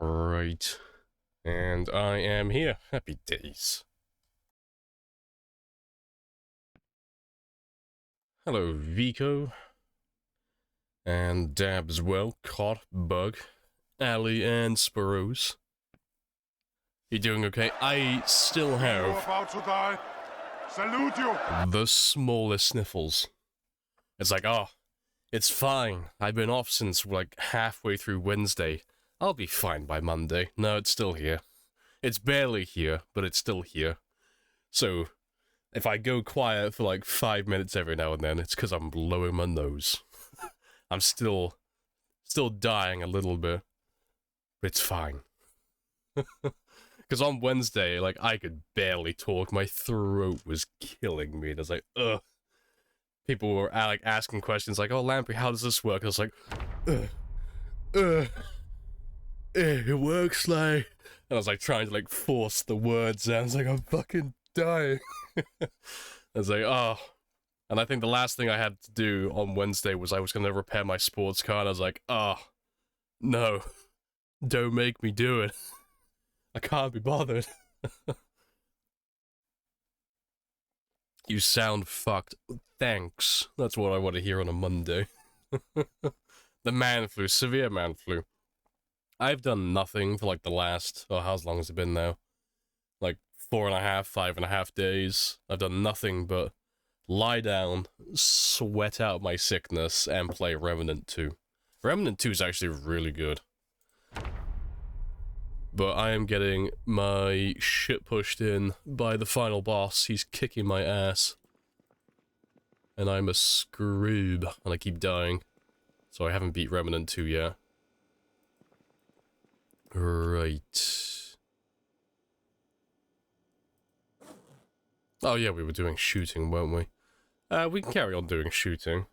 Right. And I am here. Happy days. Hello, Vico. And Dab as well. Caught, Bug, Ali, and Sparrows. You doing okay? I still have... You're about to die. Salute you! The smallest sniffles. It's like, oh, it's fine. I've been off since, like, halfway through Wednesday. I'll be fine by Monday. No, it's still here. It's barely here, but it's still here. So, if I go quiet for like 5 minutes every now and then, it's because I'm blowing my nose. I'm still dying a little bit. But it's fine. Because on Wednesday, like, I could barely talk. My throat was killing me. And I was like, ugh. People were like asking questions like, oh, Lamprey, how does this work? I was like, it works like... And I was like trying to like force the words out. I was like, I'm fucking dying. I was like, oh. And I think the last thing I had to do on Wednesday was I was going to repair my sports car. And I was like, oh, no. Don't make me do it. I can't be bothered. You sound fucked. Thanks. That's what I want to hear on a Monday. The man flu. Severe man flu. I've done nothing for like the last, oh, how long has it been now? Like 4.5, 5.5 days. I've done nothing but lie down, sweat out my sickness, and play Remnant 2. Remnant 2 is actually really good. But I am getting my shit pushed in by the final boss. He's kicking my ass. And I'm a scroob, and I keep dying. So I haven't beat Remnant 2 yet. Right. Oh yeah, we were doing shooting, weren't we? We can carry on doing shooting.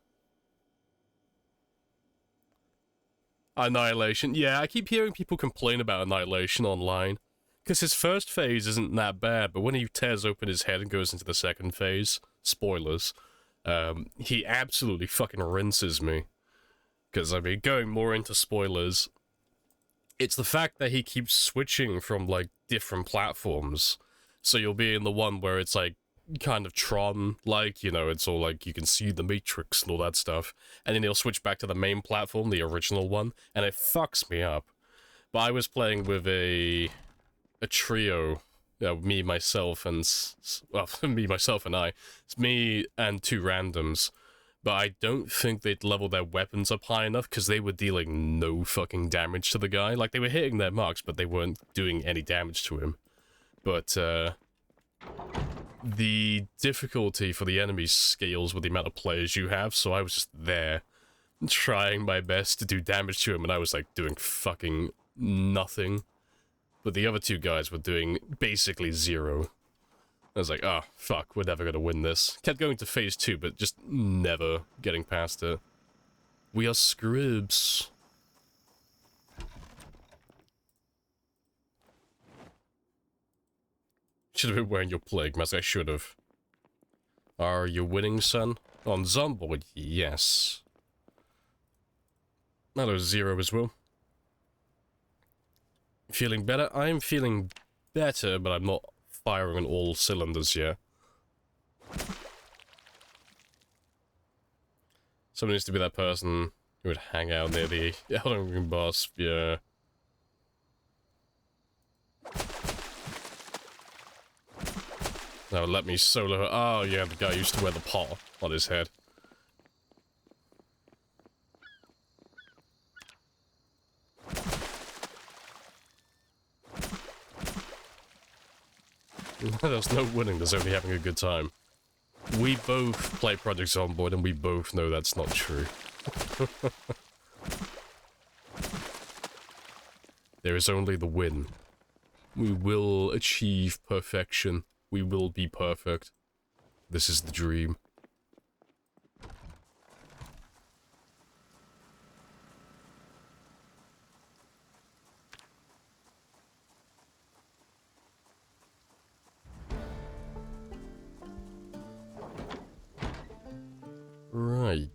Annihilation. Yeah, I keep hearing people complain about Annihilation online. Because his first phase isn't that bad, but when he tears open his head and goes into the second phase, spoilers, he absolutely fucking rinses me. Because, I mean, going more into spoilers, it's the fact that he keeps switching from, like, different platforms. So you'll be in the one where it's, like, kind of Tron-like, you know, it's all, like, you can see the Matrix and all that stuff. And then he'll switch back to the main platform, the original one, and it fucks me up. But I was playing with a trio, me, myself, and... well, me, myself, and I. It's me and 2 randoms. But I don't think they'd level their weapons up high enough, because they were dealing no fucking damage to the guy. Like, they were hitting their marks, but they weren't doing any damage to him. But, the difficulty for the enemies scales with the amount of players you have, so I was just there, trying my best to do damage to him, and I was, like, doing fucking nothing. But the other 2 guys were doing basically 0. I was like, oh, fuck, we're never gonna win this. Kept going to phase 2, but just never getting past it. We are scrubs. Should have been wearing your plague mask, I should have. Are you winning, son? On Zomboid, yes. Hello, Zero as well. Feeling better? I'm feeling better, but I'm not firing on all cylinders yet. Someone needs to be that person who would hang out near the Elden Ring boss, yeah. That would let me solo her. Oh yeah, the guy used to wear the pot on his head. There's no winning, there's only having a good time. We both play Project Zomboid and we both know that's not true. There is only the win. We will achieve perfection. We will be perfect. This is the dream. Right.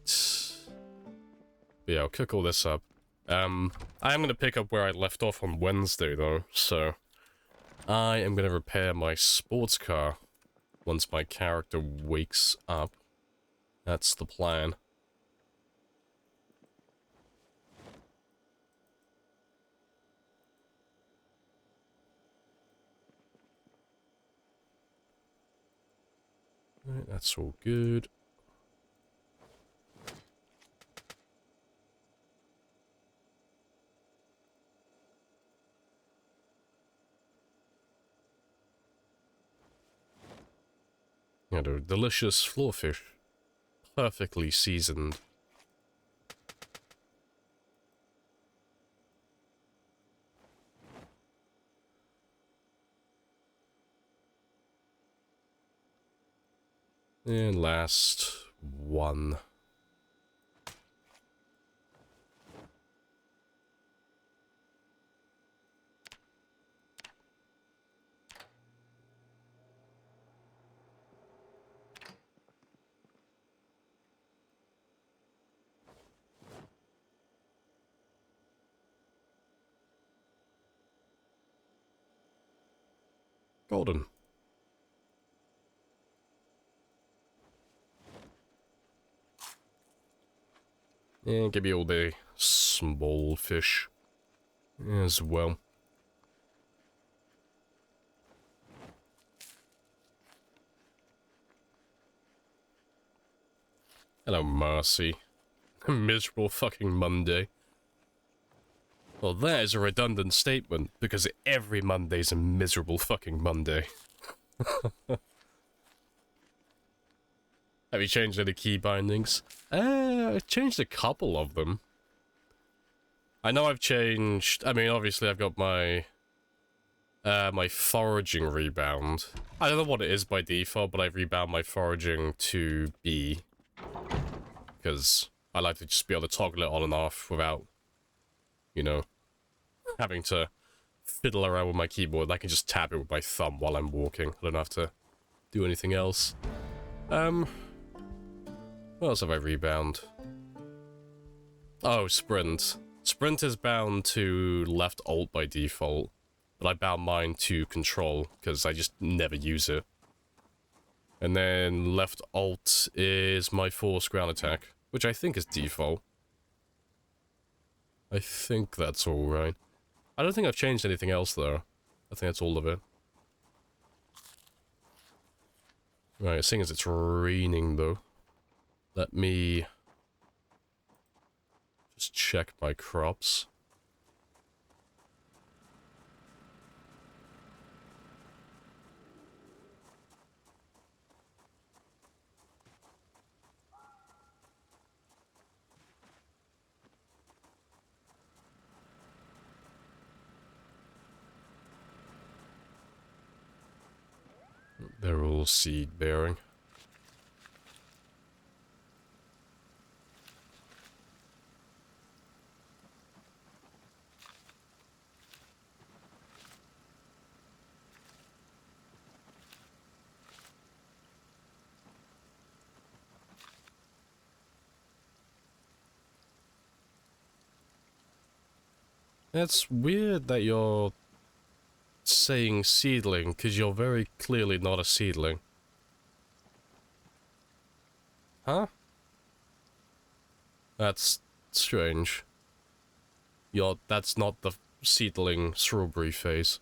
But yeah, I'll cook all this up. I am going to pick up where I left off on Wednesday, though, so I am going to repair my sports car once my character wakes up. That's the plan. Right, that's all good. Yeah, they're delicious floor fish. Perfectly seasoned. And last one. Golden. And give me all the small fish as well. Hello, Marcy. Miserable fucking Monday. Well, that is a redundant statement, because every Monday's a miserable fucking Monday. Have you changed any key bindings? I've changed a couple of them. I know I've changed... I mean, obviously I've got my... my foraging rebound. I don't know what it is by default, but I've rebound my foraging to B. Because I like to just be able to toggle it on and off without, you know, having to fiddle around with my keyboard. I can just tap it with my thumb while I'm walking. I don't have to do anything else. What else have I rebound? Oh, sprint. Sprint is bound to left alt by default, but I bound mine to control because I just never use it. And then left alt is my force ground attack, which I think is default. I think that's alright. I don't think I've changed anything else though. I think that's all of it. Right, seeing as it's raining though, let me just check my crops. They're all seed bearing. It's weird that you're saying seedling, because you're very clearly not a seedling. Huh? That's strange. That's not the seedling strawberry phase.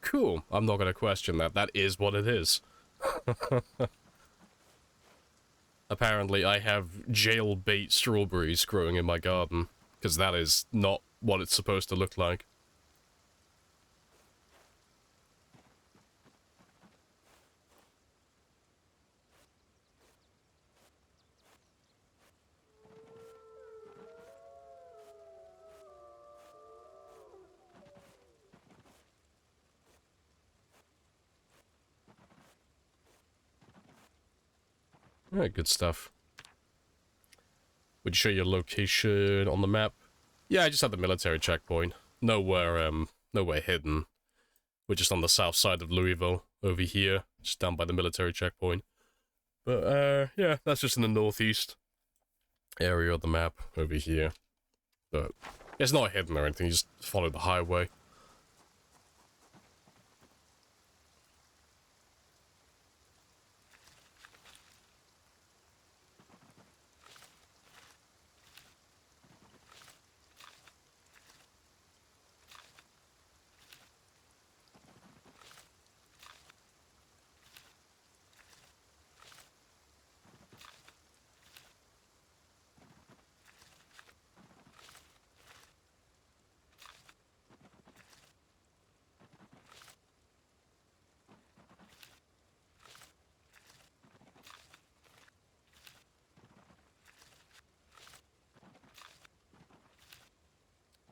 Cool. I'm not gonna question that. That is what it is. Apparently, I have jailbait strawberries growing in my garden, because that is not what it's supposed to look like. Alright, good stuff. Would you show your location on the map? Yeah, I just had the military checkpoint. Nowhere hidden. We're just on the south side of Louisville, over here, just down by the military checkpoint. But, yeah, that's just in the northeast. area of the map over here. But it's not hidden or anything, you just follow the highway.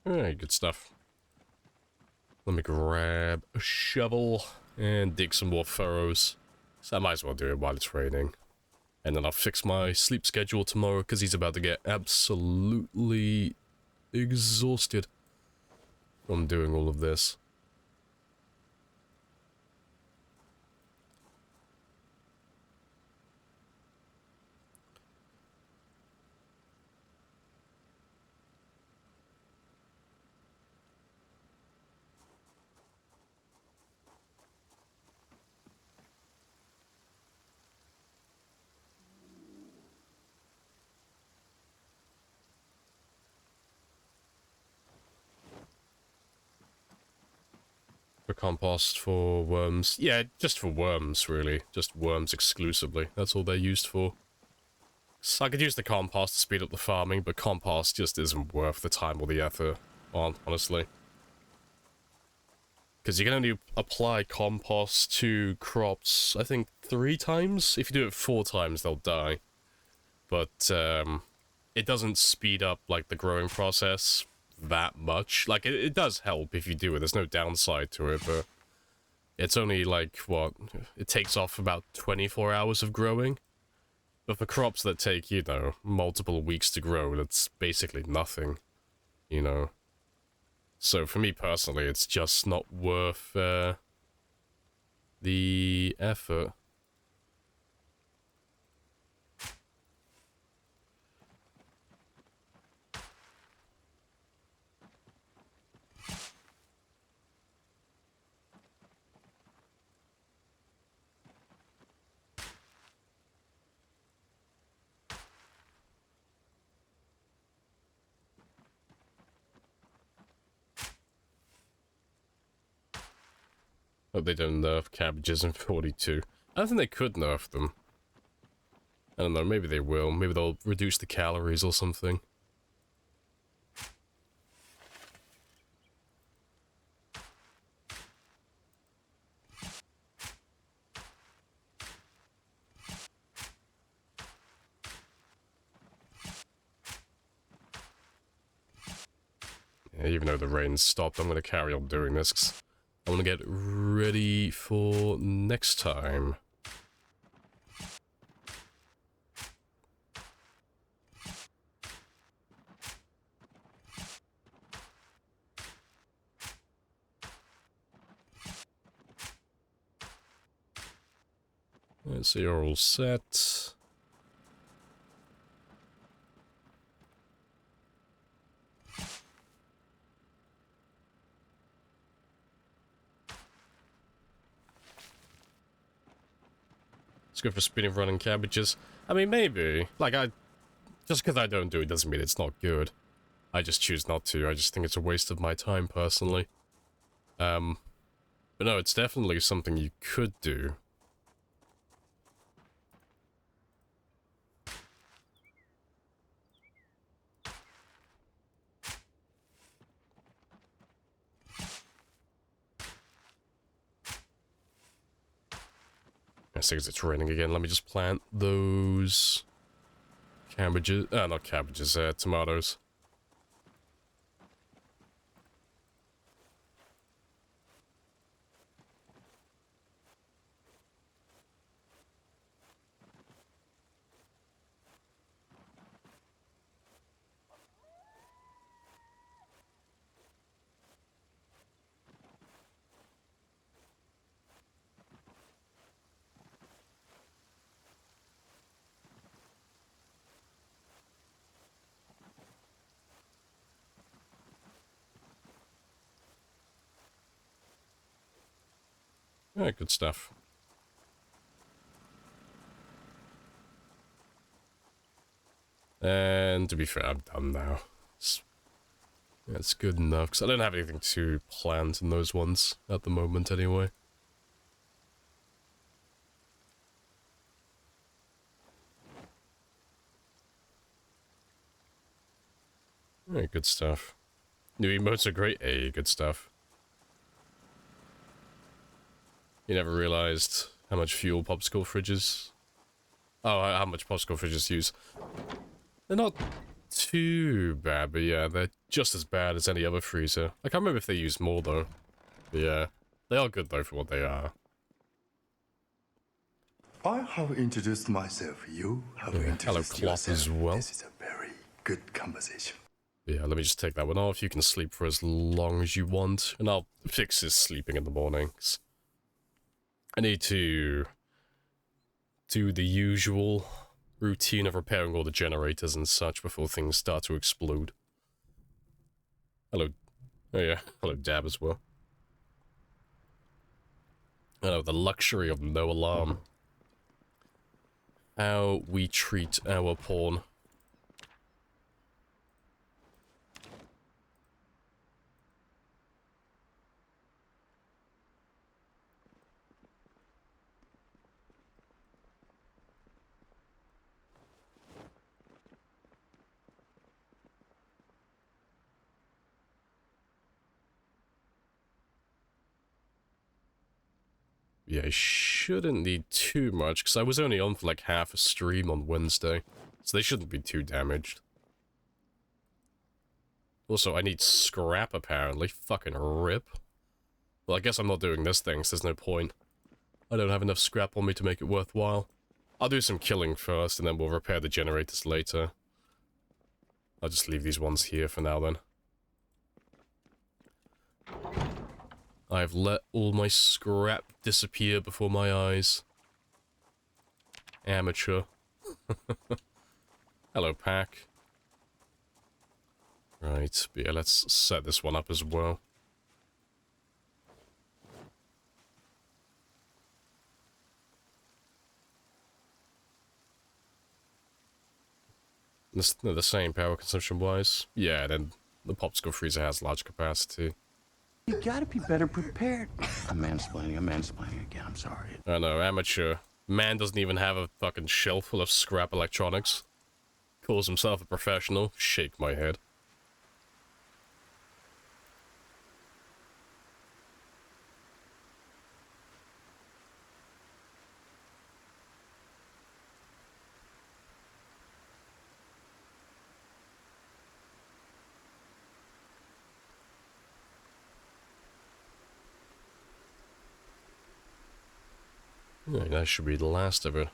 Alright, good stuff. Let me grab a shovel and dig some more furrows. So I might as well do it while it's raining. And then I'll fix my sleep schedule tomorrow because he's about to get absolutely exhausted from doing all of this. For compost, for worms. Yeah, just for worms, really. Just worms exclusively. That's all they're used for. So I could use the compost to speed up the farming, but compost just isn't worth the time or the effort, honestly. Because you can only apply compost to crops, I think, 3 times? If you do it 4 times, they'll die. But, it doesn't speed up, like, the growing process that much. Like, it does help if you do it, there's no downside to it, but it's only, like, what? It takes off about 24 hours of growing. But for crops that take, you know, multiple weeks to grow, that's basically nothing, you know. So for me personally, it's just not worth the effort. Hope they don't nerf cabbages in 42. I don't think they could nerf them. I don't know, maybe they will. Maybe they'll reduce the calories or something. Yeah, even though the rain's stopped, I'm going to carry on doing this 'cause I want to get ready for next time. Let's see, you're all set. Let's go for speeding running cabbages. I mean, maybe. Like, just because I don't do it doesn't mean it's not good. I just choose not to. I just think it's a waste of my time, personally. But no, it's definitely something you could do. I think it's raining again. Let me just plant those cabbages. Not cabbages, tomatoes. Alright, good stuff. And to be fair, I'm done now. That's good enough, because I don't have anything too planned in those ones at the moment anyway. Alright, good stuff. New emotes are great. Hey, good stuff. You never realized how much fuel popsicle fridges... Oh, how much popsicle fridges use. They're not too bad, but yeah, they're just as bad as any other freezer. I can't remember if they use more, though. But yeah, they are good, though, for what they are. I have introduced myself. You have introduced Hello, Klopp, as well. This is a very good conversation. Yeah, let me just take that one off. You can sleep for as long as you want, and I'll fix his sleeping in the mornings. I need to do the usual routine of repairing all the generators and such before things start to explode. Hello. Oh yeah, hello Dab as well. Hello, the luxury of no alarm. How we treat our porn. Yeah, I shouldn't need too much, because I was only on for like half a stream on Wednesday, so they shouldn't be too damaged. Also, I need scrap, apparently. Fucking rip. Well, I guess I'm not doing this thing, so there's no point. I don't have enough scrap on me to make it worthwhile. I'll do some killing first, and then we'll repair the generators later. I'll just leave these ones here for now, then. I've let all my scrap disappear before my eyes. Amateur. Hello, Pack. Right, but yeah, let's set this one up as well. They're the same power consumption-wise. Yeah, then the popsicle freezer has large capacity. You gotta be better prepared. I'm mansplaining again, I'm sorry. I know, amateur. Man doesn't even have a fucking shelf full of scrap electronics. Calls himself a professional. Shake my head. Yeah, that should be the last of it.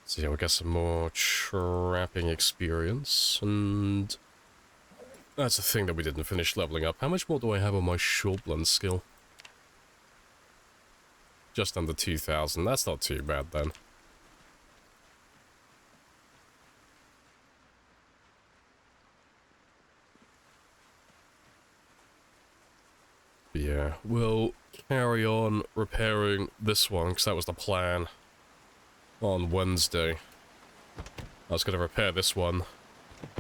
So yeah, we got some more trapping experience, and that's a thing that we didn't finish leveling up. How much more do I have on my short blend skill? Just under 2,000. That's not too bad then. Yeah, we'll carry on repairing this one, because that was the plan on Wednesday. I was going to repair this one,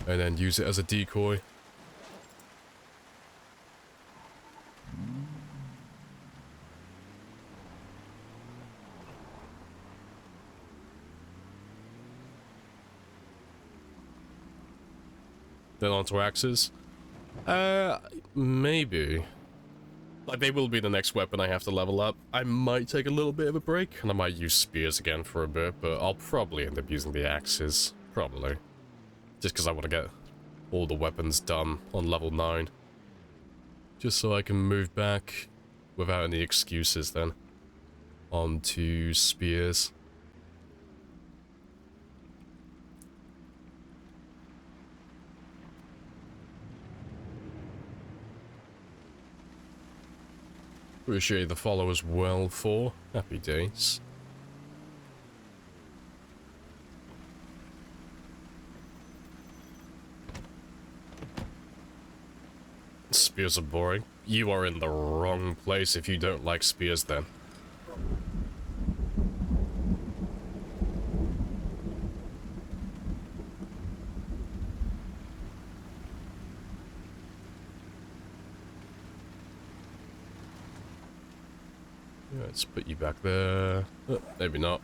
and then use it as a decoy. Then onto axes. Maybe. Like, they will be the next weapon I have to level up. I might take a little bit of a break, and I might use spears again for a bit, but I'll probably end up using the axes. Probably. Just because I want to get all the weapons done on level 9. Just so I can move back without any excuses then. Onto spears. Appreciate the follow as well, for happy days. Spears are boring. You are in the wrong place if you don't like spears then. Let's put you back there. Oh, maybe not.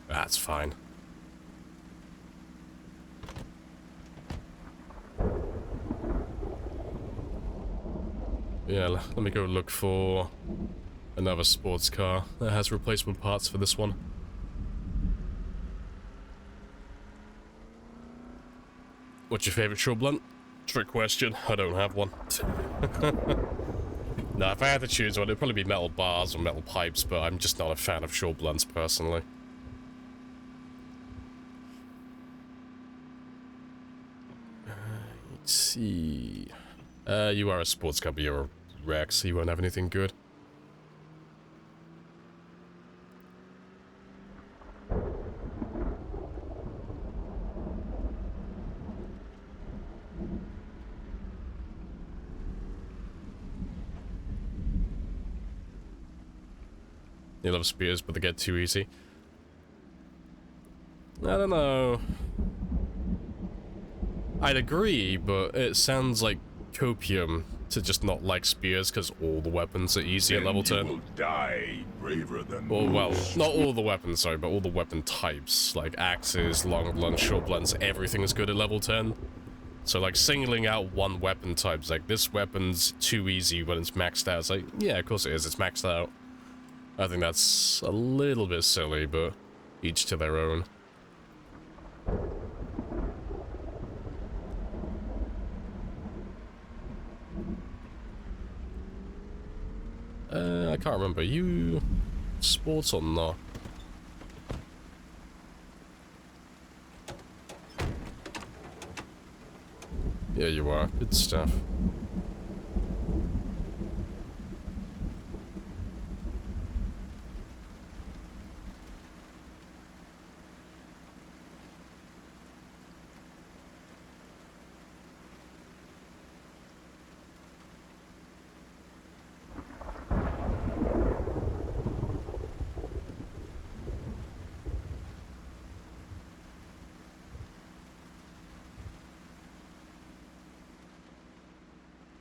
That's fine. Yeah, let me go look for another sports car that has replacement parts for this one. What's your favorite short blunt? Trick question. I don't have one. No, if I had to choose one, it'd probably be metal bars or metal pipes, but I'm just not a fan of short blunts personally. Let's see. You are a sports car, but you're a wreck, so you won't have anything good. You love spears, but they get too easy. I don't know. I'd agree, but it sounds like copium to just not like spears because all the weapons are easy at level 10. You will die braver than Or, well, most. not all the weapons, sorry, but all the weapon types. Like axes, long blunts, short blunts, everything is good at level 10. So, like, singling out one weapon type's like, this weapon's too easy when it's maxed out. It's like, yeah, of course it is, it's maxed out. I think that's a little bit silly, but each to their own. I can't remember. You sports or not? Yeah, you are. Good stuff.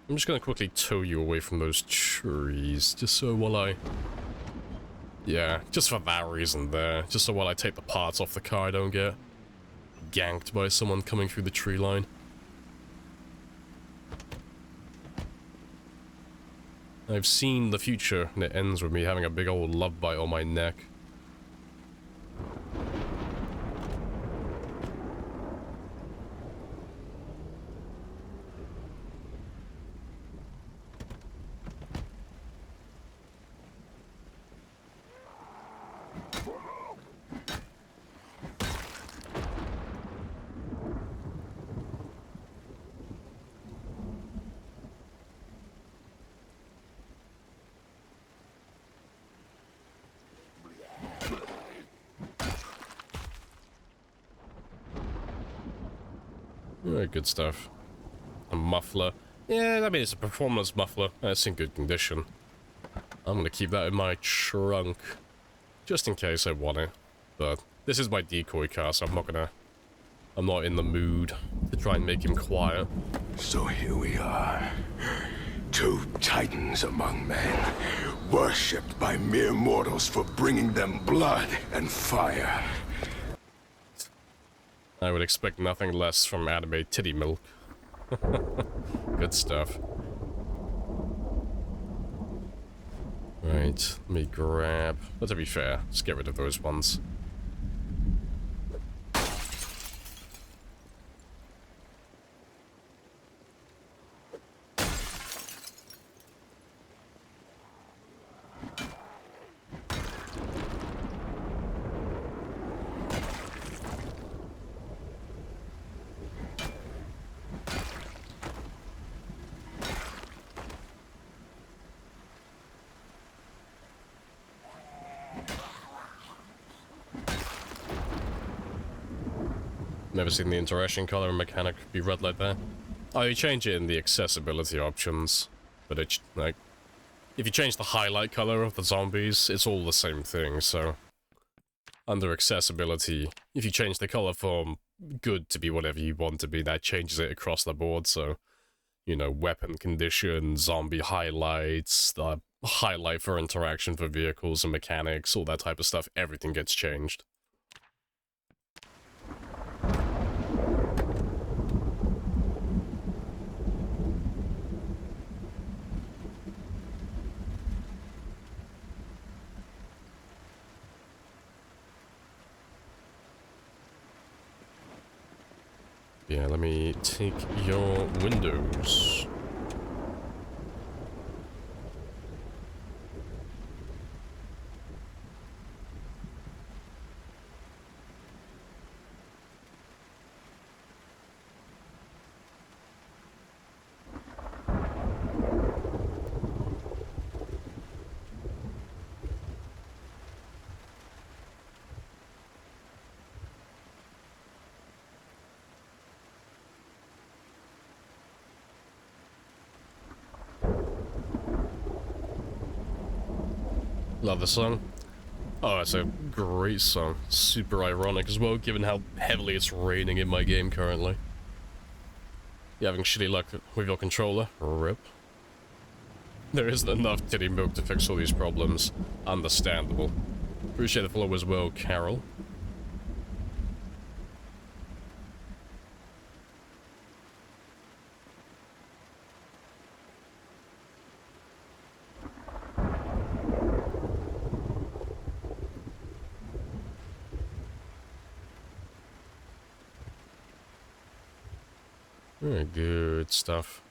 I'm just gonna quickly tow you away from those trees, just so while I... Yeah, just for that reason there. Just so while I take the parts off the car, I don't get ganked by someone coming through the tree line. I've seen the future, and it ends with me having a big old love bite on my neck. Alright, good stuff. A muffler. Yeah, I mean, it's a performance muffler. It's in good condition. I'm gonna keep that in my trunk. Just in case I want it. But this is my decoy car, so I'm not in the mood to try and make him quiet. So here we are. Two titans among men, worshipped by mere mortals for bringing them blood and fire. I would expect nothing less from anime titty milk. Good stuff. Right, let me grab... But to be fair, let's get rid of those ones. Never seen the interaction color mechanic be read like that. Oh, you change it in the accessibility options, but it, like, if you change the highlight color of the zombies, it's all the same thing, so... Under accessibility, if you change the color from good to be whatever you want to be, that changes it across the board, so... You know, weapon condition, zombie highlights, the highlight for interaction for vehicles and mechanics, all that type of stuff, everything gets changed. Yeah, let me take your windows. Love the song. Oh, it's a great song. Super ironic as well, given how heavily it's raining in my game currently. You having shitty luck with your controller? RIP. There isn't enough titty milk to fix all these problems. Understandable. Appreciate the follow as well, Carol. Very good stuff.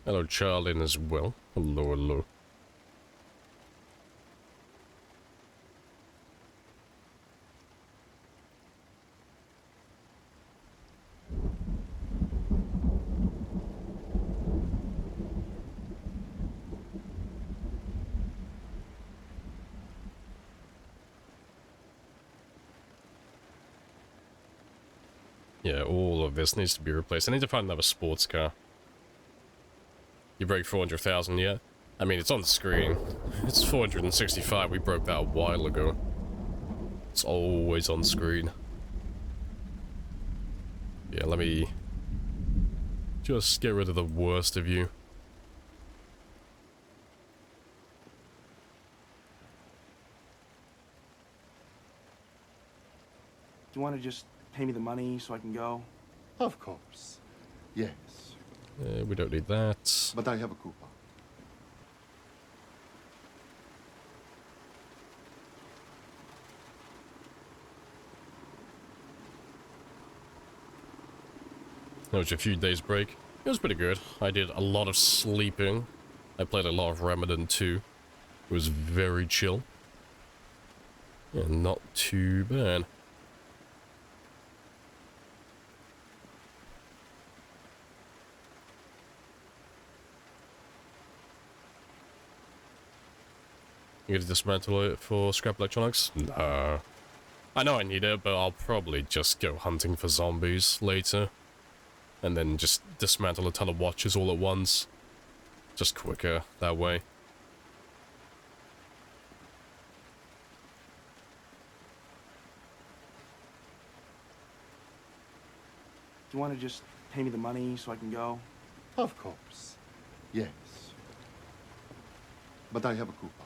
Hello, Charlene as well. Hello, hello. Yeah, all of this needs to be replaced. I need to find another sports car. You break 400,000 yet? I mean, it's on the screen. It's 465. We broke that a while ago. It's always on screen. Yeah, let me just get rid of the worst of you. Do you want to just pay me the money so I can go? Of course. Yes. We don't need that. But I have a coupon. That was a few days break. It was pretty good. I did a lot of sleeping. I played a lot of Remnant 2. It was very chill. Yeah, not too bad. You gonna dismantle it for scrap electronics? No. I know I need it, but I'll probably just go hunting for zombies later. And then just dismantle a ton of watches all at once. Just quicker that way. Do you want to just pay me the money so I can go? Of course. Yes. But I have a coupon.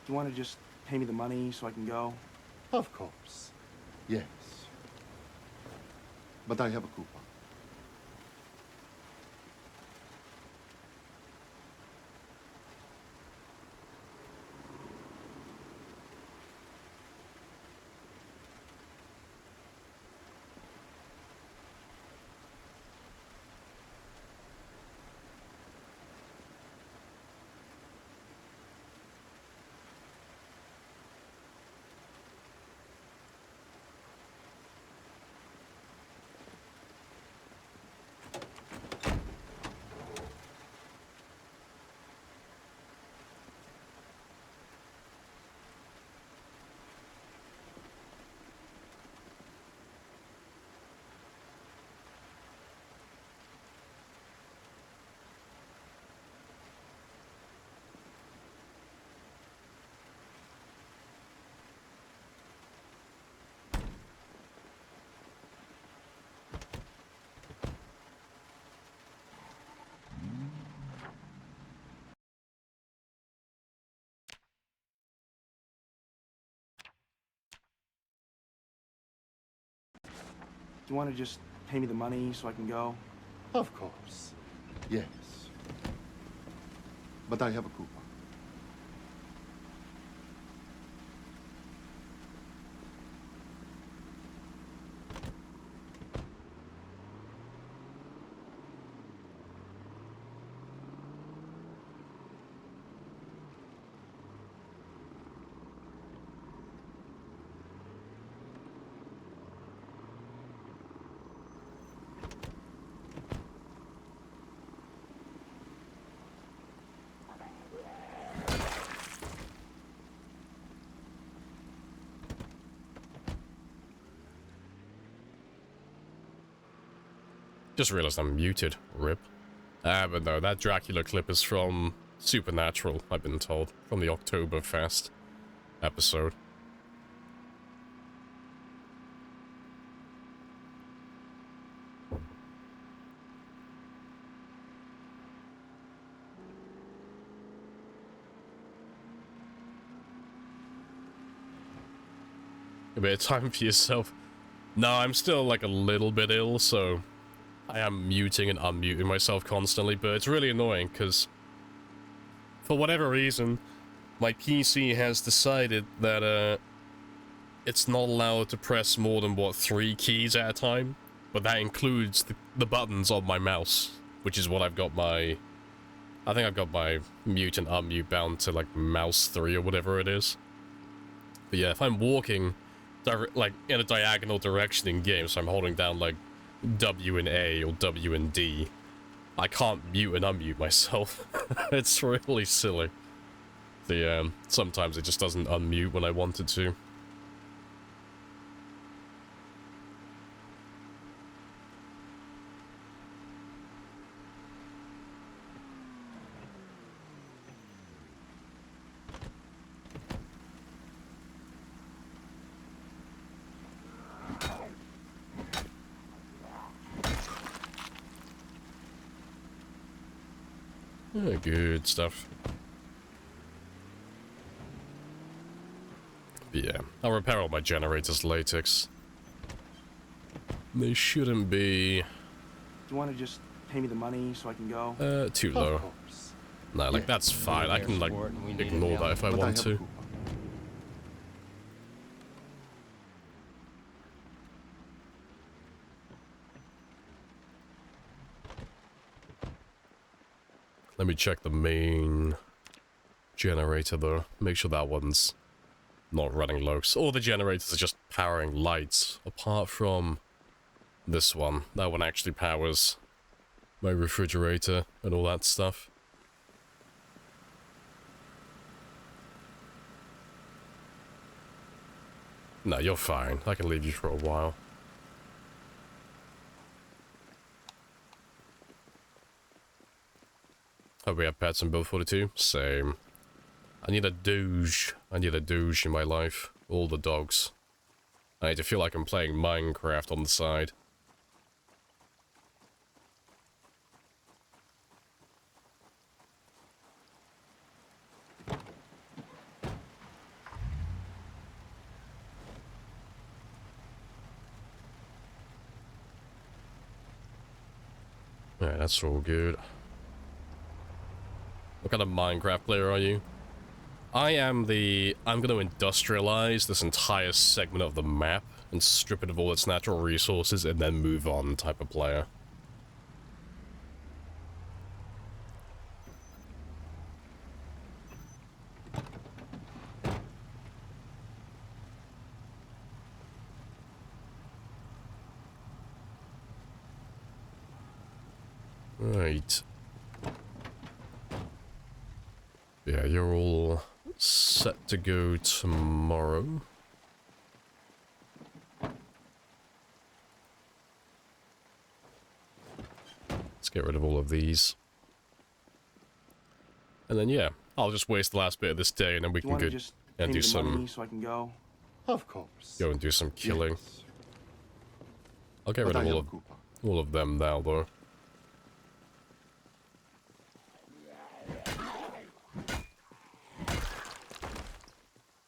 you want to just pay me the money so I can go? Of course. Yes. But I have a coupon. Do you want to just pay me the money so I can go? Of course. Yes. But I have a coupon. Just realized I'm muted. Rip. But no, that Dracula clip is from Supernatural, I've been told. From the Oktoberfest episode. A bit of time for yourself. No, I'm still like a little bit ill, so I am muting and unmuting myself constantly, but it's really annoying because for whatever reason, my PC has decided that it's not allowed to press more than, what, 3 keys at a time? But that includes the buttons on my mouse, which is what I've got my... I think I've got my mute and unmute bound to, like, mouse 3 or whatever it is. But yeah, if I'm walking, like, in a diagonal direction in game, so I'm holding down, like, W and A or W and D, I can't mute and unmute myself. It's really silly. Sometimes it just doesn't unmute when I want it to. Good stuff. But yeah, I'll repair all my generators latex. They shouldn't be... Do you want to just pay me the money so I can go? Too low. No, like, that's fine. I can, like, ignore that if I want to. Let me check the main generator, though. Make sure that one's not running low. So all the generators are just powering lights, apart from this one. That one actually powers my refrigerator and all that stuff. No, you're fine. I can leave you for a while. Hope we have pets in Build 42. Same. I need a douche. I need a douche in my life. All the dogs. I need to feel like I'm playing Minecraft on the side. Yeah, that's all good. What kind of Minecraft player are you? I am the... I'm going to industrialize this entire segment of the map and strip it of all its natural resources and then move on type of player. Right. Yeah, you're all set to go tomorrow. Let's get rid of all of these. And then, yeah, I'll just waste the last bit of this day and then we can go and do some... so I can go? Of course. Go and do some killing. Yes. I'll get rid But of I am Cooper. all of them now, though.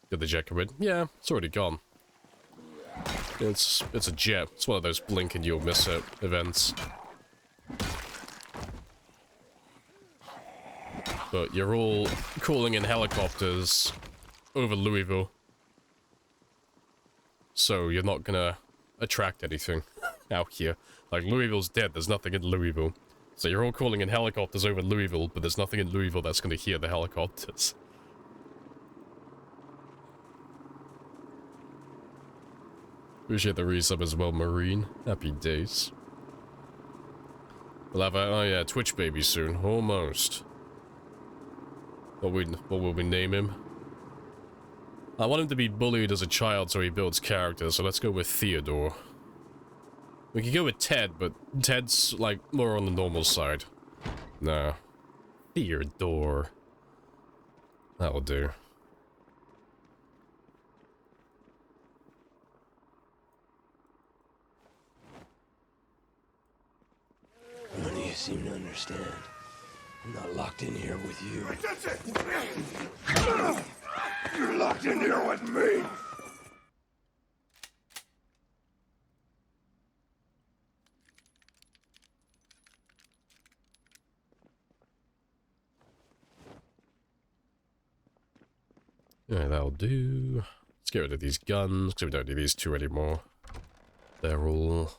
Did the jet come in? Yeah, it's already gone. It's a jet. It's one of those blink and you'll miss it events. But you're all calling in helicopters over Louisville. So you're not gonna attract anything out here. Like, Louisville's dead, there's nothing in Louisville. So you're all calling in helicopters over Louisville, but there's nothing in Louisville that's gonna hear the helicopters. Appreciate the resub as well, Marine. Happy days. We'll have a, oh yeah, Twitch baby soon. Almost. What will we name him? I want him to be bullied as a child so he builds character, so let's go with Theodore. We could go with Ted, but Ted's, like, more on the normal side. No. Theodore. That'll do. None of you seem to understand. I'm not locked in here with you. That's it! You're locked in here with me! Yeah, that'll do. Let's get rid of these guns, because we don't need these two anymore. They're all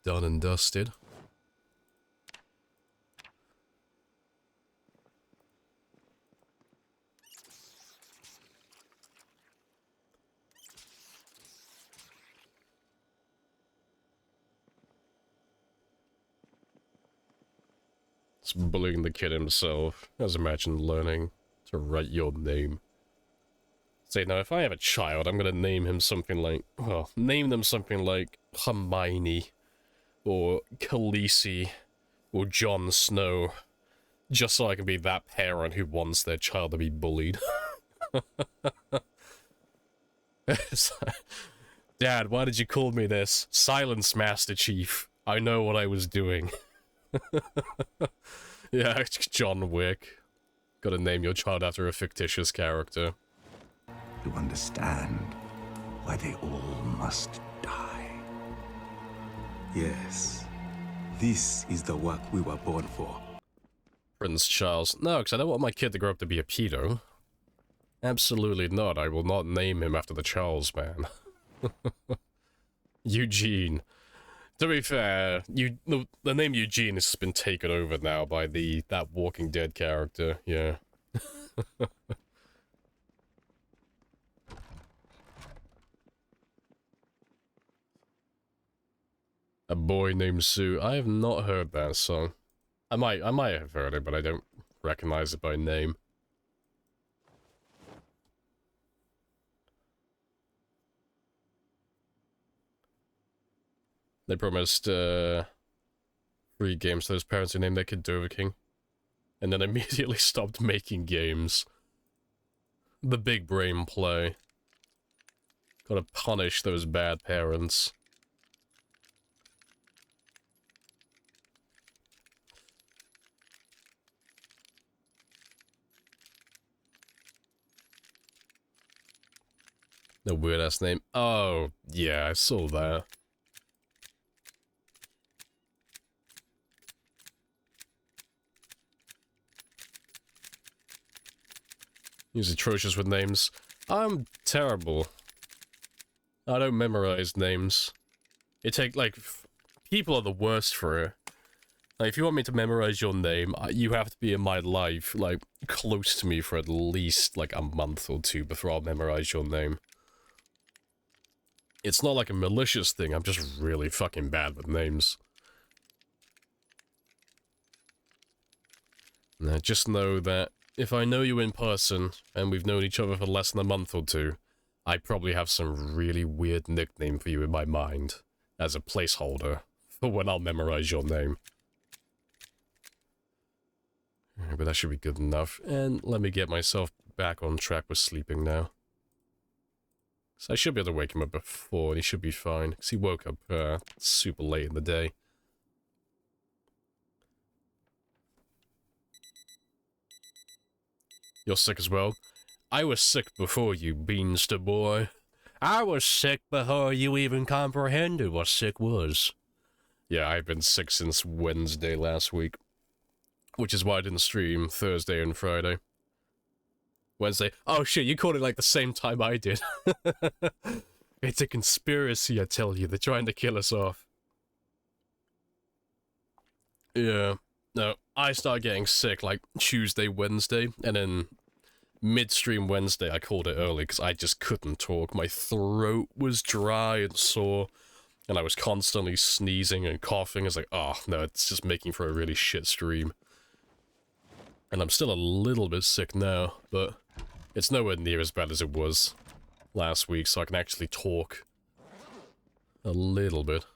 done and dusted. It's bullying the kid himself. As imagine learning to write your name. Say, now if I have a child, I'm gonna name him something like, well, name them something like Hermione, or Khaleesi, or Jon Snow, just so I can be that parent who wants their child to be bullied. Dad, why did you call me this? Silence, Master Chief. I know what I was doing. Yeah, John Wick. Gotta name your child after a fictitious character. You understand why they all must die. Yes. This is the work we were born for. Prince Charles. No, because I don't want my kid to grow up to be a pedo. Absolutely not. I will not name him after the Charles man. Eugene. To be fair, the name Eugene has been taken over now by that Walking Dead character, yeah. A Boy Named Sue. I have not heard that song. I might have heard it, but I don't recognize it by name. They promised free games to those parents who named their kid Dover King, and then immediately stopped making games. The big brain play. Gotta punish those bad parents. The weird ass name. Oh, yeah, I saw that. He's atrocious with names. I'm terrible. I don't memorize names. It take like people are the worst for it. Like, if you want me to memorize your name, you have to be in my life, like, close to me for at least, like, a month or two before I'll memorize your name. It's not like a malicious thing, I'm just really fucking bad with names. Now, just know that if I know you in person, and we've known each other for less than a month or two, I probably have some really weird nickname for you in my mind, as a placeholder, for when I'll memorize your name. But that should be good enough. And let me get myself back on track with sleeping now. So I should be able to wake him up before, and he should be fine. Because he woke up super late in the day. You're sick as well? I was sick before you, Beanster boy. I was sick before you even comprehended what sick was. Yeah, I've been sick since Wednesday last week. Which is why I didn't stream Thursday and Friday. Wednesday. Oh shit, you called it like the same time I did. It's a conspiracy, I tell you. They're trying to kill us off. Yeah. No, I started getting sick like Tuesday, Wednesday, and then midstream Wednesday I called it early because I just couldn't talk. My throat was dry and sore, and I was constantly sneezing and coughing. I was like, oh no, it's just making for a really shit stream. And I'm still a little bit sick now, but it's nowhere near as bad as it was last week, so I can actually talk a little bit.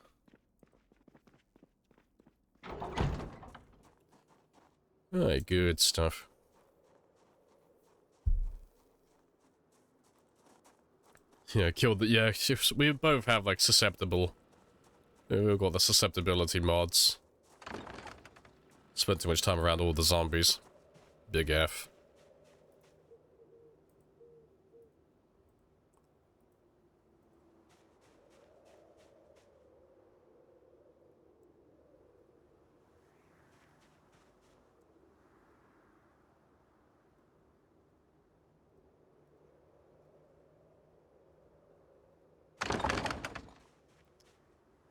Alright, good stuff. Yeah, killed the... Yeah, we both have, like, susceptible... We've got the susceptibility mods. Spent too much time around all the zombies. Big F.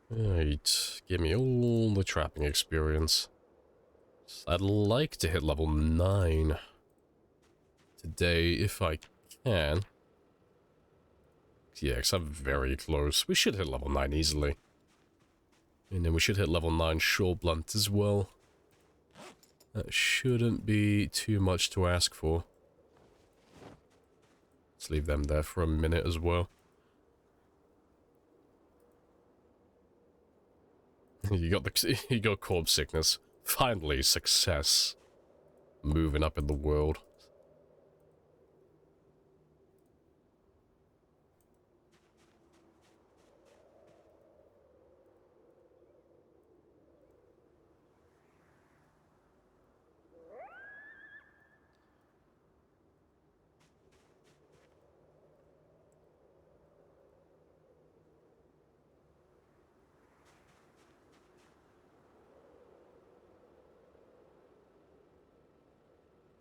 Right, give me all the trapping experience. I'd like to hit level 9 today if I can. Yeah, because I'm very close. We should hit level 9 easily. And then we should hit level 9 short blunt as well. That shouldn't be too much to ask for. Let's leave them there for a minute as well. You got corpse sickness. Finally, success. Moving up in the world.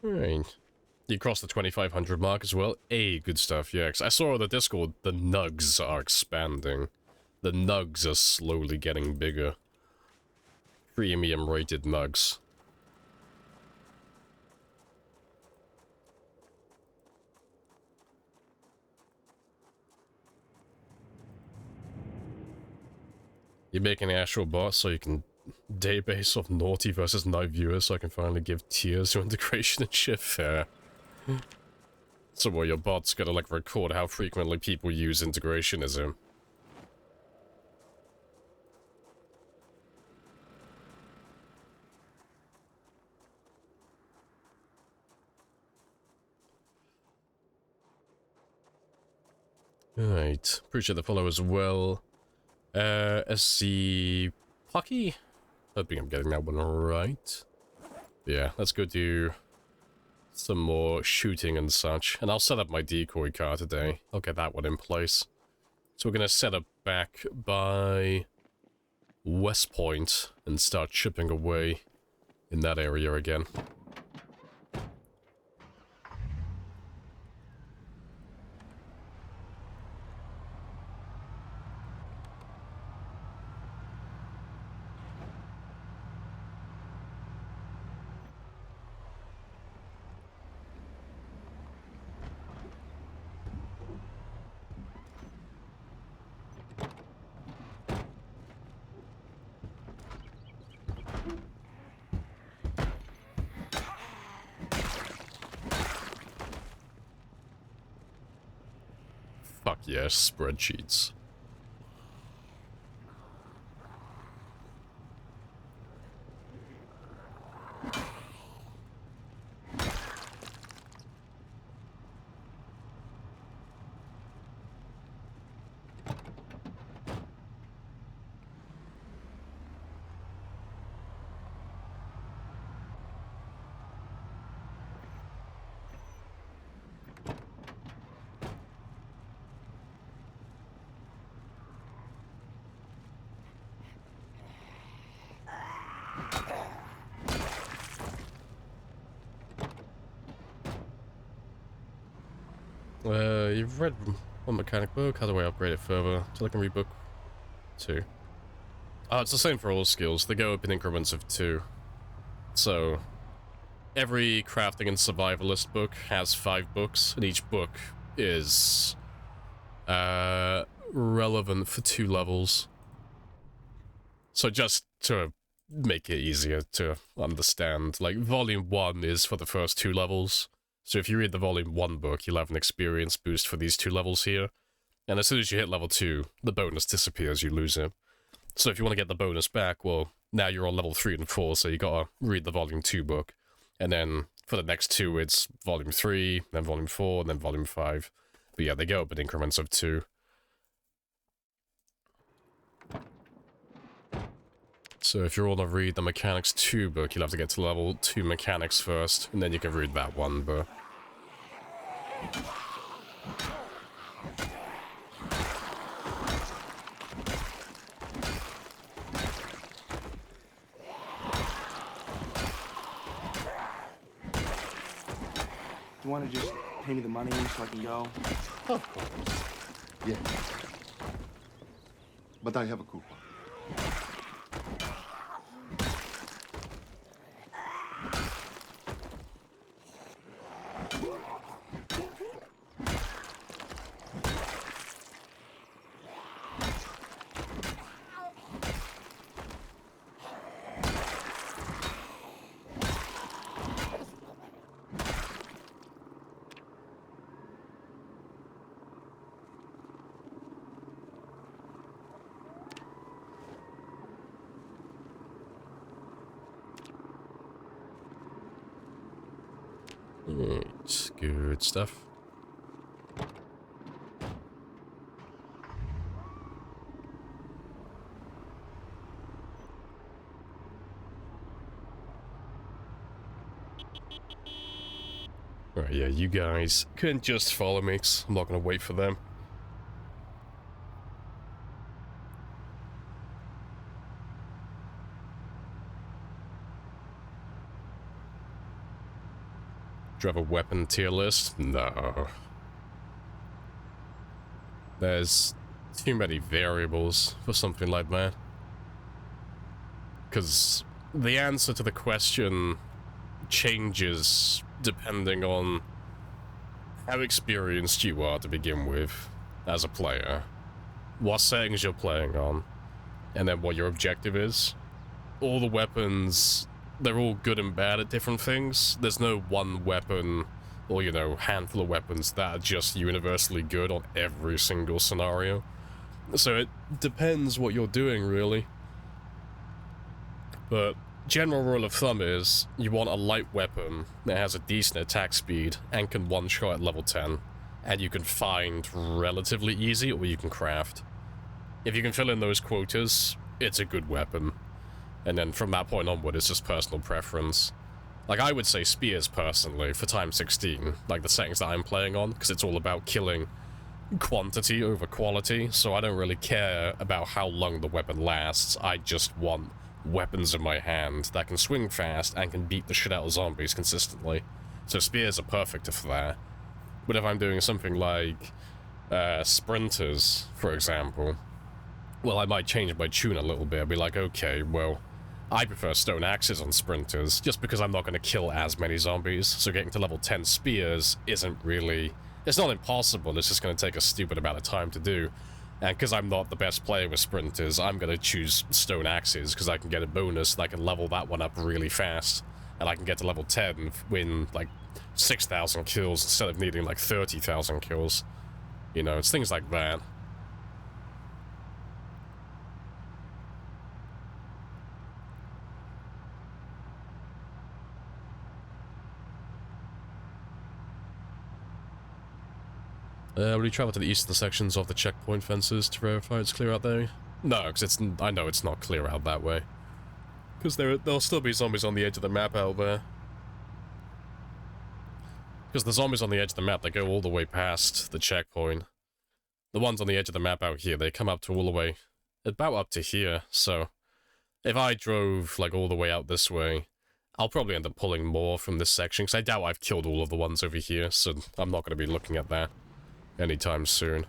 Alright. You crossed the 2500 mark as well. Hey, good stuff, yeah. 'Cause I saw on the Discord, the nugs are expanding. The nugs are slowly getting bigger. Premium rated nugs. You're making an actual bot so you can database of naughty versus night viewers so I can finally give tiers to integration and shit. Fair. So what, your bot's gotta like record how frequently people use integrationism. Alright, appreciate the follow as well. SC Pucky? Hoping I'm getting that one right. Yeah, let's go do some more shooting and such. And I'll set up my decoy car today. I'll get that one in place. So we're gonna set up back by West Point and start chipping away in that area again. Fuck yes, spreadsheets. You've read one mechanic book. How do I upgrade it further? Till I can read book 2. Oh, it's the same for all skills. They go up in increments of 2. So, every crafting and survivalist book has 5 books, and each book is relevant for 2 levels. So just to make it easier to understand, like, Volume 1 is for the first 2 levels. So if you read the Volume 1 book, you'll have an experience boost for these 2 levels here. And as soon as you hit level 2, the bonus disappears, you lose it. So if you want to get the bonus back, well, now you're on level 3 and 4, so you gotta read the Volume 2 book. And then for the next 2, it's Volume 3, then Volume 4, and then Volume 5. But yeah, they go up in increments of 2. So if you want to read the Mechanics 2 book, you'll have to get to level 2 Mechanics first, and then you can read that one book. Do you want to just pay me the money so I can go? Of course. Yes. But I have a coupon. It's good stuff. Alright, yeah, you guys can just follow me, 'cause I'm not gonna wait for them. Do you have a weapon tier list? No. There's too many variables for something like that. Because the answer to the question changes depending on how experienced you are to begin with as a player, what settings you're playing on, and then what your objective is. All the weapons, they're all good and bad at different things. There's no one weapon, or, you know, handful of weapons that are just universally good on every single scenario. So it depends what you're doing, really. But general rule of thumb is, you want a light weapon that has a decent attack speed and can one-shot at level 10, and you can find relatively easy, or you can craft. If you can fill in those quotas, it's a good weapon. And then from that point onward, it's just personal preference. Like, I would say spears, personally, for time 16, like the settings that I'm playing on, because it's all about killing quantity over quality, so I don't really care about how long the weapon lasts. I just want weapons in my hand that can swing fast and can beat the shit out of zombies consistently. So spears are perfect for that. But if I'm doing something like sprinters, for example, well, I might change my tune a little bit. I'll be like, okay, well, I prefer stone axes on sprinters, just because I'm not going to kill as many zombies, so getting to level 10 spears isn't really... It's not impossible, it's just going to take a stupid amount of time to do. And because I'm not the best player with sprinters, I'm going to choose stone axes, because I can get a bonus and I can level that one up really fast. And I can get to level 10, win like 6,000 kills instead of needing like 30,000 kills. You know, it's things like that. Will you travel to the eastern sections of the checkpoint fences to verify it's clear out there? No, because I know it's not clear out that way. Because there'll still be zombies on the edge of the map out there. Because the zombies on the edge of the map, they go all the way past the checkpoint. The ones on the edge of the map out here, they come up to all the way, about up to here, so if I drove, like, all the way out this way, I'll probably end up pulling more from this section, because I doubt I've killed all of the ones over here, so I'm not going to be looking at that anytime soon.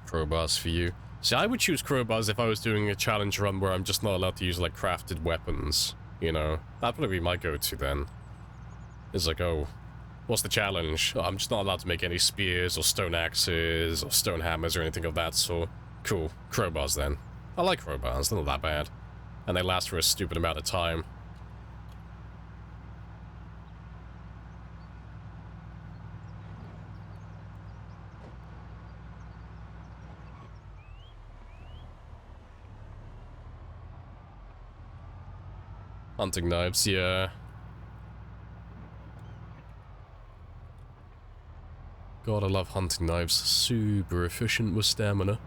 Crowbars for you. See, I would choose crowbars if I was doing a challenge run where I'm just not allowed to use, like, crafted weapons, you know? That'd probably be my go-to then. It's like, oh, what's the challenge? Oh, I'm just not allowed to make any spears or stone axes or stone hammers or anything of that sort. Cool. Crowbars then. I like crowbars, they're not that bad. And they last for a stupid amount of time. Hunting knives, yeah. God, I love hunting knives. Super efficient with stamina.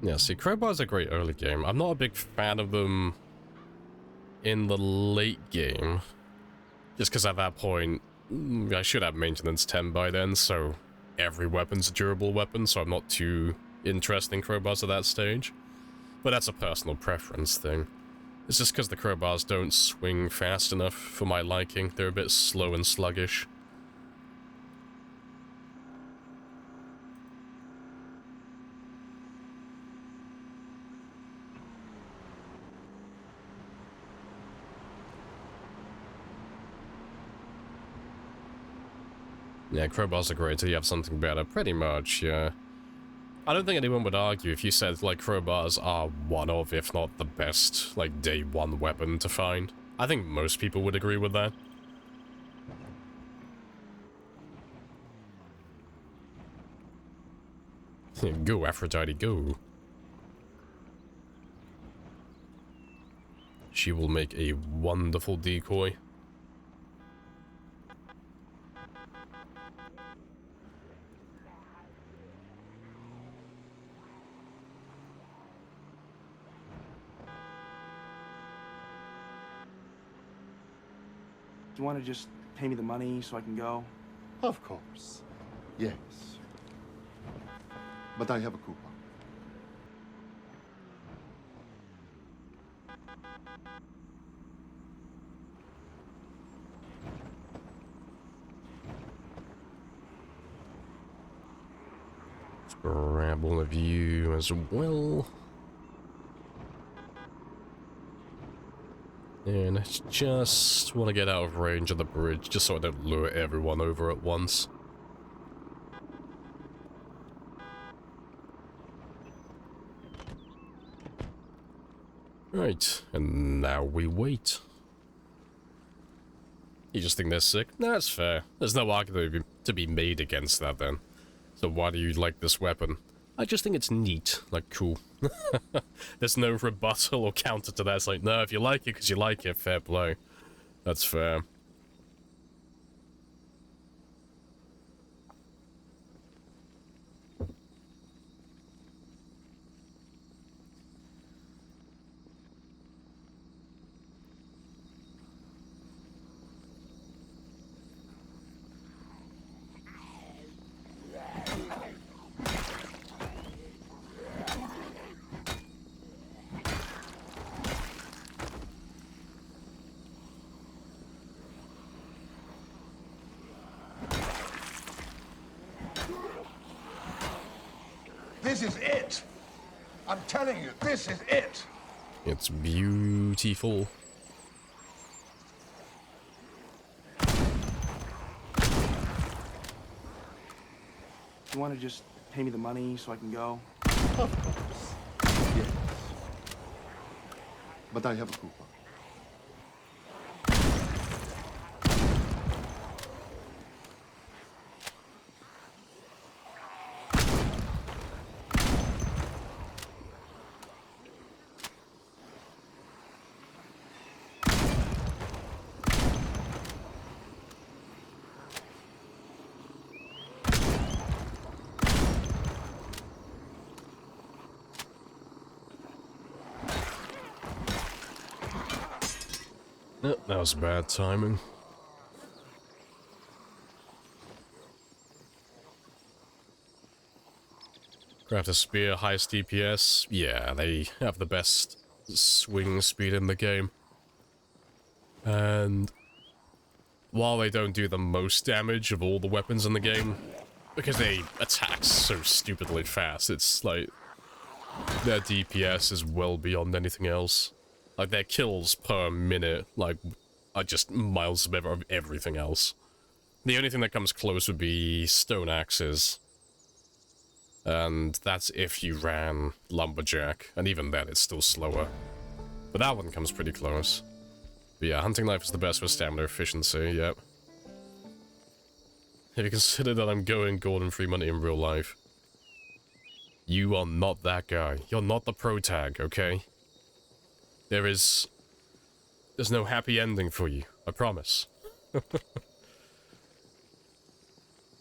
Yeah, see, crowbars are great early game. I'm not a big fan of them in the late game. Just because at that point, I should have maintenance 10 by then, so every weapon's a durable weapon, so I'm not too interested in crowbars at that stage. But that's a personal preference thing. It's just because the crowbars don't swing fast enough for my liking. They're a bit slow and sluggish. Yeah, crowbars are great till you have something better, pretty much, yeah. I don't think anyone would argue if you said, like, crowbars are one of, if not the best, like, day one weapon to find. I think most people would agree with that. Go, Aphrodite, go. She will make a wonderful decoy. Do you want to just pay me the money so I can go? Of course. Yes. But I have a coupon. Let's grab all of you as well. And I just want to get out of range of the bridge, just so I don't lure everyone over at once. Right, and now we wait. You just think they're sick? No, that's fair. There's no argument to be made against that then. So why do you like this weapon? I just think it's neat. Like, cool. There's no rebuttal or counter to that. It's like, no, if you like it because you like it, fair play. That's fair. This is it. I'm telling you, this is it. It's beautiful. You want to just pay me the money so I can go? Of course. Yes. But I have a coupon. No, that was bad timing. Craft a spear, highest DPS. Yeah, they have the best swing speed in the game. And while they don't do the most damage of all the weapons in the game, because they attack so stupidly fast, it's like their DPS is well beyond anything else. Like, their kills per minute, like, are just miles above everything else. The only thing that comes close would be stone axes. And that's if you ran Lumberjack, and even then it's still slower. But that one comes pretty close. But yeah, hunting knife is the best for stamina efficiency, yep. Have you considered that I'm going golden free money in real life? You are not that guy. You're not the pro tag, okay? There's no happy ending for you, I promise.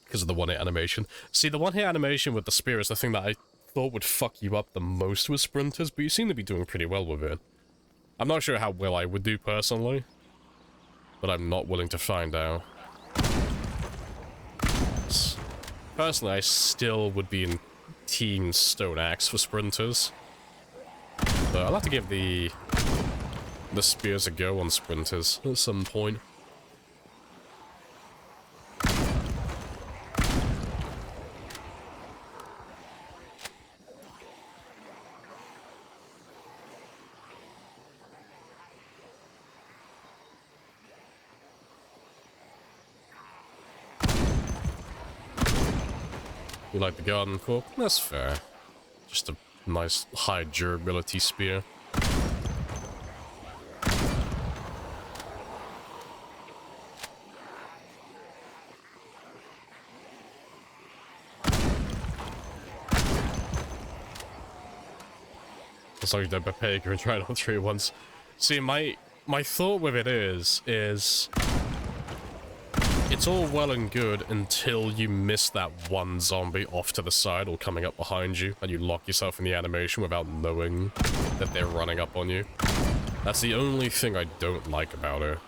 Because of the one-hit animation. See, the one-hit animation with the spear is the thing that I thought would fuck you up the most with sprinters, but you seem to be doing pretty well with it. I'm not sure how well I would do personally, but I'm not willing to find out. Personally, I still would be in Team Stone Axe for sprinters. But I'll have to give the spears a go on sprinters at some point. You like the garden fork? That's fair. Just a nice high durability spear. As long as you don't prepare, you can try it on 3 at once. See, my thought with it is it's all well and good until you miss that one zombie off to the side or coming up behind you, and you lock yourself in the animation without knowing that they're running up on you. That's the only thing I don't like about it.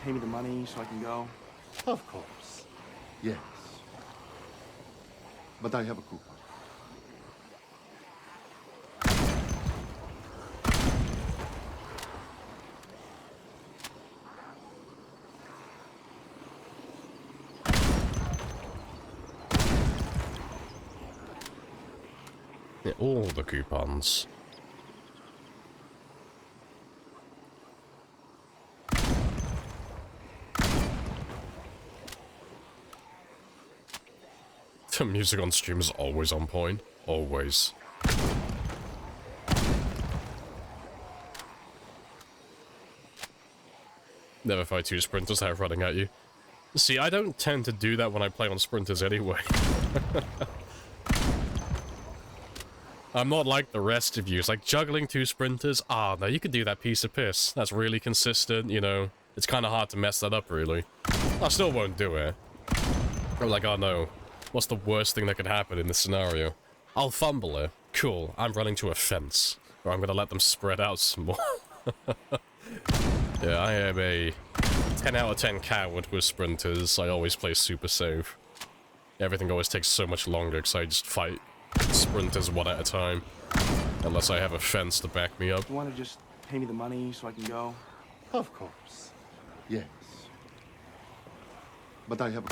Pay me the money so I can go? Of course. Yes. But I have a coupon. Yeah, all the coupons. The music on stream is always on point. Always. Never fight 2 sprinters that are running at you. See, I don't tend to do that when I play on sprinters anyway. I'm not like the rest of you. It's like juggling 2 sprinters. Ah, no, you could do that piece of piss. That's really consistent, you know. It's kind of hard to mess that up, really. I still won't do it. I'm like, oh no. What's the worst thing that could happen in this scenario? I'll fumble it. Cool, I'm running to a fence. Or I'm gonna let them spread out some more. Yeah, I am a 10 out of 10 coward with sprinters. I always play super safe. Everything always takes so much longer because I just fight sprinters one at a time. Unless I have a fence to back me up. You want to just pay me the money so I can go? Of course. Yes. But I have...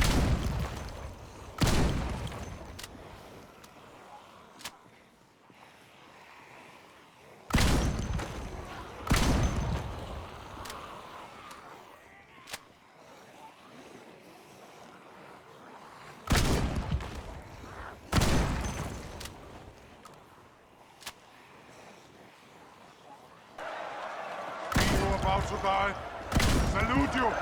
About to die. Salute you!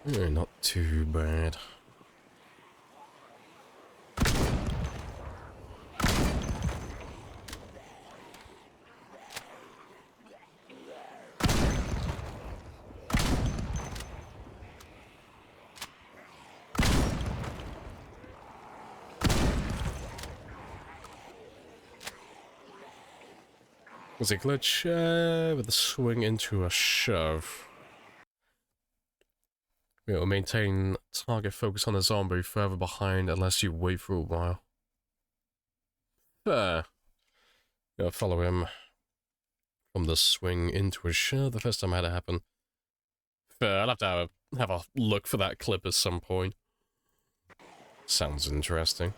Yeah, not too bad. Was a glitch with a swing into a shove. It will maintain target focus on a zombie further behind unless you wait for a while. Fair. Yeah, follow him from the swing into a shove the first time I had it happen. Fair, I'll have to have a look for that clip at some point. Sounds interesting.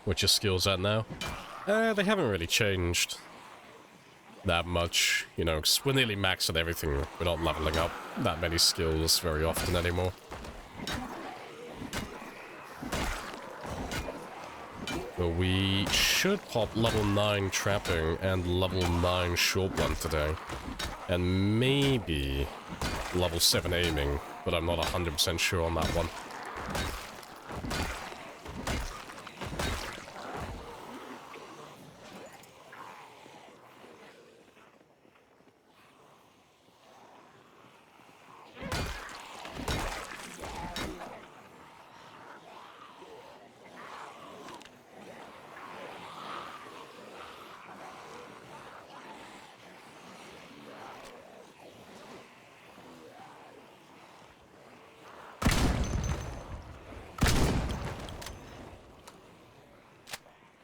What's your skills at now? They haven't really changed that much, you know, 'cause we're nearly maxed at everything. We're not leveling up that many skills very often anymore. But we should pop level 9 trapping and level 9 short blunt today. And maybe level 7 aiming, but I'm not 100% sure on that one.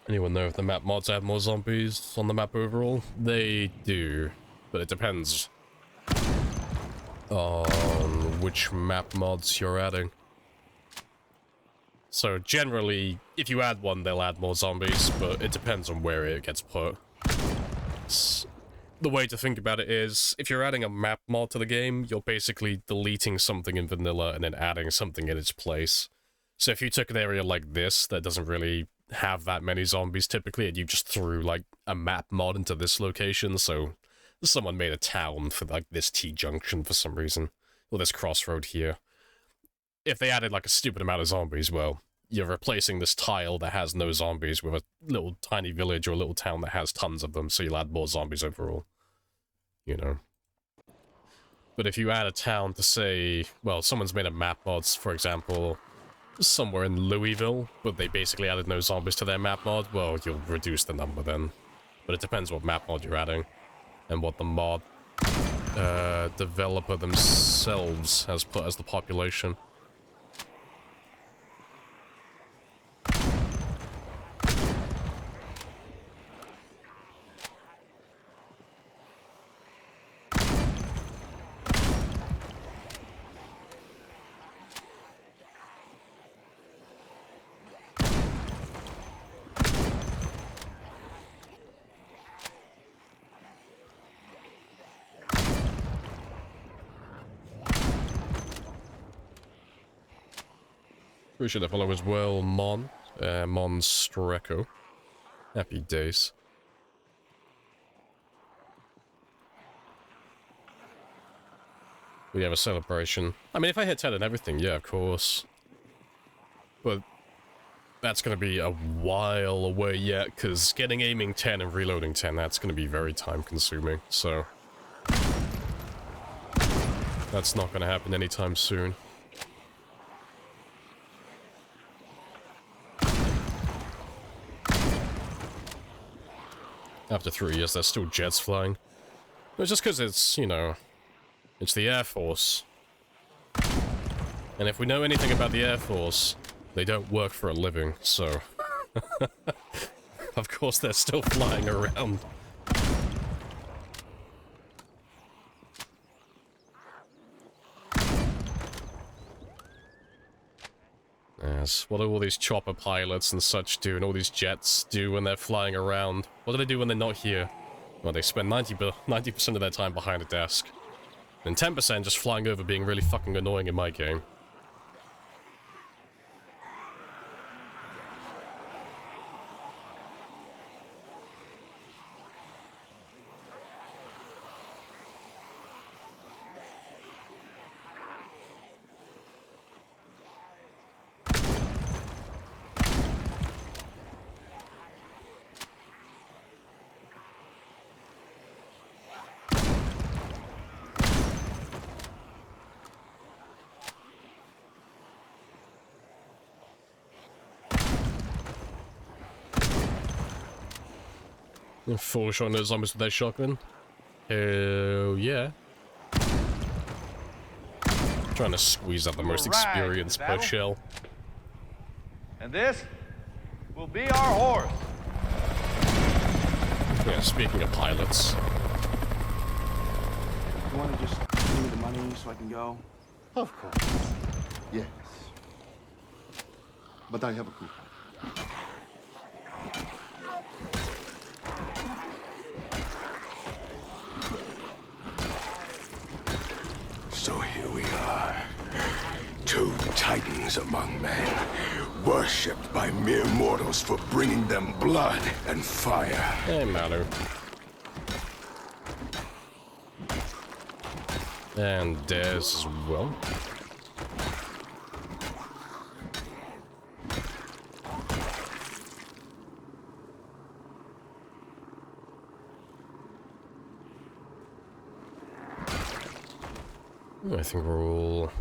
Anyone know if the map mods add more zombies on the map overall? They do, but it depends on which map mods you're adding. So generally, if you add one, they'll add more zombies, but it depends on where it gets put. The way to think about it is, if you're adding a map mod to the game, you're basically deleting something in vanilla and then adding something in its place. So if you took an area like this that doesn't really have that many zombies typically, and you just threw like a map mod into this location, so someone made a town for like this T-junction for some reason, or this crossroad here. If they added like a stupid amount of zombies, well, you're replacing this tile that has no zombies with a little tiny village or a little town that has tons of them, so you'll add more zombies overall. You know. But if you add a town to say, well, someone's made a map mods, for example, somewhere in Louisville, but they basically added no zombies to their map mod, well, you'll reduce the number then. But it depends what map mod you're adding, and what the mod developer themselves has put as the population. Appreciate the follow as well, Mon. Mon Streco. Happy days. We have a celebration. I mean, if I hit 10 and everything, yeah, of course. But that's going to be a while away yet, because getting aiming 10 and reloading 10, that's going to be very time-consuming, so... That's not going to happen anytime soon. After 3 years, there's still jets flying. It's just because it's, you know... It's the Air Force. And if we know anything about the Air Force, they don't work for a living, so... Of course they're still flying around. Yes, what do all these chopper pilots and such do, and all these jets do when they're flying around? What do they do when they're not here? Well, they spend 90% of their time behind a desk. And 10% just flying over being really fucking annoying in my game. Four shotting those zombies with their shotgun. Hell yeah. Trying to squeeze out the most experience per shell. And this will be our horse. Yeah, speaking of pilots. You want to just give me the money so I can go? Of course. Yes. But I have a coupon. So here we are. Two titans among men, worshipped by mere mortals for bringing them blood and fire. Hey, Malu. And Dez as well. I think we're all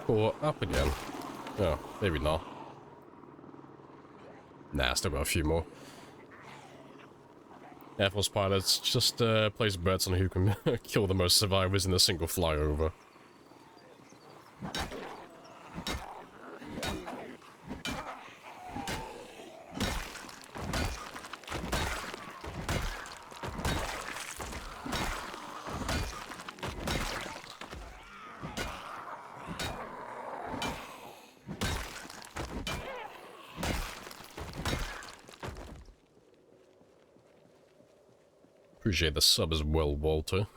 caught up again. Oh, maybe not. Nah, still got a few more. Air Force pilots just place bets on who can kill the most survivors in a single flyover. Appreciate the sub as well, Walter.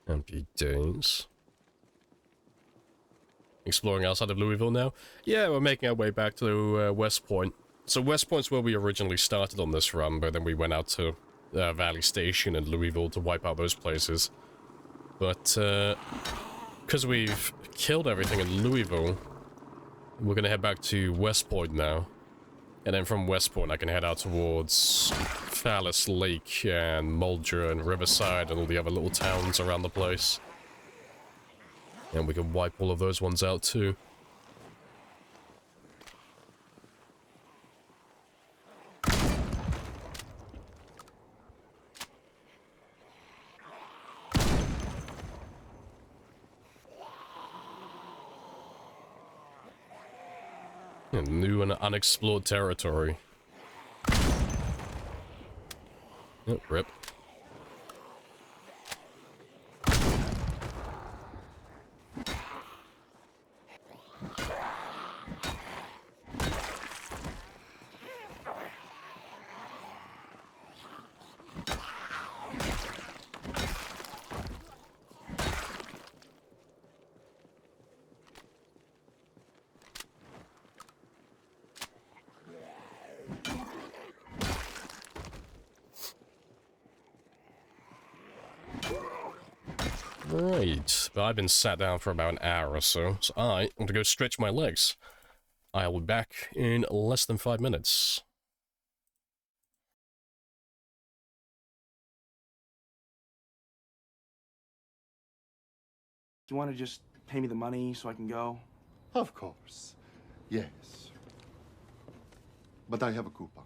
Happy days. Exploring outside of Louisville now? Yeah, we're making our way back to West Point. So West Point's where we originally started on this run, but then we went out to Valley Station and Louisville to wipe out those places. But, because we've killed everything in Louisville, we're gonna head back to West Point now. And then from West Point, I can head out towards Fallis Lake and Mulder and Riverside and all the other little towns around the place. And we can wipe all of those ones out too. And new and unexplored territory. Oh, rip. Right, but I've been sat down for about an hour or so, so I want to go stretch my legs. I will be back in less than 5 minutes. Do you want to just pay me the money so I can go? Of course. Yes. But I have a coupon.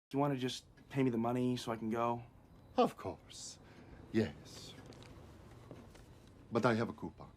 Do you want to just pay me the money so I can go? Of course. Yes. But I have a coupon.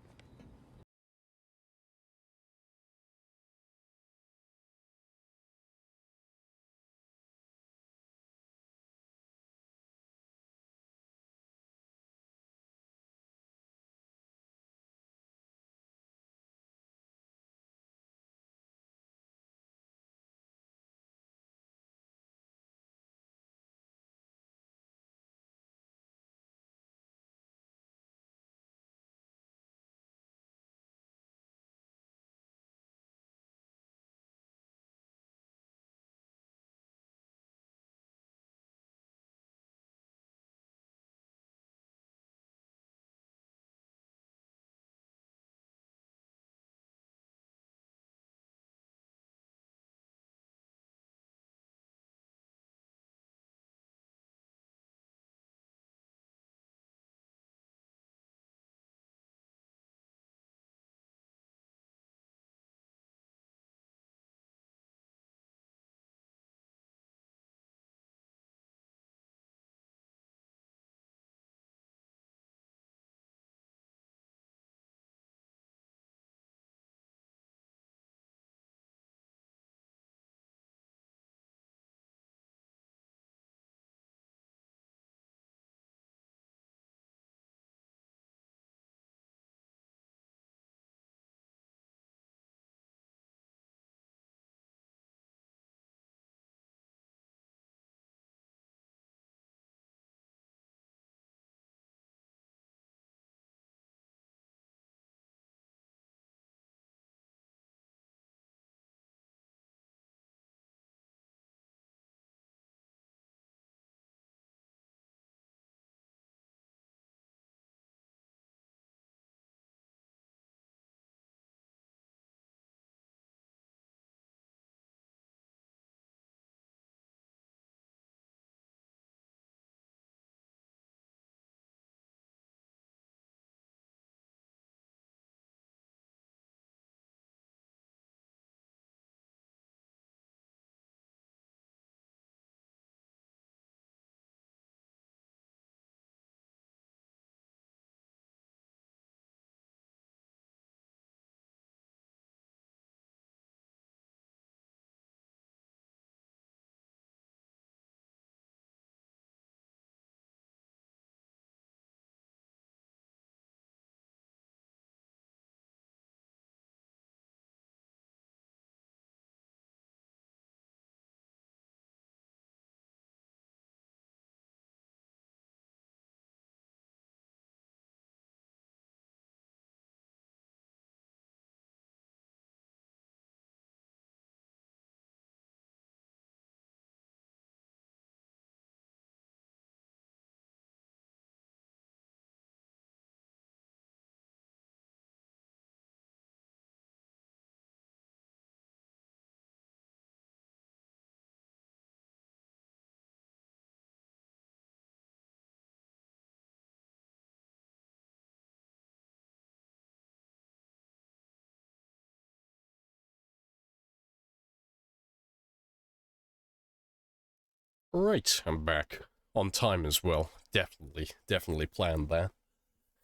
Right, I'm back. On time as well. Definitely planned that.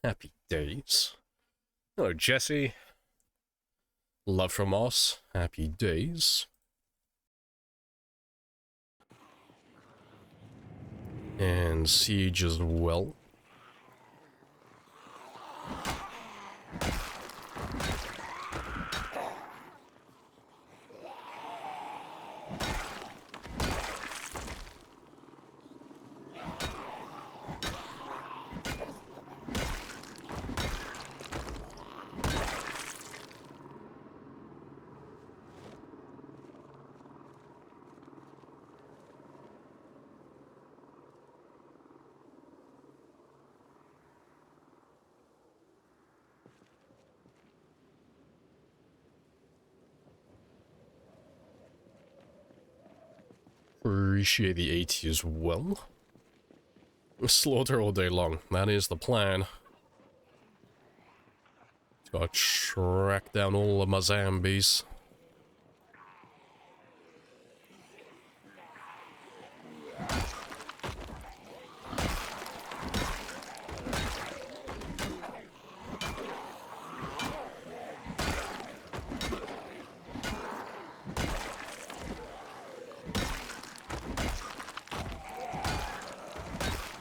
Happy days. Hello, Jesse. Love from us. Happy days. And Siege as well. Appreciate the 80 as well. Slaughter all day long. That is the plan. Gotta track down all of my zombies.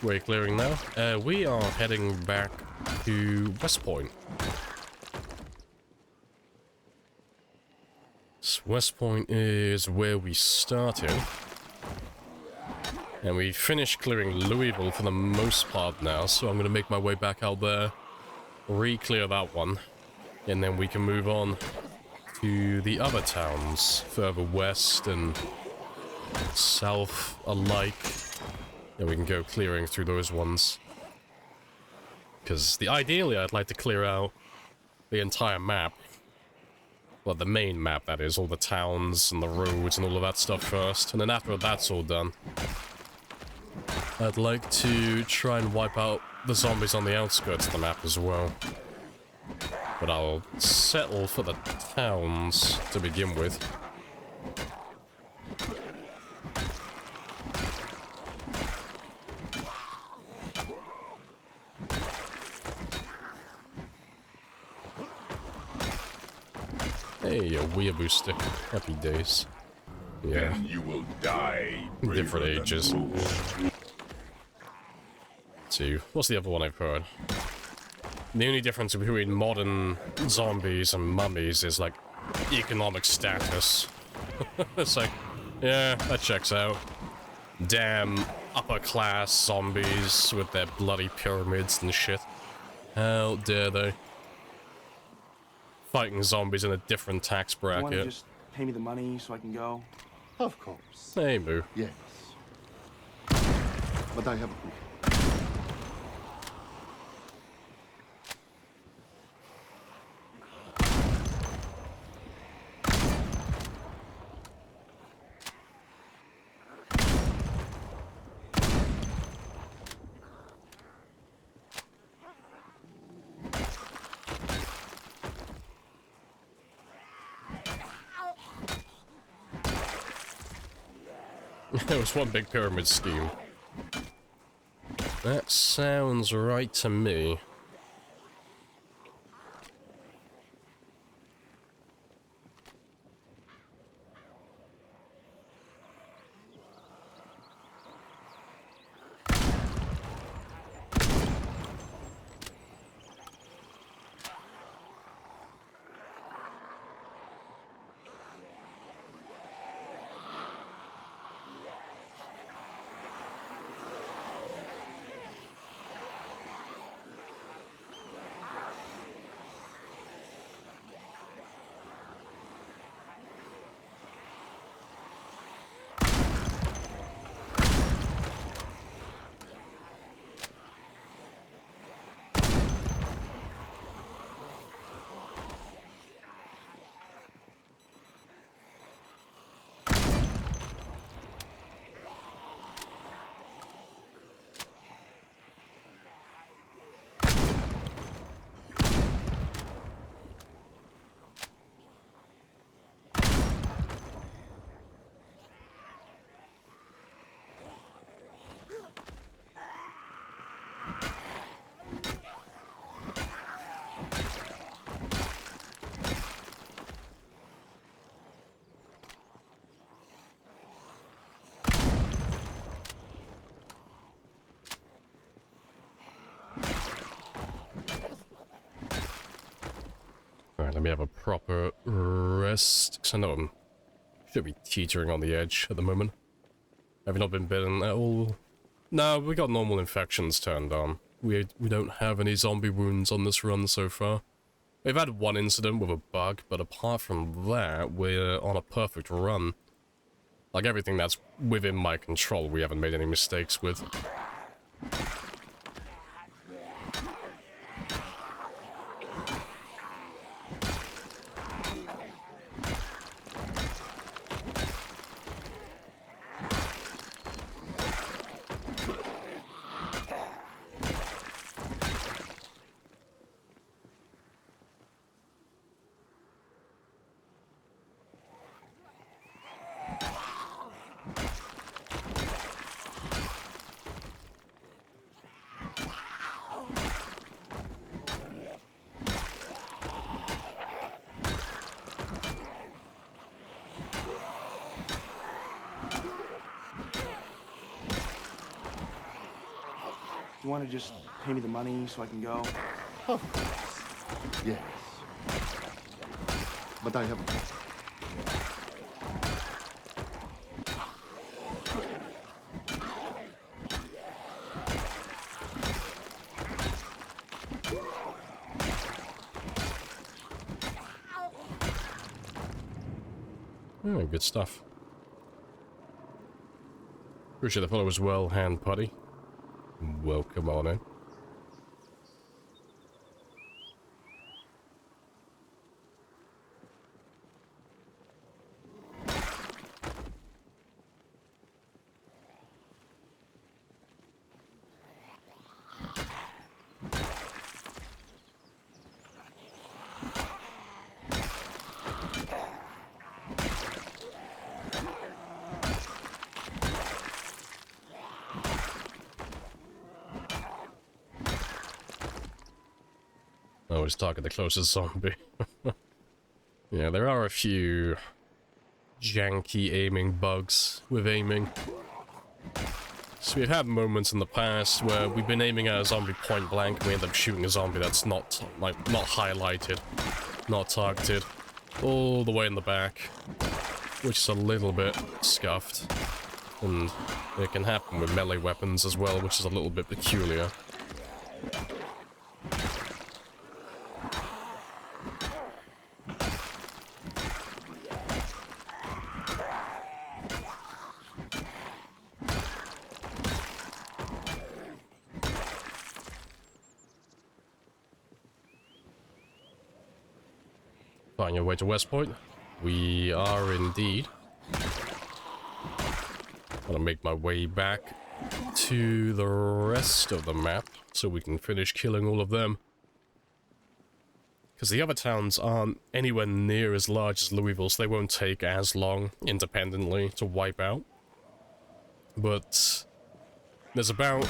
We're clearing now. We are heading back to West Point. So West Point is where we started. And we finished clearing Louisville for the most part now, so I'm going to make my way back out there, re-clear that one, and then we can move on to the other towns further west and south alike. And we can go clearing through those ones. Because ideally I'd like to clear out the entire map. Well, the main map, that is. All the towns and the roads and all of that stuff first. And then after that's all done, I'd like to try and wipe out the zombies on the outskirts of the map as well. But I'll settle for the towns to begin with. Hey, a weeaboo stick. Happy days. Yeah. And you will die. Different ages. Two. What's the other one I've heard? The only difference between modern zombies and mummies is, like, economic status. It's like, yeah, that checks out. Damn upper-class zombies with their bloody pyramids and shit. How dare they? Fighting zombies in a different tax You want to bracket. just pay me the money so I can go? Of course. Hey, Moo. Yes. But I have a coupon. It was one big pyramid scheme. That sounds right to me. let me have a proper rest, because I know I'm should be teetering on the edge at the moment. Have you not been bitten at all? No, we got normal infections turned on. We don't have any zombie wounds on this run so far. We've had one incident with a bug, but apart from that, we're on a perfect run. Like, everything that's within my control, we haven't made any mistakes with. You want to just pay me the money so I can go? Of course. Yes. But I have a coupon. Oh, good stuff. Appreciate the follow as well, Hand Putty. Welcome on in. Always target the closest zombie. Yeah, there are a few janky aiming bugs with aiming. So we've had moments in the past where we've been aiming at a zombie point blank and we end up shooting a zombie that's not, like, not highlighted, not targeted, all the way in the back, which is a little bit scuffed. And it can happen with melee weapons as well, which is a little bit peculiar. On your way to West Point? We are indeed. I'm gonna make my way back to the rest of the map so we can finish killing all of them. Because the other towns aren't anywhere near as large as Louisville, so they won't take as long independently to wipe out. But there's about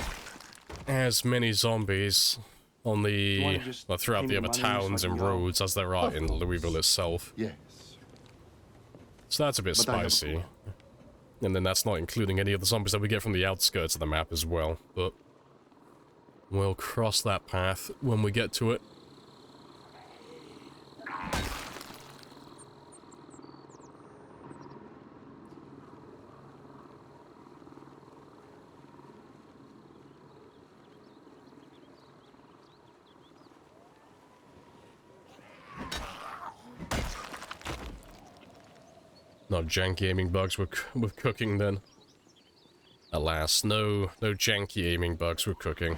as many zombies on the throughout the other towns and roads as there are in Louisville itself. Yes. So that's a bit spicy. And then that's not including any of the zombies that we get from the outskirts of the map as well. But we'll cross that path when we get to it. Not janky aiming bugs with cooking then. Alas, no janky aiming bugs with cooking.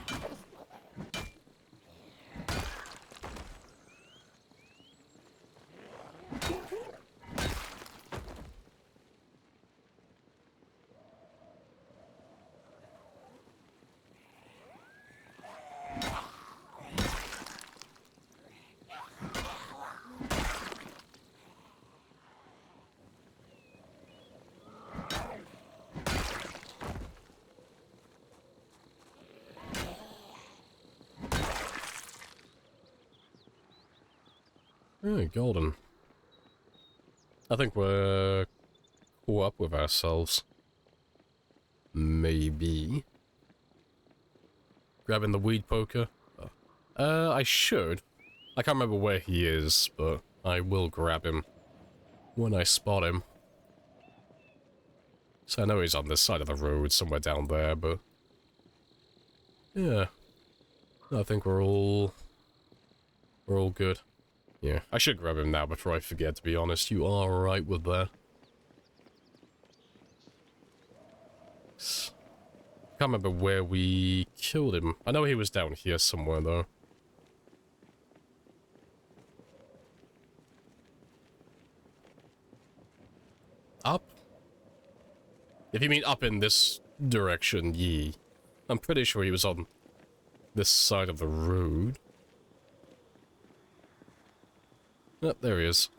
Hey, golden. I think we're caught up with ourselves. Maybe. Grabbing the weed poker. I should. I can't remember where he is, but I will grab him when I spot him. So I know he's on this side of the road, somewhere down there, but... yeah. I think we're all good. Yeah, I should grab him now before I forget, to be honest. You are right with that. Can't remember where we killed him. I know he was down here somewhere, though. Up? If you mean up in this direction, yee. I'm pretty sure he was on this side of the road. Oh, there he is.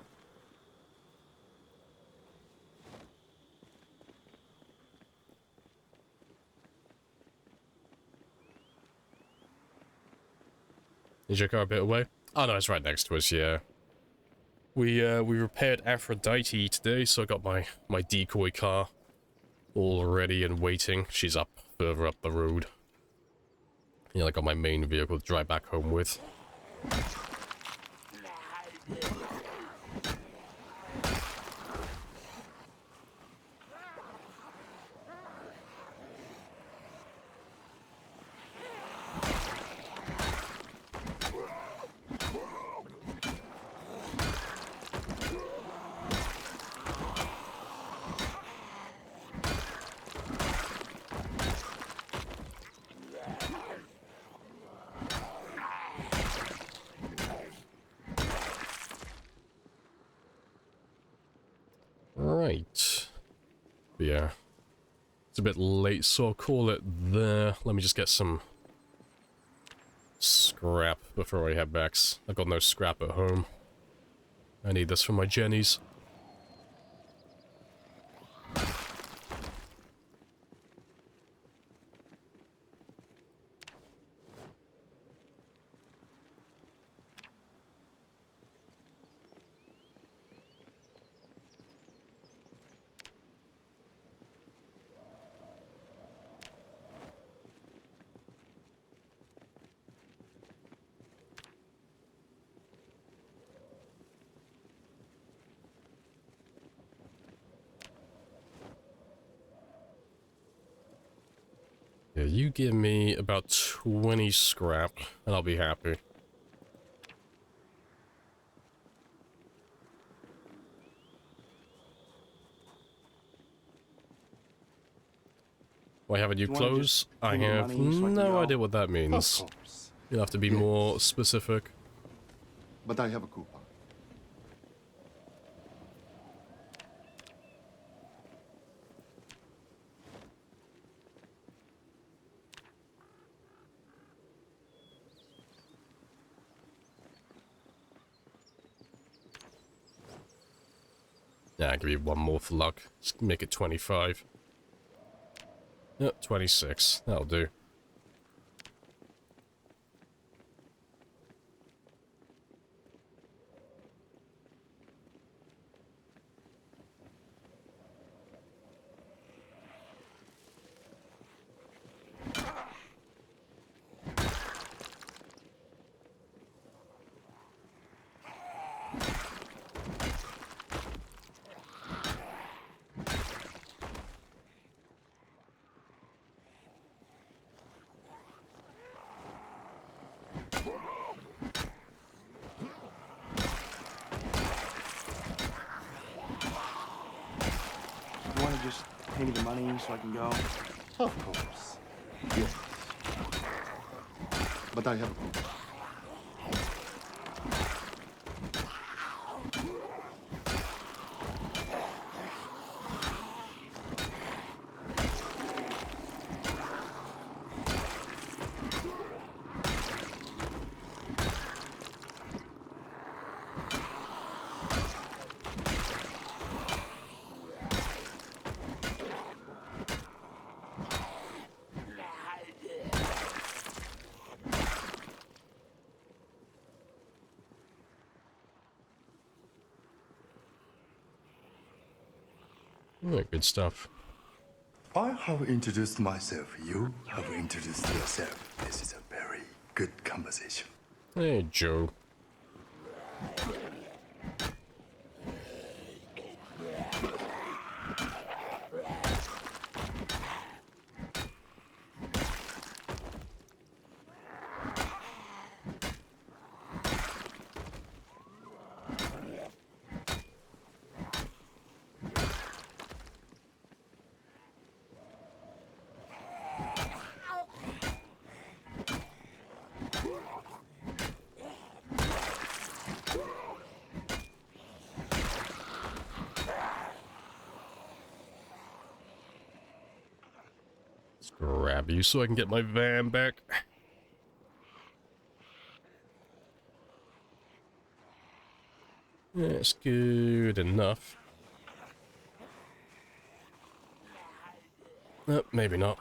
Is your car a bit away? Oh no, it's right next to us, yeah. We repaired Aphrodite today, so I got my decoy car all ready and waiting. She's up further up the road. Yeah, I got my main vehicle to drive back home with. Right. But yeah. It's a bit late, so I'll call it there. Let me just get some scrap before I head back. I've got no scrap at home. I need this for my jennies. Yeah, you give me about 20 scrap, and I'll be happy. Why haven't you clothes? I have no idea what that means. Of course. You'll have to be more specific. But I have a coupon. Yeah, I'll give you one more for luck. Just make it 25. Yep, 26. That'll do. You want to just pay me the money so I can go? Of course. Yes. But I have a coupon. Yeah, good stuff. I have introduced myself. You have introduced yourself. This is a very good conversation. Hey, Joe. Grab you so I can get my van back. That's good enough. Maybe not.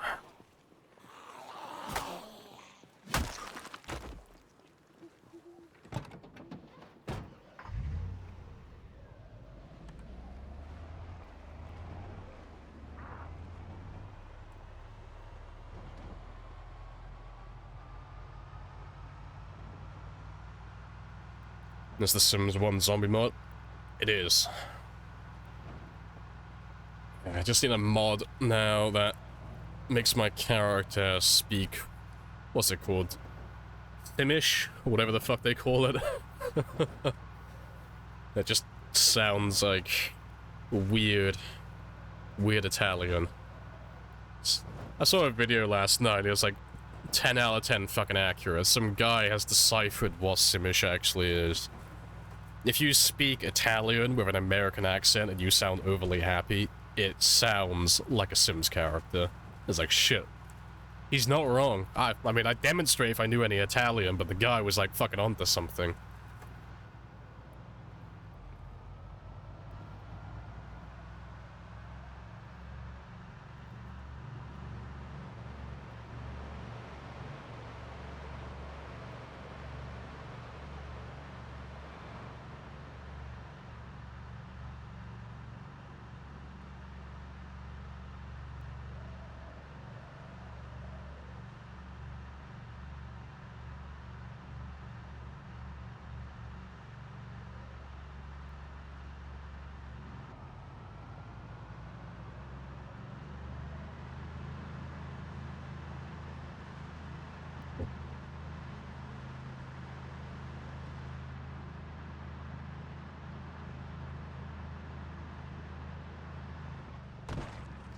Is the Sims 1 zombie mod? It is. I just need a mod now that makes my character speak... What's it called? Simish? Or whatever the fuck they call it. That just sounds like weird Italian. I saw a video last night, it was like 10 out of 10 fucking accurate. Some guy has deciphered what Simish actually is. If you speak Italian with an American accent and you sound overly happy, it sounds like a Sims character. It's like, shit. He's not wrong. I mean, I'd demonstrate if I knew any Italian, but the guy was like fucking onto something.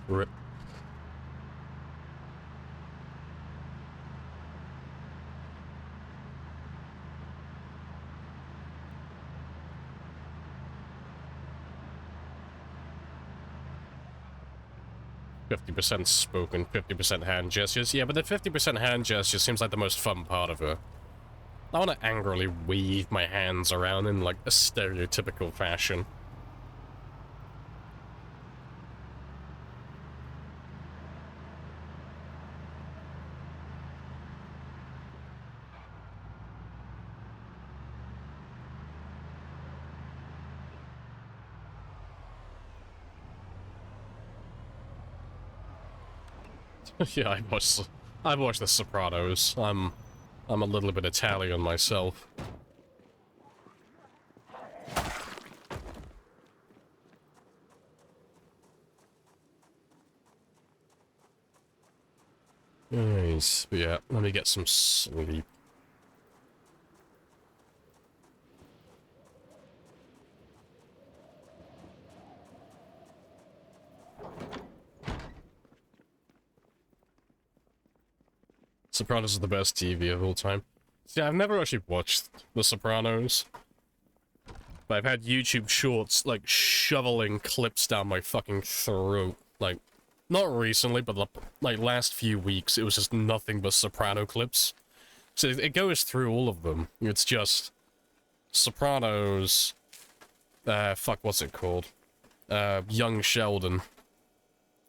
Rip. "50% spoken, 50% hand gestures." Yeah, but the 50% hand gesture seems like the most fun part of it. I want to angrily wave my hands around in like a stereotypical fashion. Yeah, I watched The Sopranos. I'm a little bit Italian myself. Nice. But yeah, let me get some sleep. Sopranos is the best TV of all time. See, I've never actually watched The Sopranos. But I've had YouTube shorts, like, shoveling clips down my fucking throat. Like, not recently, but, like, last few weeks, it was just nothing but Soprano clips. So it goes through all of them. It's just... Sopranos... fuck, what's it called? Young Sheldon.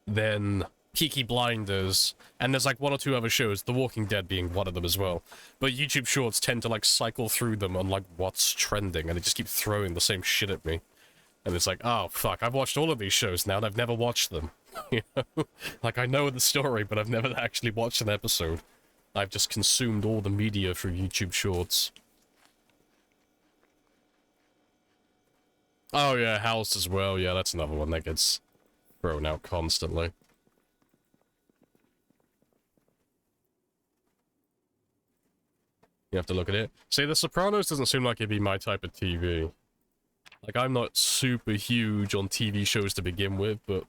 Then... Peaky Blinders, and there's like one or two other shows, The Walking Dead being one of them as well. But YouTube Shorts tend to like cycle through them on like what's trending, and they just keep throwing the same shit at me. And it's like, oh fuck, I've watched all of these shows now and I've never watched them. You know? Like I know the story, but I've never actually watched an episode. I've just consumed all the media through YouTube Shorts. Oh yeah, House as well, yeah, that's another one that gets thrown out constantly. You have to look at it. See, The Sopranos doesn't seem like it'd be my type of TV. Like, I'm not super huge on TV shows to begin with, but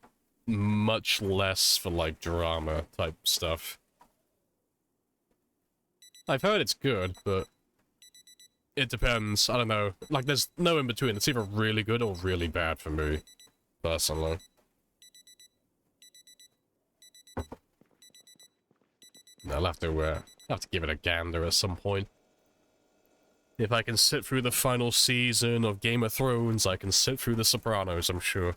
much less for, like, drama type stuff. I've heard it's good, but it depends. I don't know. Like, there's no in between. It's either really good or really bad for me, personally. I'll have to give it a gander at some point. If I can sit through the final season of Game of Thrones, I can sit through The Sopranos, I'm sure.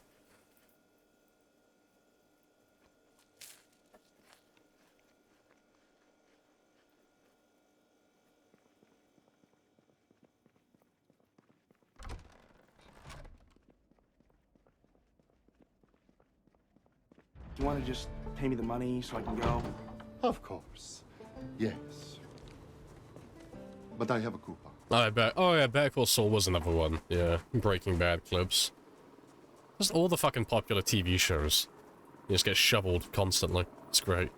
Do you want to just pay me the money so I can go? Of course. Yes. But I have a coupon. I bet. Oh yeah, Better Call Saul was another one. Yeah, Breaking Bad clips. Just all the fucking popular TV shows. You just get shoveled constantly. It's great.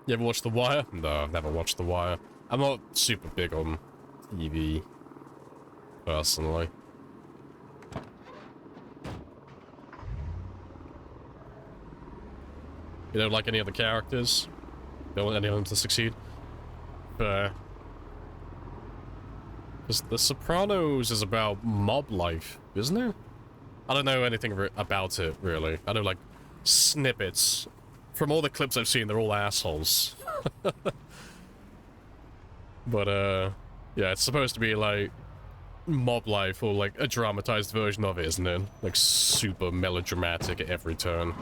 You ever watch The Wire? No, I've never watched The Wire. I'm not super big on TV, personally. You don't like any of the characters? You don't want any of them to succeed? Because The Sopranos is about mob life, isn't it? I don't know anything about it, really. I know, like, snippets. From all the clips I've seen, they're all assholes. But, yeah, it's supposed to be, like, mob life, or, like, a dramatized version of it, isn't it? Like, super melodramatic at every turn.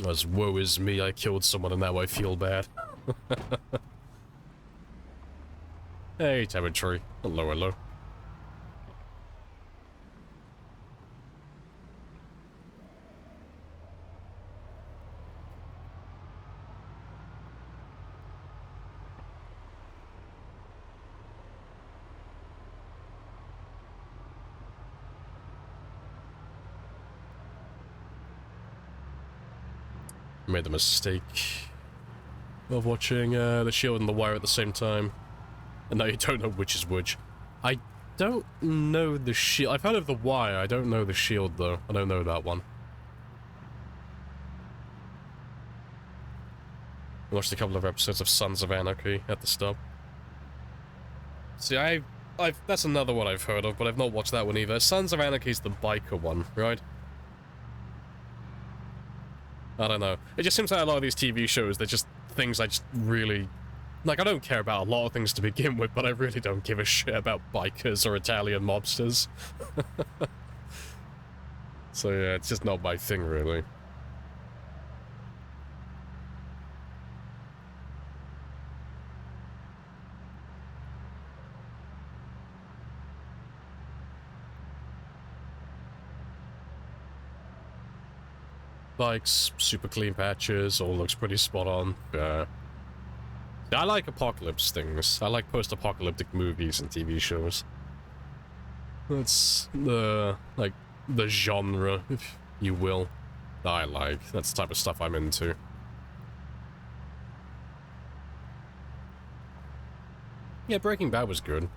As woe is me, I killed someone and now I feel bad. Hey, territory. Hello, hello. Made the mistake of watching The Shield and The Wire at the same time. And now you don't know which is which. I don't know The Shield. I've heard of The Wire. I don't know The Shield, though. I don't know that one. I watched a couple of episodes of Sons of Anarchy at the stop. See, that's another one I've heard of, but I've not watched that one either. Sons of Anarchy's the biker one, right? I don't know. It just seems like a lot of these TV shows, they're just things I just really... Like, I don't care about a lot of things to begin with, but I really don't give a shit about bikers or Italian mobsters. So yeah, it's just not my thing, really. Bikes, super clean patches, all looks pretty spot on. I like apocalypse things. I like post-apocalyptic movies and TV shows. That's the genre, if you will, that I like. That's the type of stuff I'm into. Yeah, Breaking Bad was good.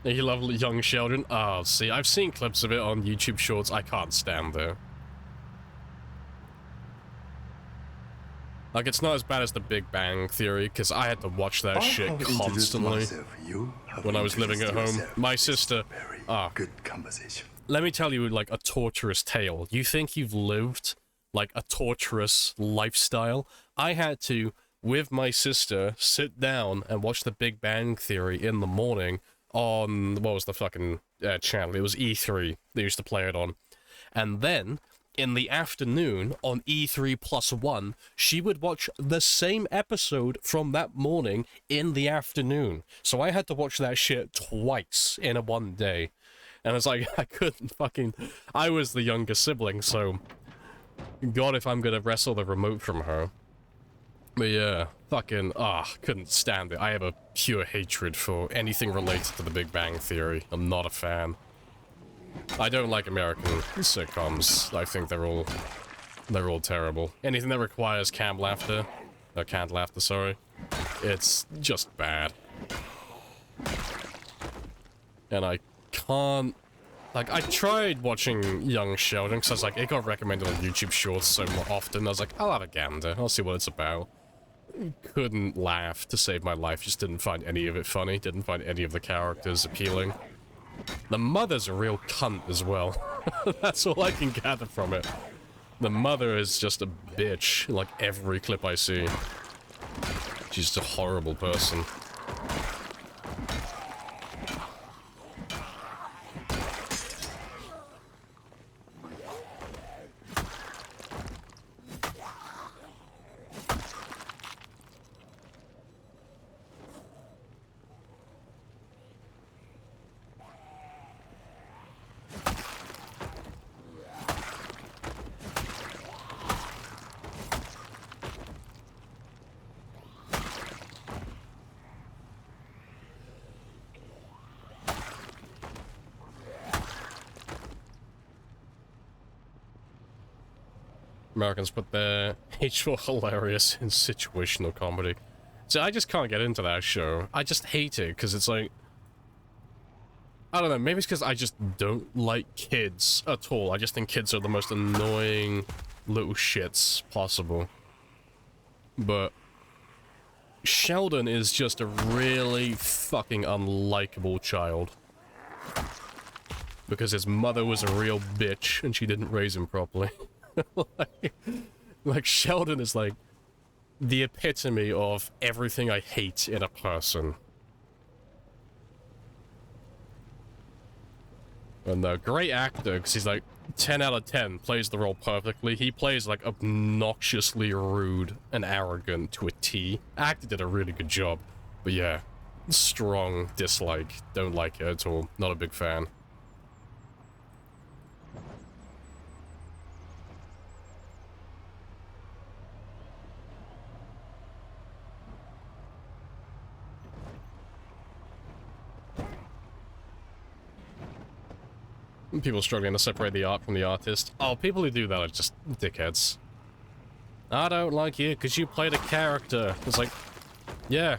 You love young Sheldon? Oh, see, I've seen clips of it on YouTube Shorts. I can't stand it. Like, it's not as bad as The Big Bang Theory, because I had to watch that shit constantly when I was living at home. My sister... Good conversation. Let me tell you, like, a torturous tale. You think you've lived, like, a torturous lifestyle? I had to, with my sister, sit down and watch The Big Bang Theory in the morning on, what was the fucking channel? It was E3 they used to play it on. And then, in the afternoon, on E3+1, she would watch the same episode from that morning in the afternoon. So I had to watch that shit twice in one day. And it's like, I couldn't fucking... I was the younger sibling, so... God, if I'm gonna wrestle the remote from her. But yeah, fucking, couldn't stand it. I have a pure hatred for anything related to The Big Bang Theory. I'm not a fan. I don't like American sitcoms. I think they're all terrible. Anything that requires canned laughter, sorry, it's just bad. And I can't... Like, I tried watching Young Sheldon, because I was like, it got recommended on YouTube Shorts so often. I was like, I'll have a gander. I'll see what it's about. couldn't laugh to save my life. Just didn't find any of it funny. Didn't find any of the characters appealing. The mother's a real cunt as well. That's all I can gather from it. The mother is just a bitch, like every clip I see. She's just a horrible person. Americans put their H for hilarious in situational comedy. So I just can't get into that show. I just hate it, because it's like... I don't know, maybe it's because I just don't like kids at all. I just think kids are the most annoying little shits possible. But... Sheldon is just a really fucking unlikable child. Because his mother was a real bitch, and she didn't raise him properly. like Sheldon is like the epitome of everything I hate in a person. And great actor, because he's like 10 out of 10, plays the role perfectly. He plays like obnoxiously rude and arrogant to a T. Actor did a really good job, but yeah, strong dislike. Don't like it at all. Not a big fan. People struggling to separate the art from the artist. Oh, people who do that are just dickheads. I don't like you because you played a character. It's like, yeah.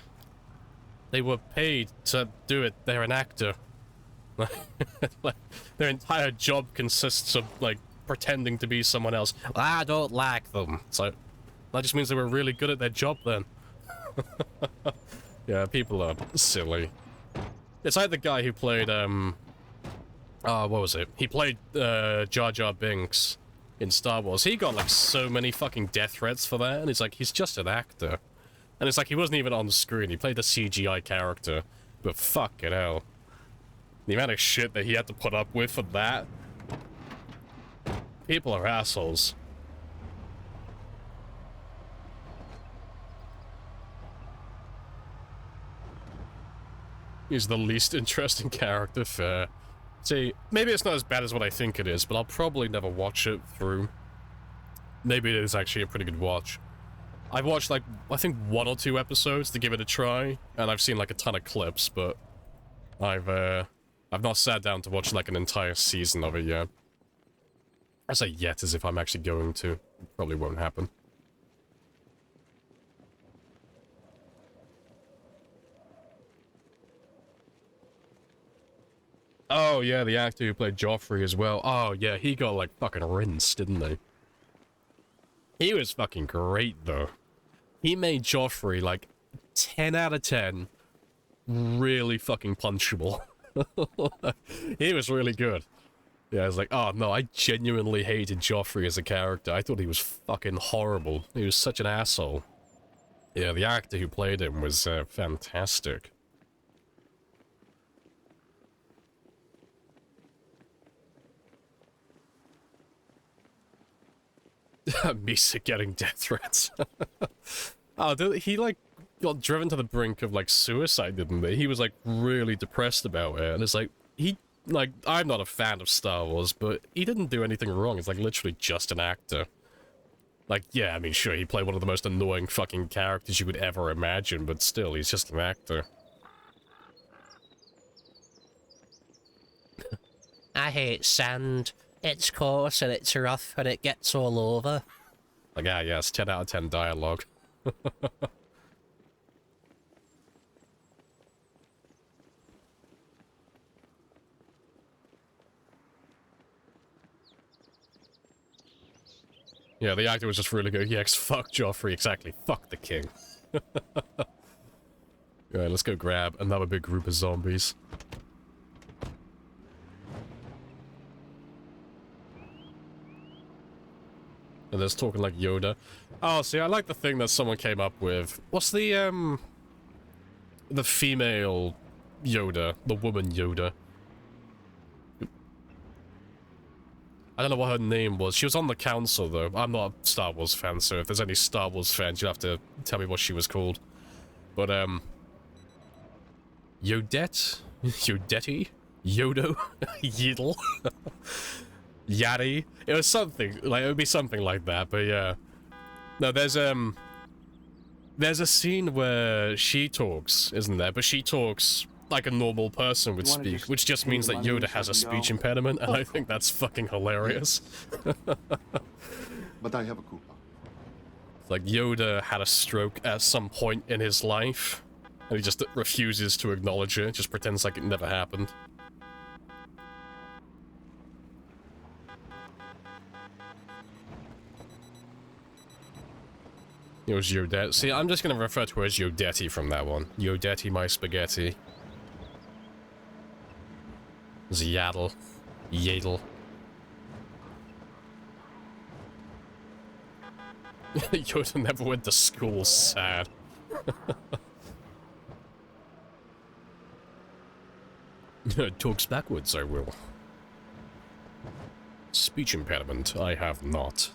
They were paid to do it. They're an actor. Like, their entire job consists of, like, pretending to be someone else. I don't like them. So, that just means they were really good at their job then. Yeah, people are silly. It's like the guy who played, what was it? He played, Jar Jar Binks in Star Wars. He got, like, so many fucking death threats for that, and it's like, he's just an actor. And it's like, he wasn't even on the screen. He played a CGI character. But fucking hell. The amount of shit that he had to put up with for that. People are assholes. He's the least interesting character, fair. See, maybe it's not as bad as what I think it is, but I'll probably never watch it through. Maybe it is actually a pretty good watch. I've watched, like, I think 1 or 2 episodes to give it a try, and I've seen, like, a ton of clips, but I've not sat down to watch, like, an entire season of it yet. I say yet as if I'm actually going to. It probably won't happen. Oh, yeah, the actor who played Joffrey as well. Oh, yeah, he got, like, fucking rinsed, didn't he? He was fucking great, though. He made Joffrey, like, 10 out of 10 really fucking punchable. He was really good. Yeah, I was like, oh, no, I genuinely hated Joffrey as a character. I thought he was fucking horrible. He was such an asshole. Yeah, the actor who played him was fantastic. Misa getting death threats. Oh, he, like, got driven to the brink of, like, suicide, didn't he? He was, like, really depressed about it, and it's like, like, I'm not a fan of Star Wars, but he didn't do anything wrong. It's, like, literally just an actor. Like, yeah, I mean, sure, he played one of the most annoying fucking characters you could ever imagine, but still, he's just an actor. I hate sand. It's coarse and it's rough and it gets all over. Like, ah, yes, 10 out of 10 dialogue. Yeah, the actor was just really good. Yes, fuck Joffrey, exactly. Fuck the king. Alright, let's go grab another big group of zombies. And there's talking like Yoda. Oh, see, I like the thing that someone came up with. What's the female Yoda? The woman Yoda? I don't know what her name was. She was on the council, though. I'm not a Star Wars fan, so if there's any Star Wars fans, you'll have to tell me what she was called. But, Yodette? Yodetti? Yodo? Yiddle? Yaddy? It was something, like, it would be something like that, but yeah. No, there's a scene where she talks, isn't there? But she talks like a normal person would speak, which just means that Yoda has a speech impediment, and I think that's fucking hilarious. But I have a coupon. Like, Yoda had a stroke at some point in his life, and he just refuses to acknowledge it, just pretends like it never happened. It was Yodette. See, I'm just gonna refer to her as Yodetti from that one. Yodetti, my spaghetti. Zyaddle. Yadel. Yoda never went to school, sad. Talks backwards, I will. Speech impediment, I have not.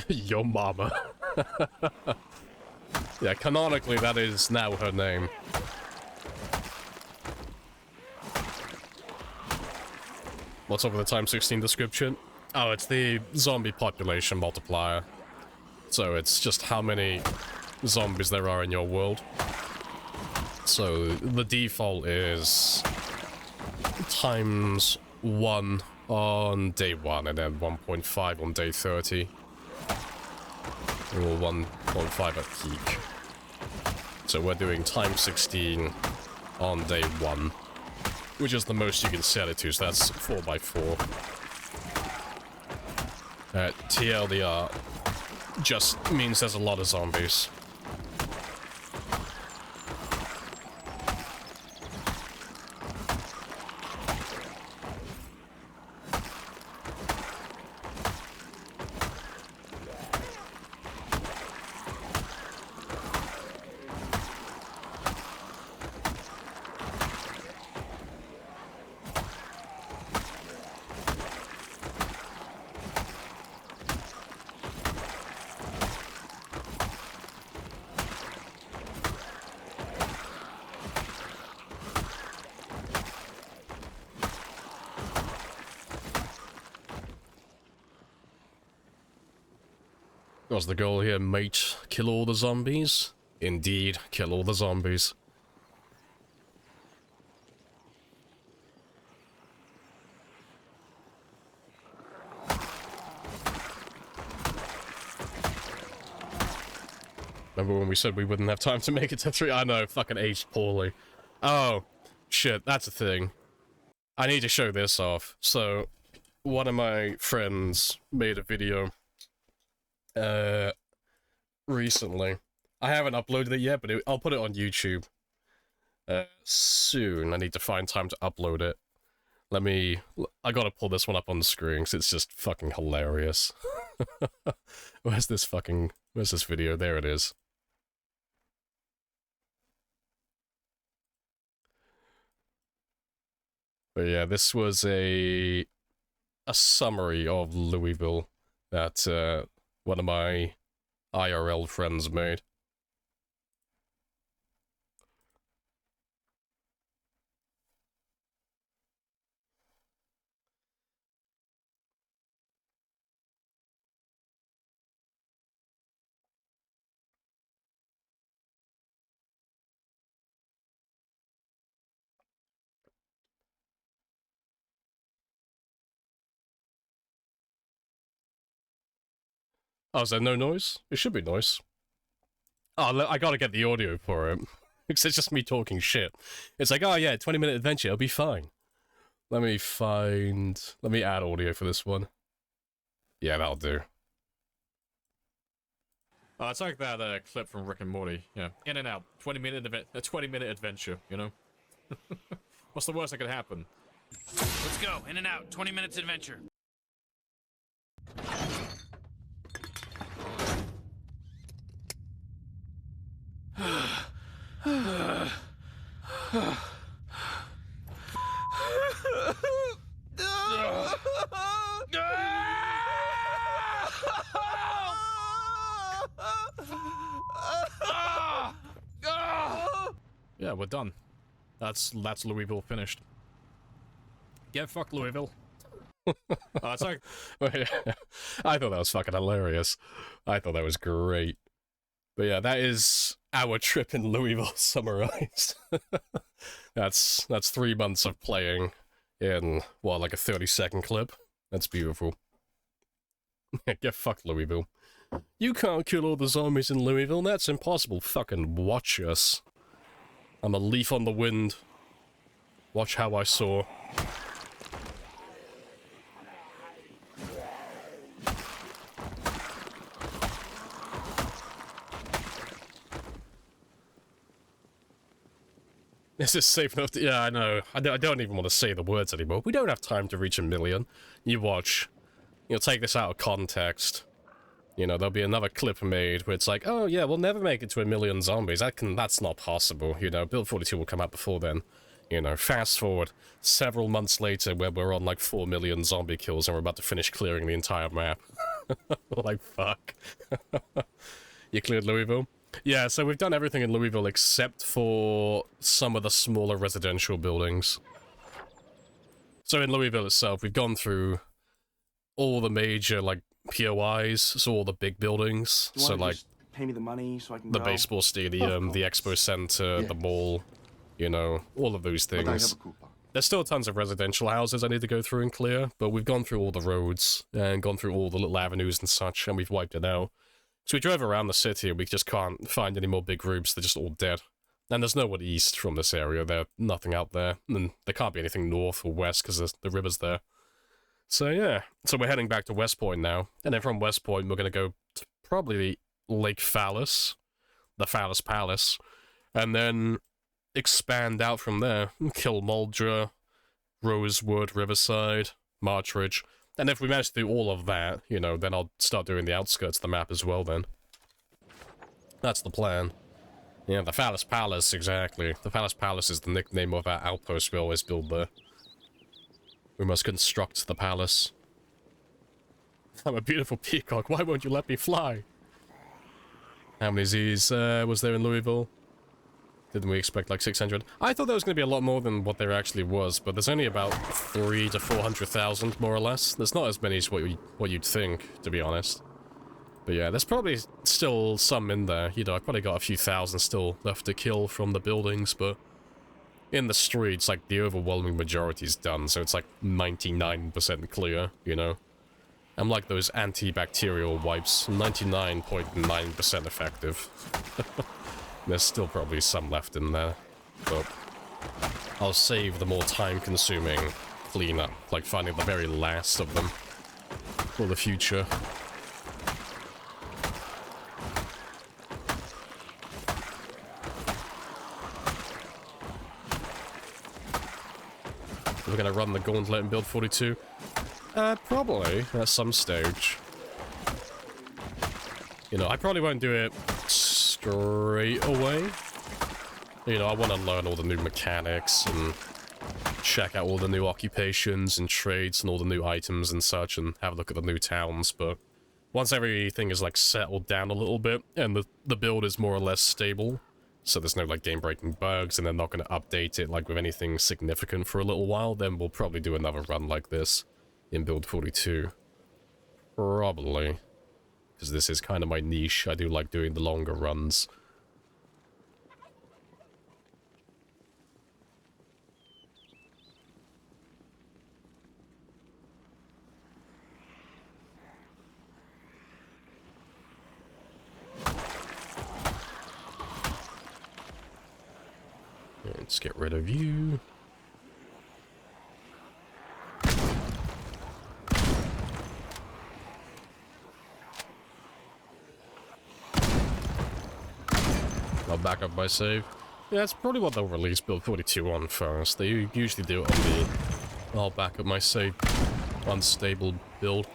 Yo mama. Yeah, canonically that is now her name. What's up with the time 16 description? Oh, it's the zombie population multiplier. So it's just how many zombies there are in your world. So the default is times 1 on day 1 and then 1.5 on day 30. Or 1.5 at peak. So we're doing times 16 on day 1, which is the most you can set it to, so that's 4x4. TLDR just means there's a lot of zombies. What's the goal here, mate? Kill all the zombies? Indeed, kill all the zombies. Remember when we said we wouldn't have time to make it to 3? I know, fucking aged poorly. Oh, shit, that's a thing. I need to show this off. So, one of my friends made a video recently. I haven't uploaded it yet, but I'll put it on YouTube soon. I need to find time to upload it. I gotta pull this one up on the screen because it's just fucking hilarious. Where's this video? There it is. But yeah, this was a summary of Louisville that one of my IRL friends made. Oh, is there no noise? It should be noise. Oh, I gotta get the audio for it. Because it's just me talking shit. It's like, oh yeah, 20-minute adventure, it'll be fine. Let me add audio for this one. Yeah, that'll do. It's like that clip from Rick and Morty. Yeah, in and out. 20-minute adventure, you know? What's the worst that could happen? Let's go. In and out. 20 minutes adventure. Yeah, we're done. That's Louisville finished. Yeah, fuck Louisville. It's like... I thought that was fucking hilarious. I thought that was great. But yeah, that is our trip in Louisville summarized. That's 3 months of playing in, what, like a 30-second clip? That's beautiful. Get fucked, Louisville. You can't kill all the zombies in Louisville, that's impossible. Fucking watch us. I'm a leaf on the wind. Watch how I soar. This is safe enough to— yeah, I know. I don't even want to say the words anymore. We don't have time to reach 1 million. You watch. You'll take this out of context. You know, there'll be another clip made where it's like, oh yeah, we'll never make it to 1 million zombies. That's not possible. You know, Build 42 will come out before then. You know, fast forward several months later where we're on like 4 million zombie kills and we're about to finish clearing the entire map. Like, fuck. You cleared Louisville? Yeah, so we've done everything in Louisville except for some of the smaller residential buildings. So in Louisville itself, we've gone through all the major, like, POIs, so all the big buildings. So, like, pay me the money so I can the go? baseball stadium, the expo center, the mall, you know, all of those things. There's still tons of residential houses I need to go through and clear, but we've gone through all the roads and gone through all the little avenues and such, and we've wiped it out. So we drove around the city and we just can't find any more big groups, they're just all dead. And there's no one east from this area, there's nothing out there, and there can't be anything north or west because the river's there. So yeah, so we're heading back to West Point now, and then from West Point we're going to go to probably Lake Phallus, the Phallus Palace, and then expand out from there, kill Muldra, Rosewood, Riverside, Marchridge, and if we manage to do all of that, you know, then I'll start doing the outskirts of the map as well then. That's the plan. Yeah, the Phallus Palace, exactly. The Phallus Palace is the nickname of our outpost we always build there. We must construct the palace. I'm a beautiful peacock, why won't you let me fly? How many Z's was there in Louisville? Didn't we expect like 600? I thought there was going to be a lot more than what there actually was, but there's only about 300,000 to 400,000, more or less. There's not as many as what you'd think, to be honest. But yeah, there's probably still some in there. You know, I've probably got a few thousand still left to kill from the buildings, but in the streets, like, the overwhelming majority is done, so it's like 99% clear, you know? I'm like those antibacterial wipes, 99.9% effective. There's still probably some left in there, but I'll save the more time-consuming cleanup, like finding the very last of them, for the future. We're gonna run the gauntlet and build 42? Probably, at some stage. You know, I probably won't do it straight away. You know, I want to learn all the new mechanics and check out all the new occupations and trades and all the new items and such and have a look at the new towns, but once everything is, like, settled down a little bit and the build is more or less stable, so there's no, like, game-breaking bugs, and they're not going to update it, like, with anything significant for a little while, then we'll probably do another run like this in Build 42. Probably. Because this is kind of my niche. I do like doing the longer runs. Let's get rid of you. I'll back up my save. Yeah, that's probably what they'll release build 42 on first. They usually do it on the I'll back up my save unstable build.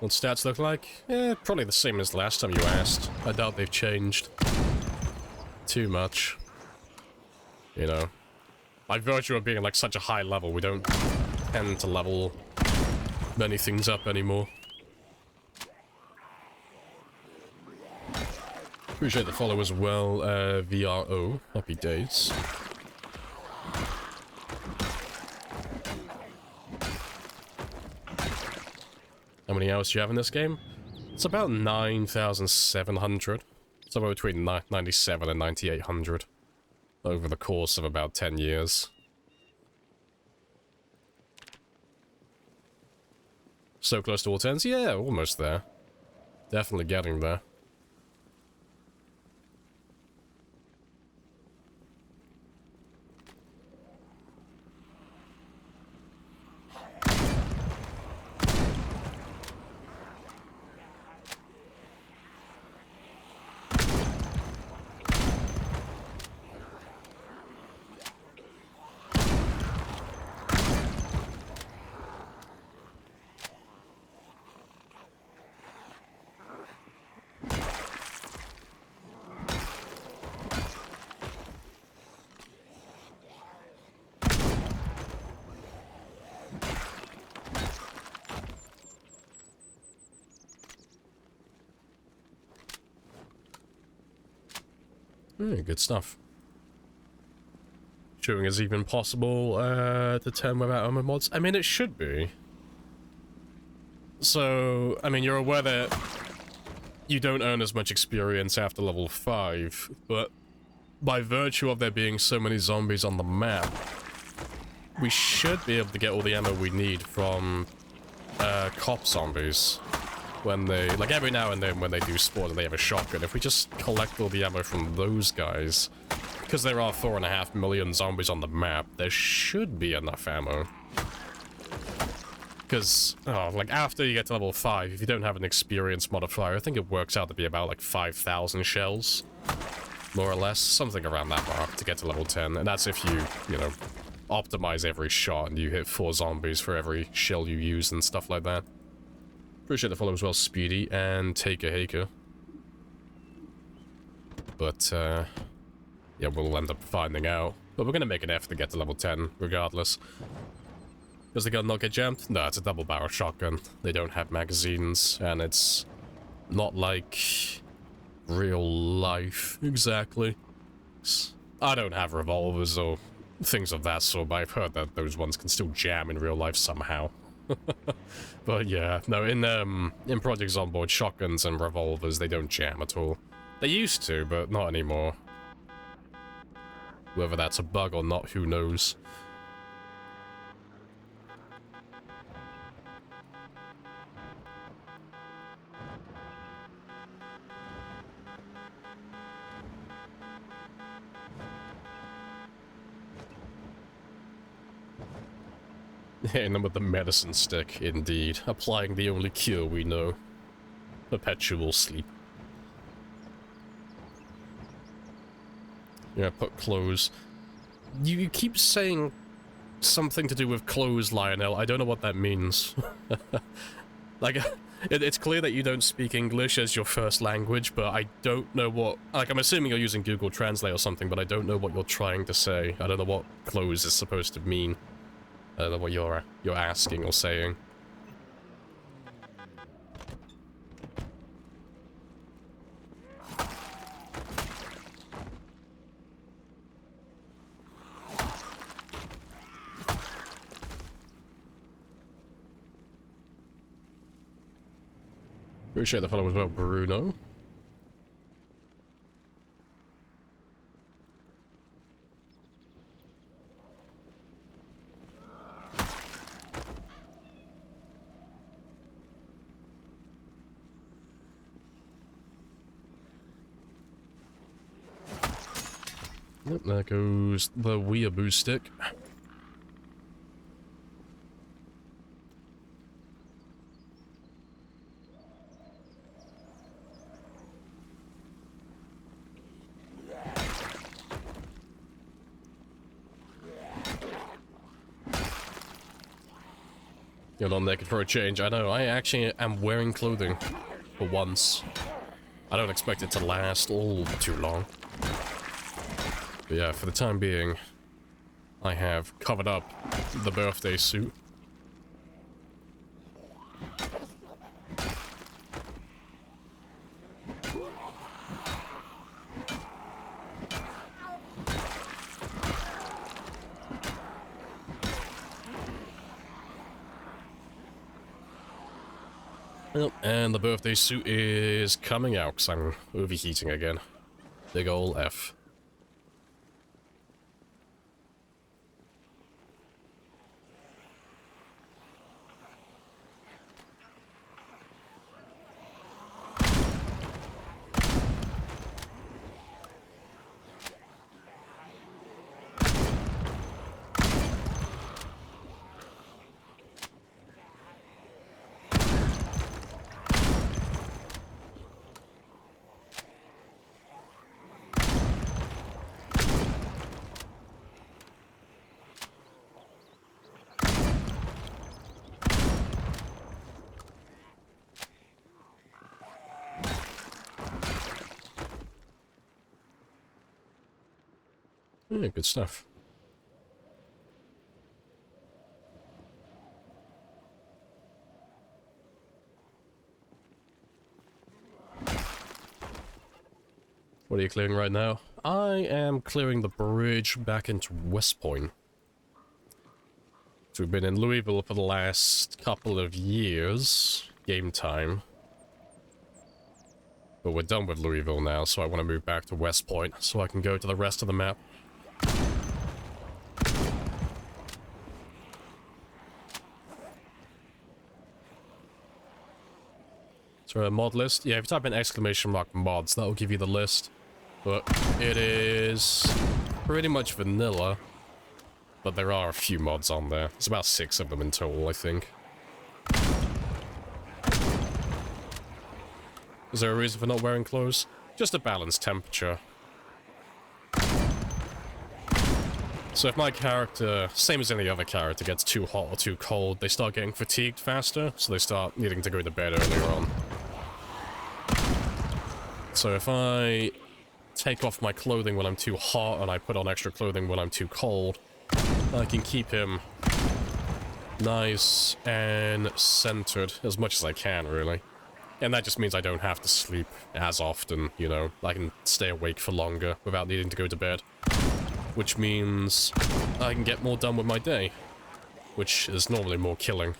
What stats look like? Eh, probably the same as the last time you asked. I doubt they've changed too much. You know, by virtue of being like such a high level, we don't tend to level many things up anymore. Appreciate the follow as well, VRO. Happy days. How many hours do you have in this game? It's about 9,700. Somewhere between 97 and 9,800 over the course of about 10 years. So close to all 10s? Yeah, almost there. Definitely getting there. Good stuff. Showing is even possible to 10 without armor mods. I mean, it should be. So, I mean, you're aware that you don't earn as much experience after level 5, but by virtue of there being so many zombies on the map, we should be able to get all the ammo we need from cop zombies. When they, like every now and then when they do spawn and they have a shotgun, if we just collect all the ammo from those guys, because there are 4.5 million zombies on the map, there should be enough ammo. Because, like after you get to level 5, if you don't have an experience modifier, I think it works out to be about like 5,000 shells. More or less, something around that mark to get to level 10, and that's if you know, optimize every shot and you hit 4 zombies for every shell you use and stuff like that. Appreciate the follow as well, Speedy, and Taker Haker. But, yeah, we'll end up finding out. But we're gonna make an effort to get to level 10, regardless. Does the gun not get jammed? No, it's a double-barrel shotgun. They don't have magazines, and it's not like real life, exactly. I don't have revolvers or things of that sort, but I've heard that those ones can still jam in real life somehow. But yeah, no, in Project Zomboid, shotguns and revolvers, they don't jam at all. They used to, but not anymore. Whether that's a bug or not, who knows. Hitting them with the medicine stick, indeed. Applying the only cure we know. Perpetual sleep. Yeah, put clothes. You keep saying something to do with clothes, Lionel. I don't know what that means. Like, it's clear that you don't speak English as your first language, but I don't know what... Like, I'm assuming you're using Google Translate or something, but I don't know what you're trying to say. I don't know what clothes is supposed to mean. I don't know what you're asking or saying. Appreciate the follow as well, Bruno. Yep, there goes the weeaboo stick. You're not naked for a change. I know, I actually am wearing clothing. For once. I don't expect it to last all too long. But yeah, for the time being, I have covered up the birthday suit. Yep, and the birthday suit is coming out because I'm overheating again. Big ol' F. Yeah, good stuff. What are you clearing right now? I am clearing the bridge back into West Point. So we've been in Louisville for the last couple of years. Game time. But we're done with Louisville now, so I want to move back to West Point so I can go to the rest of the map. So a mod list? Yeah, if you type in !mods, that'll give you the list. But it is pretty much vanilla. But there are a few mods on there. There's about 6 of them in total, I think. Is there a reason for not wearing clothes? Just a balanced temperature. So if my character, same as any other character, gets too hot or too cold, they start getting fatigued faster, so they start needing to go to bed earlier on. So if I take off my clothing when I'm too hot and I put on extra clothing when I'm too cold, I can keep him nice and centered as much as I can, really. And that just means I don't have to sleep as often, you know. I can stay awake for longer without needing to go to bed. Which means I can get more done with my day. Which is normally more killing.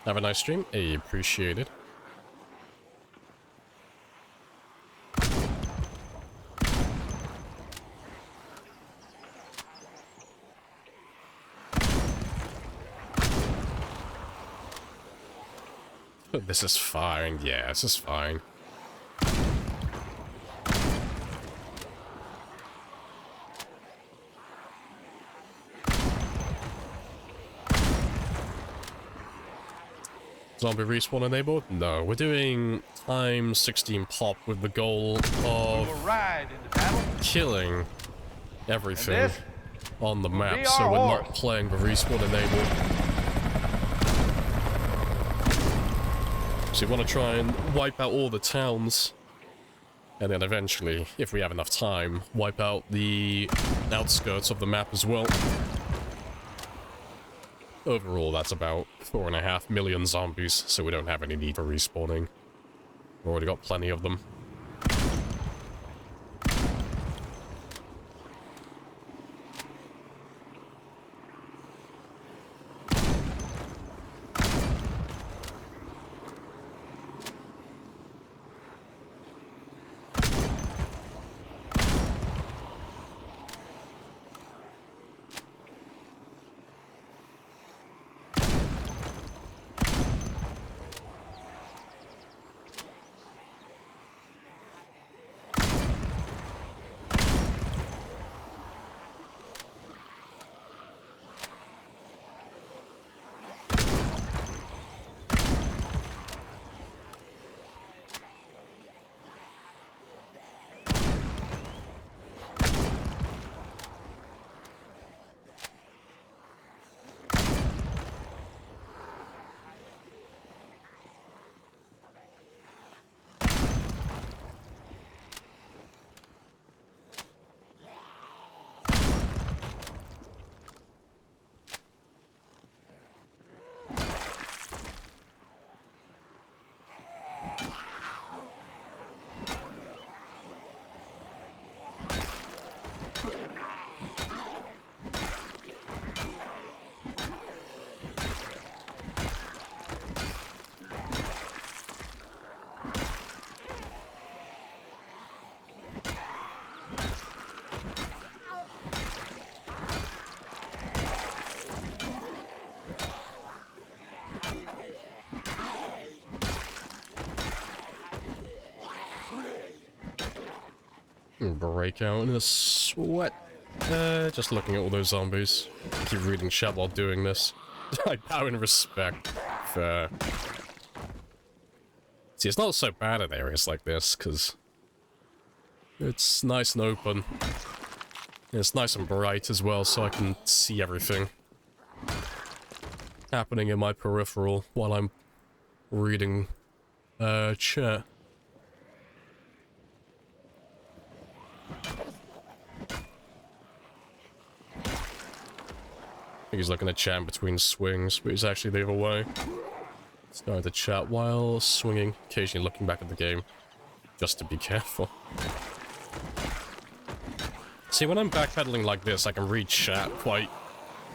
Have a nice stream. Hey, appreciate it. This is fine. Yeah, this is fine. Zombie respawn enabled? No, we're doing x16 pop with the goal of killing everything on the map, so we're not playing the respawn enabled. So you want to try and wipe out all the towns, and then eventually, if we have enough time, wipe out the outskirts of the map as well. Overall, that's about 4.5 million zombies, so we don't have any need for respawning. We've already got plenty of them. Break out in a sweat. Just looking at all those zombies. Keep reading chat while doing this. I bow in respect for... See, it's not so bad in areas like this, because it's nice and open. And it's nice and bright as well, so I can see everything happening in my peripheral while I'm reading chat. I think he's looking at chat between swings, but he's actually the other way. Starting to chat while swinging, occasionally looking back at the game, just to be careful. See, when I'm backpedaling like this, I can read chat quite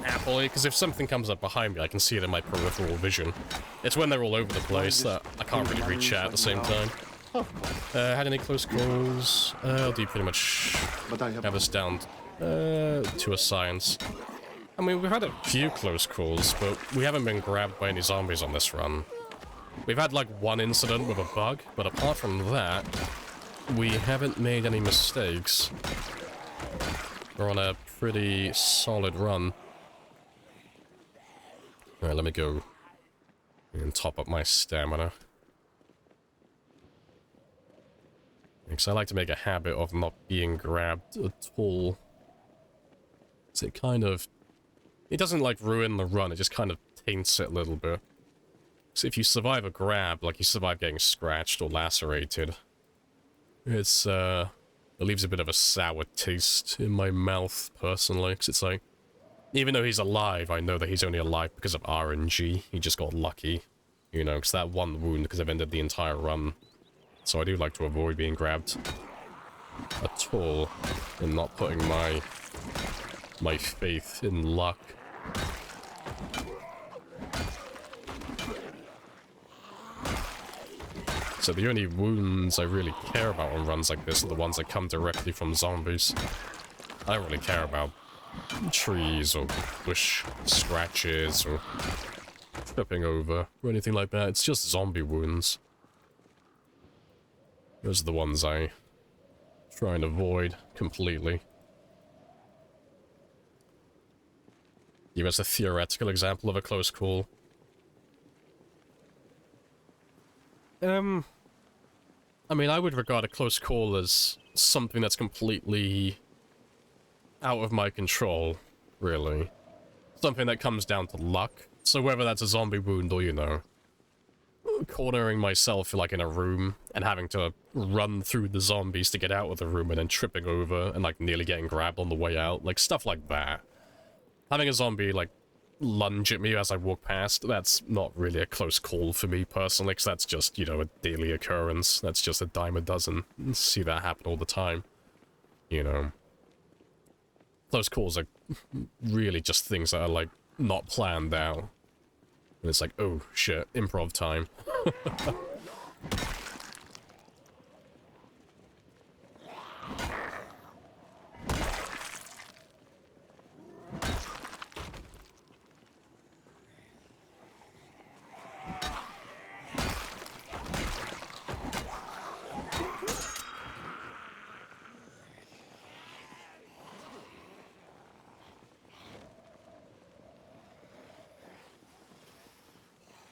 happily, because if something comes up behind me, I can see it in my peripheral vision. It's when they're all over the place that I can't really read chat at the same time. Had any close calls? I'll do pretty much have us down to a science. I mean, we've had a few close calls, but we haven't been grabbed by any zombies on this run. We've had, like, one incident with a bug, but apart from that, we haven't made any mistakes. We're on a pretty solid run. Alright, let me go and top up my stamina. Because I like to make a habit of not being grabbed at all. So it kind of... It doesn't, like, ruin the run, it just kind of taints it a little bit. So if you survive a grab, like you survive getting scratched or lacerated, it's, it leaves a bit of a sour taste in my mouth, personally, because it's like, even though he's alive, I know that he's only alive because of RNG. He just got lucky, you know, because that one wound could have ended the entire run. So I do like to avoid being grabbed at all, and not putting my faith in luck. So the only wounds I really care about on runs like this are the ones that come directly from zombies. I don't really care about trees or bush scratches or tripping over or anything like that. It's just zombie wounds. Those are the ones I try and avoid completely. Give us a theoretical example of a close call. I mean, I would regard a close call as something that's completely out of my control, really. Something that comes down to luck. So whether that's a zombie wound or, you know, cornering myself, like, in a room and having to run through the zombies to get out of the room and then tripping over and, like, nearly getting grabbed on the way out. Like, stuff like that. Having a zombie, like, lunge at me as I walk past, that's not really a close call for me, personally, because that's just, you know, a daily occurrence. That's just a dime a dozen. I see that happen all the time. You know. Close calls are really just things that are, like, not planned out. And it's like, oh, shit, improv time.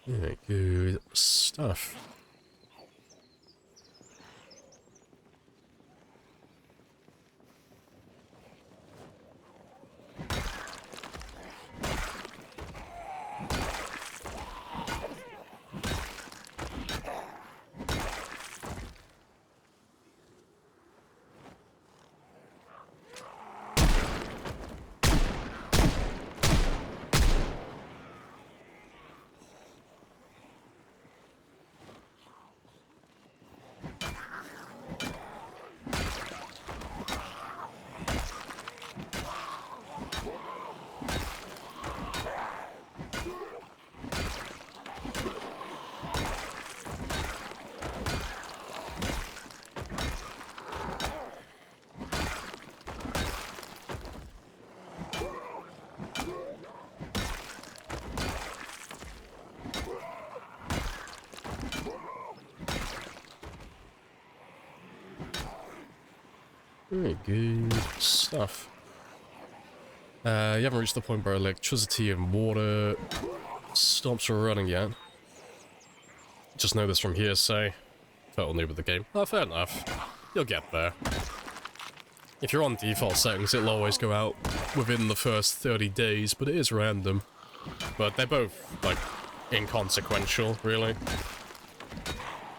Yeah, good stuff. Very good stuff. You haven't reached the point where electricity and water stops running yet. Just know this from hearsay. Total new with the game. Oh, fair enough. You'll get there. If you're on default settings, it'll always go out within the first 30 days, but it is random. But they're both, like, inconsequential, really.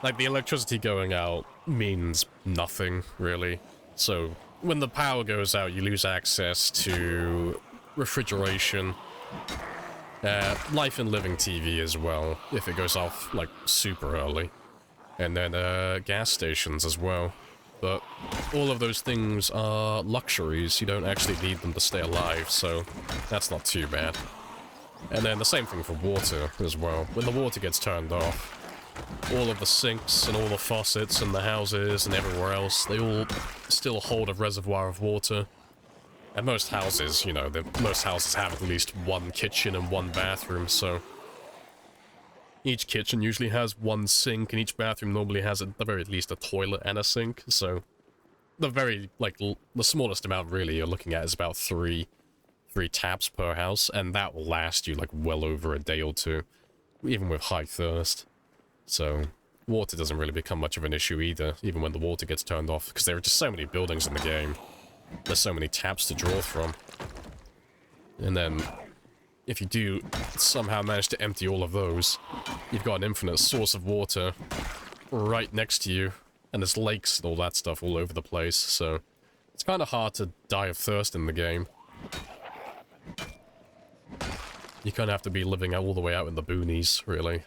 Like, the electricity going out means nothing, really. So, when the power goes out, you lose access to refrigeration. Life and living TV as well, if it goes off, like, super early. And then, gas stations as well. But all of those things are luxuries. You don't actually need them to stay alive, so that's not too bad. And then the same thing for water as well. When the water gets turned off, all of the sinks and all the faucets and the houses and everywhere else, they all still hold a reservoir of water. And most houses, you know, most houses have at least one kitchen and one bathroom, so each kitchen usually has one sink, and each bathroom normally has at the very least a toilet and a sink, so the very, like, the smallest amount really you're looking at is about three taps per house, and that will last you, like, well over a day or two, even with high thirst. So water doesn't really become much of an issue either, even when the water gets turned off, because there are just so many buildings in the game. There's so many taps to draw from. And then, if you do somehow manage to empty all of those, you've got an infinite source of water right next to you, and there's lakes and all that stuff all over the place, so it's kind of hard to die of thirst in the game. You kind of have to be living all the way out in the boonies, really.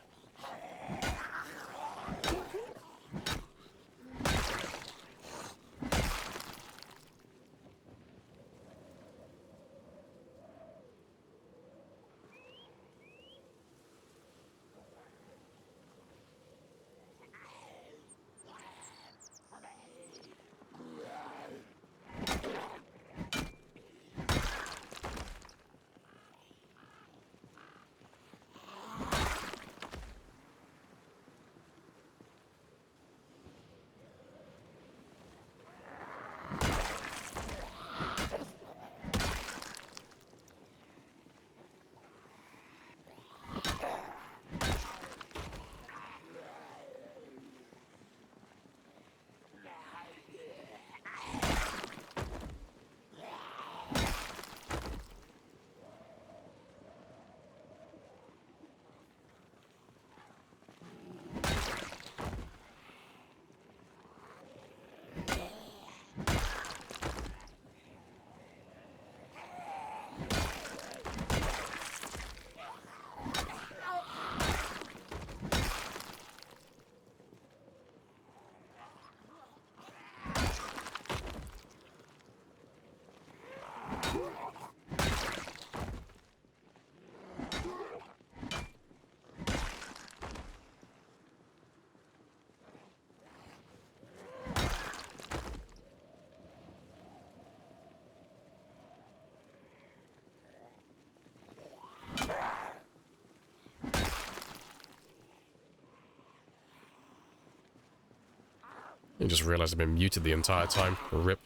I just realized I've been muted the entire time. Rip.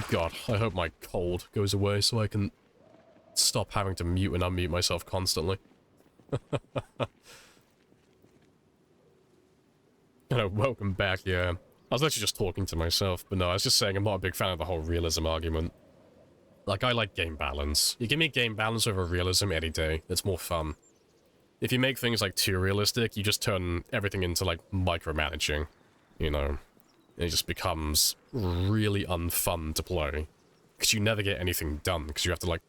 God, I hope my cold goes away so I can stop having to mute and unmute myself constantly. Welcome back, yeah. I was actually just talking to myself, but no, I was just saying I'm not a big fan of the whole realism argument. Like, I like game balance. You give me game balance over realism any day. It's more fun. If you make things, like, too realistic, you just turn everything into, like, micromanaging. You know? And it just becomes really unfun to play. Because you never get anything done, because you have to, like...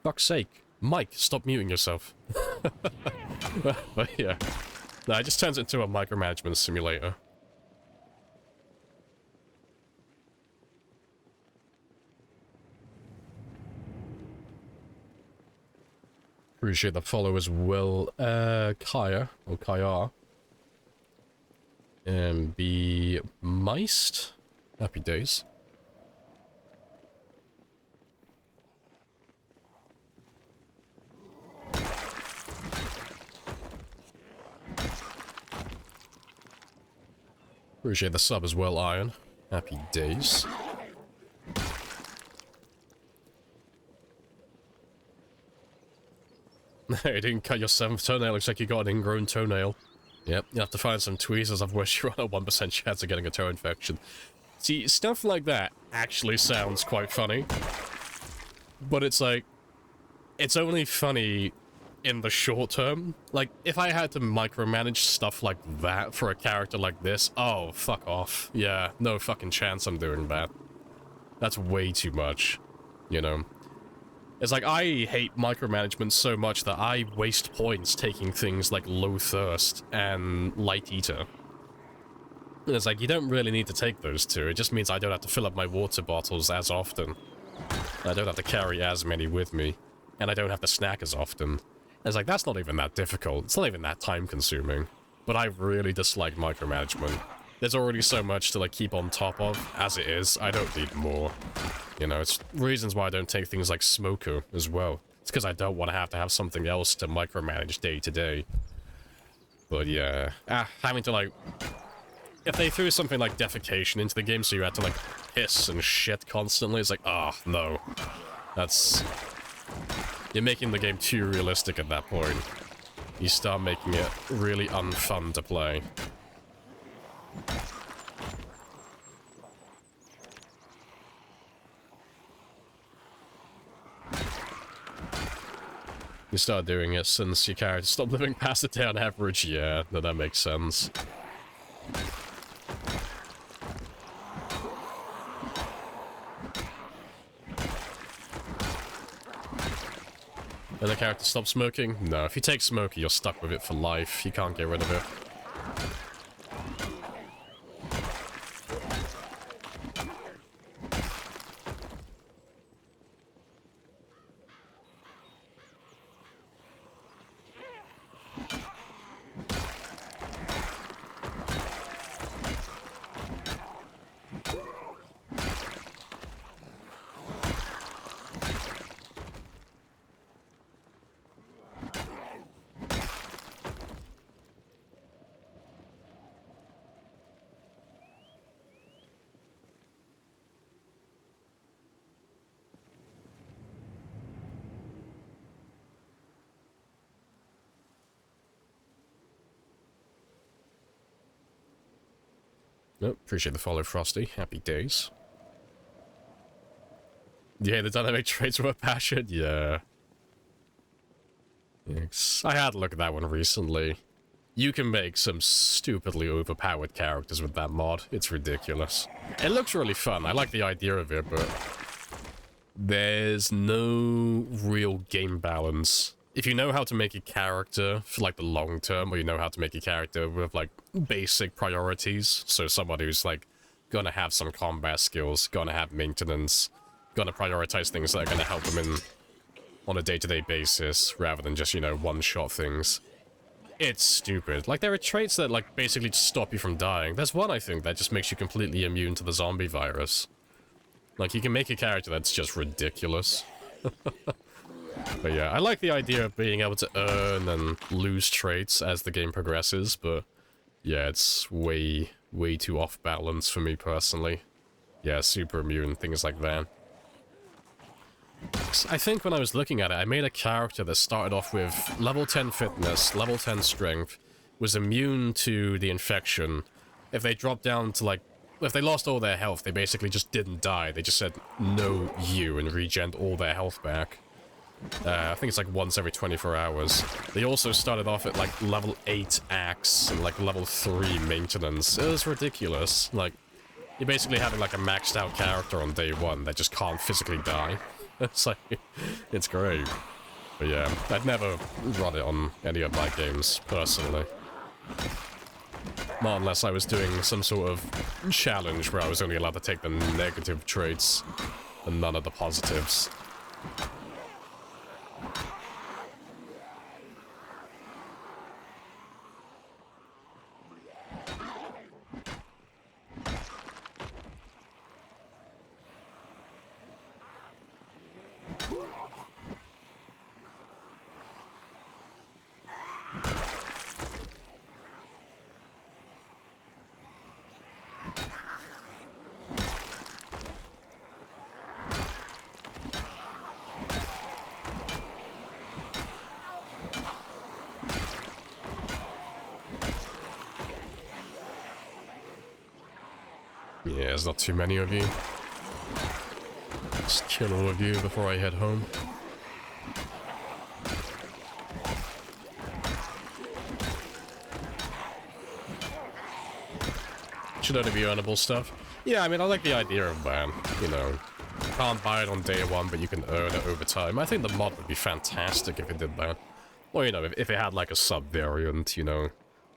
Fuck's sake. Mike, stop muting yourself. But yeah. No, it just turns it into a micromanagement simulator. Appreciate the follow as well. Kaya, or Kaya. And be Meist. Happy days. Appreciate the sub as well, Iron. Happy days. You didn't cut your 7th toenail, looks like you got an ingrown toenail. Yep, you have to find some tweezers, otherwise you're on a 1% chance of getting a toe infection. See, stuff like that actually sounds quite funny. But it's like, it's only funny in the short term. Like, if I had to micromanage stuff like that for a character like this, oh, fuck off. Yeah, no fucking chance I'm doing that. That's way too much, you know? It's like, I hate micromanagement so much that I waste points taking things like Low Thirst and Light Eater. And it's like, you don't really need to take those two, it just means I don't have to fill up my water bottles as often. I don't have to carry as many with me, and I don't have to snack as often. And it's like, that's not even that difficult, it's not even that time-consuming. But I really dislike micromanagement. There's already so much to, like, keep on top of, as it is, I don't need more. You know, it's reasons why I don't take things like Smoker as well. It's because I don't want to have something else to micromanage day to day. But yeah, having to, like... If they threw something like defecation into the game so you had to, like, piss and shit constantly, it's like, ah, oh, no. That's... You're making the game too realistic at that point. You start making it really unfun to play. You start doing it since your character stopped living past the day on average. Yeah, no, that makes sense. And the character stops smoking? No, if you take smoking, you're stuck with it for life. You can't get rid of it. Nope, appreciate the follow, Frosty. Happy days. Yeah, the dynamic traits were a passion? Yeah. Yes. I had a look at that one recently. You can make some stupidly overpowered characters with that mod. It's ridiculous. It looks really fun. I like the idea of it, but... There's no real game balance. If you know how to make a character for, like, the long term, or you know how to make a character with, like, basic priorities, so someone who's, like, gonna have some combat skills, gonna have maintenance, gonna prioritize things that are gonna help them in on a day-to-day basis, rather than just, you know, one-shot things. It's stupid. Like, there are traits that, like, basically just stop you from dying. There's one, I think, that just makes you completely immune to the zombie virus. Like, you can make a character that's just ridiculous. But yeah, I like the idea of being able to earn and lose traits as the game progresses, but yeah, it's way too off balance for me personally. Yeah, super immune, things like that. I think when I was looking at it, I made a character that started off with level 10 fitness, level 10 strength, was immune to the infection. If they dropped down to, like, if they lost all their health, they basically just didn't die. They just said, no, you, and regened all their health back. I think it's like once every 24 hours. They also started off at like level 8 axe and like level 3 maintenance. It was ridiculous. Like, you're basically having like a maxed out character on day 1 that just can't physically die. It's like, it's great. But yeah, I'd never run it on any of my games, personally. Not unless I was doing some sort of challenge where I was only allowed to take the negative traits and none of the positives. Yeah, there's not too many of you. Just kill all of you before I head home. Should only be earnable stuff. Yeah, I mean, I like the idea of that, you know. Can't buy it on day one, but you can earn it over time. I think the mod would be fantastic if it did that. Or, you know, if it had like a sub-variant, you know,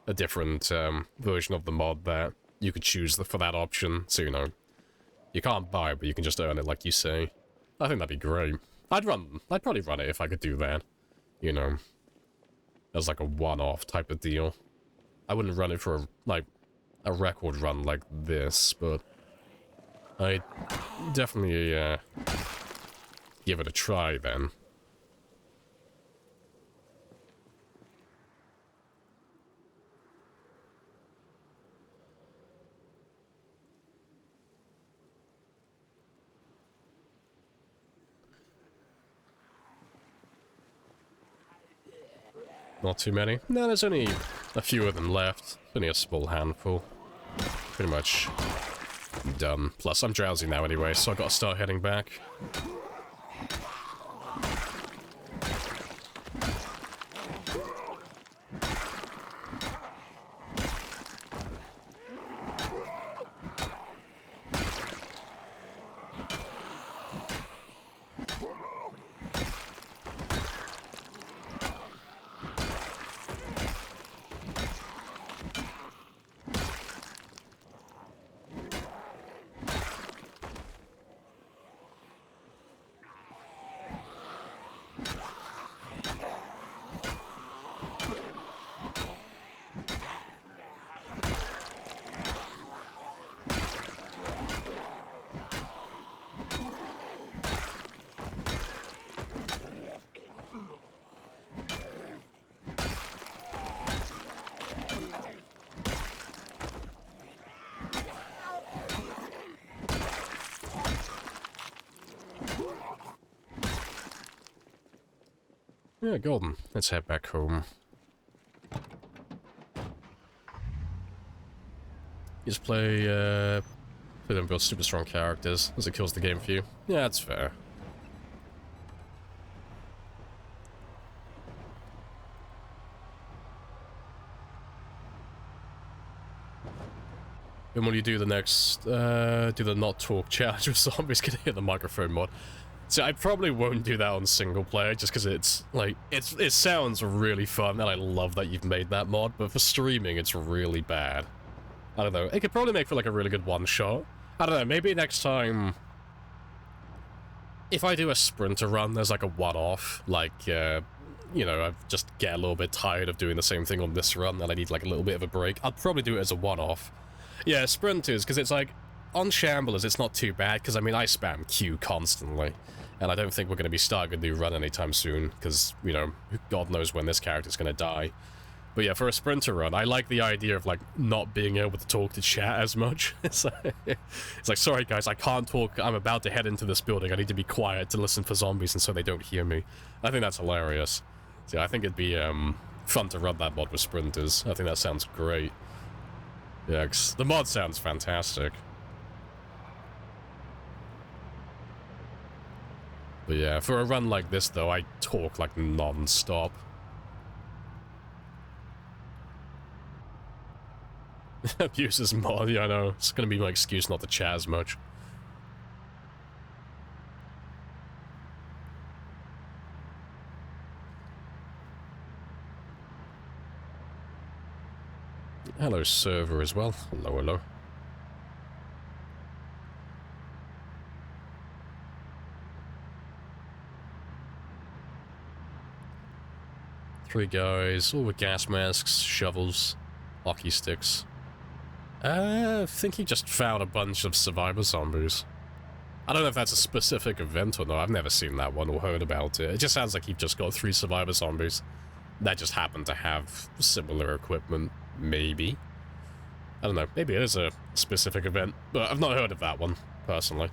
a different version of the mod that you could choose for that option. So, you know, you can't buy it, but you can just earn it like you say. I think that'd be great. I'd probably run it if I could do that. You know, as like a one-off type of deal. I wouldn't run it for, like, a record run like this, but I'd definitely give it a try then. Not too many. No, there's only a few of them left. Only a small handful. Pretty much done. Plus, I'm drowsy now anyway, so I've got to start heading back. Yeah, golden. Let's head back home. You just play them build super strong characters as it kills the game for you. Yeah, that's fair. Then when you do the next, do the not talk challenge with zombies, can hit the microphone mod. So I probably won't do that on single player, just because it's, like, it sounds really fun, and I love that you've made that mod, but for streaming, it's really bad. I don't know, it could probably make for, like, a really good one-shot. I don't know, maybe next time, if I do a sprinter run, there's, like, a one-off, like, you know, I just get a little bit tired of doing the same thing on this run, and I need, like, a little bit of a break. I'll probably do it as a one-off. Yeah, sprinters, because it's, like, on Shamblers, it's not too bad, because, I mean, I spam Q constantly. And I don't think we're going to be starting a new run anytime soon, because, you know, God knows when this character's going to die. But yeah, for a sprinter run, I like the idea of, like, not being able to talk to chat as much. It's like, sorry guys, I can't talk, I'm about to head into this building, I need to be quiet to listen for zombies and so they don't hear me. I think that's hilarious. So yeah, I think it'd be fun to run that mod with sprinters. I think that sounds great. Yeah, 'cause the mod sounds fantastic. But yeah, for a run like this, though, I talk, like, non-stop. Abuses mod, yeah, I know. It's gonna be my excuse not to chat as much. Hello, server, as well. Hello, hello. Three guys, all with gas masks, shovels, hockey sticks. I think he just found a bunch of survivor zombies. I don't know if that's a specific event or not. I've never seen that one or heard about it. It just sounds like he just got 3 survivor zombies that just happen to have similar equipment, maybe. I don't know, maybe it is a specific event, but I've not heard of that one, personally.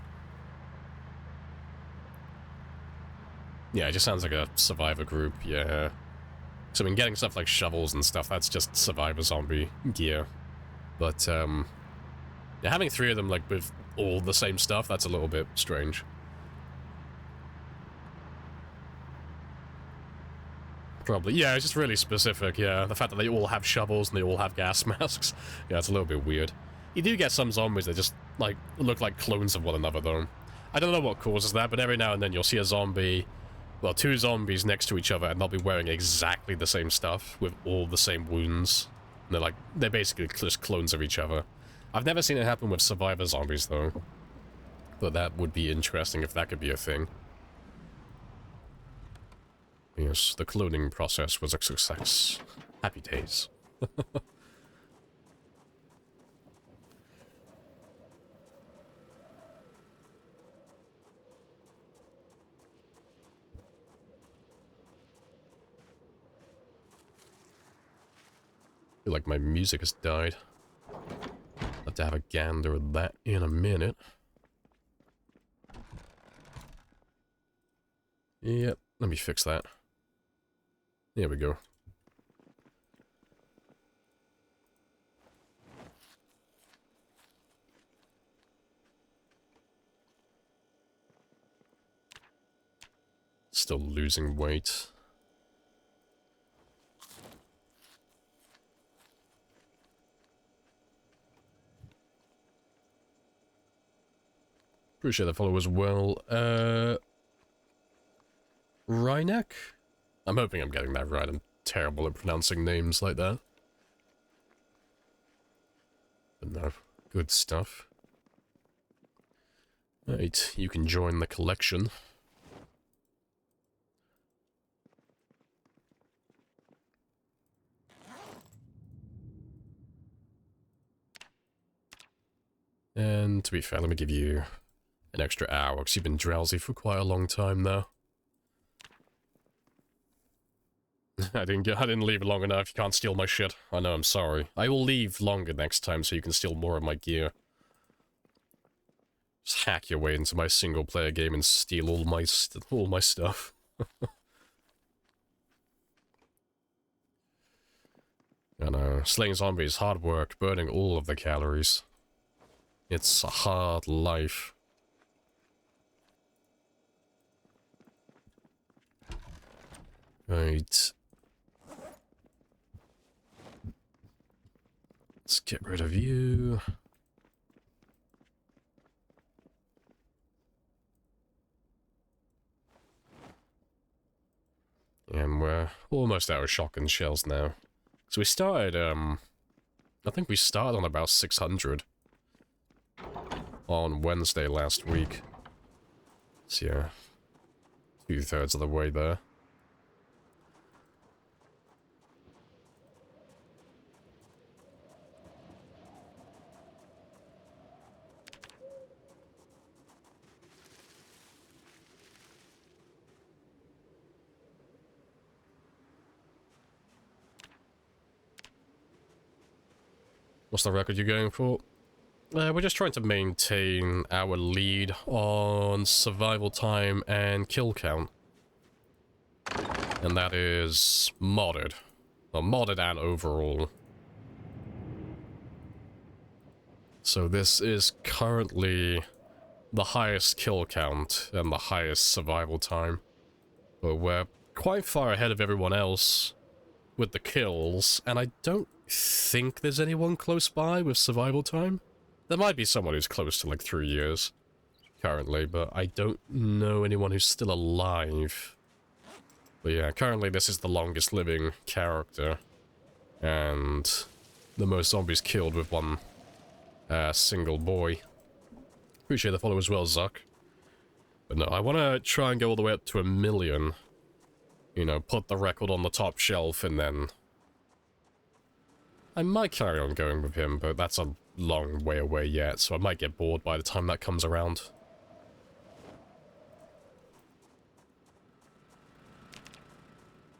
Yeah, it just sounds like a survivor group, yeah. So, I mean, getting stuff like shovels and stuff, that's just survivor zombie gear. But, Yeah, having 3 of them, like, with all the same stuff, that's a little bit strange. Probably. Yeah, it's just really specific, yeah. The fact that they all have shovels and they all have gas masks. Yeah, it's a little bit weird. You do get some zombies that just, like, look like clones of one another, though. I don't know what causes that, but every now and then you'll see a zombie, well, 2 zombies next to each other, and they'll be wearing exactly the same stuff with all the same wounds. And they're basically just clones of each other. I've never seen it happen with survivor zombies, though. But that would be interesting if that could be a thing. Yes, the cloning process was a success. Happy days. I feel like my music has died. I'll have to have a gander at that in a minute. Yep, let me fix that. There we go. Still losing weight. Appreciate the follow as well. Rhynek? I'm hoping I'm getting that right. I'm terrible at pronouncing names like that. But no, good stuff. Right, you can join the collection. And to be fair, let me give you an extra hour, because you've been drowsy for quite a long time now. I didn't leave long enough. You can't steal my shit. I know, I'm sorry. I will leave longer next time so you can steal more of my gear. Just hack your way into my single-player game and steal all my stuff. I know. Slaying zombies, hard work, burning all of the calories. It's a hard life. Right. Let's get rid of you. And we're almost out of shotgun shells now. So we started, I think we started on about 600 on Wednesday last week. So yeah, 2/3 of the way there. What's the record you're going for? We're just trying to maintain our lead on survival time and kill count. And that is modded. Well, modded and overall. So this is currently the highest kill count and the highest survival time. But we're quite far ahead of everyone else with the kills, and I don't think there's anyone close by with survival time. There might be someone who's close to like 3 years currently, but I don't know anyone who's still alive. But yeah, currently this is the longest living character, and the most zombies killed with one single boy. Appreciate the follow as well, Zuck. But no, I want to try and go all the way up to 1 million. You know, put the record on the top shelf, and then I might carry on going with him, but that's a long way away yet, so I might get bored by the time that comes around.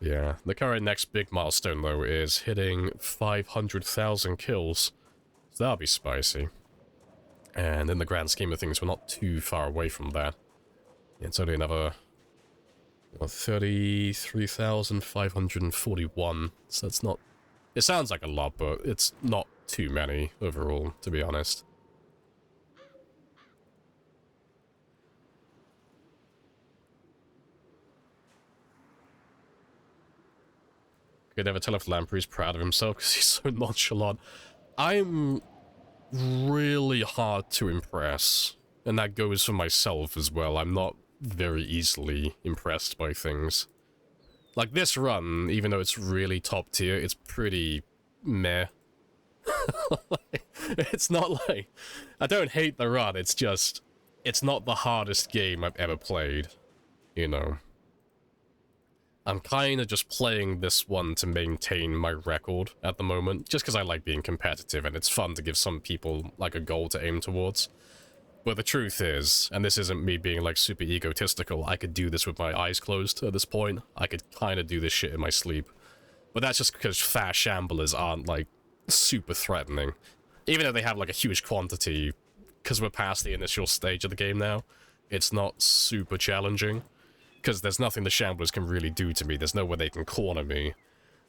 Yeah, the current next big milestone, though, is hitting 500,000 kills. So that'll be spicy. And in the grand scheme of things, we're not too far away from that. It's only another 33,541, so that's not... It sounds like a lot, but it's not too many overall, to be honest. can never tell if Lamprey's proud of himself because he's so nonchalant. I'm really hard to impress, and that goes for myself as well. I'm not very easily impressed by things. Like this run, even though it's really top tier, it's pretty meh. It's not like... I don't hate the run, it's just... It's not the hardest game I've ever played, you know. I'm kind of just playing this one to maintain my record at the moment, just because I like being competitive and it's fun to give some people, like, a goal to aim towards. But the truth is, and this isn't me being, like, super egotistical, I could do this with my eyes closed at this point. I could kind of do this shit in my sleep. But that's just because fast shamblers aren't, like, super threatening. Even though they have, like, a huge quantity, because we're past the initial stage of the game now, it's not super challenging. Because there's nothing the shamblers can really do to me. There's nowhere they can corner me.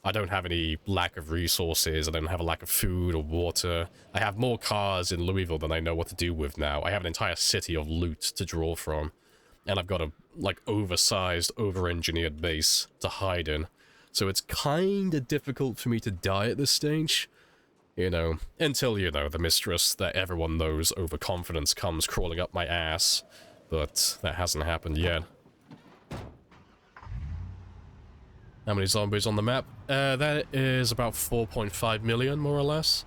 I don't have any lack of resources. I don't have a lack of food or water. I have more cars in Louisville than I know what to do with now. I have an entire city of loot to draw from. And I've got a, like, oversized, over-engineered base to hide in. So it's kind of difficult for me to die at this stage. You know, until, you know, the mistress that everyone knows, overconfidence, comes crawling up my ass. But that hasn't happened yet. How many zombies on the map? That is about 4.5 million, more or less.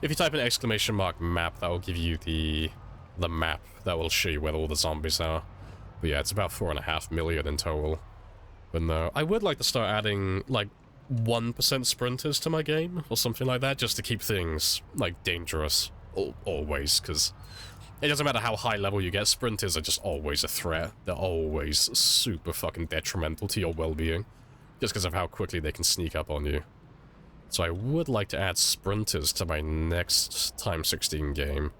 If you type in exclamation mark map, that will give you the map that will show you where all the zombies are. But yeah, it's about 4.5 million in total. But no, I would like to start adding, like, 1% sprinters to my game, or something like that, just to keep things, like, dangerous. Always, because it doesn't matter how high level you get, sprinters are just always a threat. They're always super fucking detrimental to your well-being. Just because of how quickly they can sneak up on you. So I would like to add sprinters to my next x16 game.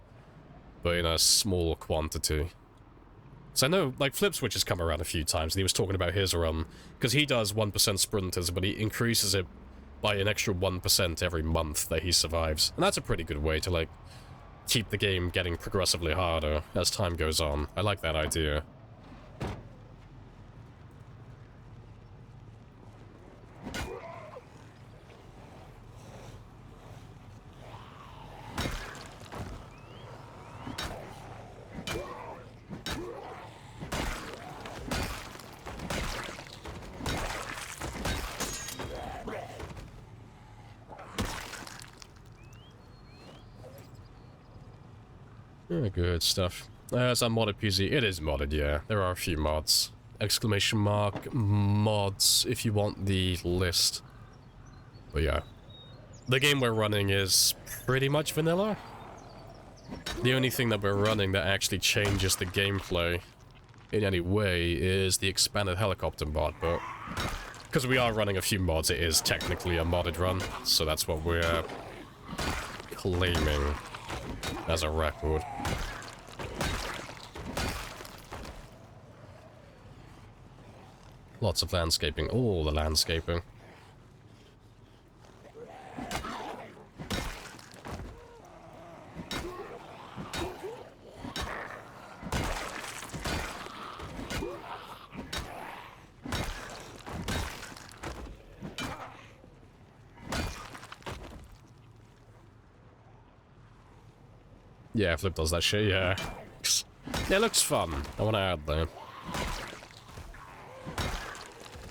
But in a small quantity. So I know, like, Flip Switch has come around a few times, and he was talking about his run. Because he does 1% sprinters, but he increases it by an extra 1% every month that he survives. And that's a pretty good way to, like, keep the game getting progressively harder as time goes on. I like that idea. Good stuff. Is that modded PZ? It is modded, yeah. There are a few mods. Exclamation mark mods if you want the list. But yeah. The game we're running is pretty much vanilla. The only thing that we're running that actually changes the gameplay in any way is the expanded helicopter mod, but because we are running a few mods, it is technically a modded run, so that's what we're claiming as a record. Lots of landscaping. All the landscaping. Yeah, Flip does that shit, yeah. It looks fun. I want to add that.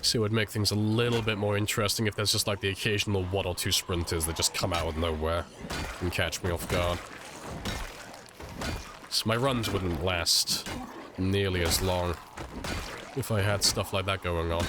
See, it would make things a little bit more interesting if there's just like the occasional 1 or 2 sprinters that just come out of nowhere and catch me off guard. So my runs wouldn't last nearly as long if I had stuff like that going on.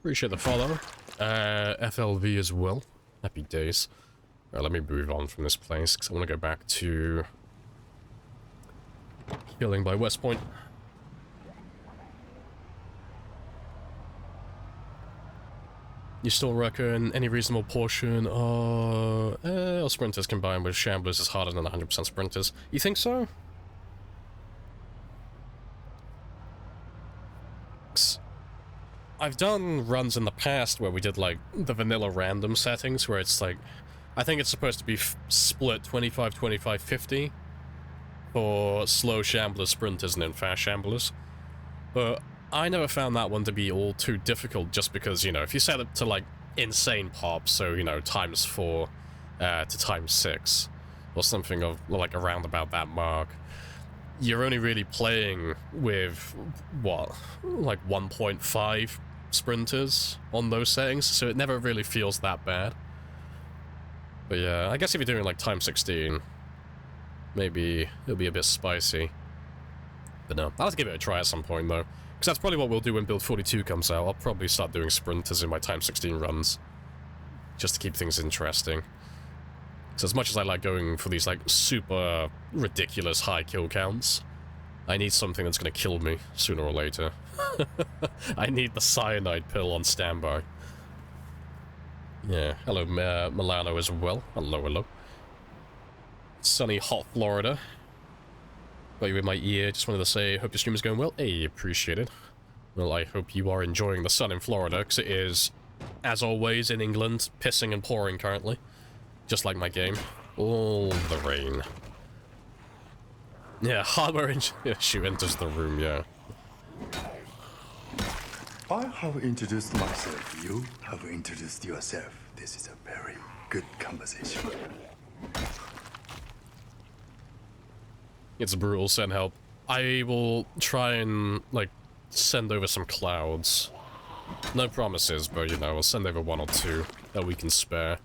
Appreciate the follow. FLV as well. Happy days. Right, let me move on from this place, because I want to go back to killing by West Point. You still reckon any reasonable portion of sprinters combined with shamblers is harder than 100% sprinters? You think so? I've done runs in the past where we did like the vanilla random settings where it's like, I think it's supposed to be split 25, 25, 50 for slow shamblers, sprinters, and then fast shamblers. But I never found that one to be all too difficult just because, you know, if you set it to like insane pops, so, you know, ×4 to ×6 or something of like around about that mark, you're only really playing with, what, like 1.5 sprinters on those settings, so it never really feels that bad. But yeah, I guess if you're doing like ×16, maybe it'll be a bit spicy. But no, I'll have to give it a try at some point though, because that's probably what we'll do when Build 42 comes out. I'll probably start doing sprinters in my ×16 runs, just to keep things interesting. So as much as I like going for these like super ridiculous high kill counts, I need something that's going to kill me sooner or later. I need the cyanide pill on standby. Yeah, hello Milano as well. Hello, hello. Sunny, hot Florida. Got you in my ear, just wanted to say, hope your stream is going well. Hey, appreciate it. Well, I hope you are enjoying the sun in Florida, because it is, as always, in England, pissing and pouring currently. Just like my game. All the rain. Yeah, hardware issue enters the room, yeah. I have introduced myself. You have introduced yourself. This is a very good conversation. It's brutal, send help. I will try and, like, send over some clouds. No promises, but, you know, I'll send over 1 or 2 that we can spare.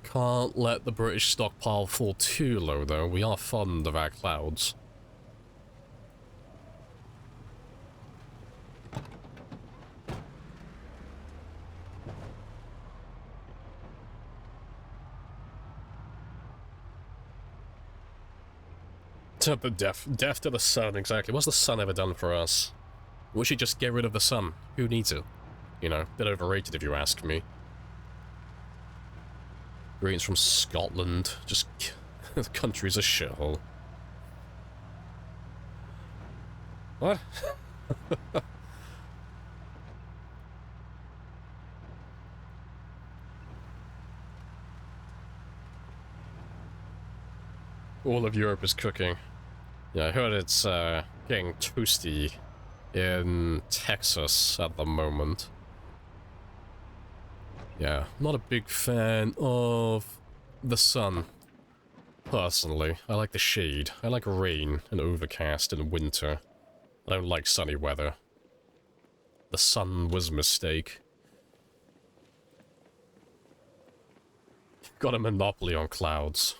Can't let the British stockpile fall too low, though. We are fond of our clouds. The death to the sun, exactly. What's the sun ever done for us? We should just get rid of the sun. Who needs it? You know, a bit overrated if you ask me. Greetings from Scotland. Just, the country's a shithole. What? All of Europe is cooking. Yeah, I heard it's getting toasty in Texas at the moment. Yeah, not a big fan of the sun, personally. I like the shade. I like rain and overcast in winter. I don't like sunny weather. The sun was a mistake. Got a monopoly on clouds.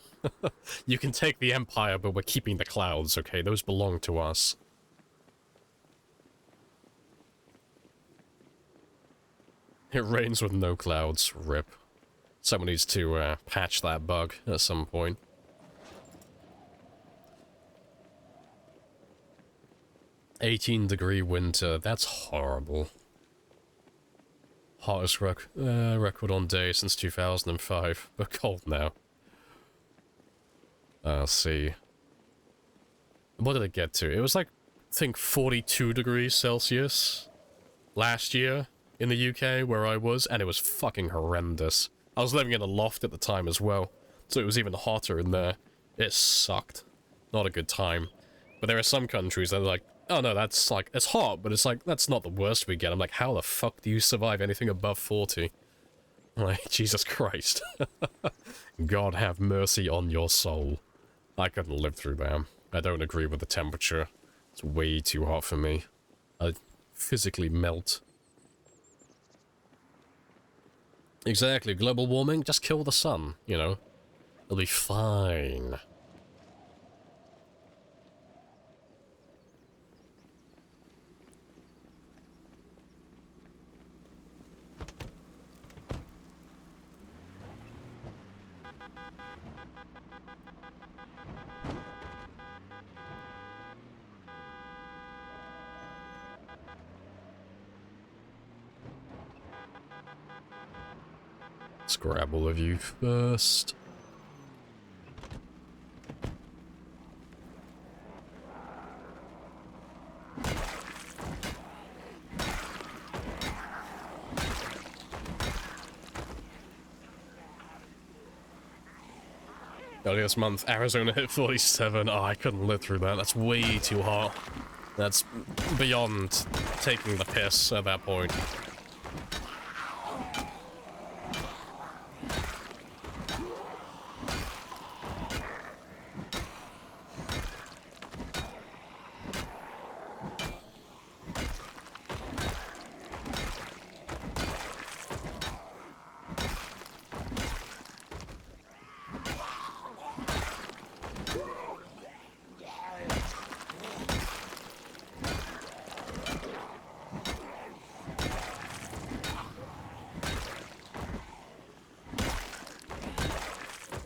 You can take the Empire, but we're keeping the clouds, okay? Those belong to us. It rains with no clouds. Rip. Someone needs to patch that bug at some point. $18-degree winter. That's horrible. Hottest record on day since 2005. But cold now. Let's see. What did it get to? It was like, I think 42 degrees Celsius last year in the UK where I was, and it was fucking horrendous. I was living in a loft at the time as well, so it was even hotter in there. It sucked. Not a good time. But there are some countries that are like, oh no, that's like, it's hot, but it's like, that's not the worst we get. I'm like, how the fuck do you survive anything above 40? I'm like, Jesus Christ. God have mercy on your soul. I couldn't live through that. I don't agree with the temperature. It's way too hot for me. I physically melt. Exactly, global warming, just kill the sun, you know? It'll be fine. Let's grab all of you first. Earlier this month, Arizona hit 47. Oh, I couldn't live through that. That's way too hot. That's beyond taking the piss at that point.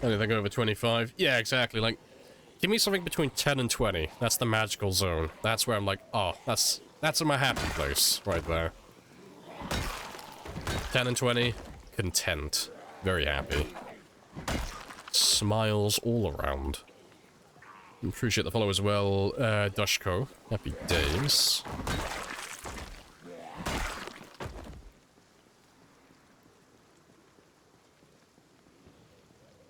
Anything over 25? Yeah, exactly. Like, give me something between 10 and 20. That's the magical zone. That's where I'm like, oh, that's my happy place right there. 10 and 20, content. Very happy. Smiles all around. Appreciate the follow as well, Dushko. Happy days.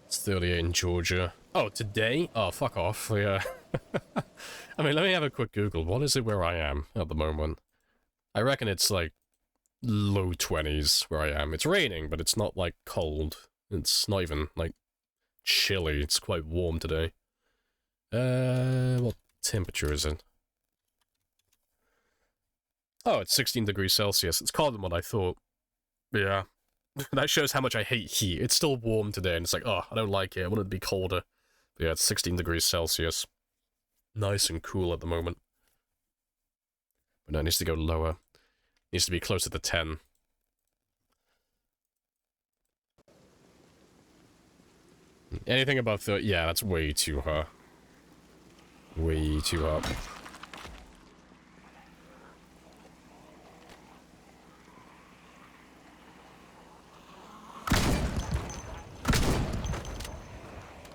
It's 38 in Georgia. Oh, today? Oh, fuck off. Yeah. I mean, let me have a quick Google. What is it where I am at the moment? I reckon it's like low 20s where I am. It's raining, but it's not like cold. It's not even like chilly. It's quite warm today. What temperature is it? Oh, it's 16 degrees Celsius. It's colder than what I thought. Yeah. That shows how much I hate heat. It's still warm today, and it's like, oh, I don't like it. I want it to be colder. But yeah, it's 16 degrees Celsius. Nice and cool at the moment. But no, it needs to go lower. It needs to be closer to 10. Anything above 30, yeah, that's way too hot. Way too hot.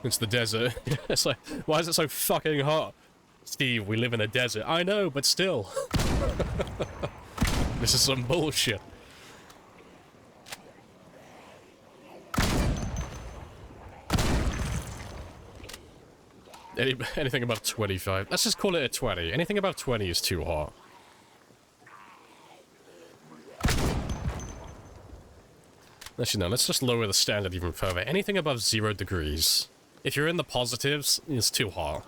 It's the desert. It's like, why is it so fucking hot? Steve, we live in a desert. I know, but still. This is some bullshit. Anything above 25. Let's just call it a 20. Anything above 20 is too hot. Actually, no, let's just lower the standard even further. Anything above 0 degrees. If you're in the positives, it's too hot.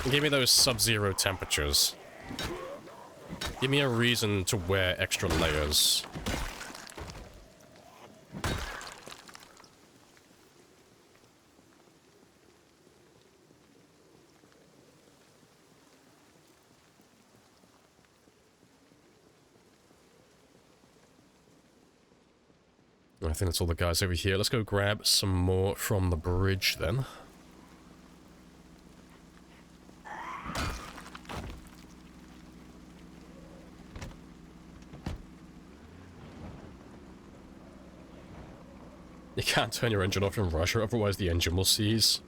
Give me those sub-zero temperatures. Give me a reason to wear extra layers. I think that's all the guys over here. Let's go grab some more from the bridge then. You can't turn your engine off in Russia, otherwise the engine will seize.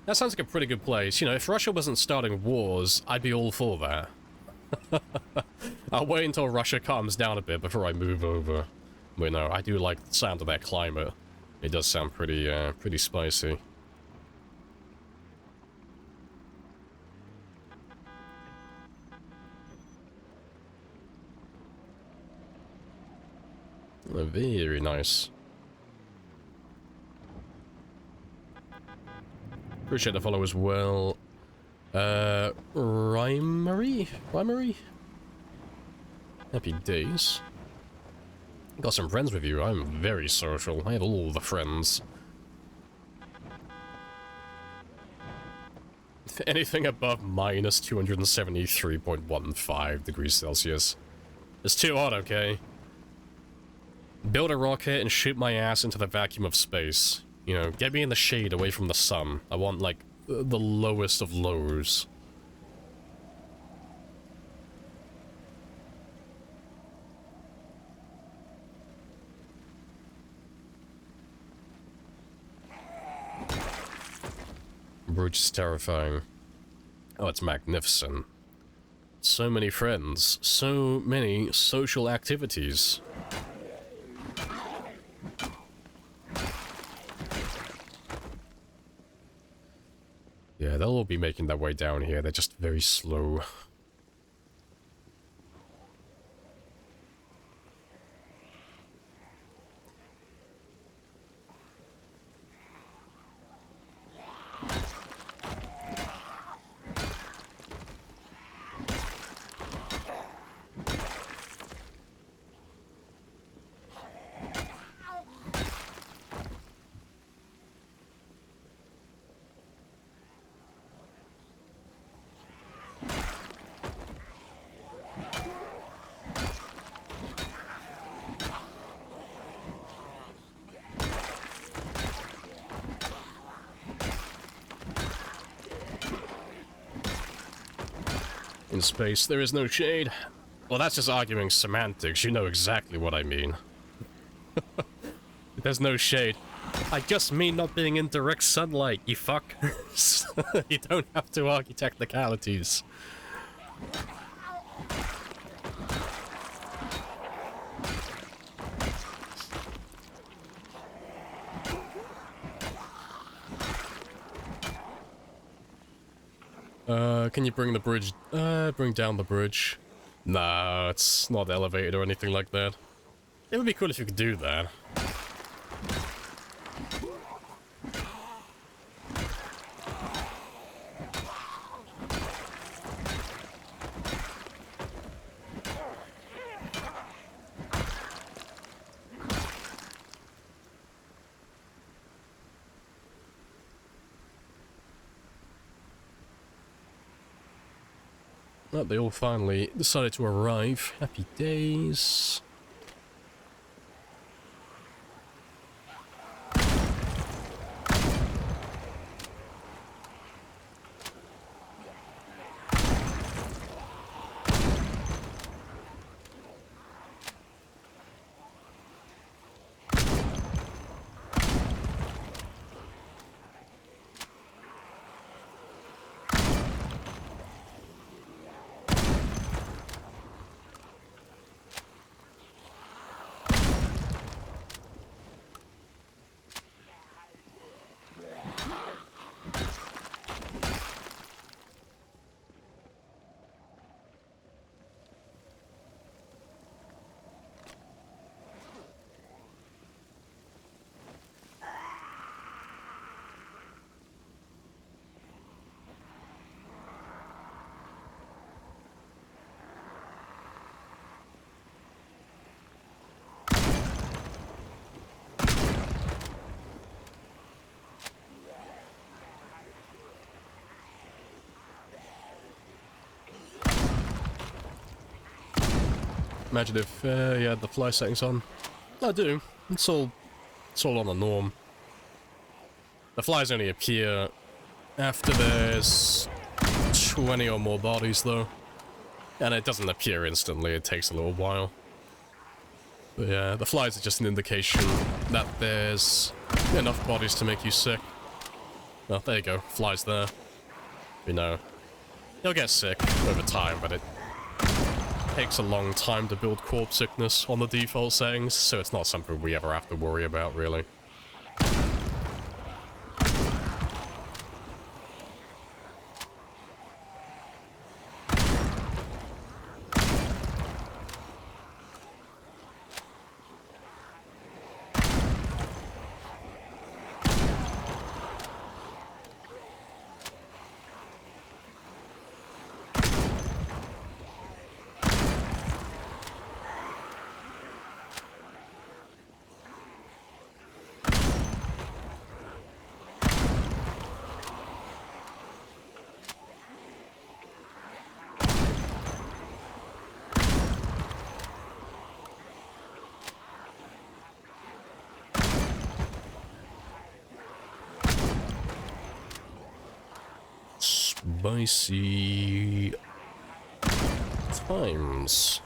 That sounds like a pretty good place. You know, if Russia wasn't starting wars, I'd be all for that. I'll wait until Russia calms down a bit before I move over. But no, I do like the sound of that climate. It does sound pretty, pretty spicy. Very nice. Appreciate the follow as well. Rhymery? Happy days. Got some friends with you. I'm very social. I have all the friends. Anything above minus 273.15 degrees Celsius. It's too hot, okay? Build a rocket and shoot my ass into the vacuum of space. You know, get me in the shade away from the sun. I want, like, the lowest of lows. Bridge is terrifying. Oh, it's magnificent. So many friends, so many social activities. Yeah, they'll all be making their way down here, they're just very slow. In space, there is no shade. Well, that's just arguing semantics. You know exactly what I mean. There's no shade. I just mean not being in direct sunlight, you fuck. You don't have to argue technicalities. Can you bring the bridge? Bring down the bridge. No, it's not elevated or anything like that. It would be cool if you could do that. Oh, they all finally decided to arrive. Happy days. Imagine if you had the fly settings on. I do. It's all on the norm. The flies only appear after there's 20 or more bodies, though. And it doesn't appear instantly, it takes a little while. But yeah, the flies are just an indication that there's enough bodies to make you sick. Well, there you go, flies there. You know, you'll get sick over time, but it takes a long time to build corpse sickness on the default settings, so it's not something we ever have to worry about, really. Spicy times.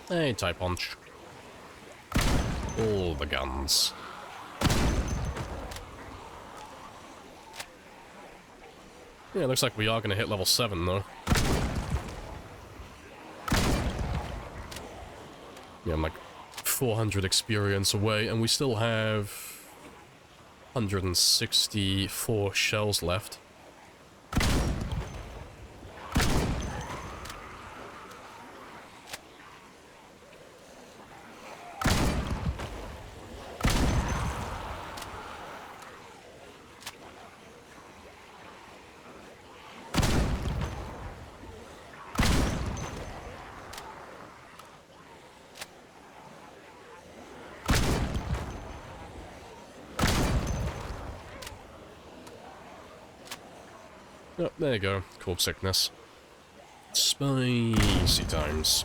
Hey, tie punch. All the guns. Yeah, looks like we are gonna hit level 7 though. Yeah, I'm like 400 experience away, and we still have 164 shells left. Oh, there you go. Corpse sickness. Spicy times.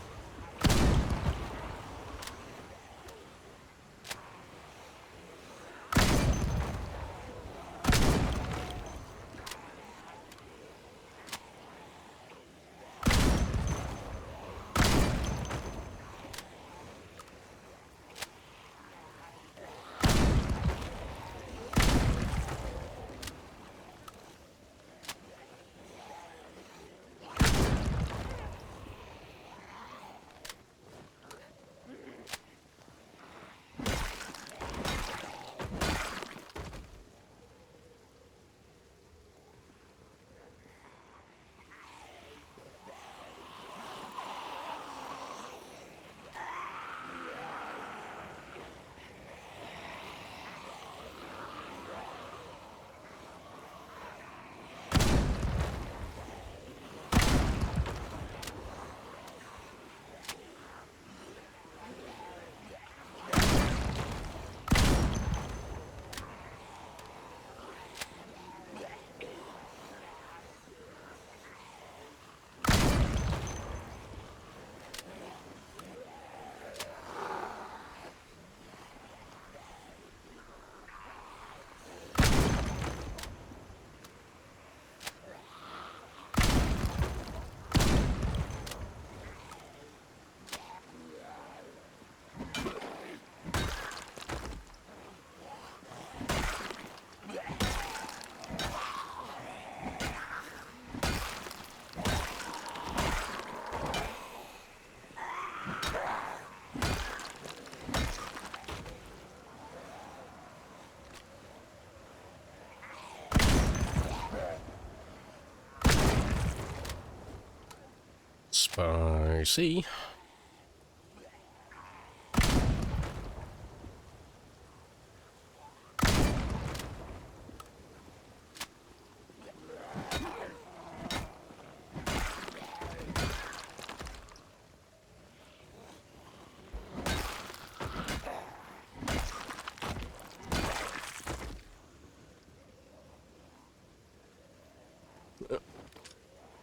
Spicy.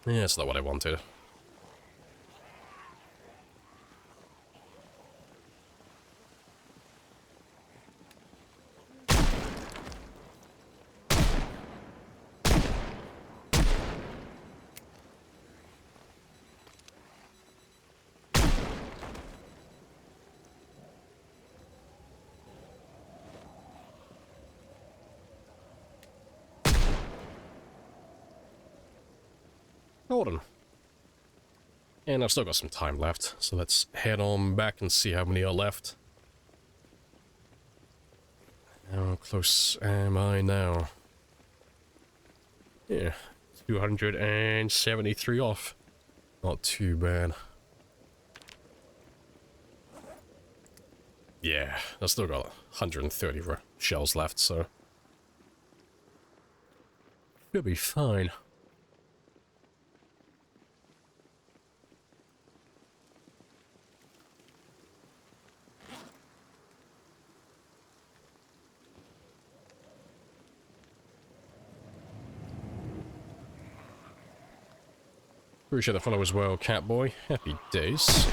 Yeah, that's not what I wanted. Hold on. And I've still got some time left, so let's head on back and see how many are left. How close am I now? Yeah, 273 off. Not too bad. Yeah, I've still got 130 shells left, so should be fine. Appreciate the follow as well, Catboy. Happy days.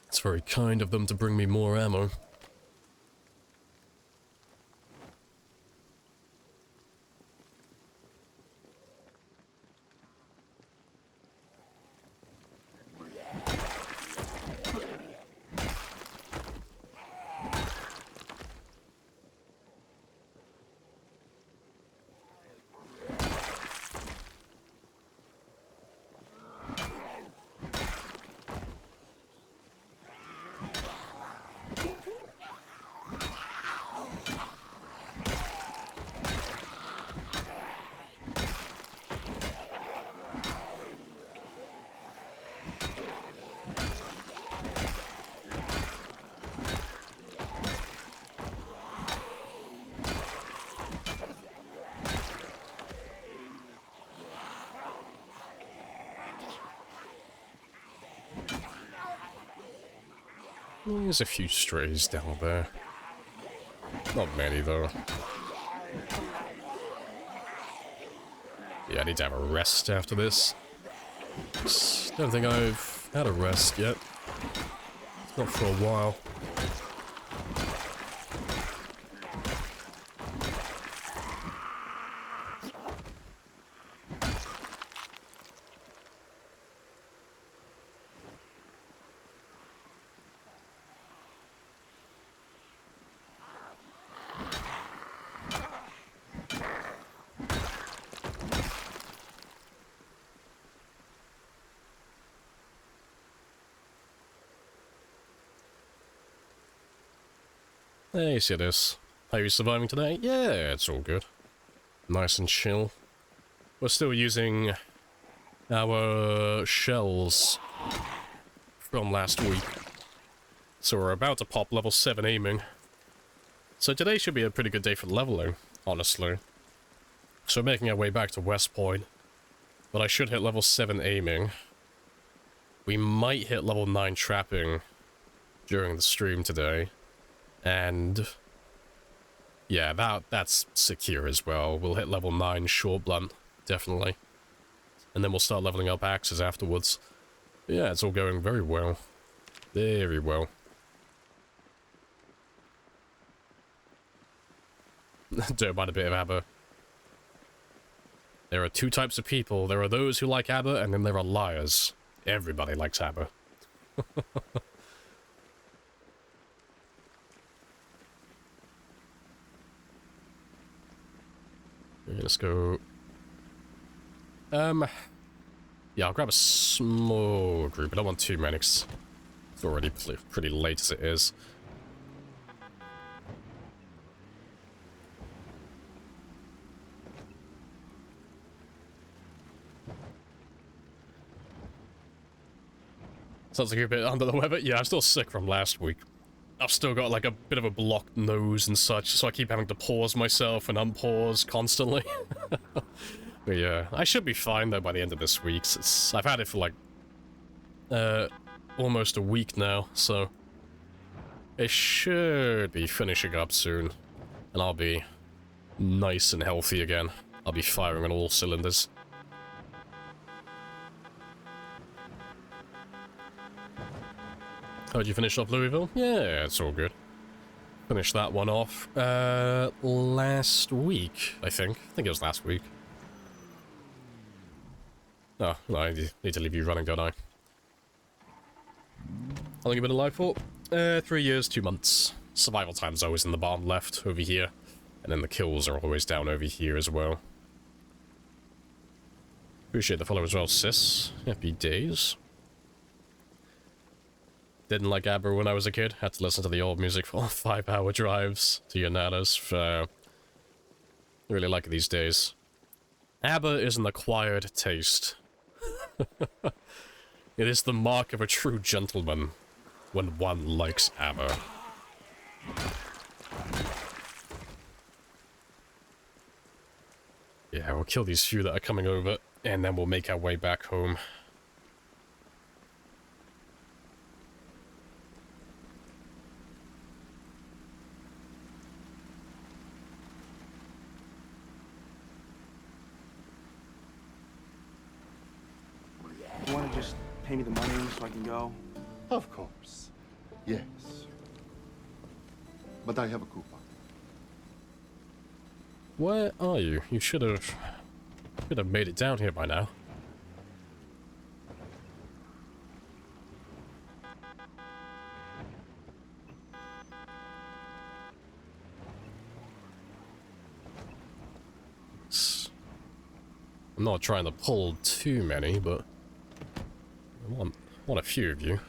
It's very kind of them to bring me more ammo. There's a few strays down there. Not many, though. Yeah, I need to have a rest after this. Don't think I've had a rest yet. Not for a while. Hey, see this. How are you surviving today? Yeah, it's all good. Nice and chill. We're still using our shells from last week. So we're about to pop level 7 aiming. So today should be a pretty good day for leveling, honestly. So we're making our way back to West Point. But I should hit level 7 aiming. We might hit level 9 trapping during the stream today. And yeah, that's secure as well. We'll hit level 9 short blunt, definitely. And then we'll start leveling up axes afterwards. But yeah, it's all going very well. Very well. Don't mind a bit of ABBA. There are two types of people. There are those who like ABBA, and then there are liars. Everybody likes ABBA. Let's go. Yeah, I'll grab a small group. I don't want too many. It's already pretty late as it is. Sounds like you're a bit under the weather. Yeah, I'm still sick from last week. I've still got like a bit of a blocked nose and such, so I keep having to pause myself and unpause constantly. But yeah, I should be fine though by the end of this week. I've had it for like almost a week now, so it should be finishing up soon, and I'll be nice and healthy again. I'll be firing on all cylinders. How'd you finish off Louisville? Yeah, it's all good. Finished that one off last week, I think. I think it was last week. Oh, no, I need to leave you running, don't I? How long have you been alive for? 3 years, 2 months. Survival time's always in the bottom left over here. And then the kills are always down over here as well. Appreciate the follow as well, sis. Happy days. Didn't like ABBA when I was a kid. Had to listen to the old music for 5-hour drives to your nanas. Really like it these days. ABBA is an acquired taste. It is the mark of a true gentleman when one likes ABBA. Yeah, we'll kill these few that are coming over, and then we'll make our way back home. You want to just pay me the money so I can go? Of course. Yes. But I have a coupon. Where are you? You should have made it down here by now. I'm not trying to pull too many, but I want a few of you.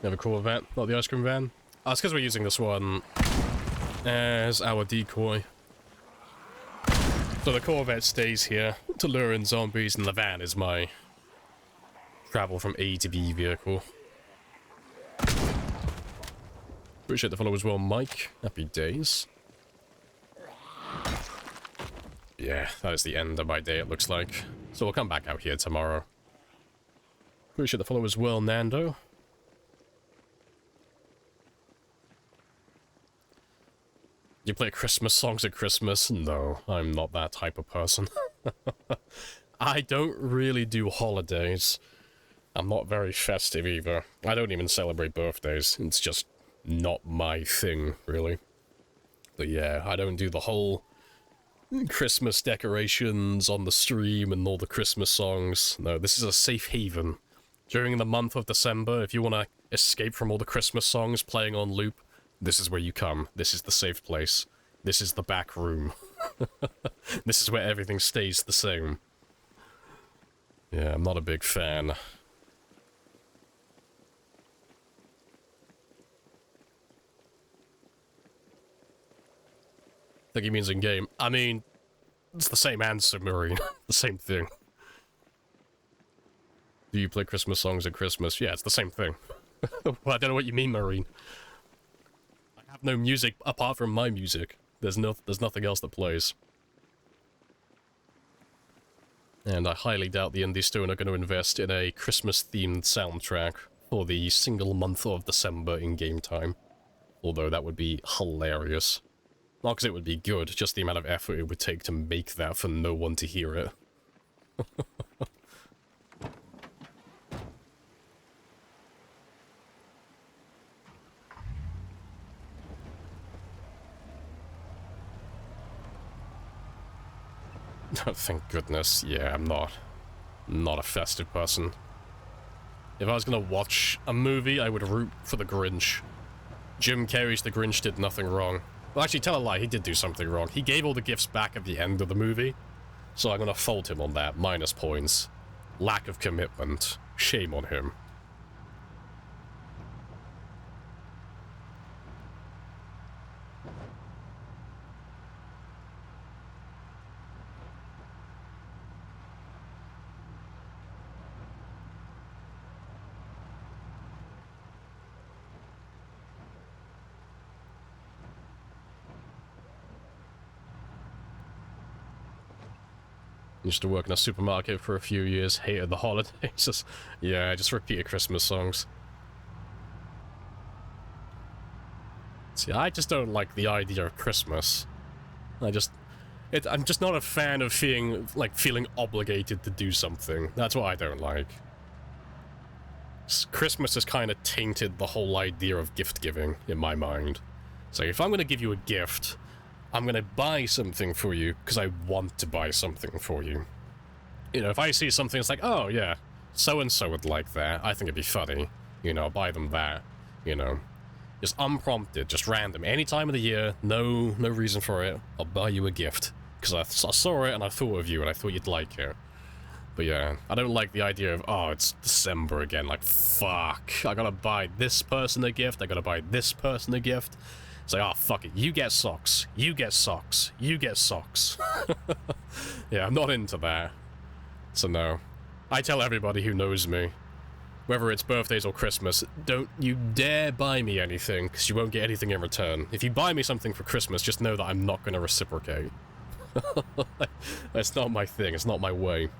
We have a Corvette, not the ice cream van. Oh, it's because we're using this one as our decoy. So the Corvette stays here to lure in zombies, and the van is my travel from A to B vehicle. Appreciate the follow as well, Mike. Happy days. Yeah, that is the end of my day, it looks like. So we'll come back out here tomorrow. Appreciate the follow as well, Nando. You play Christmas songs at Christmas? No, I'm not that type of person. I don't really do holidays. I'm not very festive either. I don't even celebrate birthdays. It's just not my thing, really. But yeah, I don't do the whole Christmas decorations on the stream and all the Christmas songs. No, this is a safe haven. During the month of December, if you want to escape from all the Christmas songs playing on loop, this is where you come. This is the safe place. This is the back room. This is where everything stays the same. Yeah, I'm not a big fan. I think he means in-game. I mean, it's the same answer, Marine. The same thing. Do you play Christmas songs at Christmas? Yeah, it's the same thing. Well, I don't know what you mean, Marine. I have no music apart from my music. There's nothing else that plays. And I highly doubt the Indie Stone are going to invest in a Christmas-themed soundtrack for the single month of December in game time. Although that would be hilarious. Not because it would be good, just the amount of effort it would take to make that for no one to hear it. Oh, thank goodness. Yeah, I'm not a festive person. If I was gonna watch a movie, I would root for the Grinch. Jim Carrey's The Grinch did nothing wrong. Well, actually, tell a lie, he did do something wrong. He gave all the gifts back at the end of the movie, so I'm gonna fault him on that. Minus points. Lack of commitment. Shame on him. Used to work in a supermarket for a few years, hated the holidays. Yeah, I just repeated Christmas songs. See, I just don't like the idea of Christmas. I'm just not a fan of feeling obligated to do something. That's what I don't like. Christmas has kind of tainted the whole idea of gift giving in my mind. So if I'm going to give you a gift, I'm gonna buy something for you because I want to buy something for you. You know, if I see something that's like, oh yeah, so-and-so would like that, I think it'd be funny. You know, buy them that. You know, just unprompted, just random. Any time of the year, no reason for it, I'll buy you a gift. Because I saw it and I thought of you and I thought you'd like it. But yeah, I don't like the idea of, oh, it's December again, like, fuck. I gotta buy this person a gift, I gotta buy this person a gift. It's like, oh, fuck it. You get socks. You get socks. You get socks. Yeah, I'm not into that. So no. I tell everybody who knows me, whether it's birthdays or Christmas, don't you dare buy me anything, because you won't get anything in return. If you buy me something for Christmas, just know that I'm not going to reciprocate. That's not my thing. It's not my way.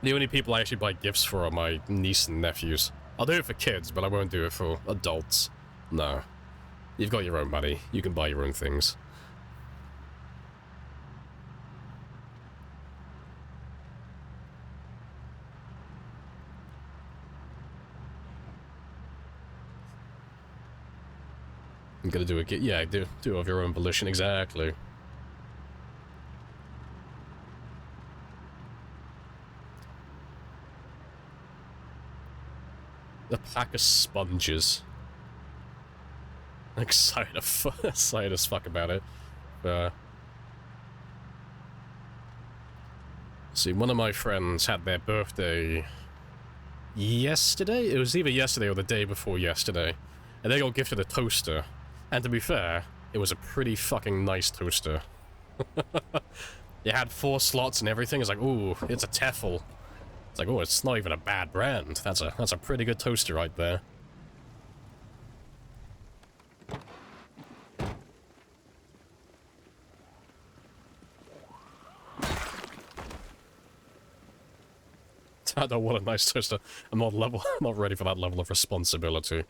The only people I actually buy gifts for are my niece and nephews. I'll do it for kids, but I won't do it for adults. No. You've got your own money. You can buy your own things. I'm gonna do it. Yeah, do it of your own volition. Exactly. A pack of sponges. Excited as fuck about it. See, one of my friends had their birthday yesterday? It was either yesterday or the day before yesterday. And they got gifted a toaster. And to be fair, it was a pretty fucking nice toaster. It had 4 slots and everything. It's like, ooh, it's a Tefl. It's like, oh, it's not even a bad brand. That's a pretty good toaster right there. I don't want a nice toaster. I'm not ready for that level of responsibility.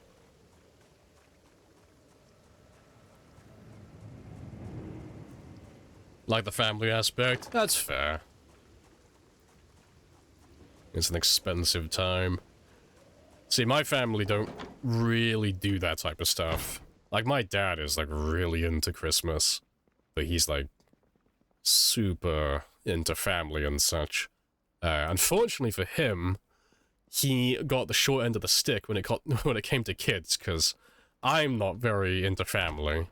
Like the family aspect, that's fair. It's an expensive time. See, my family don't really do that type of stuff. Like, my dad is, like, really into Christmas. But he's, like, super into family and such. Unfortunately for him, he got the short end of the stick when it came to kids, because I'm not very into family.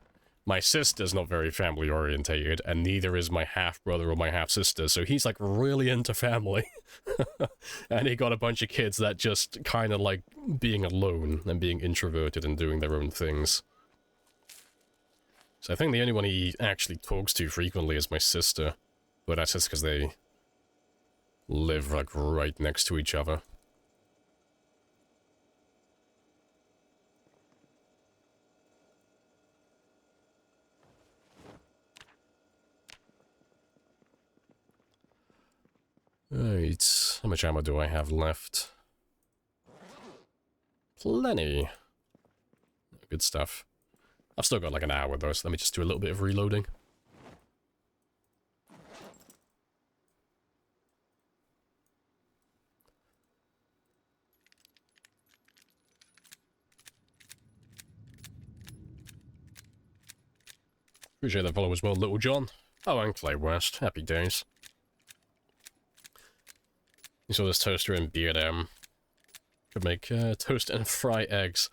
My sister's not very family orientated, and neither is my half-brother or my half-sister, so he's, like, really into family. And he got a bunch of kids that just kind of like being alone and being introverted and doing their own things. So I think the only one he actually talks to frequently is my sister, but that's just because they live, like, right next to each other. Right, how much ammo do I have left? Plenty. Good stuff. I've still got like an hour though, so let me just do a little bit of reloading. Appreciate that follow as well, Little John. Oh, and Clay West. Happy days. You saw this toaster in B&M. Could make toast and fry eggs.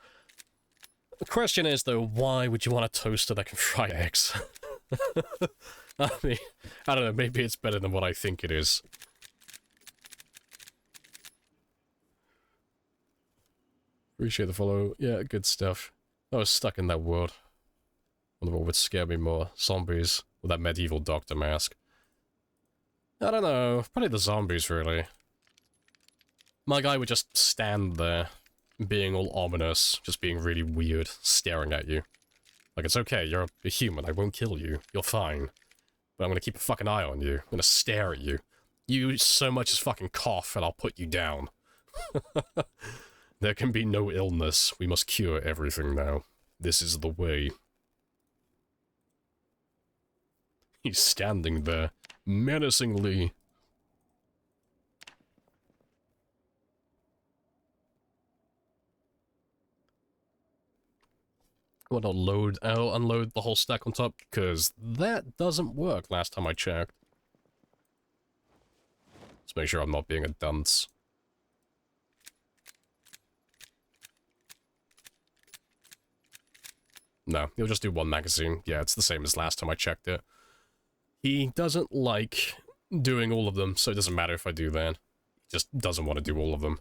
The question is, though, why would you want a toaster that can fry eggs? I mean, I don't know, maybe it's better than what I think it is. Appreciate the follow. Yeah, good stuff. I was stuck in that world. Wonder what would scare me more. Zombies with that medieval doctor mask. I don't know. Probably the zombies, really. My guy would just stand there, being all ominous, just being really weird, staring at you. Like, it's okay, you're a human, I won't kill you, you're fine. But I'm gonna keep a fucking eye on you, I'm gonna stare at you. You so much as fucking cough and I'll put you down. There can be no illness, we must cure everything now. This is the way. He's standing there, menacingly. I want to unload the whole stack on top, because that doesn't work last time I checked. Let's make sure I'm not being a dunce. No, he'll just do one magazine. Yeah, it's the same as last time I checked it. He doesn't like doing all of them, so it doesn't matter if I do that. He just doesn't want to do all of them.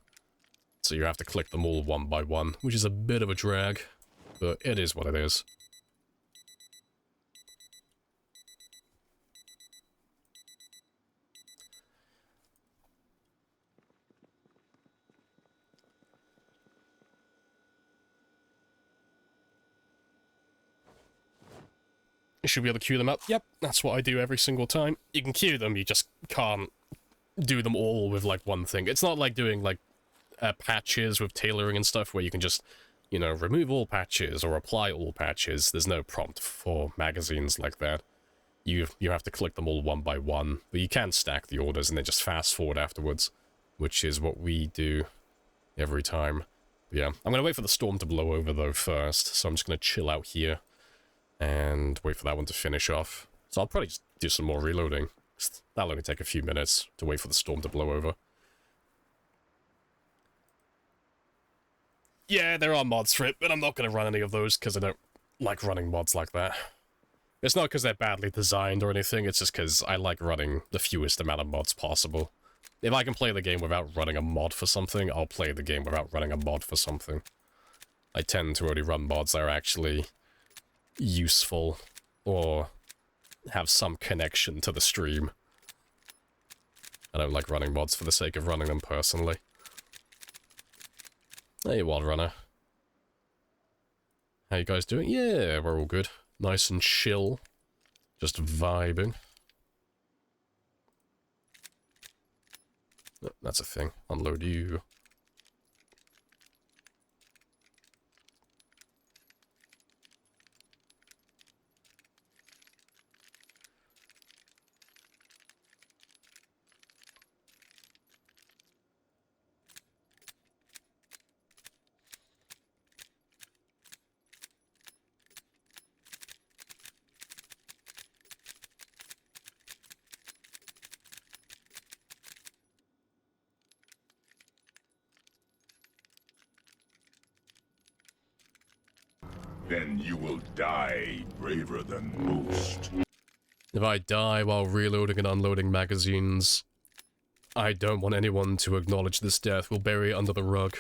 So you have to click them all one by one, which is a bit of a drag. But it is what it is. You should be able to queue them up. Yep, that's what I do every single time. You can queue them, you just can't do them all with, like, one thing. It's not like doing, like, patches with tailoring and stuff where you can just, you know, remove all patches or apply all patches. There's no prompt for magazines like that. You have to click them all one by one, but you can stack the orders and then just fast forward afterwards, which is what we do every time. But yeah, I'm gonna wait for the storm to blow over though first, so I'm just gonna chill out here and wait for that one to finish off. So I'll probably just do some more reloading. That'll only take a few minutes to wait for the storm to blow over. Yeah, there are mods for it, but I'm not going to run any of those because I don't like running mods like that. It's not because they're badly designed or anything, it's just because I like running the fewest amount of mods possible. If I can play the game without running a mod for something, I'll play the game without running a mod for something. I tend to only run mods that are actually useful or have some connection to the stream. I don't like running mods for the sake of running them personally. Hey, Wild Runner. How you guys doing? Yeah, we're all good. Nice and chill. Just vibing. Oh, that's a thing. Unload you. Then you will die braver than most. If I die while reloading and unloading magazines, I don't want anyone to acknowledge this death. We'll bury it under the rug.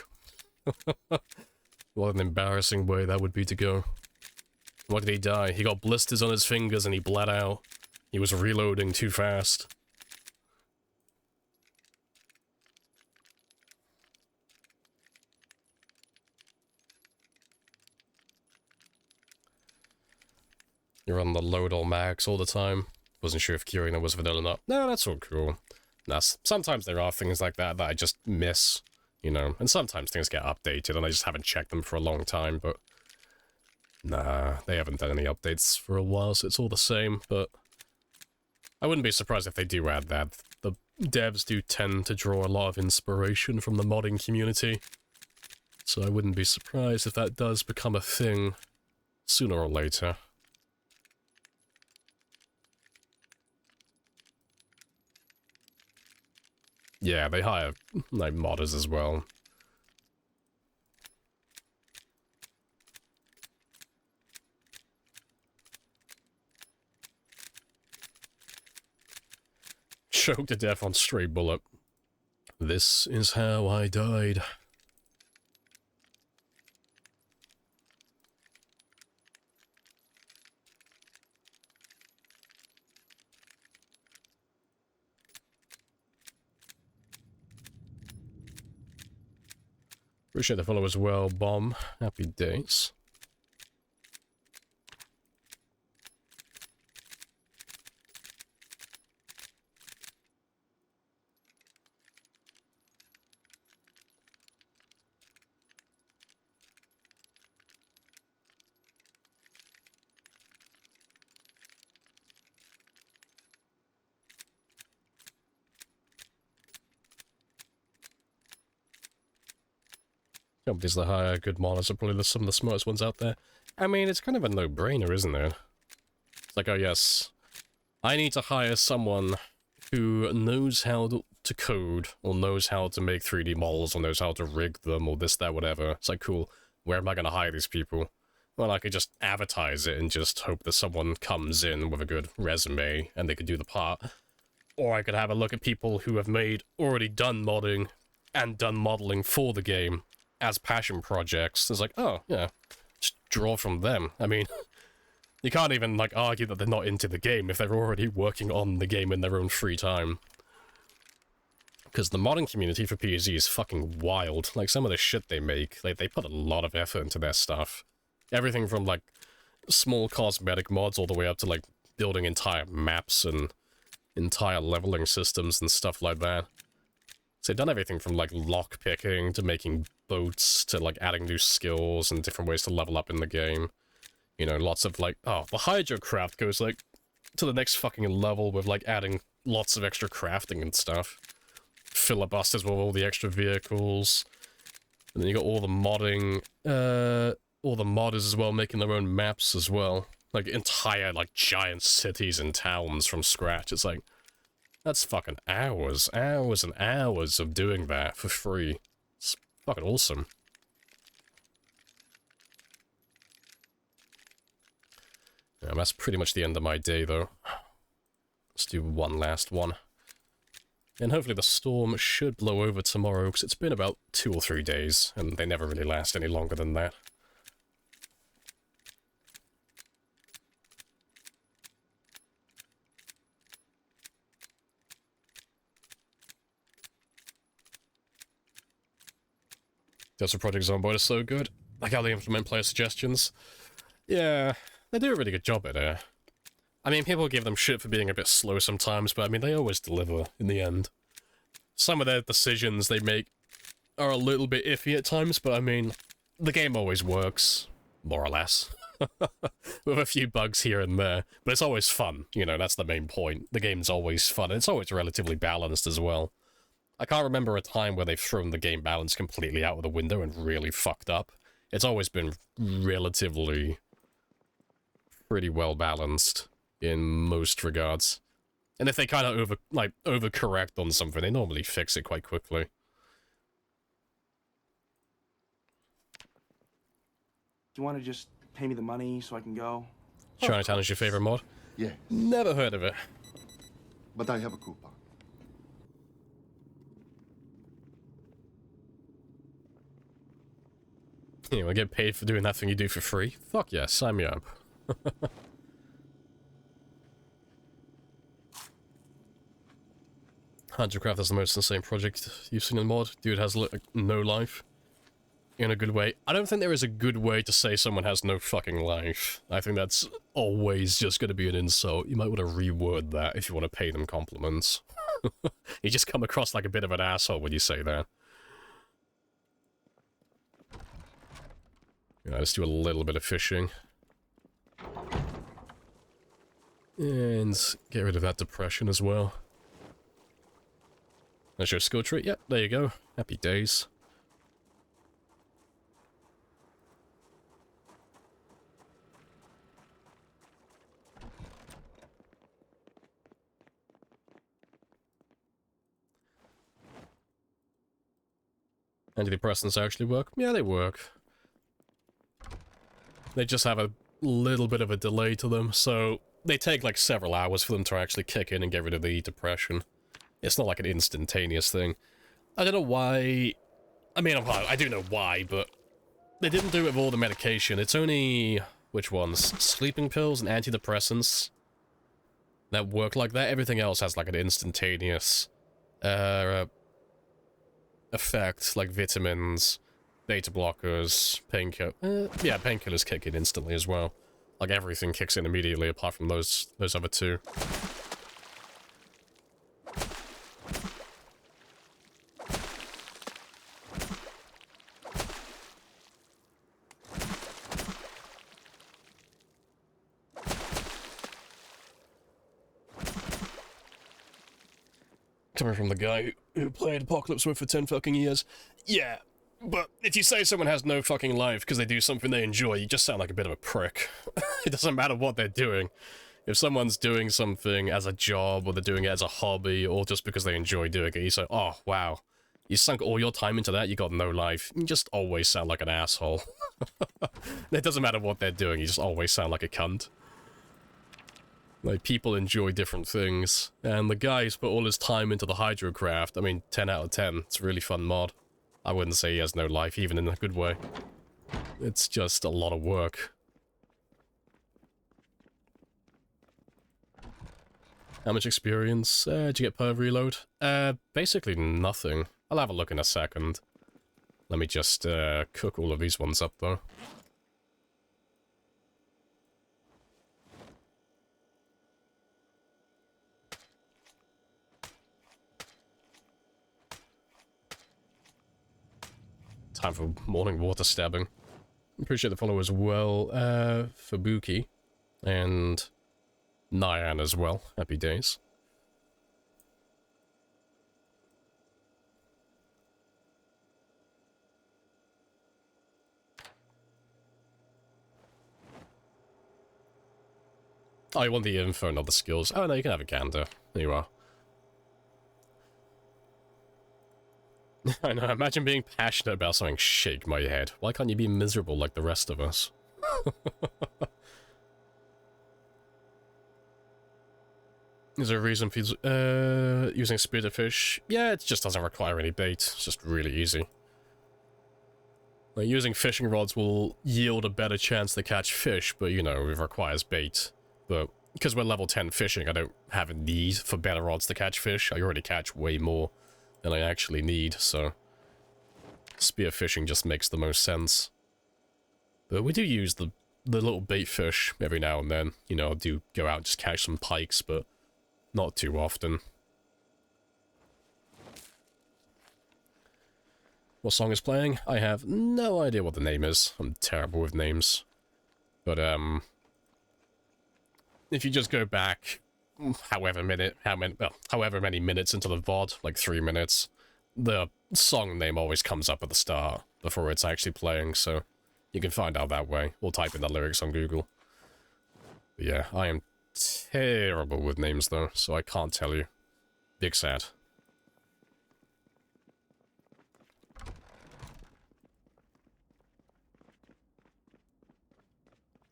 What an embarrassing way that would be to go. Why did he die? He got blisters on his fingers and he bled out. He was reloading too fast. You're on the load all max all the time. Wasn't sure if curing them was vanilla or not. No, that's all cool. Nah, sometimes there are things like that that I just miss, you know, and sometimes things get updated and I just haven't checked them for a long time, but nah, they haven't done any updates for a while, so it's all the same, but I wouldn't be surprised if they do add that. The devs do tend to draw a lot of inspiration from the modding community, so I wouldn't be surprised if that does become a thing sooner or later. Yeah, they hire, like, modders as well. Choked to death on stray bullet. This is how I died. Appreciate the follow as well, Bomb. Happy days. Companies that hire good modders are probably some of the smartest ones out there. I mean, it's kind of a no-brainer, isn't it? It's like, oh yes, I need to hire someone who knows how to code, or knows how to make 3D models, or knows how to rig them, or this, that, whatever. It's like, cool, where am I going to hire these people? Well, I could just advertise it and just hope that someone comes in with a good resume, and they could do the part. Or I could have a look at people who have already done modding, and done modeling for the game, as passion projects. It's like, oh, yeah, just draw from them. I mean, you can't even, like, argue that they're not into the game if they're already working on the game in their own free time. Because the modding community for PvZ is fucking wild. Like, some of the shit they make, they put a lot of effort into their stuff. Everything from, like, small cosmetic mods all the way up to, like, building entire maps and entire leveling systems and stuff like that. So they've done everything from, like, lockpicking to making boats to, like, adding new skills and different ways to level up in the game. You know, lots of, like, oh, the hydrocraft goes, like, to the next fucking level with, like, adding lots of extra crafting and stuff. Filibusters with all the extra vehicles. And then you got all the modding, all the modders as well making their own maps as well. Like, entire, like, giant cities and towns from scratch. It's like, that's fucking hours and hours of doing that for free. It's fucking awesome. Yeah, that's pretty much the end of my day, though. Let's do one last one. And hopefully the storm should blow over tomorrow, because it's been about 2 or 3 days, and they never really last any longer than that. That's a Project Zomboid is so good. Like how they implement player suggestions. Yeah, they do a really good job at it. I mean, people give them shit for being a bit slow sometimes, but I mean, they always deliver in the end. Some of their decisions they make are a little bit iffy at times, but I mean, the game always works, more or less. With a few bugs here and there, but it's always fun, you know, that's the main point. The game's always fun, and it's always relatively balanced as well. I can't remember a time where they've thrown the game balance completely out of the window and really fucked up. It's always been relatively pretty well balanced in most regards. And if they kind of overcorrect on something, they normally fix it quite quickly. Do you want to just pay me the money so I can go? Chinatown is your favorite mod? Yes, Never heard of it. but I have a coupon. You want to get paid for doing that thing you do for free? Fuck yeah, sign me up. Huntercraft is the most insane project you've seen in mod. Dude has no life. In a good way. I don't think there is a good way to say someone has no fucking life. I think that's always just going to be an insult. You might want to reword that if you want to pay them compliments. You just come across like a bit of an asshole when you say that. Yeah, let's do a little bit of fishing. And get rid of that depression as well. There's your skill tree. Yep, there you go. Happy days. Antidepressants actually work? Yeah, they work. They just have a little bit of a delay to them, so they take like several hours for them to actually kick in and get rid of the depression. It's not like an instantaneous thing. I don't know why... I mean, I do know why, but they didn't do it with all the medication. It's only... which ones? Sleeping pills and antidepressants that work like that. Everything else has like an instantaneous effect, like vitamins, beta blockers, painkillers. Yeah, painkillers kick in instantly as well. Like everything kicks in immediately apart from those other two. Coming from the guy who played Apocalypse World for 10 fucking years. Yeah, but if you say someone has no fucking life because they do something they enjoy, you just sound like a bit of a prick. It doesn't matter what they're doing. If someone's doing something as a job, or they're doing it as a hobby, or just because they enjoy doing it, you say, oh, wow, you sunk all your time into that, you got no life. You just always sound like an asshole. It doesn't matter what they're doing, you just always sound like a cunt. Like, people enjoy different things, and the guy who's put all his time into the hydrocraft, I mean, 10 out of 10, it's a really fun mod. I wouldn't say he has no life, even in a good way. It's just a lot of work. How much experience did you get per reload? Basically nothing. I'll have a look in a second. Let me just cook all of these ones up, though. Time for morning water stabbing. Appreciate the follow as well, Fubuki, and Nyan as well. Happy days. Oh, you want the info, not the skills. Oh no, you can have a gander. There you are. I know, imagine being passionate about something. Shake my head. Why can't you be miserable like the rest of us? Is there a reason for using spear to fish? Yeah, it just doesn't require any bait. It's just really easy. Like, using fishing rods will yield a better chance to catch fish, but you know, it requires bait. But because we're level 10 fishing, I don't have a need for better rods to catch fish. I already catch way more than I actually need, so spear fishing just makes the most sense. But we do use the little bait fish every now and then. You know, I do go out and just catch some pikes, but not too often. What song is playing? I have no idea what the name is. I'm terrible with names. But, if you just go back however many minutes into the VOD, like 3 minutes, the song name always comes up at the start before it's actually playing, so you can find out that way. Or type in the lyrics on Google. But yeah, I am terrible with names though, so I can't tell you. Big sad.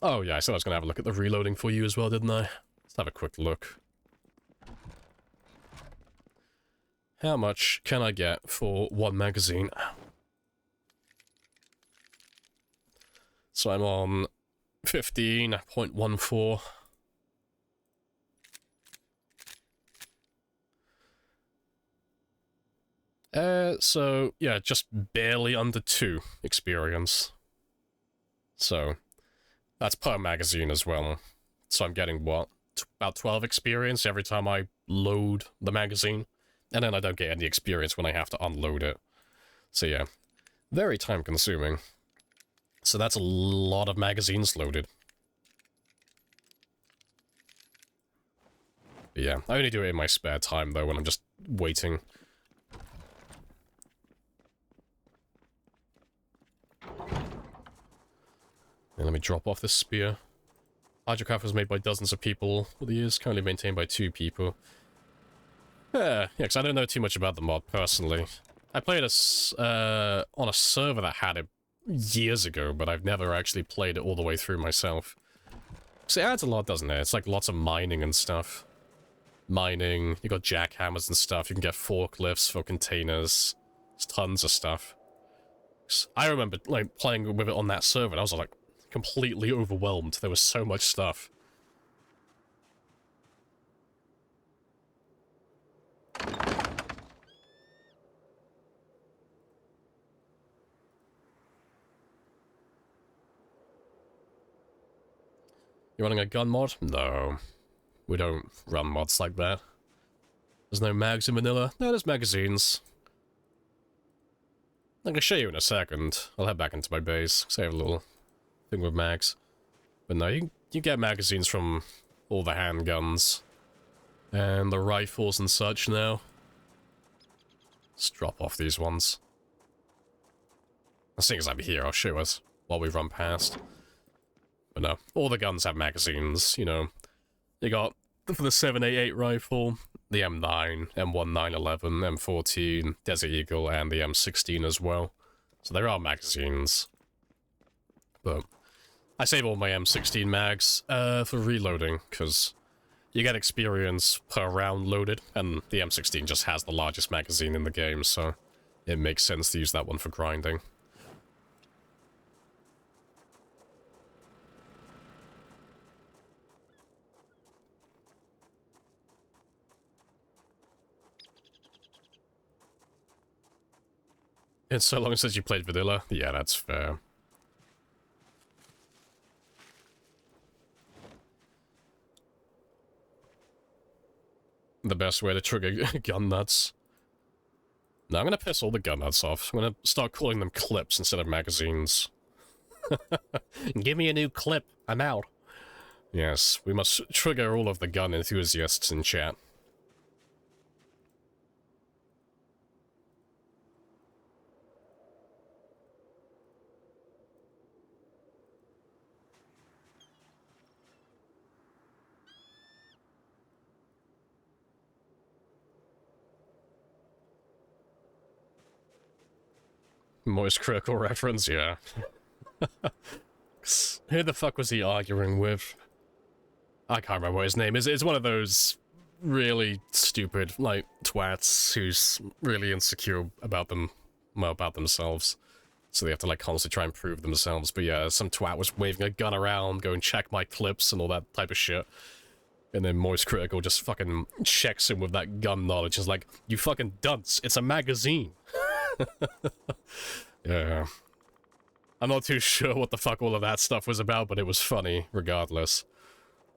Oh yeah, I said I was going to have a look at the reloading for you as well, didn't I? Let's have a quick look. How much can I get for one magazine? So I'm on 15.14. So, yeah, just barely under 2 experience. So, that's per magazine as well. So I'm getting, what, about 12 experience every time I load the magazine. And then I don't get any experience when I have to unload it. So yeah, very time consuming. So that's a lot of magazines loaded. But yeah, I only do it in my spare time though, when I'm just waiting. And let me drop off this spear. Hydrocraft was made by dozens of people over the years, currently maintained by 2 people. Yeah, because I don't know too much about the mod, personally. I played on a server that had it years ago, but I've never actually played it all the way through myself. So it adds a lot, doesn't it? It's like lots of mining and stuff. Mining, you got jackhammers and stuff, you can get forklifts for containers. There's tons of stuff. I remember, like, playing with it on that server, and I was, like, completely overwhelmed. There was so much stuff. You running a gun mod? No. We don't run mods like that. There's no mags in vanilla. No, there's magazines. I can show you in a second. I'll head back into my base, save a little thing with mags. But no, you get magazines from all the handguns. And the rifles and such now. Let's drop off these ones. Seeing as I'm here, I'll show us while we run past. But no, all the guns have magazines, you know. You got, for the 788 rifle, the M9, M1911, M14, Desert Eagle, and the M16 as well. So there are magazines. But I save all my M16 mags for reloading, because you get experience per round loaded, and the M16 just has the largest magazine in the game, so it makes sense to use that one for grinding. It's so long since you played vanilla. Yeah, that's fair. The best way to trigger gun nuts. No, I'm gonna piss all the gun nuts off. I'm gonna start calling them clips instead of magazines. Give me a new clip. I'm out. Yes, we must trigger all of the gun enthusiasts in chat. Moist critical reference, yeah. Who the fuck was he arguing with? I can't remember what his name is. It's one of those really stupid, like, twats who's really insecure about themselves. So they have to, like, constantly try and prove themselves. But yeah, some twat was waving a gun around, going check my clips and all that type of shit. And then Moist Critical just fucking checks him with that gun knowledge. It's like, you fucking dunce, it's a magazine. Yeah. I'm not too sure what the fuck all of that stuff was about, but it was funny, regardless.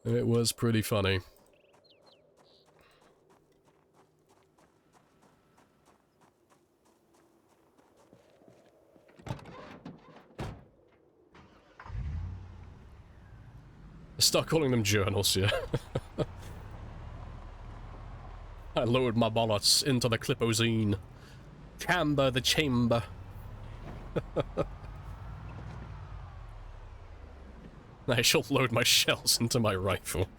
It was pretty funny. Start calling them journals, yeah. I lowered my bullets into the clipozine. Chamber the chamber. I shall load my shells into my rifle.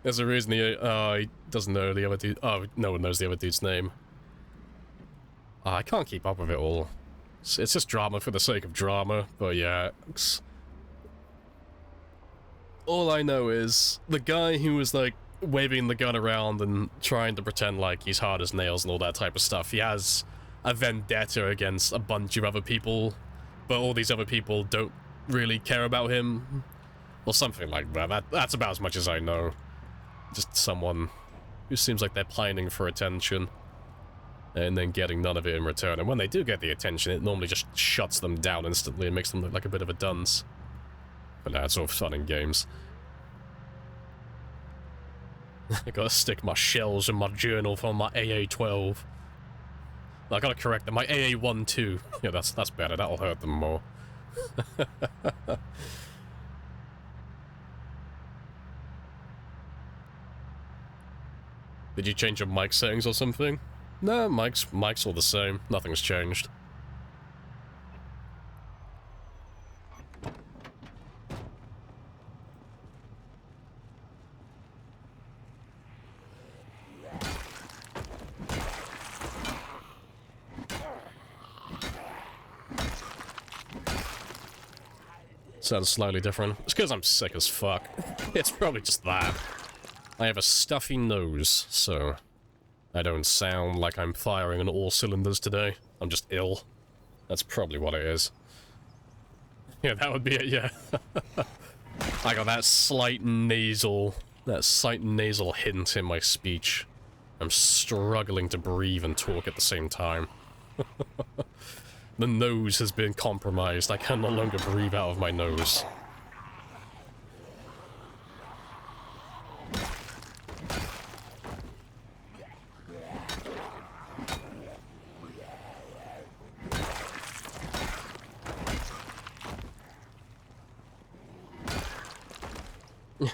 There's a reason he doesn't know the other dude. Oh, no one knows the other dude's name. I can't keep up with it all. It's just drama for the sake of drama, but yeah. All I know is the guy who was like waving the gun around and trying to pretend like he's hard as nails and all that type of stuff. He has a vendetta against a bunch of other people, but all these other people don't really care about him. Or something like that. That's about as much as I know. Just someone who seems like they're pining for attention. And then getting none of it in return. And when they do get the attention, it normally just shuts them down instantly and makes them look like a bit of a dunce. But nah, it's all fun and games. I gotta stick my shells in my journal for my AA-12. I gotta correct them, my AA-12. Yeah, that's better, that'll hurt them more. Did you change your mic settings or something? No, mic's all the same. Nothing's changed. Sounds slightly different. It's because I'm sick as fuck. It's probably just that. I have a stuffy nose, so I don't sound like I'm firing on all cylinders today. I'm just ill. That's probably what it is. Yeah, that would be it, yeah. I got that slight nasal hint in my speech. I'm struggling to breathe and talk at the same time. The nose has been compromised. I can no longer breathe out of my nose.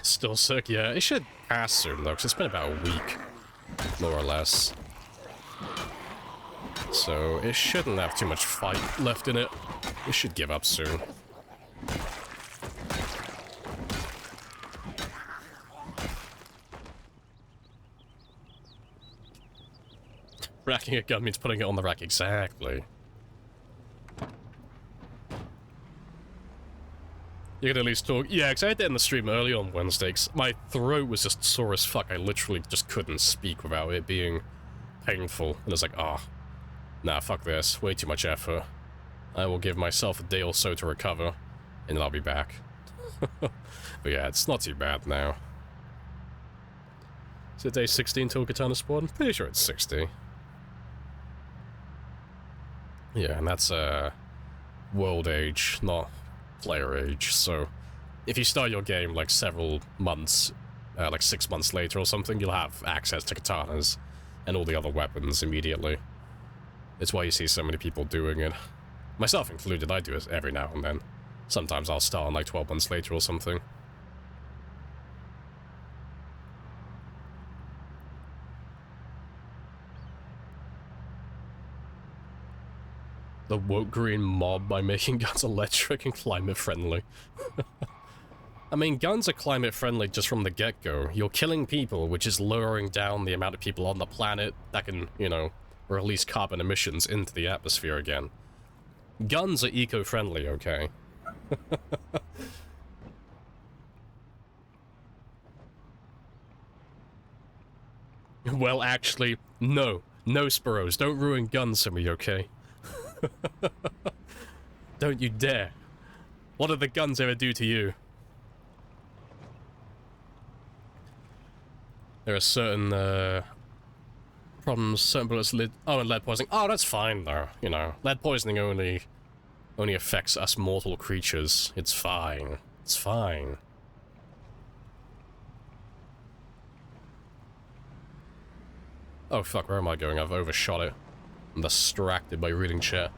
Still sick, yeah. It should pass soon, though, because it's been about a week, more or less. So, it shouldn't have too much fight left in it. It should give up soon. Racking a gun means putting it on the rack, exactly. You can at least talk. Yeah, because I had that in the stream early on Wednesday. My throat was just sore as fuck. I literally just couldn't speak without it being painful. And I was like, ah, nah, fuck this. Way too much effort. I will give myself a day or so to recover, and then I'll be back. But yeah, it's not too bad now. Is it day 16 till Katana spawn? I'm pretty sure it's 60. Yeah, and that's world age, not player age, so if you start your game like several months, like 6 months later or something, you'll have access to katanas and all the other weapons immediately. It's why you see so many people doing it. Myself included, I do it every now and then. Sometimes I'll start on like 12 months later or something. The woke green mob by making guns electric and climate friendly. I mean, guns are climate friendly just from the get-go. You're killing people, which is lowering down the amount of people on the planet that can, you know, release carbon emissions into the atmosphere again. Guns are eco-friendly, okay? Well, actually, no. No, Sparrows. Don't ruin guns for me, okay? Don't you dare. What did the guns ever do to you? There are certain, problems, certain bullets oh, and lead poisoning. Oh, that's fine, though. You know, lead poisoning only affects us mortal creatures. It's fine. It's fine. Oh, fuck, where am I going? I've overshot it. I'm distracted by reading chat.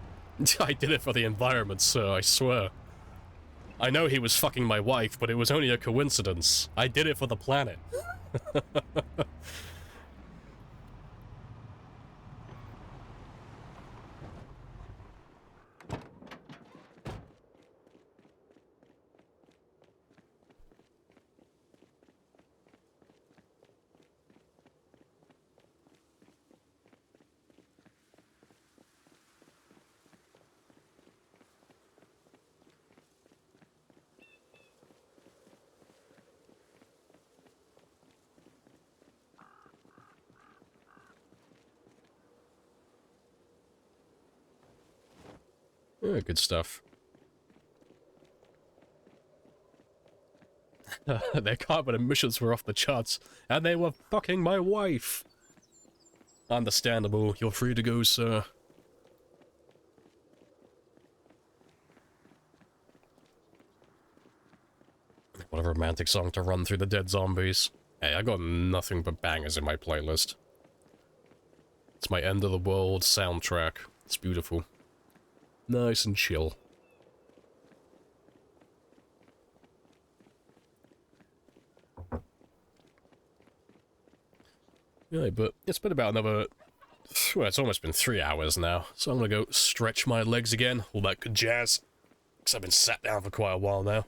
I did it for the environment, sir, I swear. I know he was fucking my wife, but it was only a coincidence. I did it for the planet. Yeah, good stuff. Their carbon emissions were off the charts, and they were fucking my wife! Understandable. You're free to go, sir. What a romantic song to run through the dead zombies. Hey, I got nothing but bangers in my playlist. It's my end of the world soundtrack. It's beautiful. Nice and chill. Yeah, but it's been about another... Well, it's almost been 3 hours now, so I'm gonna go stretch my legs again, all that good jazz. Because I've been sat down for quite a while now.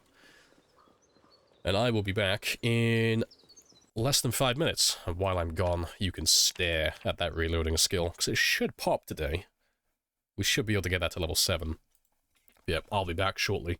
And I will be back in less than 5 minutes. And while I'm gone, you can stare at that reloading skill, because it should pop today. We should be able to get that to level 7. Yep, I'll be back shortly.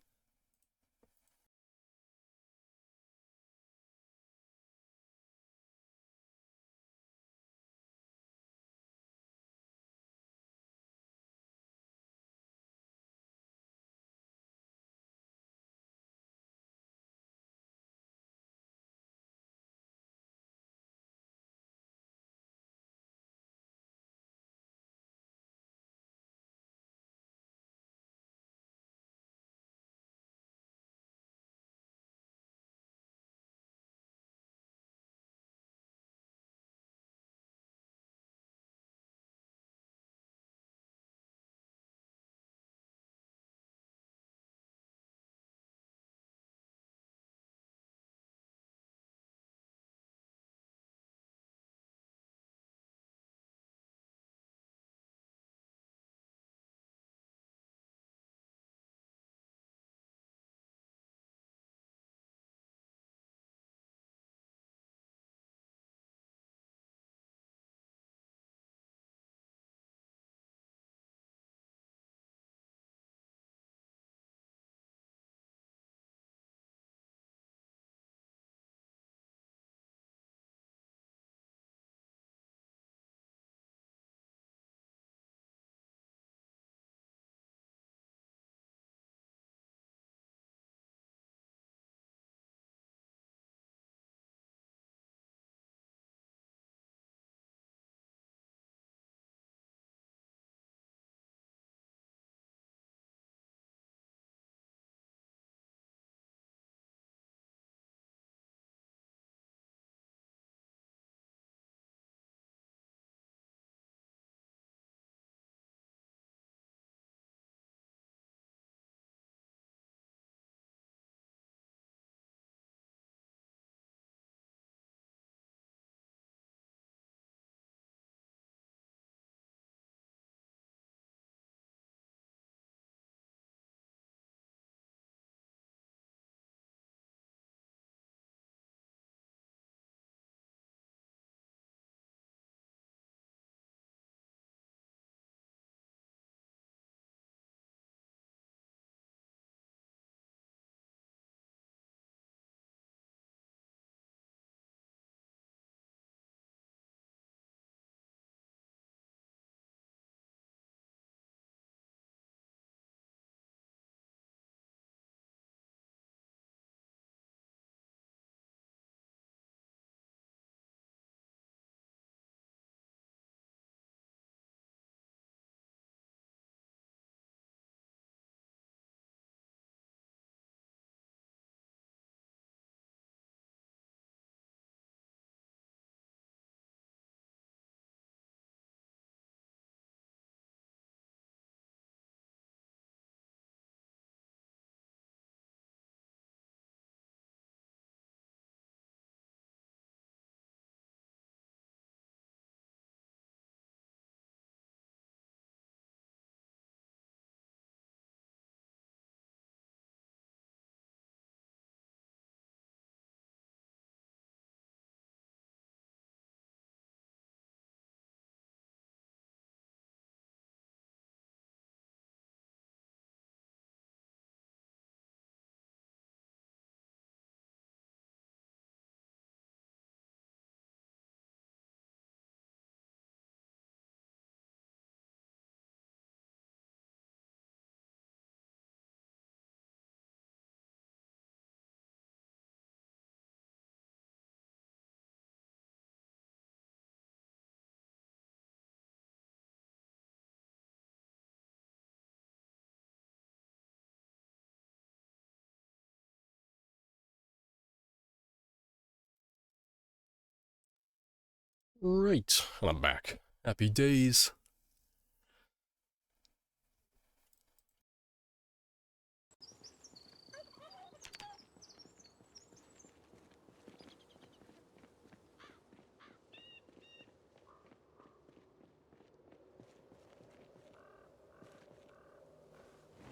Right, and I'm back. Happy days.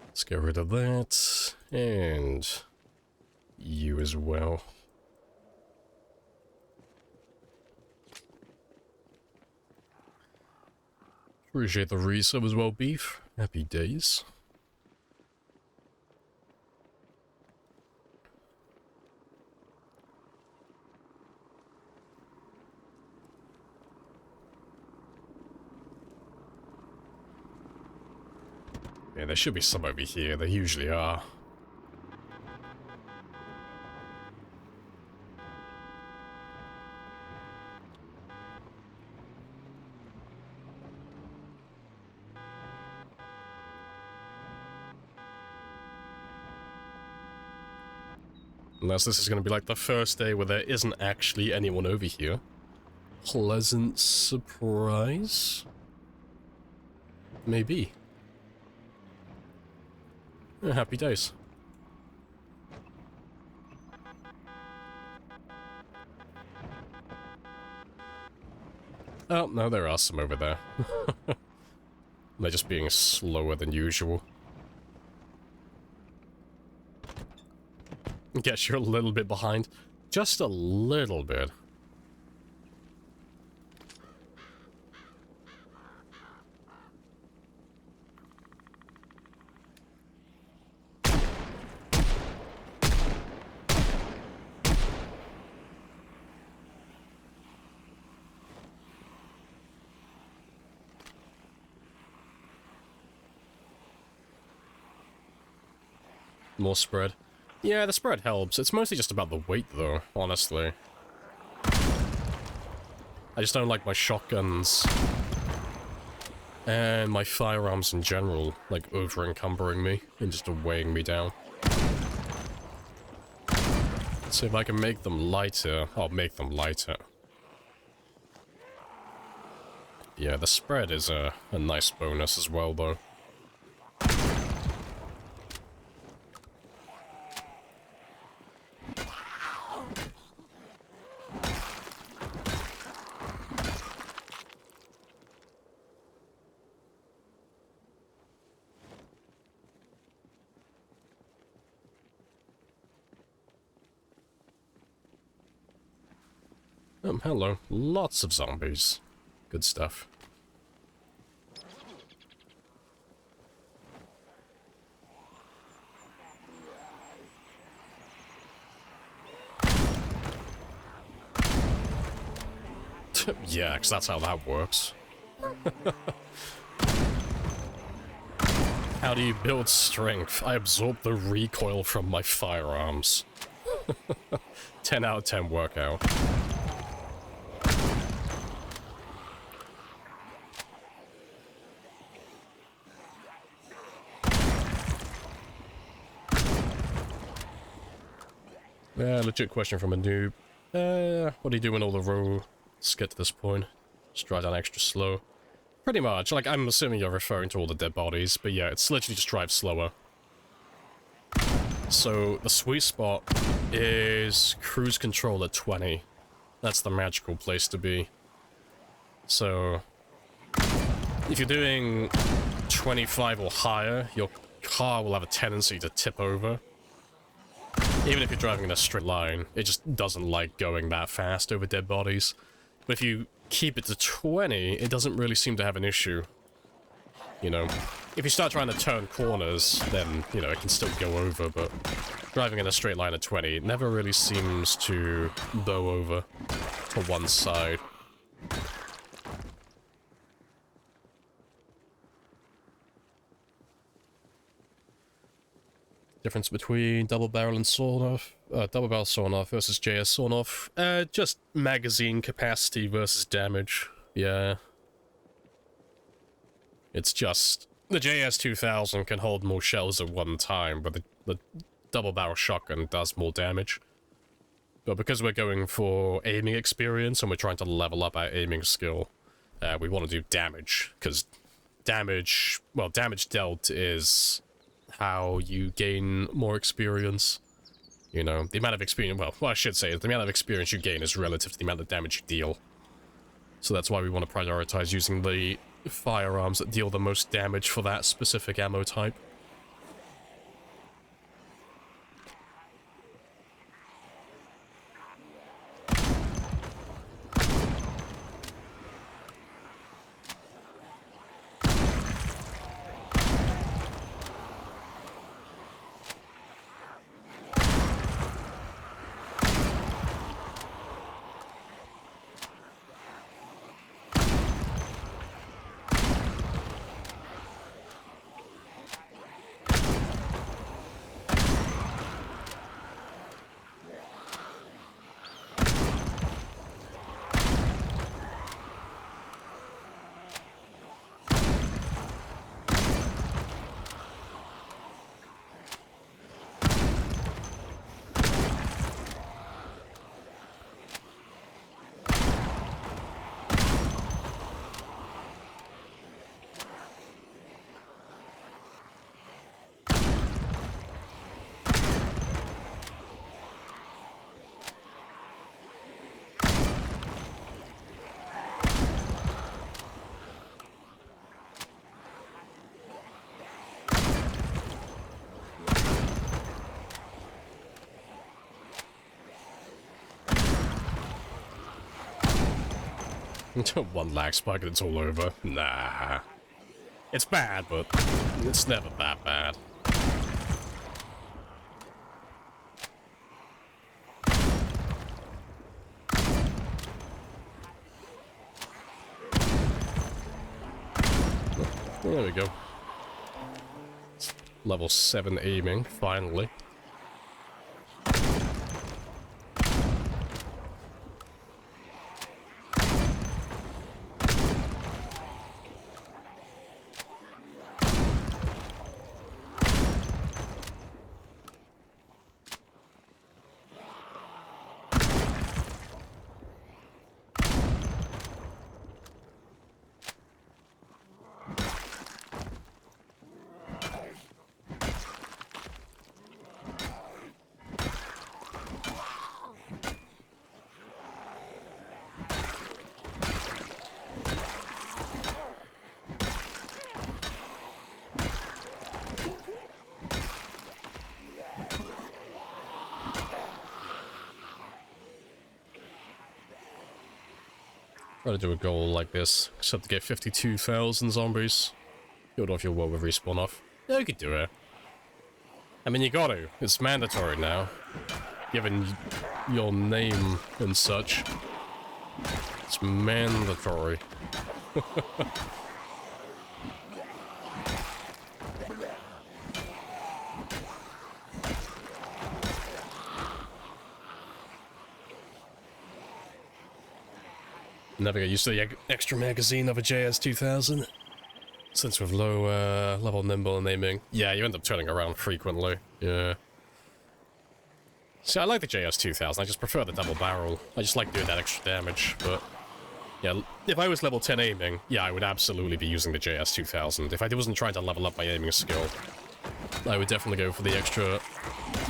Let's get rid of that, and you as well. Appreciate the resub as well, Beef. Happy days. Yeah, there should be some over here. There usually are. Unless this is going to be like the first day where there isn't actually anyone over here. Pleasant surprise? Maybe. Yeah, happy days. Oh, no, there are some over there. They're just being slower than usual. Guess you're a little bit behind. Just a little bit. More spread. Yeah, the spread helps. It's mostly just about the weight, though, honestly. I just don't like my shotguns and my firearms in general, like, over-encumbering me and just weighing me down. Let's see if I can make them lighter. I'll make them lighter. Yeah, the spread is a nice bonus as well, though. Hello. Lots of zombies. Good stuff. Yeah, because that's how that works. How do you build strength? I absorb the recoil from my firearms. 10 out of 10 workout. Legit question from a noob. What do you do when all the roads get to this point? Just drive down extra slow. Pretty much. Like, I'm assuming you're referring to all the dead bodies, but yeah, it's literally just drive slower. So, the sweet spot is cruise control at 20. That's the magical place to be. So, if you're doing 25 or higher, your car will have a tendency to tip over. Even if you're driving in a straight line, it just doesn't like going that fast over dead bodies. But if you keep it to 20, it doesn't really seem to have an issue. You know, if you start trying to turn corners, then, you know, it can still go over, but driving in a straight line at 20, it never really seems to bow over to one side. Difference between double barrel and sawn-off, double barrel sawn-off versus JS sawn-off, just magazine capacity versus damage. Yeah. It's just the JS 2000 can hold more shells at one time, but the double barrel shotgun does more damage. But because we're going for aiming experience and we're trying to level up our aiming skill, we want to do damage, because damage dealt is how you gain more experience. You know, the amount of experience, well, what I should say is the amount of experience you gain is relative to the amount of damage you deal. So that's why we want to prioritize using the firearms that deal the most damage for that specific ammo type. One lag spike and it's all over. Nah. It's bad, but it's never that bad. There we go. Level 7 aiming, finally. Try to do a goal like this, except to get 52,000 zombies. Killed off your world with respawn off. Yeah, you could do it. I mean, you got to. It's mandatory now. Given your name and such. It's mandatory. Never get used to the extra magazine of a JS2000. Since with low level nimble and aiming. Yeah, you end up turning around frequently. Yeah. See, I like the JS2000, I just prefer the double barrel. I just like doing that extra damage, but... Yeah, if I was level 10 aiming, yeah, I would absolutely be using the JS2000. If I wasn't trying to level up my aiming skill, I would definitely go for the extra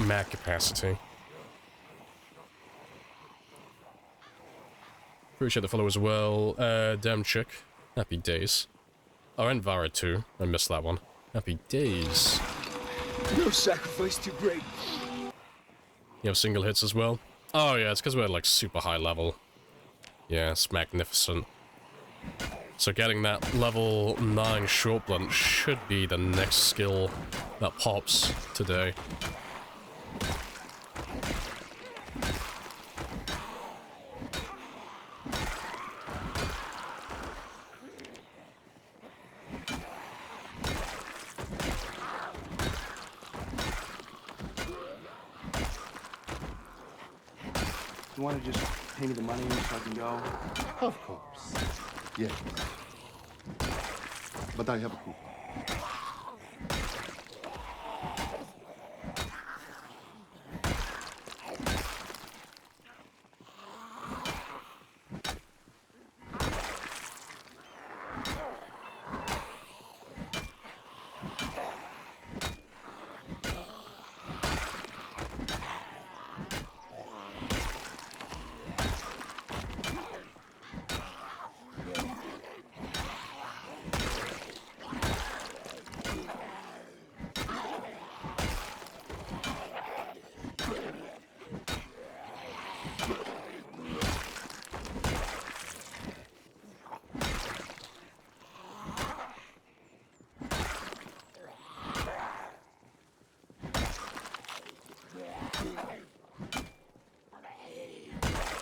mag capacity. Appreciate the follow as well. Damn chick. Happy days. Oh, and Vara too. I missed that one. Happy days. No sacrifice too great. You have single hits as well? Oh yeah, it's because we're like super high level. Yeah, it's magnificent. So getting that level 9 short blunt should be the next skill that pops today. You want to just pay me the money so I can go? Of course. Yes. But I have a coupon.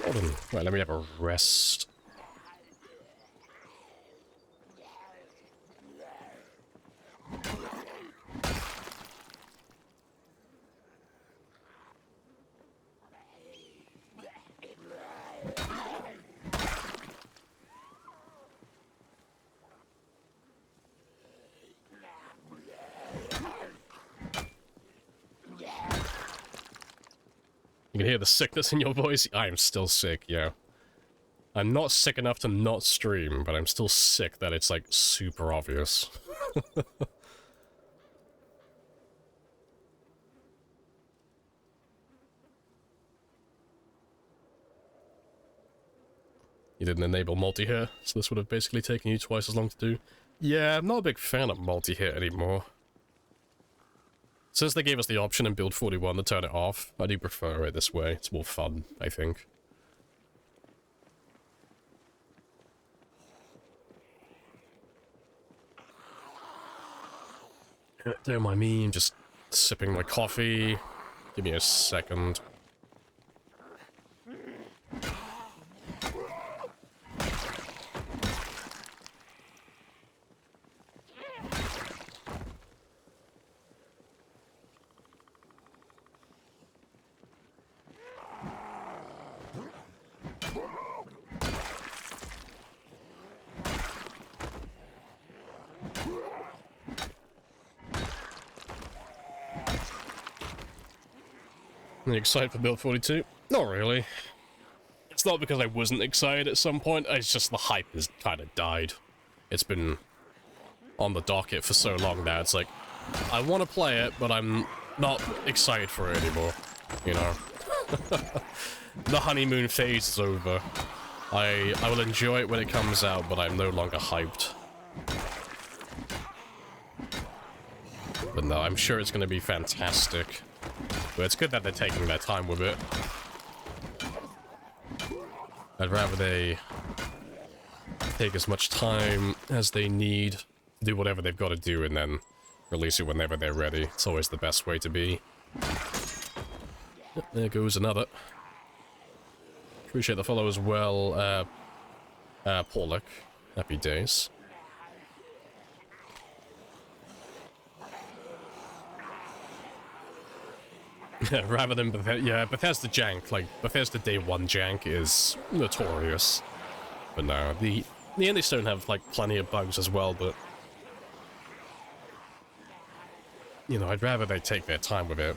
Hold on. Right, let me have a rest. You can hear the sickness in your voice. I am still sick, yeah. I'm not sick enough to not stream, but I'm still sick that it's, like, super obvious. You didn't enable multi-hit, so this would have basically taken you twice as long to do. Yeah, I'm not a big fan of multi-hit anymore. Since they gave us the option in Build 41 to turn it off, I do prefer it this way. It's more fun, I think. Don't mind me, I'm just sipping my coffee. Give me a second. Are you excited for Build 42? Not really. It's not because I wasn't excited at some point, it's just the hype has kind of died. It's been on the docket for so long now, it's like, I want to play it, but I'm not excited for it anymore, you know? The honeymoon phase is over. I will enjoy it when it comes out, but I'm no longer hyped. But no, I'm sure it's going to be fantastic. But it's good that they're taking their time with it. I'd rather they take as much time as they need, do whatever they've got to do, and then release it whenever they're ready. It's always the best way to be. Yep, there goes another. Appreciate the follow as well, Porlick. Happy days. Rather than Bethesda jank, like, Bethesda Day 1 jank is notorious. But no, the indies don't have, like, plenty of bugs as well, but... You know, I'd rather they take their time with it.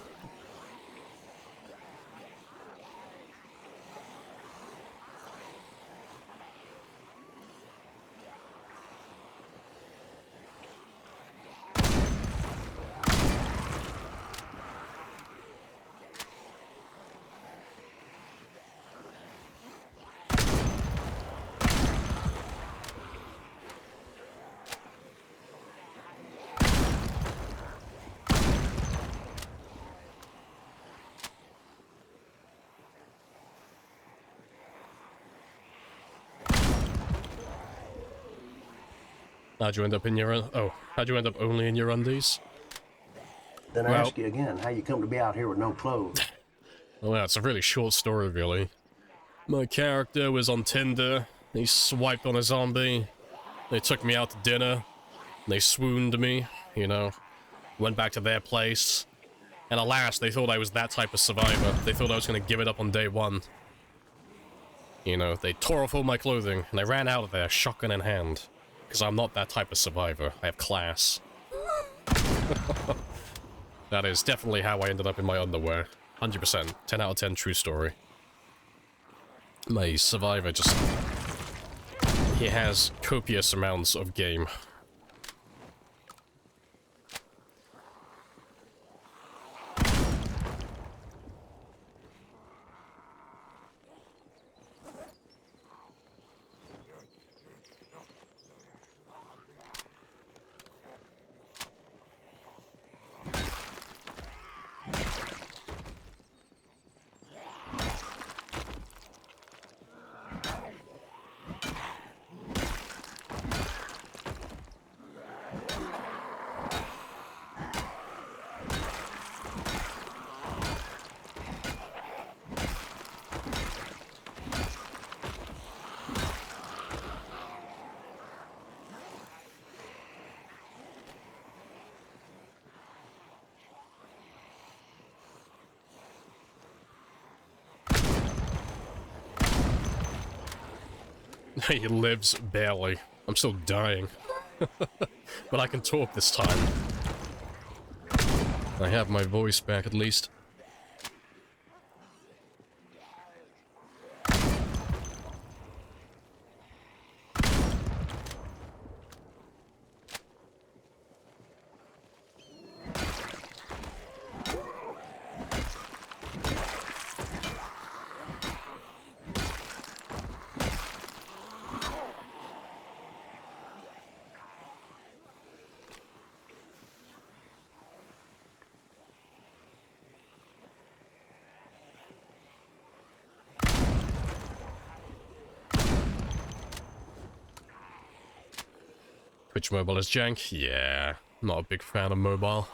How'd you end up in your... how'd you end up only in your undies? Then I ask you again, how you come to be out here with no clothes? Well, yeah, it's a really short story, really. My character was on Tinder, he swiped on a zombie, they took me out to dinner, they swooned me, you know, went back to their place, and alas, they thought I was that type of survivor. They thought I was going to give it up on day one. You know, they tore off all my clothing, and I ran out of there, shotgun in hand. Because I'm not that type of survivor. I have class. That is definitely how I ended up in my underwear. 100%. 10 out of 10 true story. My survivor just... He has copious amounts of game. He lives barely. I'm still dying. But I can talk this time. I have my voice back at least. Twitch mobile is jank? Yeah, not a big fan of mobile.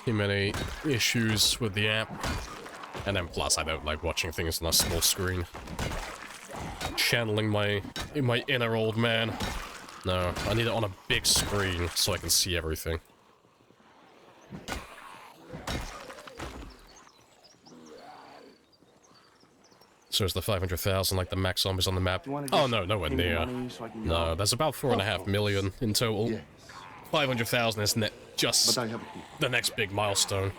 Too many issues with the app. And then plus I don't like watching things on a small screen. Channeling my inner old man. No, I need it on a big screen so I can see everything. So is the 500,000 like the max zombies on the map? Oh no, nowhere near. No, there's about 4.5 million in total. 500,000 is just the next big milestone.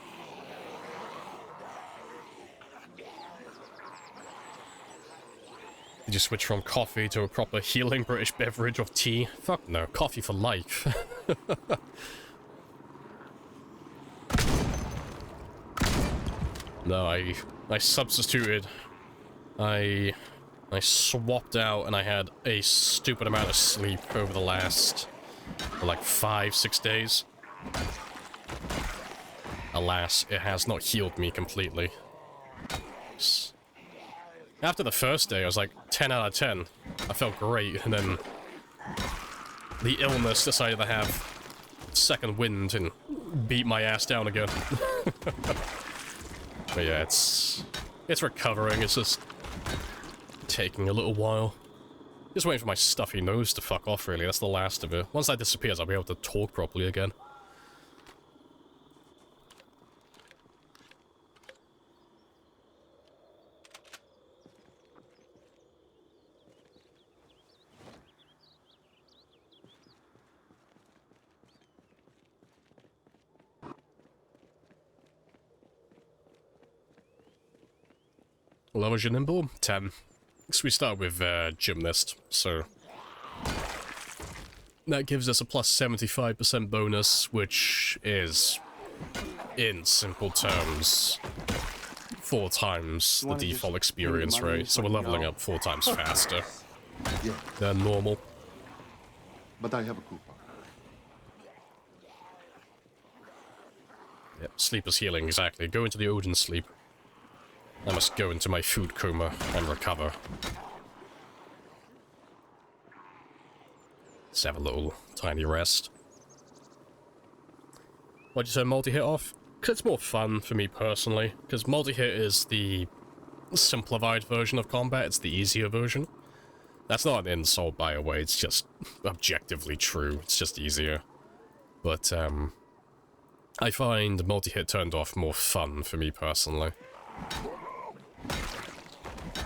Did you switch from coffee to a proper healing British beverage of tea? Fuck no, coffee for life. No, I substituted. I swapped out and I had a stupid amount of sleep over the last, like, 5-6 days. Alas, it has not healed me completely. After the first day, I was like 10 out of 10. I felt great, and then the illness decided to have second wind and beat my ass down again. But yeah, it's recovering. It's just taking a little while. Just waiting for my stuffy nose to fuck off, really. That's the last of it. Once that disappears, I'll be able to talk properly again. Level your nimble? 10. So we start with gymnast, so that gives us a plus 75% bonus, which is, in simple terms, 4 times the default experience rate. So we're leveling up 4 times faster than normal. But I have a coupon. Yep, sleep is healing, exactly. Go into the Odin sleep. I must go into my food coma and recover. Let's have a little tiny rest. Why'd you turn multi-hit off? Because it's more fun for me personally. Because multi-hit is the simplified version of combat. It's the easier version. That's not an insult, by the way. It's just objectively true. It's just easier. But, I find multi-hit turned off more fun for me personally.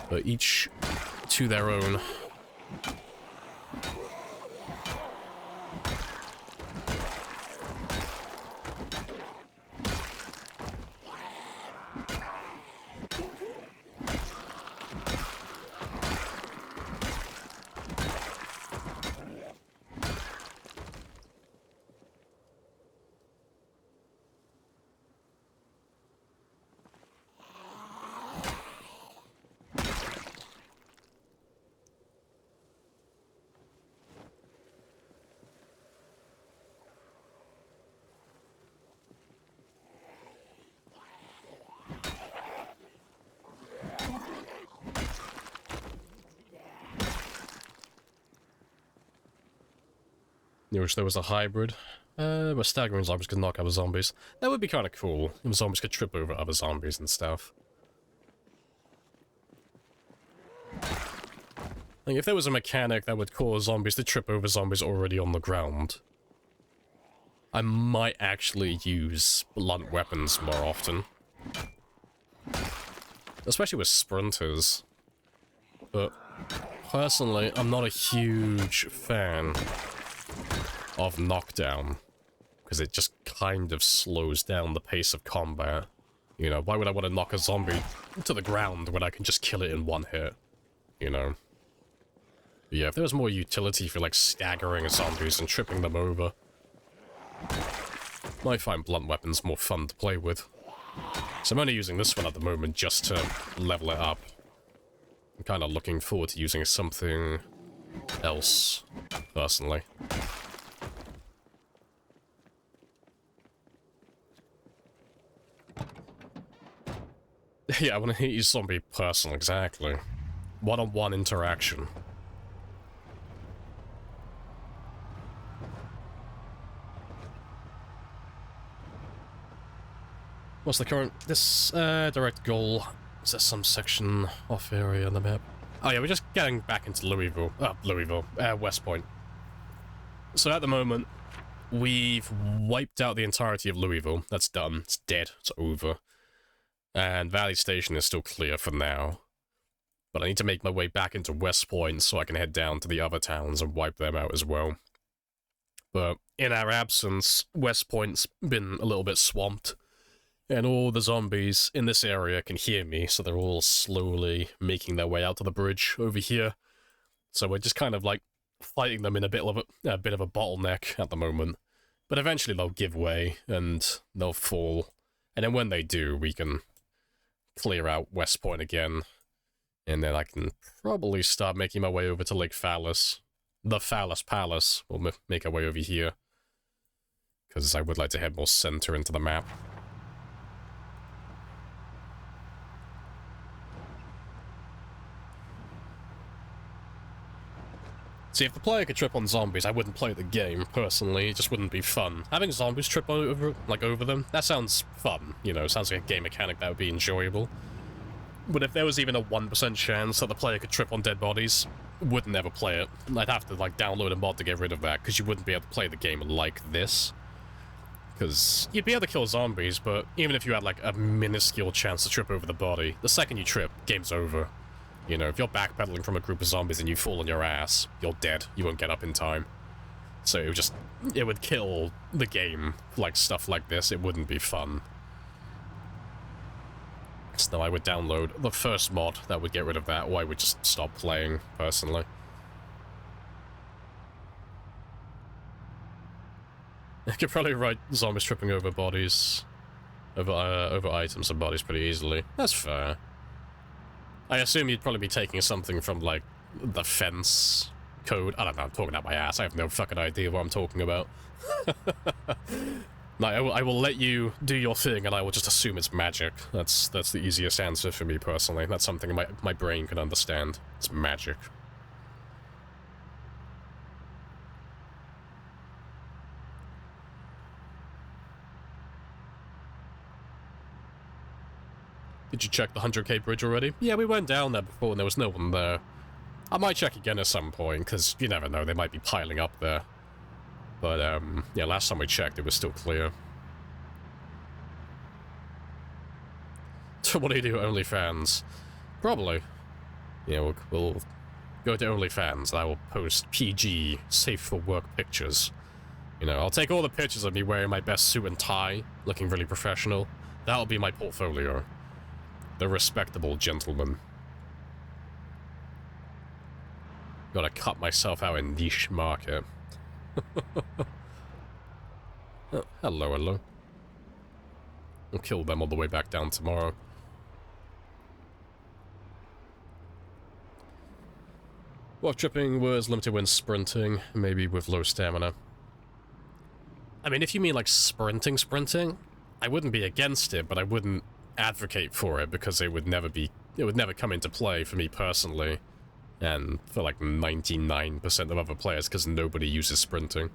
But each to their own. I wish there was a hybrid, where staggering zombies could knock other zombies. That would be kind of cool, if zombies could trip over other zombies and stuff. Like, if there was a mechanic that would cause zombies to trip over zombies already on the ground, I might actually use blunt weapons more often. Especially with sprinters. but personally, I'm not a huge fan of knockdown, because it just kind of slows down the pace of combat. You know, why would I want to knock a zombie to the ground when I can just kill it in one hit? You know? But yeah, if there was more utility for, like, staggering zombies and tripping them over, I find blunt weapons more fun to play with. So I'm only using this one at the moment just to level it up. I'm kind of looking forward to using something else, personally. Yeah, I want to use zombie personal, exactly. One-on-one interaction. What's the current... This, direct goal. Is there some section off area on the map? Oh yeah, we're just getting back into West Point. So at the moment, we've wiped out the entirety of Louisville. That's done. It's dead. It's over. And Valley Station is still clear for now. But I need to make my way back into West Point so I can head down to the other towns and wipe them out as well. But in our absence, West Point's been a little bit swamped. And all the zombies in this area can hear me, so they're all slowly making their way out to the bridge over here. So we're just kind of like fighting them in a bit of a bottleneck at the moment. But eventually they'll give way and they'll fall. And then when they do, we can clear out West Point again. And then I can probably start making my way over to Lake Phallus. The Phallus Palace. We'll make our way over here. Because I would like to head more center into the map. See, if the player could trip on zombies, I wouldn't play the game, personally. It just wouldn't be fun. Having zombies trip over them, that sounds fun, you know, sounds like a game mechanic that would be enjoyable. But if there was even a 1% chance that the player could trip on dead bodies, would never play it. I'd have to, like, download a mod to get rid of that, because you wouldn't be able to play the game like this. Because you'd be able to kill zombies, but even if you had, like, a minuscule chance to trip over the body, the second you trip, game's over. You know, if you're backpedaling from a group of zombies and you fall on your ass, you're dead. You won't get up in time. So it would kill the game, like stuff like this. It wouldn't be fun. So I would download the first mod that would get rid of that, or I would just stop playing, personally. I could probably write zombies tripping over bodies, over items and bodies pretty easily. That's fair. I assume you'd probably be taking something from, like, the fence code. I don't know, I'm talking out my ass. I have no fucking idea what I'm talking about. No, I will let you do your thing, and I will just assume it's magic. That's the easiest answer for me, personally. That's something my brain can understand. It's magic. Did you check the 100k bridge already? Yeah, we went down there before and there was no one there. I might check again at some point, because you never know, they might be piling up there. But, yeah, last time we checked, it was still clear. So what do you do, OnlyFans? Probably. Yeah, we'll go to OnlyFans, and I will post PG, safe-for-work pictures. You know, I'll take all the pictures of me wearing my best suit and tie, looking really professional. That'll be my portfolio. The respectable gentleman. Gotta cut myself out in niche market. Oh, hello. I'll kill them all the way back down tomorrow. Well, tripping was limited when sprinting, maybe with low stamina. I mean, if you mean like sprinting, I wouldn't be against it, but I wouldn't advocate for it because it would never come into play for me personally, and for like 99% of other players because nobody uses sprinting.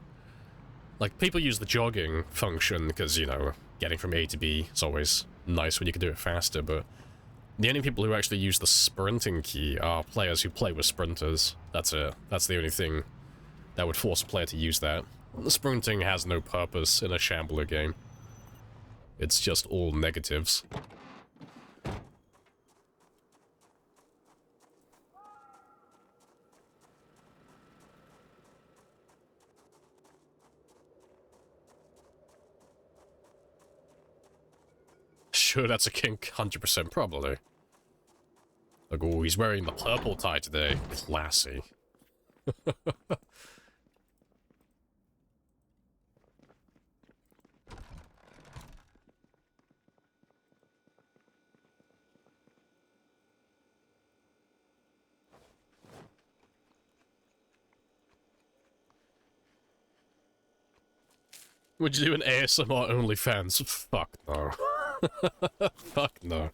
Like, people use the jogging function because, you know, getting from A to B is always nice when you can do it faster, but the only people who actually use the sprinting key are players who play with sprinters. That's it. That's the only thing that would force a player to use that. The sprinting has no purpose in a Shambler game. It's just all negatives. sure that's a kink? 100% probably. Like, oh, he's wearing the purple tie today. Classy. Would you do an ASMR OnlyFans? Fuck no. Fuck no. I'm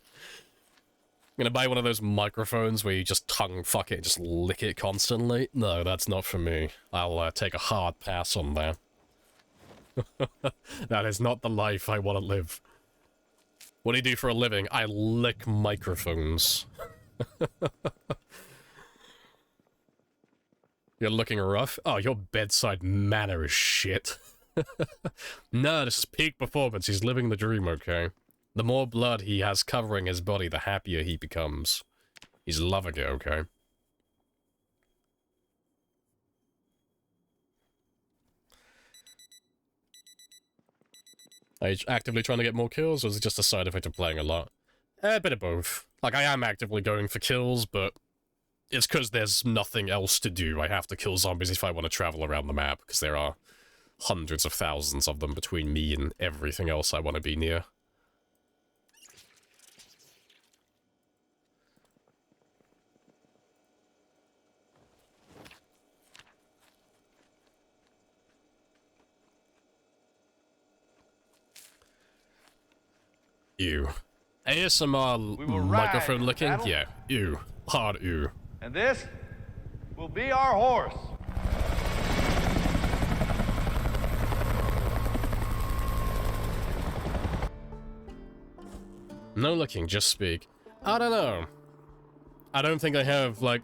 gonna buy one of those microphones where you just tongue fuck it and just lick it constantly. No, that's not for me. I'll take a hard pass on that. That is not the life I want to live. What do you do for a living? I lick microphones. You're looking rough? Oh, your bedside manner is shit. No, this is peak performance. He's living the dream, okay? The more blood he has covering his body, the happier he becomes. He's loving it, okay? Are you actively trying to get more kills, or is it just a side effect of playing a lot? A bit of both. Like, I am actively going for kills, but it's because there's nothing else to do. I have to kill zombies if I want to travel around the map, because there are hundreds of thousands of them between me and everything else I want to be near. Ew. ASMR microphone licking? Yeah. Ew. Hard ew. And this will be our horse. No looking, just speak. I don't know. I don't think I have, like,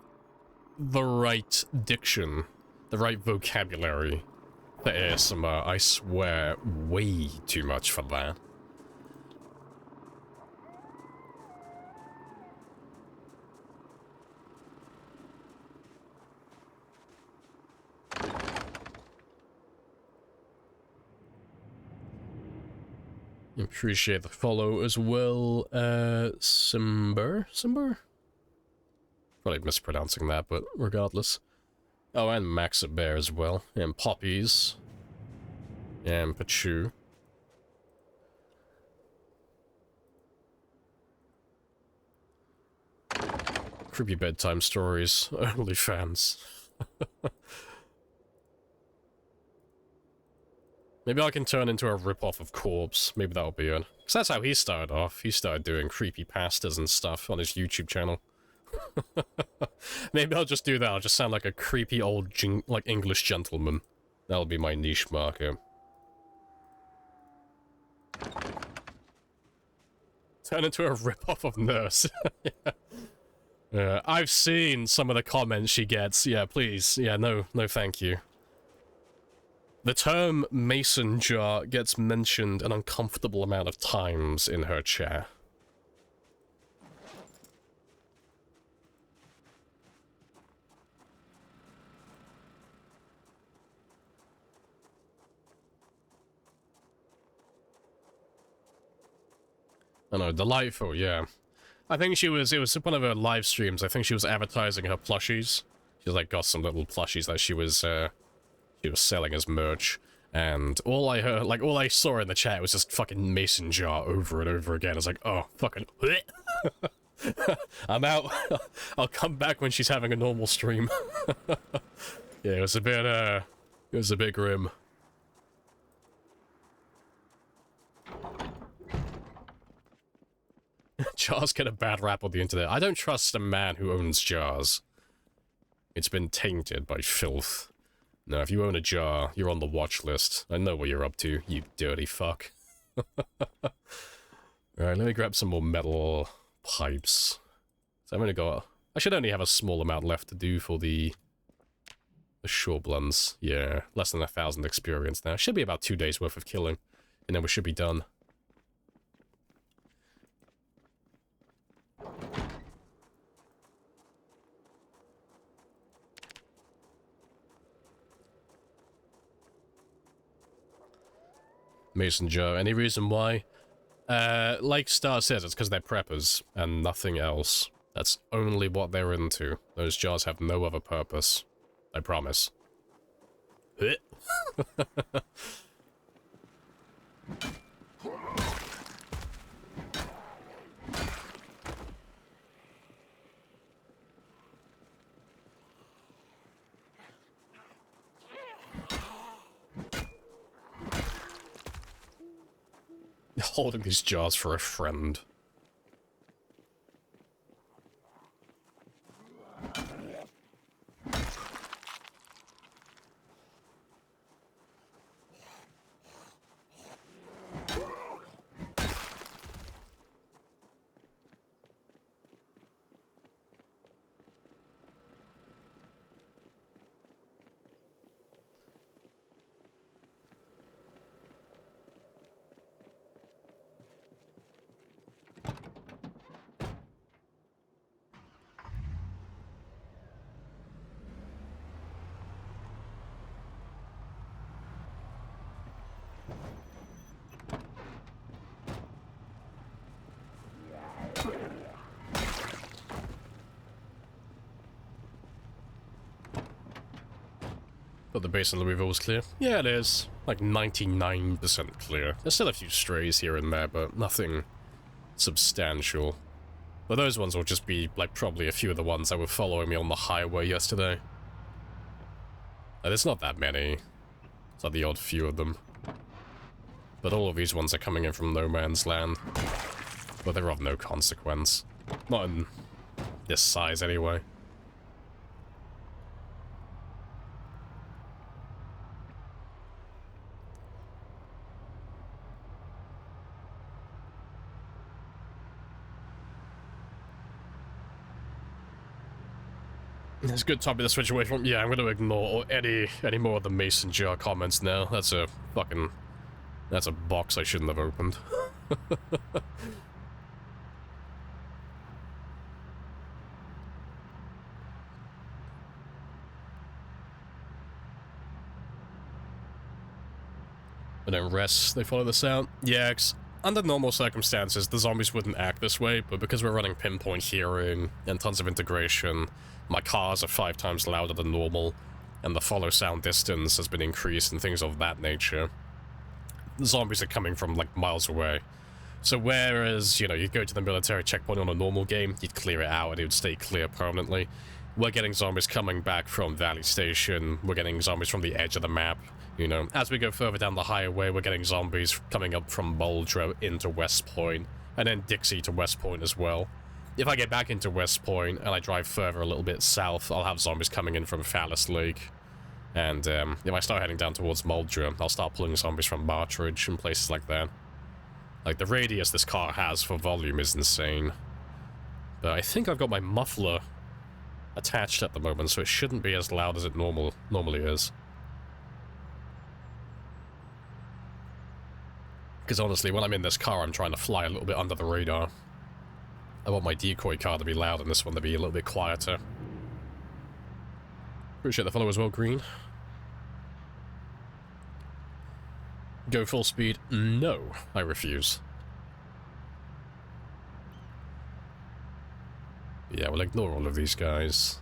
the right diction, the right vocabulary for ASMR. I swear way too much for that. Appreciate the follow as well, Simber? Probably mispronouncing that, but regardless. Oh, and Max Bear as well, and Poppies, and Pachu. Creepy bedtime stories, OnlyFans. Maybe I can turn into a ripoff of Corpse. Maybe that'll be it. Because that's how he started off. He started doing creepy pastas and stuff on his YouTube channel. Maybe I'll just do that. I'll just sound like a creepy old, like, English gentleman. That'll be my niche market. Turn into a ripoff of Nurse. Yeah. I've seen some of the comments she gets. Yeah, please. Yeah, no thank you. The term mason jar gets mentioned an uncomfortable amount of times in her chat. I know, delightful, yeah. I think it was one of her live streams. I think she was advertising her plushies. She's like got some little plushies that she was selling as merch, and all I heard, like, all I saw in the chat was just fucking mason jar over and over again. I was like, oh, fucking I'm out. I'll come back when she's having a normal stream. Yeah, it was a bit grim. Jars get a bad rap on the internet. I don't trust a man who owns jars. It's been tainted by filth. No, if you own a jar, you're on the watch list. I know what you're up to, you dirty fuck. Alright, let me grab some more metal pipes. So I've only got... I should only have a small amount left to do for the short blunts. Yeah, less than 1,000 experience now. Should be about 2 days worth of killing, and then we should be done. Mason jar. Any reason why? Like Star says, it's because they're preppers, and nothing else. That's only what they're into. Those jars have no other purpose. I promise. Holding these jars for a friend. But the base of Louisville was clear? Yeah, it is. Like 99% clear. There's still a few strays here and there, but nothing substantial. But those ones will just be, like, probably a few of the ones that were following me on the highway yesterday. There's not that many. It's like the odd few of them. But all of these ones are coming in from no man's land. But they're of no consequence. Not in this size, anyway. It's a good topic to switch away from. Yeah, I'm going to ignore any more of the mason jar comments now. That's a fucking... That's a box I shouldn't have opened. But then rest, they follow this out. Yeah, under normal circumstances, the zombies wouldn't act this way, but because we're running pinpoint hearing and tons of integration, my cars are 5 times louder than normal, and the follow sound distance has been increased and things of that nature. The zombies are coming from, like, miles away. So whereas, you know, you'd go to the military checkpoint on a normal game, you'd clear it out and it would stay clear permanently. We're getting zombies coming back from Valley Station, we're getting zombies from the edge of the map, you know. As we go further down the highway, we're getting zombies coming up from Muldrow into West Point, and then Dixie to West Point as well. If I get back into West Point and I drive further a little bit south, I'll have zombies coming in from Fallis Lake. And if I start heading down towards Muldrow, I'll start pulling zombies from Martridge and places like that. Like, the radius this car has for volume is insane. But I think I've got my muffler attached at the moment, so it shouldn't be as loud as it normally is. Because honestly, when I'm in this car, I'm trying to fly a little bit under the radar. I want my decoy car to be loud and this one to be a little bit quieter. Appreciate the follow as well, Green. Go full speed? No, I refuse. Yeah, we'll ignore all of these guys.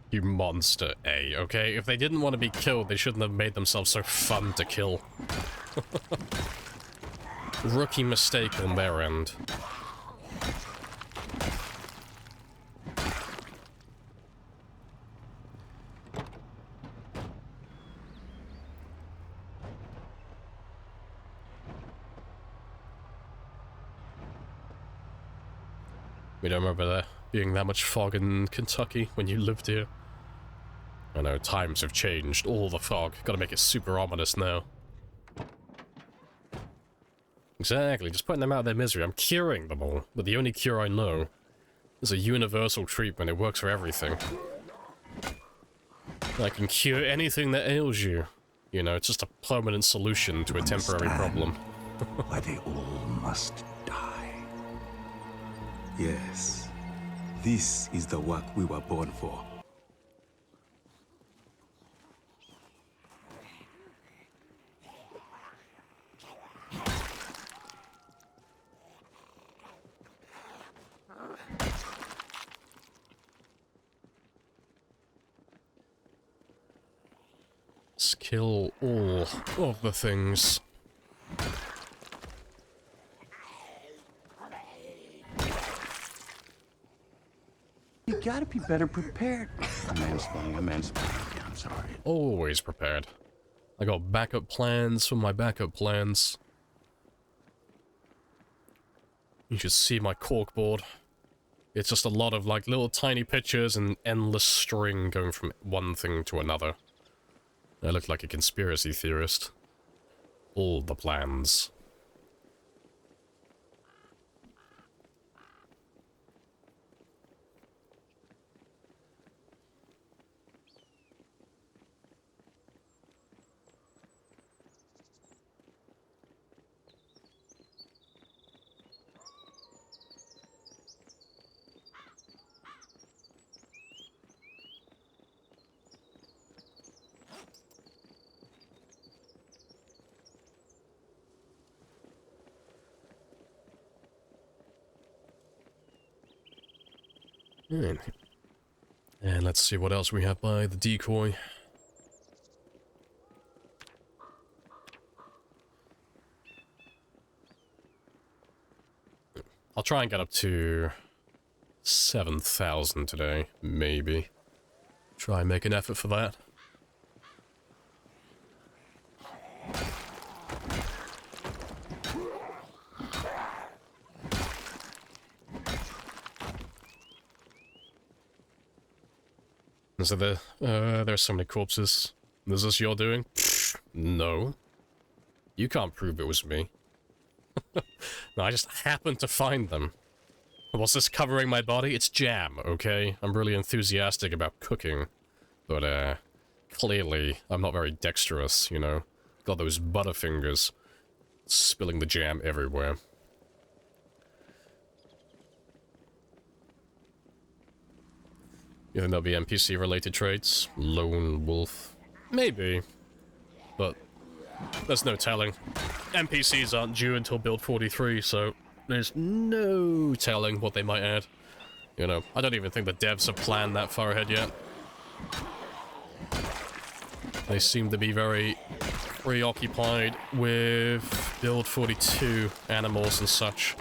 You monster, A, okay? If they didn't want to be killed, they shouldn't have made themselves so fun to kill. Rookie mistake on their end. You don't remember there being that much fog in Kentucky when you lived here? I know, times have changed. All the fog. Gotta make it super ominous now. Exactly, just putting them out of their misery. I'm curing them all, but the only cure I know is a universal treatment. It works for everything. I can cure anything that ails you. You know, it's just a permanent solution to a temporary problem. Why they all must die. Yes, this is the work we were born for. Let's kill all of the things. You gotta be better prepared. I'm mansplaining. I'm sorry. Always prepared. I got backup plans for my backup plans. You should see my corkboard. It's just a lot of like little tiny pictures and endless string going from one thing to another. I look like a conspiracy theorist. All the plans. Right. And let's see what else we have by the decoy. I'll try and get up to 7,000 today, maybe. Try and make an effort for that. So there's so many corpses. Is this your doing? Pfft, no. You can't prove it was me. No, I just happened to find them. What's this covering my body? It's jam, okay? I'm really enthusiastic about cooking. But, clearly, I'm not very dexterous, you know? Got those butterfingers. Spilling the jam everywhere. You think there'll be NPC-related traits? Lone wolf? Maybe. But there's no telling. NPCs aren't due until build 43, so there's no telling what they might add. You know, I don't even think the devs have planned that far ahead yet. They seem to be very preoccupied with build 42 animals and such.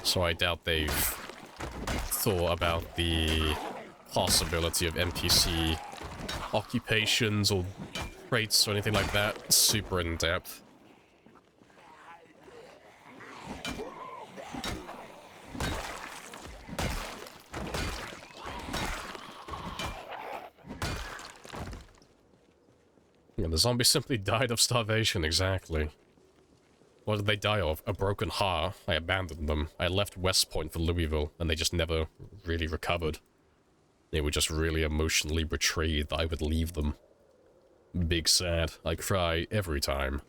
So I doubt they've thought about the possibility of NPC occupations or traits or anything like that super in depth. Yeah, the zombie simply died of starvation, exactly. What did they die of? A broken heart. I abandoned them. I left West Point for Louisville, and they just never really recovered. They were just really emotionally betrayed that I would leave them. Big sad. I cry every time.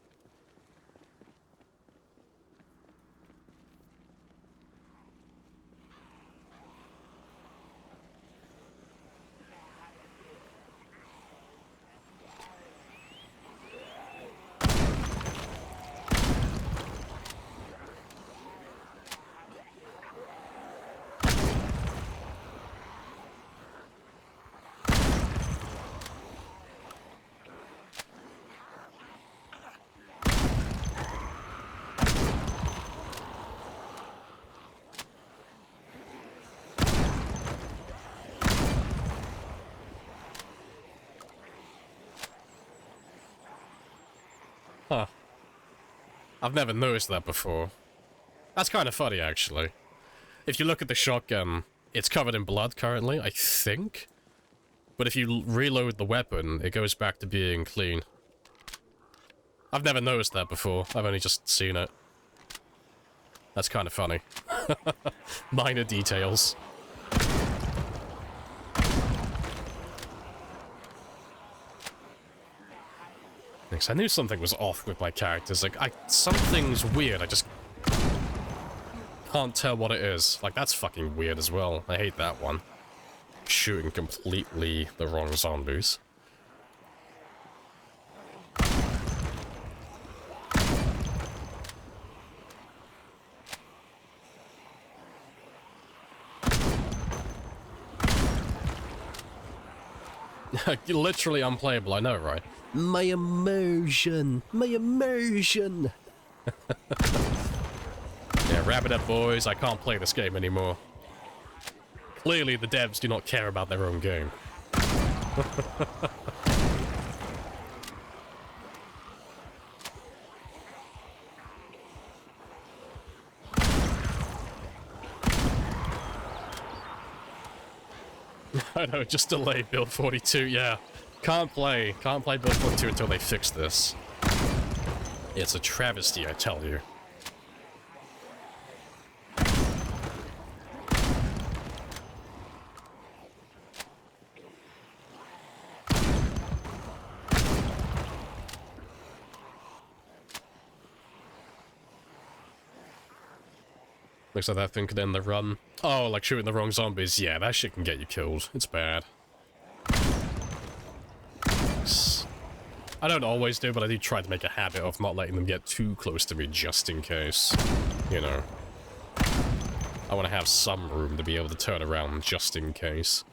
Huh. I've never noticed that before. That's kind of funny, actually. If you look at the shotgun, it's covered in blood currently, I think. But if you reload the weapon, it goes back to being clean. I've never noticed that before. I've only just seen it. That's kind of funny. Minor details. I knew something was off with my characters. Like, something's weird. I just can't tell what it is. Like, that's fucking weird as well. I hate that one. Shooting completely the wrong zombies. Literally unplayable, I know, right? My immersion! My immersion! Yeah, wrap it up, boys. I can't play this game anymore. Clearly, the devs do not care about their own game. I know, just delay build 42, yeah. Can't play build 42 until they fix this. It's a travesty, I tell you. Looks like that thing could end the run. Oh, like shooting the wrong zombies. Yeah, that shit can get you killed. It's bad. I don't always do, but I do try to make a habit of not letting them get too close to me just in case. You know. I want to have some room to be able to turn around just in case.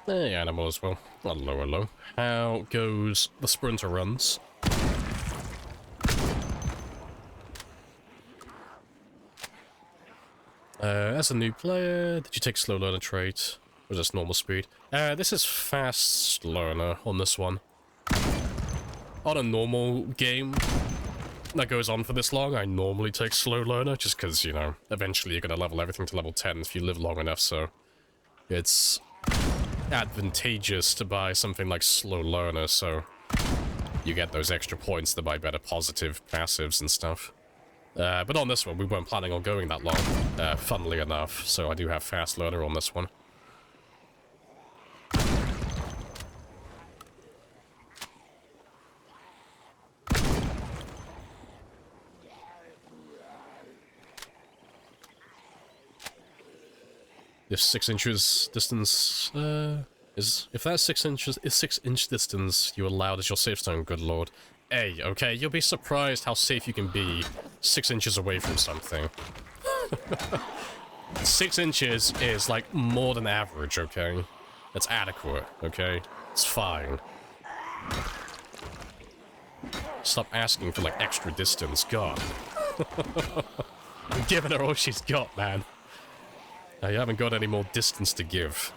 Hey, animal as well. Hello, hello. How goes the sprinter runs? As a new player, did you take slow learner trait? Or is this normal speed? This is fast learner on this one. On a normal game that goes on for this long, I normally take slow learner, just because, you know, eventually you're gonna level everything to level 10 if you live long enough, so it's advantageous to buy something like slow learner, so you get those extra points to buy better positive passives and stuff. But on this one, we weren't planning on going that long, funnily enough, so I do have fast learner on this one. If 6 inches distance, if that's 6 inches, is 6-inch distance you allowed as your safe zone, good lord. Hey, okay, you'll be surprised how safe you can be 6 inches away from something. 6 inches is, like, more than average, okay? It's adequate, okay? It's fine. Stop asking for, like, extra distance, God. I'm giving her all she's got, man. Now, you haven't got any more distance to give.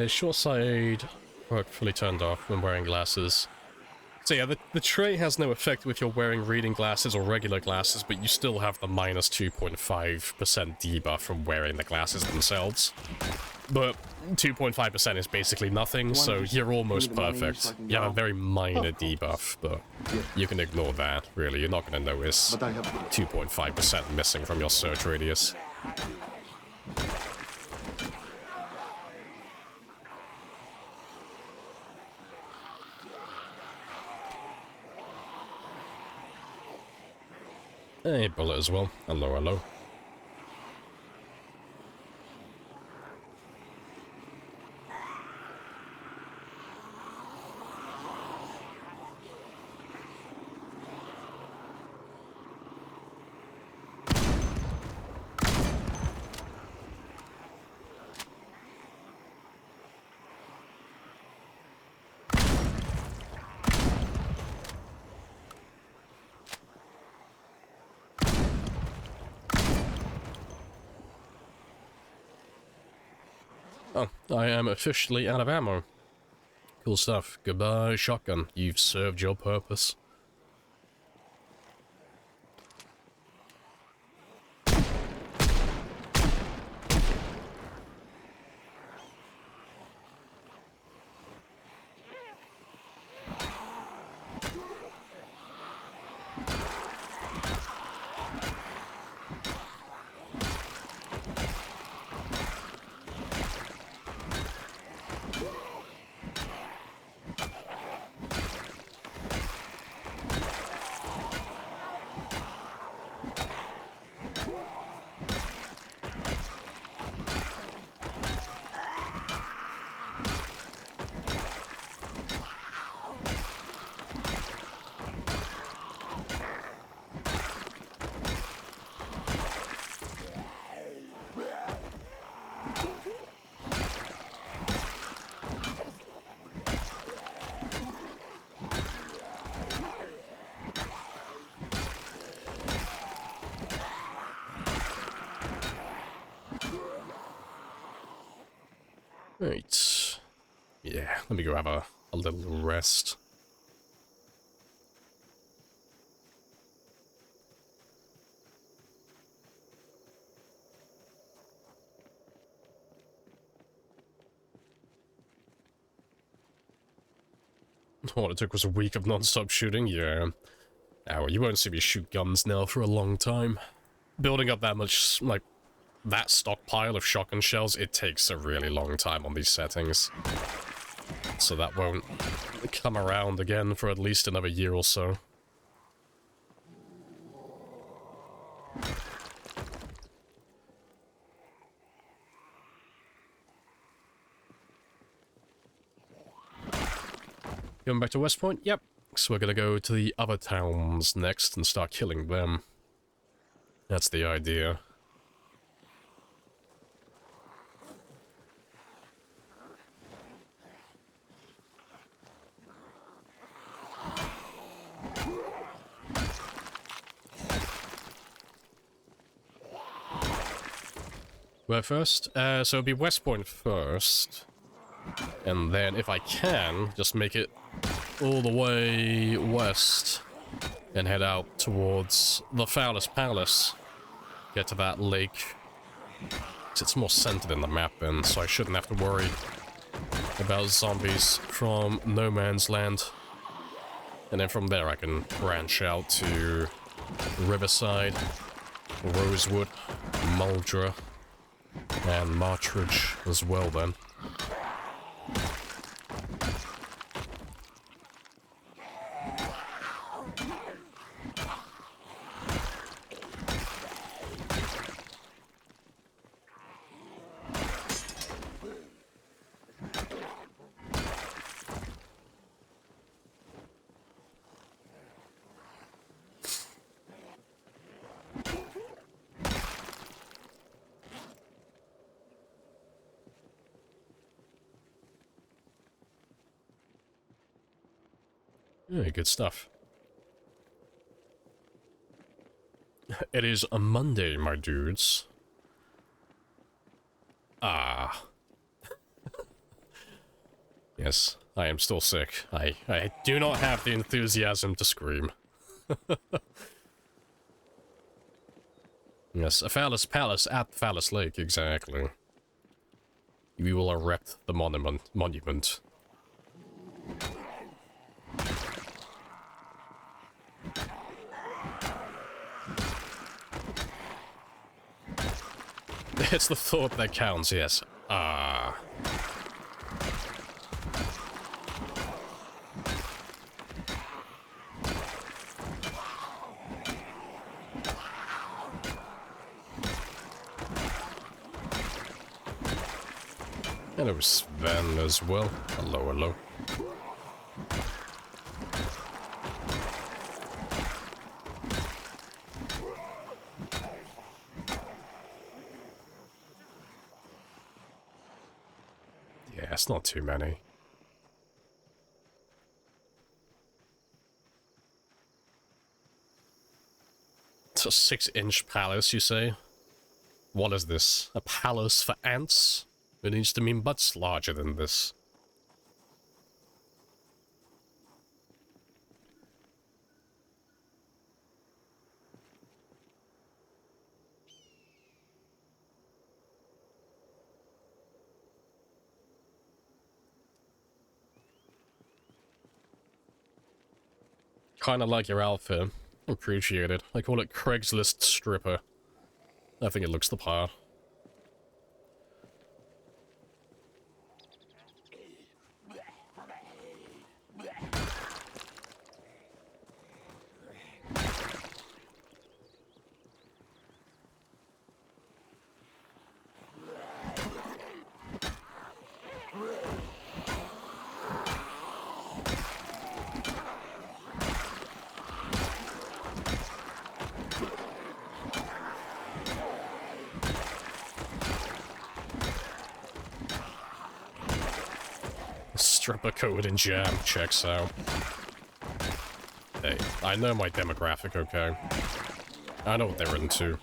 Short sight work fully turned off when wearing glasses. So yeah, the tray has no effect if you're wearing reading glasses or regular glasses, but you still have the minus 2.5% debuff from wearing the glasses themselves. But 2.5% is basically nothing, so you're almost perfect. You have a very minor debuff, but you can ignore that, really. You're not going to notice 2.5% missing from your search radius. Hey, bullet as well. Hello, hello. Oh, I am officially out of ammo. Cool stuff. Goodbye, shotgun. You've served your purpose. Right. Yeah, let me go have a little rest. All it took was a week of non-stop shooting, yeah. Oh, well, you won't see me shoot guns now for a long time. Building up that much, like, that stockpile of shotgun shells, it takes a really long time on these settings. So that won't come around again for at least another year or so. Going back to West Point? Yep. So we're gonna go to the other towns next and start killing them. That's the idea. Where first? So it'll be West Point first. And then, if I can, just make it all the way west. And head out towards the Fowler's Palace. Get to that lake. It's more centered in the map then, so I shouldn't have to worry about zombies from No Man's Land. And then from there I can branch out to Riverside, Rosewood, Muldra, and Martridge as well then. Yeah, good stuff. It is a Monday, my dudes. Ah. Yes, I am still sick. I do not have the enthusiasm to scream. Yes, a phallus palace at Phallus Lake, exactly. We will erect the monument. It's the thought that counts, yes. Ah. Hello, Sven as well. Hello, hello. Yeah, it's not too many. It's a 6-inch palace, you say? What is this? A palace for ants? It needs to mean much larger than this. Kinda like your outfit. Appreciate it. I call it Craigslist stripper. I think it looks the part. Stripper code and jam checks out. Hey, I know my demographic, okay? I know what they're into.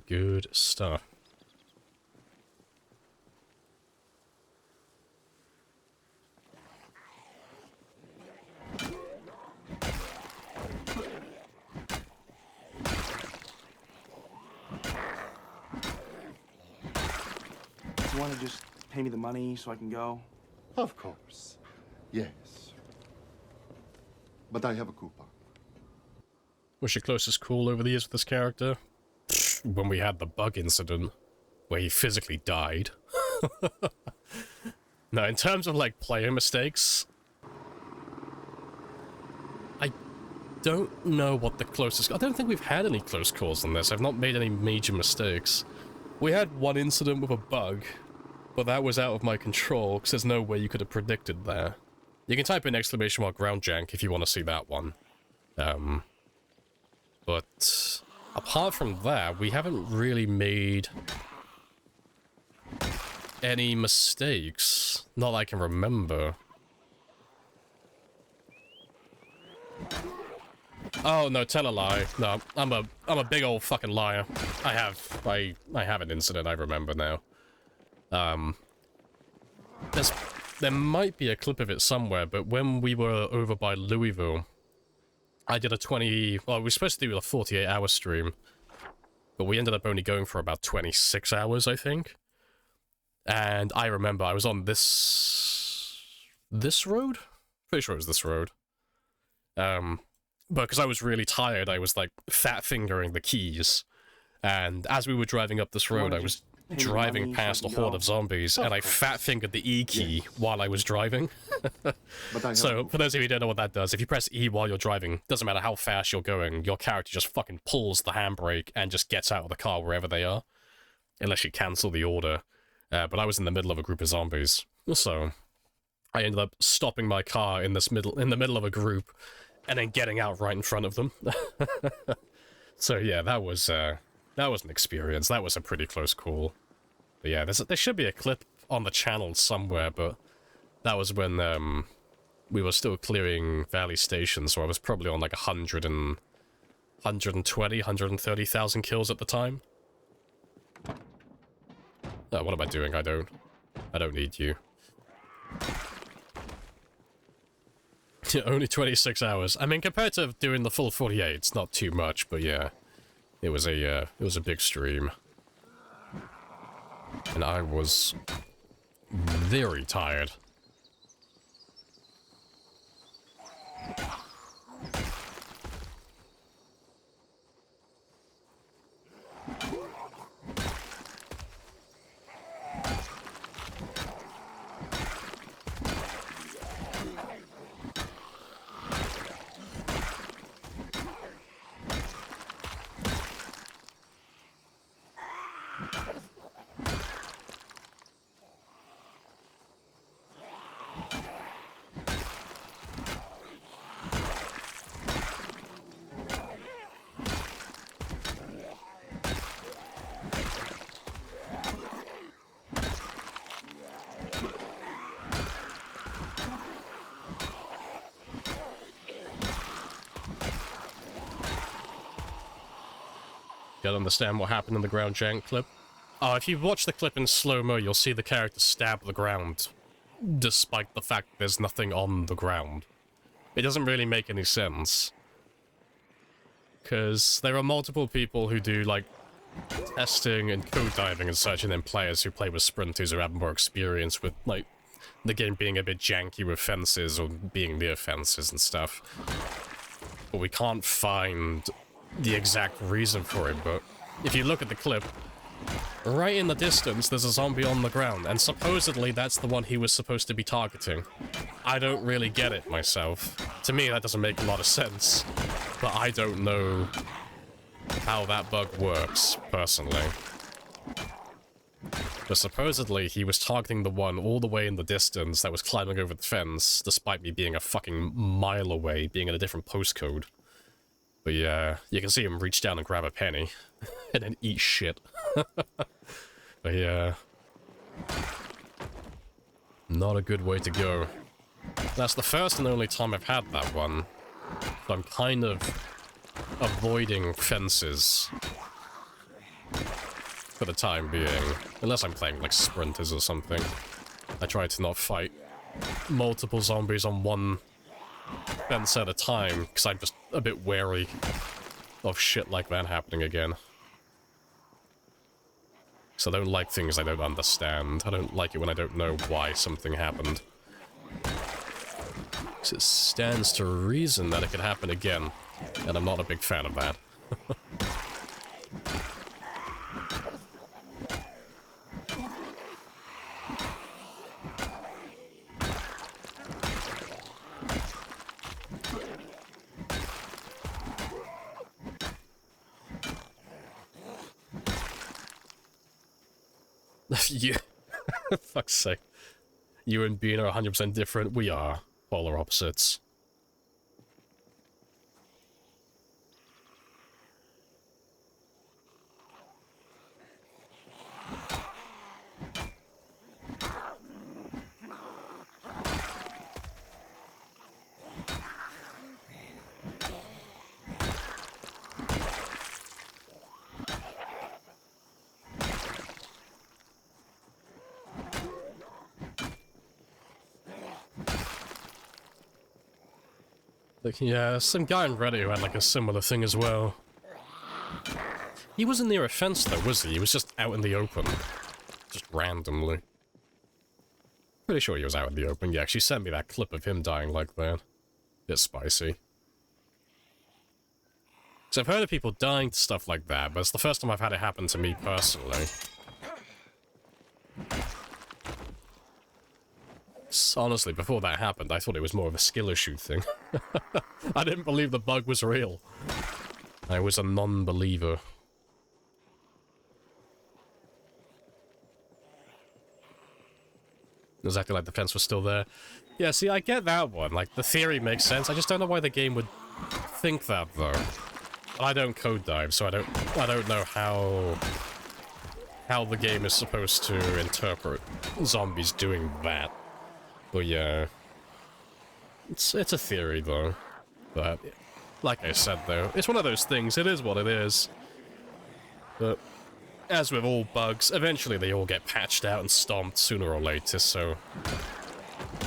Good stuff. You want to just pay me the money so I can go? Of course. Yes. But I have a coupon. What's your closest call over the years with this character? When we had the bug incident, where he physically died. No, in terms of, like, player mistakes, I don't know what the closest... I don't think we've had any close calls on this. I've not made any major mistakes. We had one incident with a bug, but that was out of my control, because there's no way you could have predicted that. You can type in !groundjank if you want to see that one. But apart from that, we haven't really made any mistakes. Not that I can remember. Oh no, tell a lie. No, I'm a big old fucking liar. I have an incident I remember now. There might be a clip of it somewhere, but when we were over by Louisville, I did a 20... Well, we were supposed to do a 48-hour stream. but we ended up only going for about 26 hours, I think. And I remember I was on this road? Pretty sure it was this road. But because I was really tired, I was like fat fingering the keys. And as we were driving up this road, I was driving past a horde of zombies, and I fat fingered the E key while I was driving. So, for those of you who don't know what that does, if you press E while you're driving, doesn't matter how fast you're going, your character just fucking pulls the handbrake and just gets out of the car wherever they are. Unless you cancel the order. But I was in the middle of a group of zombies, so I ended up stopping my car in the middle of a group, and then getting out right in front of them. So yeah, that was an experience. That was a pretty close call. But yeah, there should be a clip on the channel somewhere, but that was when we were still clearing Valley Station, so I was probably on like 130,000 kills at the time. Oh, what am I doing? I don't need you. Only 26 hours. I mean, compared to doing the full 48, it's not too much, but yeah. It was a big stream. And I was very tired. You understand what happened in the ground jank clip? Oh, if you watch the clip in slow-mo, you'll see the character stab the ground, despite the fact there's nothing on the ground. It doesn't really make any sense. Because there are multiple people who do, like, testing and code diving and such, and then players who play with sprinters or have more experience with, like, the game being a bit janky with fences or being near fences and stuff. But we can't find the exact reason for it, but if you look at the clip, right in the distance there's a zombie on the ground, and supposedly that's the one he was supposed to be targeting. I don't really get it myself. To me that doesn't make a lot of sense, but I don't know how that bug works, personally. But supposedly he was targeting the one all the way in the distance that was climbing over the fence, despite me being a fucking mile away, being in a different postcode. But yeah, you can see him reach down and grab a penny, and then eat shit. But yeah, not a good way to go. That's the first and only time I've had that one, so I'm kind of avoiding fences for the time being, unless I'm playing like sprinters or something. I try to not fight multiple zombies on one fence at a time, because I'm just a bit wary of shit like that happening again. So I don't like things I don't understand. I don't like it when I don't know why something happened. Because it stands to reason that it could happen again, and I'm not a big fan of that. Yeah. Fuck's sake. You and Bean are 100% different. We are polar opposites. Like, yeah, some guy on Reddit who had like a similar thing as well. He wasn't near a fence though, was he? He was just out in the open. Just randomly. Pretty sure he was out in the open. Yeah, she sent me that clip of him dying like that. It's spicy. So I've heard of people dying to stuff like that, but it's the first time I've had it happen to me personally. Honestly, before that happened, I thought it was more of a skill issue thing. I didn't believe the bug was real. I was a non-believer. Exactly like the fence was still there. Yeah, see, I get that one. Like, the theory makes sense. I just don't know why the game would think that, though. I don't code dive, so I don't know how the game is supposed to interpret zombies doing that. But yeah, it's a theory though. But like I said though, it's one of those things. It is what it is. But as with all bugs, eventually they all get patched out and stomped sooner or later. So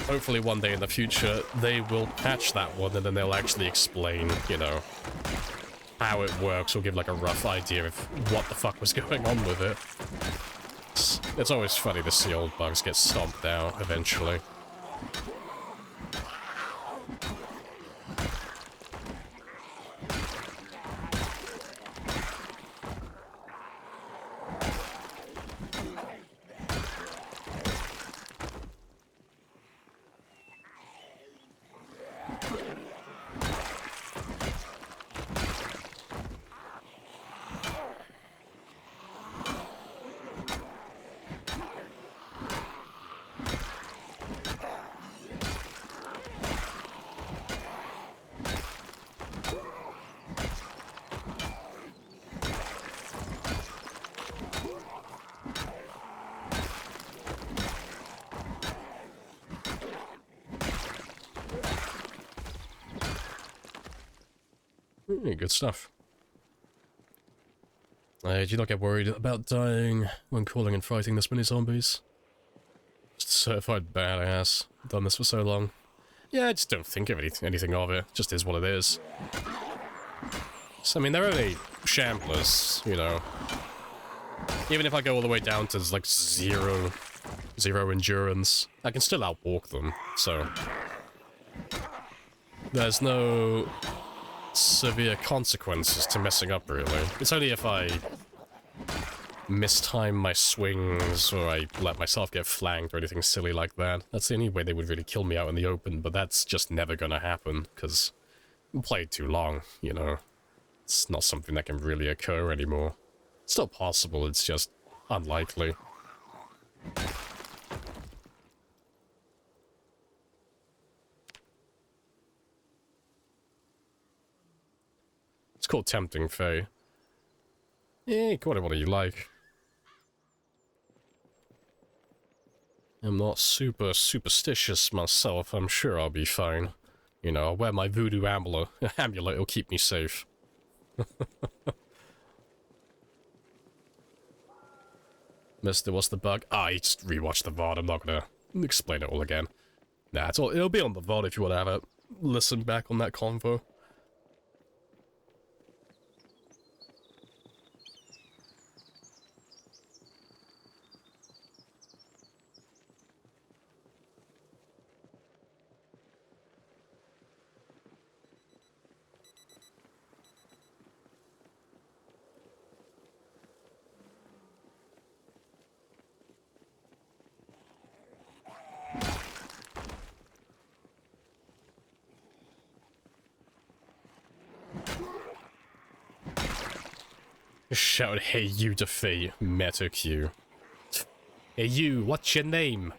hopefully one day in the future they will patch that one, and then they'll actually explain, you know, how it works, or give like a rough idea of what the fuck was going on with it. It's always funny to see old bugs get stomped out eventually. Good stuff. Do you not get worried about dying when calling and fighting this many zombies? Just certified badass. Done this for so long. Yeah, I just don't think of anything of it. Just is what it is. So, I mean, they're only shamblers, you know. Even if I go all the way down to, like, zero endurance, I can still outwalk them, so... There's no severe consequences to messing up, really. It's only if I mistime my swings, or I let myself get flanked, or anything silly like that. That's the only way they would really kill me out in the open, but that's just never gonna happen, because I've played too long, you know. It's not something that can really occur anymore. It's still possible, it's just unlikely. It's called tempting fate. Yeah, call it what you like. I'm not super superstitious myself. I'm sure I'll be fine. You know, I'll wear my voodoo amulet. It'll keep me safe. Mister, what's the bug? You just rewatch the VOD. I'm not gonna explain it all again. Nah, it'll be on the VOD if you want to have a listen back on that convo. Shout, hey you defeat Meta Q. Hey you, what's your name?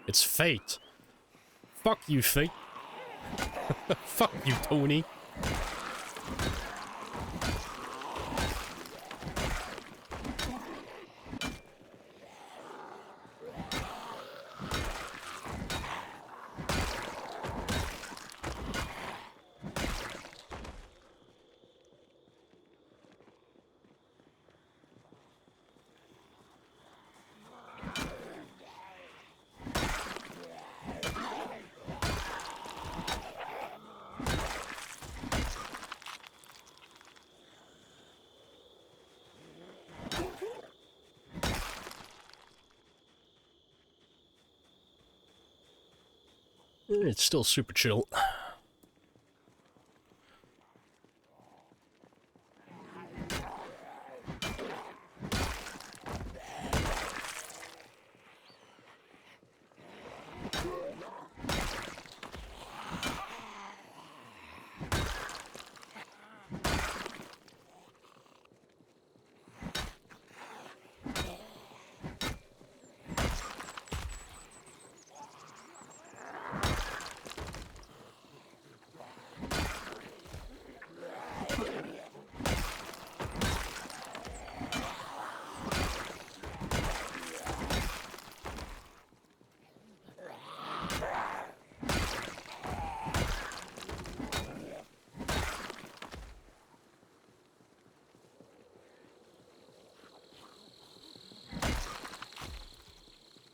It's Fate. Fuck you, Fate. Fuck you, Tony. It's still super chill.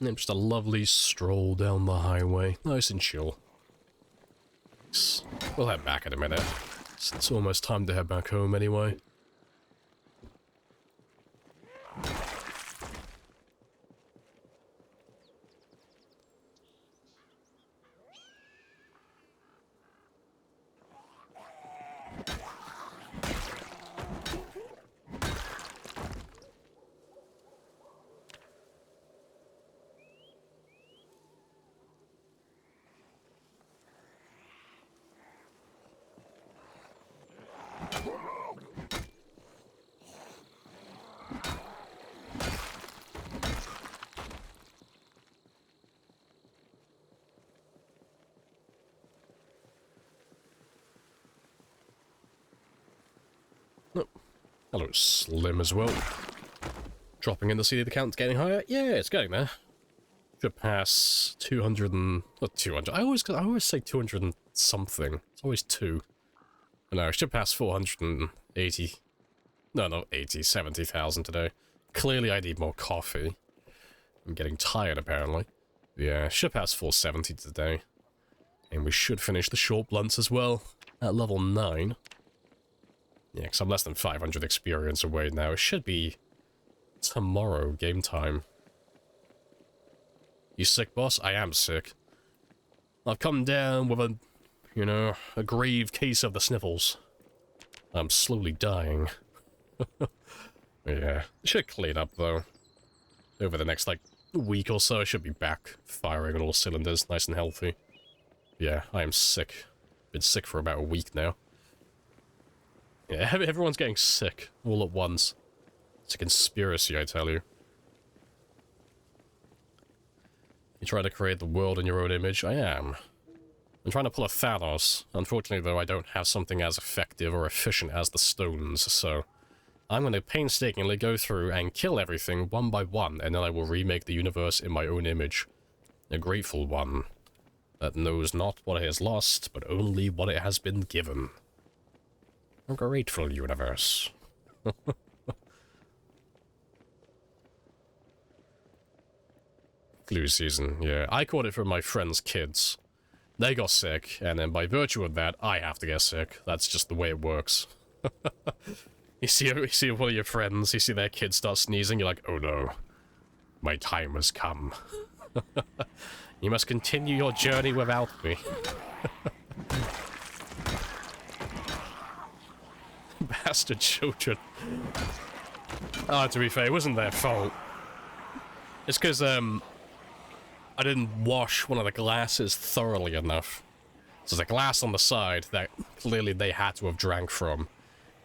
And just a lovely stroll down the highway. Nice and chill. We'll head back in a minute. It's almost time to head back home anyway. Oh. Hello, Slim as well. Dropping in to see the count getting higher? Yeah, it's getting there. Should pass 200 and... not 200. I always say 200 and something. It's always 2. No, it should pass 480. No, not 80. 70,000 today. Clearly I need more coffee. I'm getting tired, apparently. Yeah, should pass 470 today. And we should finish the short blunts as well. At level 9. Yeah, because I'm less than 500 experience away now. It should be tomorrow, game time. You sick, boss? I am sick. I've come down with a, you know, a grave case of the sniffles. I'm slowly dying. Yeah, it should clean up, though. Over the next, like, week or so, I should be back firing on all cylinders, nice and healthy. Yeah, I am sick. Been sick for about a week now. Yeah, everyone's getting sick all at once. It's a conspiracy, I tell you. You try to create the world in your own image? I am. I'm trying to pull a Thanos. Unfortunately, though, I don't have something as effective or efficient as the stones, so... I'm going to painstakingly go through and kill everything one by one, and then I will remake the universe in my own image. A grateful one that knows not what it has lost, but only what it has been given. A grateful universe. Flu season, yeah. I caught it from my friend's kids. They got sick, and then by virtue of that, I have to get sick. That's just the way it works. You see one of your friends, you see their kid start sneezing, you're like, oh no, my time has come. You must continue your journey without me. Bastard children. Oh, to be fair, it wasn't their fault. It's because, I didn't wash one of the glasses thoroughly enough. So there's a glass on the side that clearly they had to have drank from.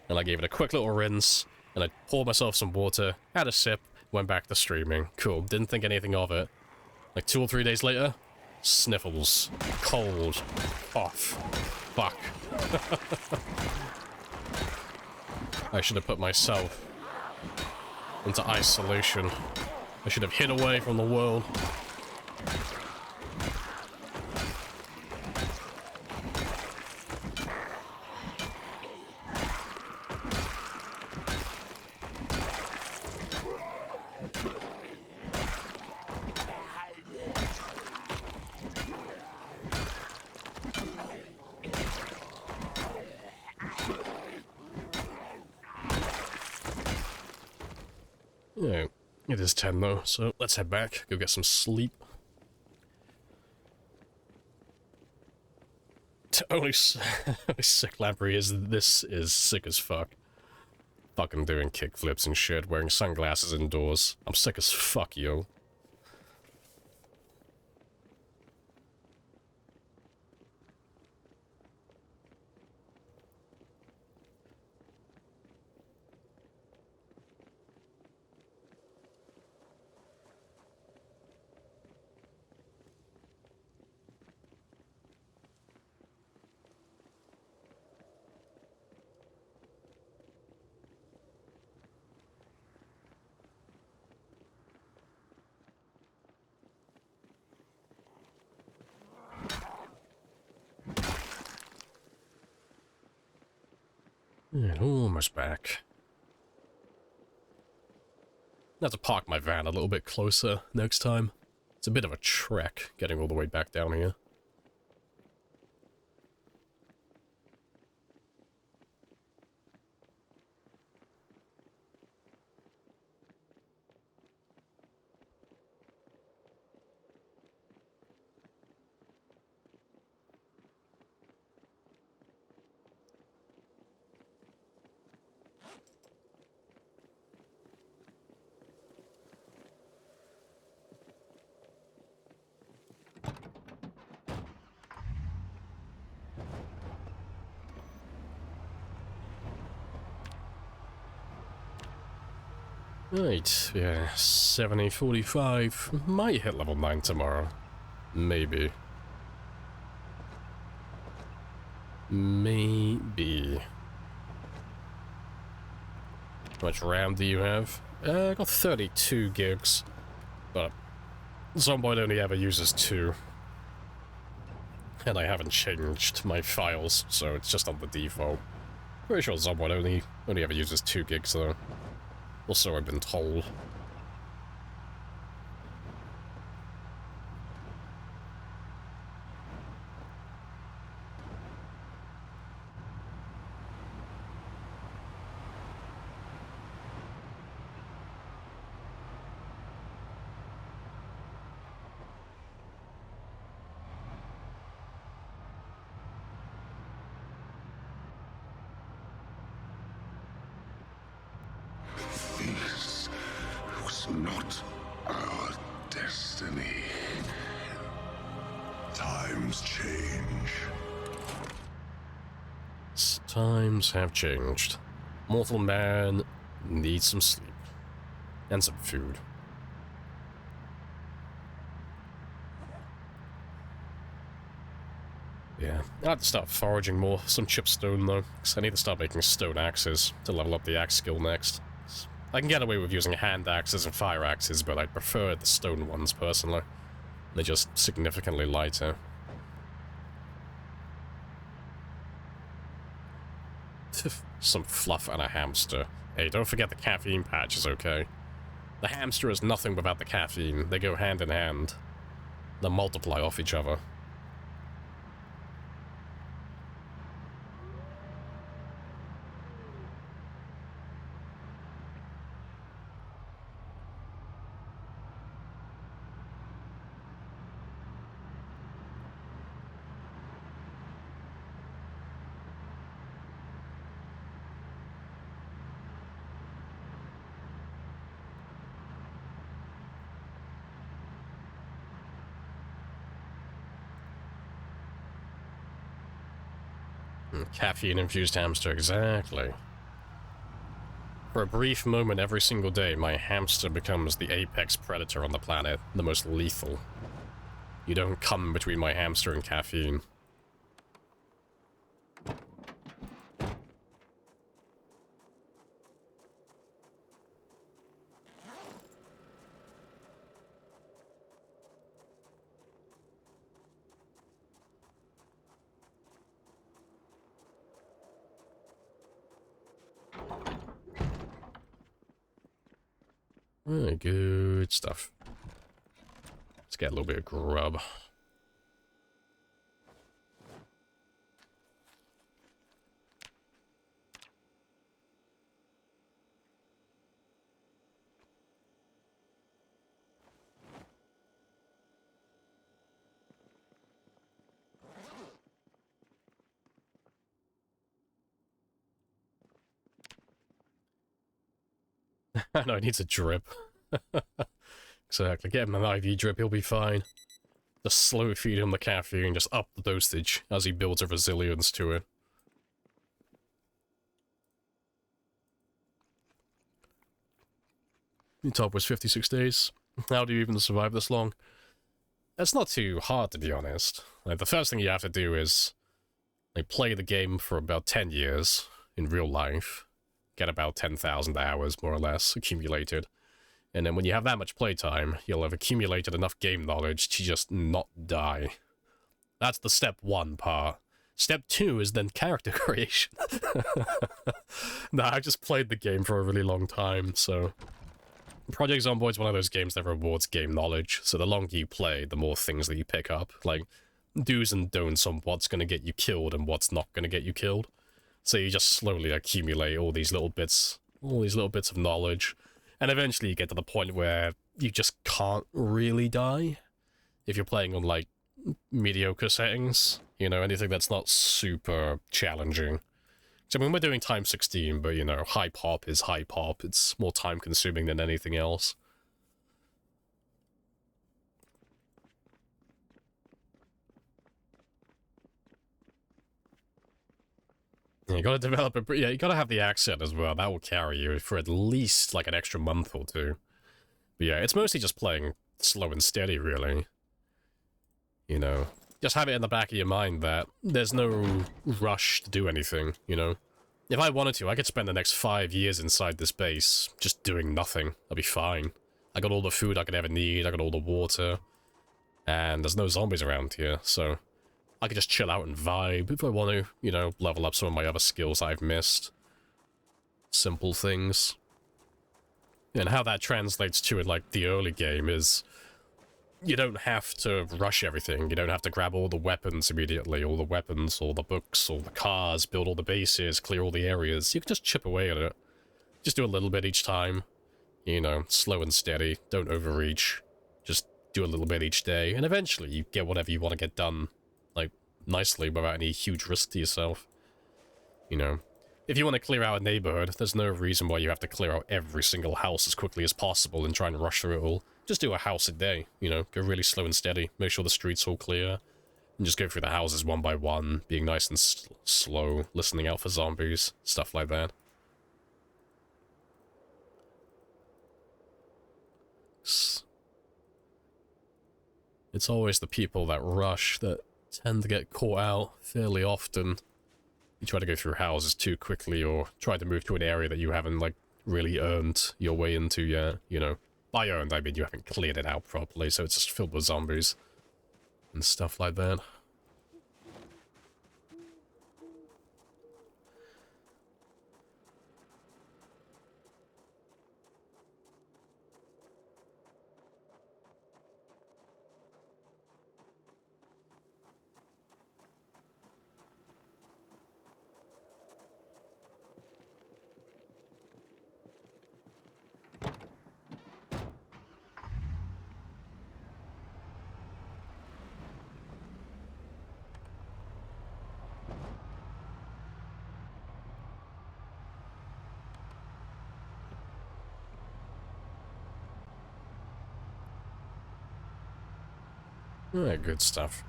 And I gave it a quick little rinse, and I poured myself some water, had a sip, went back to streaming. Cool, didn't think anything of it. Like 2 or 3 days later, sniffles, cold, cough, fuck. I should have put myself into isolation. I should have hid away from the world. Yeah, it is 10 though, so let's head back, go get some sleep. only sick Lamprey is this is sick as fuck. Fucking doing kickflips and shit, wearing sunglasses indoors. I'm sick as fuck, yo. Yeah, almost back. I have to park my van a little bit closer next time. It's a bit of a trek getting all the way back down here. Right, yeah, 70-45. Might hit level 9 tomorrow. Maybe. Maybe. How much RAM do you have? I got 32 gigs. But Zomboid only ever uses 2. And I haven't changed my files, so it's just on the default. Pretty sure Zomboid only ever uses 2 gigs though. Also, I've been told. This was not our destiny. Times change. Times have changed. Mortal man needs some sleep. And some food. Yeah, I have to start foraging more, some chipstone though, because I need to start making stone axes to level up the axe skill next. I can get away with using hand axes and fire axes, but I prefer the stone ones personally. They're just significantly lighter. Some fluff and a hamster. Hey, don't forget the caffeine patch is okay. The hamster is nothing without the caffeine. They go hand in hand. They multiply off each other. Caffeine-infused hamster, exactly. For a brief moment every single day, my hamster becomes the apex predator on the planet, the most lethal. You don't come between my hamster and caffeine. Very good stuff. Let's get a little bit of grub. No, he needs a drip. Exactly. Get him an IV drip, he'll be fine. Just slow feed him the caffeine, just up the dosage as he builds a resilience to it. Your top was 56 days. How do you even survive this long? It's not too hard, to be honest. Like, the first thing you have to do is like, play the game for about 10 years in real life. Get about 10,000 hours, more or less, accumulated. And then when you have that much playtime, you'll have accumulated enough game knowledge to just not die. That's the step 1 part. Step 2 is then character creation. Nah, I've just played the game for a really long time, so... Project Zomboid is one of those games that rewards game knowledge, so the longer you play, the more things that you pick up. Like, do's and don'ts on what's going to get you killed and what's not going to get you killed. So you just slowly accumulate all these little bits of knowledge, and eventually you get to the point where you just can't really die. If you're playing on, like, mediocre settings, you know, anything that's not super challenging. So, I mean, we're doing time 16, but, you know, high pop is high pop. It's more time-consuming than anything else. Yeah, you gotta develop a... Yeah, you gotta have the accent as well. That will carry you for at least, like, an extra month or two. But yeah, it's mostly just playing slow and steady, really. You know, just have it in the back of your mind that there's no rush to do anything, you know? If I wanted to, I could spend the next 5 years inside this base just doing nothing. I'd be fine. I got all the food I could ever need, I got all the water, and there's no zombies around here, so I could just chill out and vibe if I want to, you know, level up some of my other skills I've missed. Simple things. And how that translates to it, like, the early game is... You don't have to rush everything. You don't have to grab all the weapons immediately, all the weapons, all the books, all the cars, build all the bases, clear all the areas. You can just chip away at it. Just do a little bit each time. You know, slow and steady. Don't overreach. Just do a little bit each day, and eventually you get whatever you want to get done, like, nicely, without any huge risk to yourself. You know, if you want to clear out a neighborhood, there's no reason why you have to clear out every single house as quickly as possible and try and rush through it all. Just do a house a day, you know, go really slow and steady, make sure the street's all clear, and just go through the houses one by one, being nice and slow, listening out for zombies, stuff like that. It's always the people that rush that tend to get caught out fairly often. You try to go through houses too quickly, or try to move to an area that you haven't, like, really earned your way into yet, you know. By earned, I mean you haven't cleared it out properly, so it's just filled with zombies and stuff like that. Yeah, good stuff.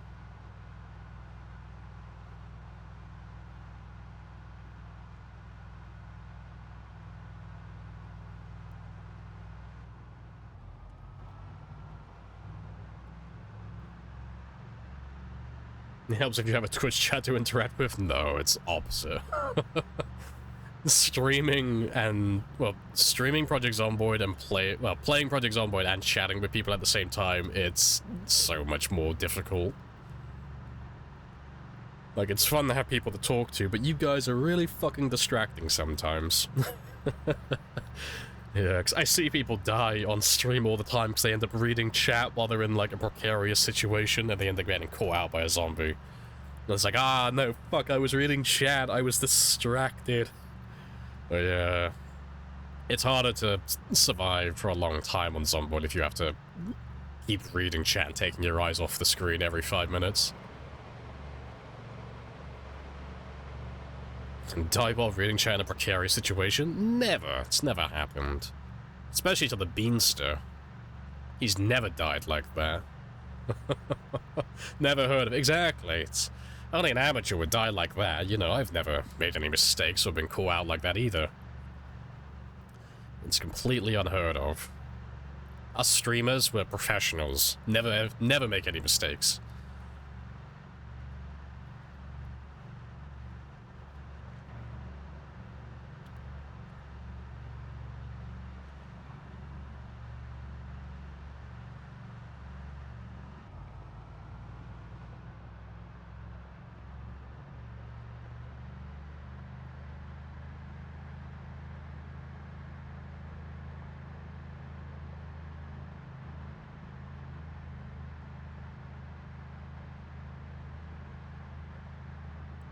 It helps if you have a Twitch chat to interact with? No, it's opposite. Streaming and, well, streaming Project Zomboid and playing Project Zomboid and chatting with people at the same time, it's so much more difficult. Like, it's fun to have people to talk to, but you guys are really fucking distracting sometimes. Yeah, because I see people die on stream all the time because they end up reading chat while they're in, like, a precarious situation, and they end up getting caught out by a zombie. And it's like, ah, no, fuck, I was reading chat, I was distracted. But yeah, it's harder to survive for a long time on Zomboid if you have to keep reading chat and taking your eyes off the screen every 5 minutes. And die while reading chat in a precarious situation? Never. It's never happened. Especially to the Beanster. He's never died like that. Never heard of it. Exactly. It's only an amateur would die like that. You know, I've never made any mistakes or been caught out like that either. It's completely unheard of. Us streamers, we're professionals. Never make any mistakes.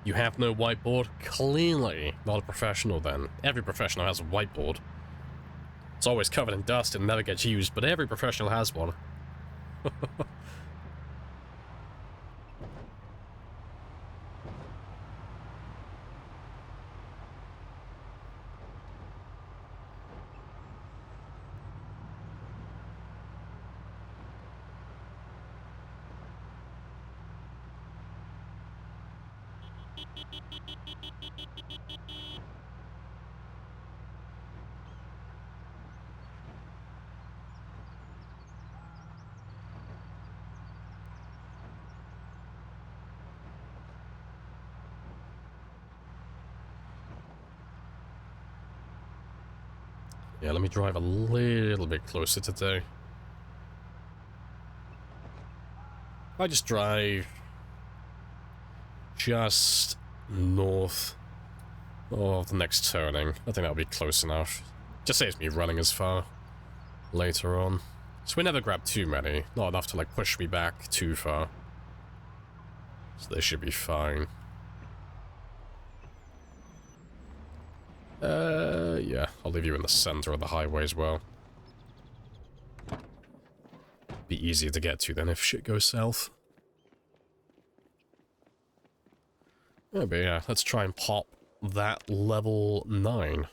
You have no whiteboard? Clearly not a professional then. Every professional has a whiteboard. It's always covered in dust and never gets used, but every professional has one. Yeah, let me drive a little bit closer today. I just drive just north of the next turning. I think that'll be close enough. Just saves me running as far later on. So we never grab too many. Not enough to like push me back too far. So they should be fine. Yeah, I'll leave you in the center of the highway as well. Be easier to get to then if shit goes south. Yeah, but yeah, let's try and pop that level 9.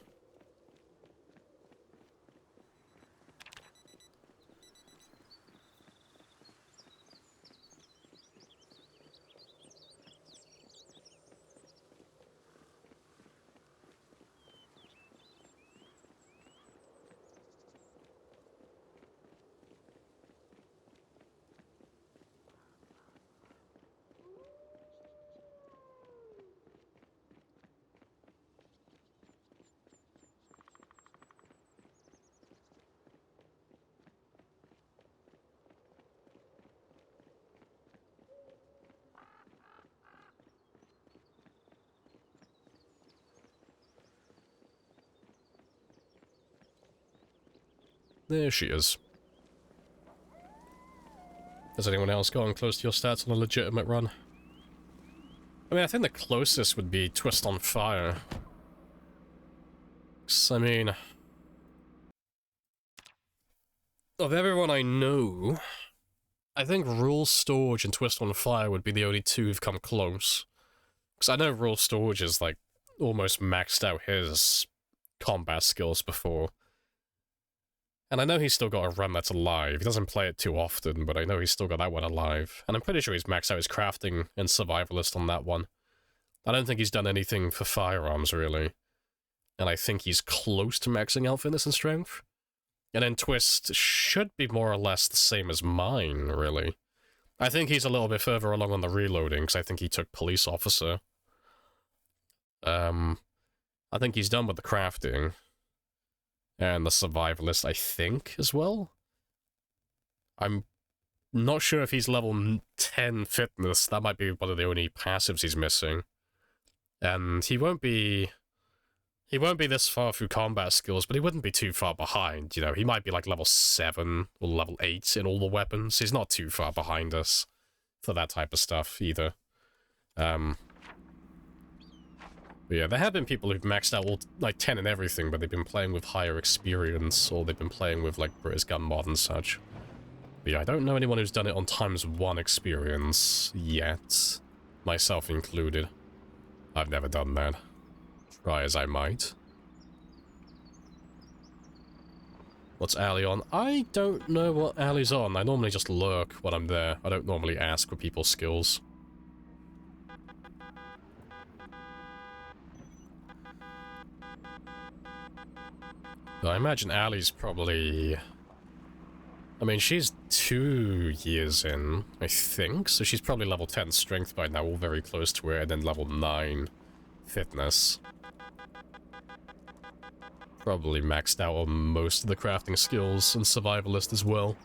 There she is. Has anyone else gotten close to your stats on a legitimate run? I mean, I think the closest would be Twist on Fire. 'Cause, I mean, of everyone I know, I think Rule Storage and Twist on Fire would be the only two who've come close. Because I know Rule Storage is, like, almost maxed out his combat skills before. And I know he's still got a run that's alive. He doesn't play it too often, but I know he's still got that one alive. And I'm pretty sure he's maxed out his crafting and survivalist on that one. I don't think he's done anything for firearms, really. And I think he's close to maxing out fitness and strength. And then Twist should be more or less the same as mine, really. I think he's a little bit further along on the reloading, because I think he took police officer. I think he's done with the crafting. And the survivalist, I think, as well. I'm not sure if he's level 10 fitness. That might be one of the only passives he's missing. And he won't be this far through combat skills, but he wouldn't be too far behind, you know. He might be like level 7 or level 8 in all the weapons. He's not too far behind us for that type of stuff, either. But yeah, there have been people who've maxed out all, like, 10 and everything, but they've been playing with higher experience, or they've been playing with, like, British Gun Mod and such. But yeah, I don't know anyone who's done it on ×1 experience yet, myself included. I've never done that. Try as I might. What's Ali on? I don't know what Ali's on. I normally just lurk when I'm there. I don't normally ask for people's skills. But I imagine Ali's probably... I mean, she's 2 years in, I think, so she's probably level 10 strength by now, all very close to her, and then level 9 fitness. Probably maxed out on most of the crafting skills and survivalist as well.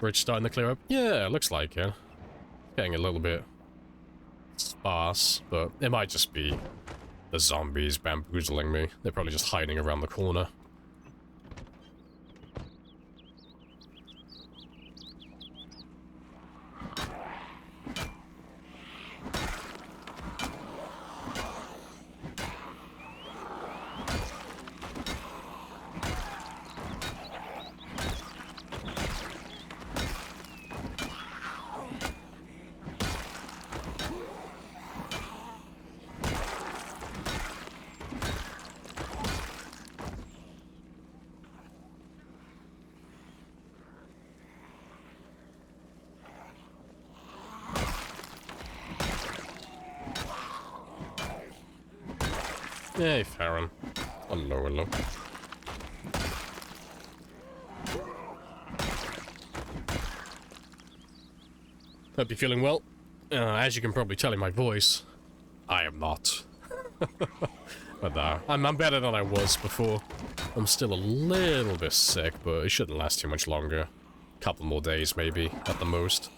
Bridge starting to clear up? Yeah, looks like it. Getting a little bit sparse, but it might just be the zombies bamboozling me. They're probably just hiding around the corner. Hey, Farron. Hello, hello. Hope you're feeling well. As you can probably tell in my voice, I am not. But I'm better than I was before. I'm still a little bit sick, but it shouldn't last too much longer. Couple more days, maybe, at the most.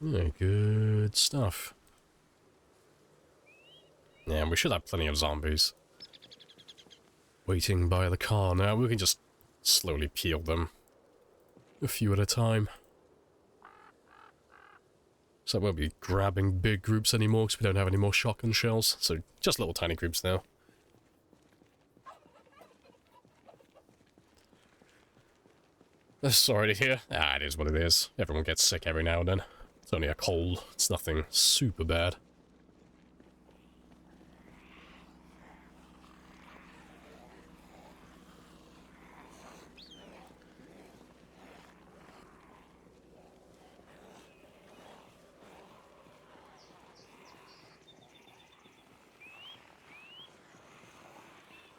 Yeah, good stuff. Yeah, we should have plenty of zombies waiting by the car now. We can just slowly peel them, a few at a time. So I won't be grabbing big groups anymore because we don't have any more shotgun shells. So just little tiny groups now. Sorry to hear. Ah, it is what it is. Everyone gets sick every now and then. It's only a cold. It's nothing super bad.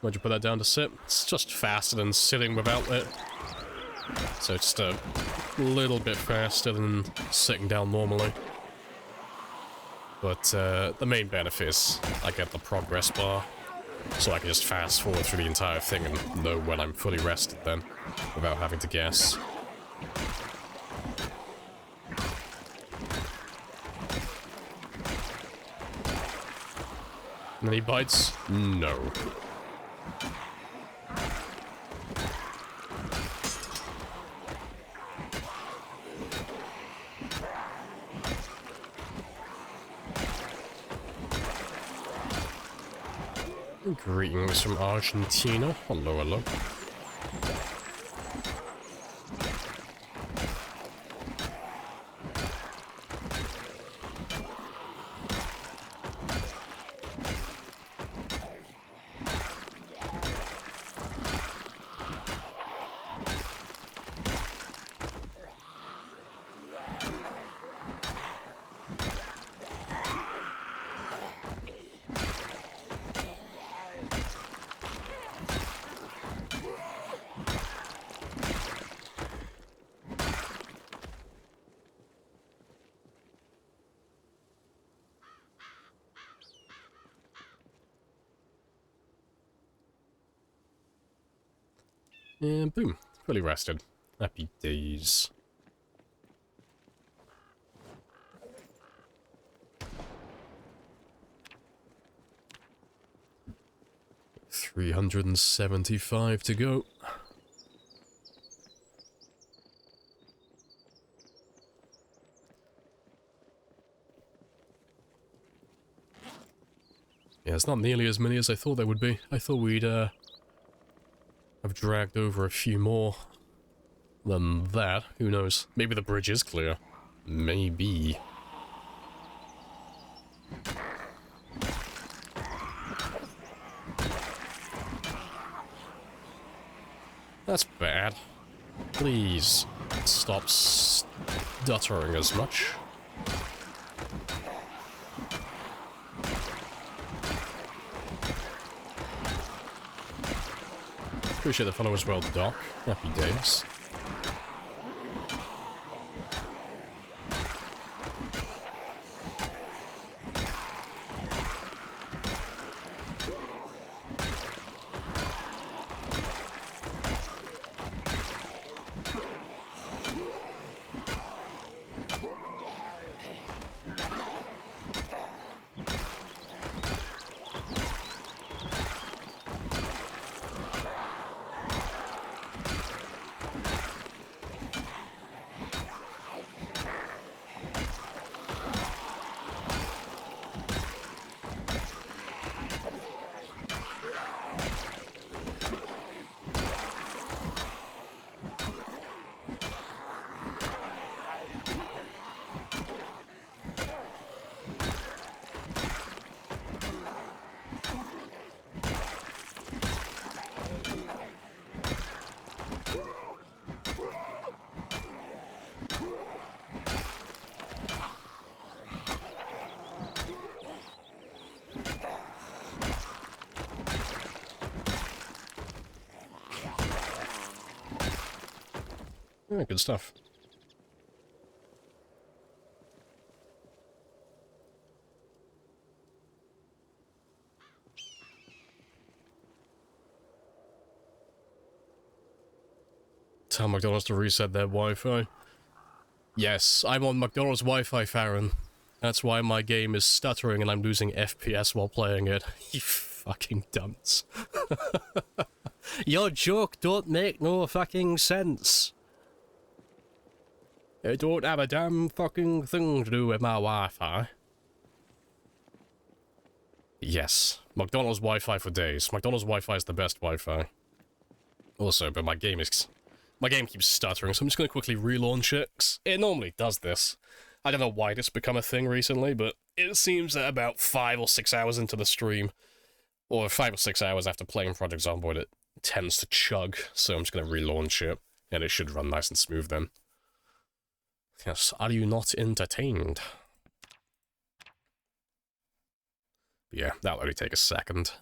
Why'd you put that down to sit? It's just faster than sitting without it. So it's just a little bit faster than sitting down normally. But the main benefit is I get the progress bar. So I can just fast forward through the entire thing and know when I'm fully rested then, without having to guess. Any bites? No. Greetings from Argentina. Hello, hello. And boom, fully rested. Happy days. $375 to go. Yeah, it's not nearly as many as I thought there would be. I thought we'd have dragged over a few more than that. Who knows? Maybe the bridge is clear. Maybe. That's bad. Please stop stuttering as much. Appreciate the follow as well, Doc. Happy days. Yeah, good stuff. Tell McDonald's to reset their Wi-Fi. Yes, I'm on McDonald's Wi-Fi, Farron. That's why my game is stuttering and I'm losing FPS while playing it. You fucking dunce. Your joke don't make no fucking sense. It don't have a damn fucking thing to do with my Wi-Fi. Yes, McDonald's Wi-Fi for days. McDonald's Wi-Fi is the best Wi-Fi. Also, but my game keeps stuttering, so I'm just gonna quickly relaunch it. 'Cause it normally does this. I don't know why this become a thing recently, but it seems that about 5 or 6 hours into the stream, or 5 or 6 hours after playing Project Zomboid, it tends to chug, so I'm just gonna relaunch it, and it should run nice and smooth then. Yes, are you not entertained? But yeah, that'll only take a second.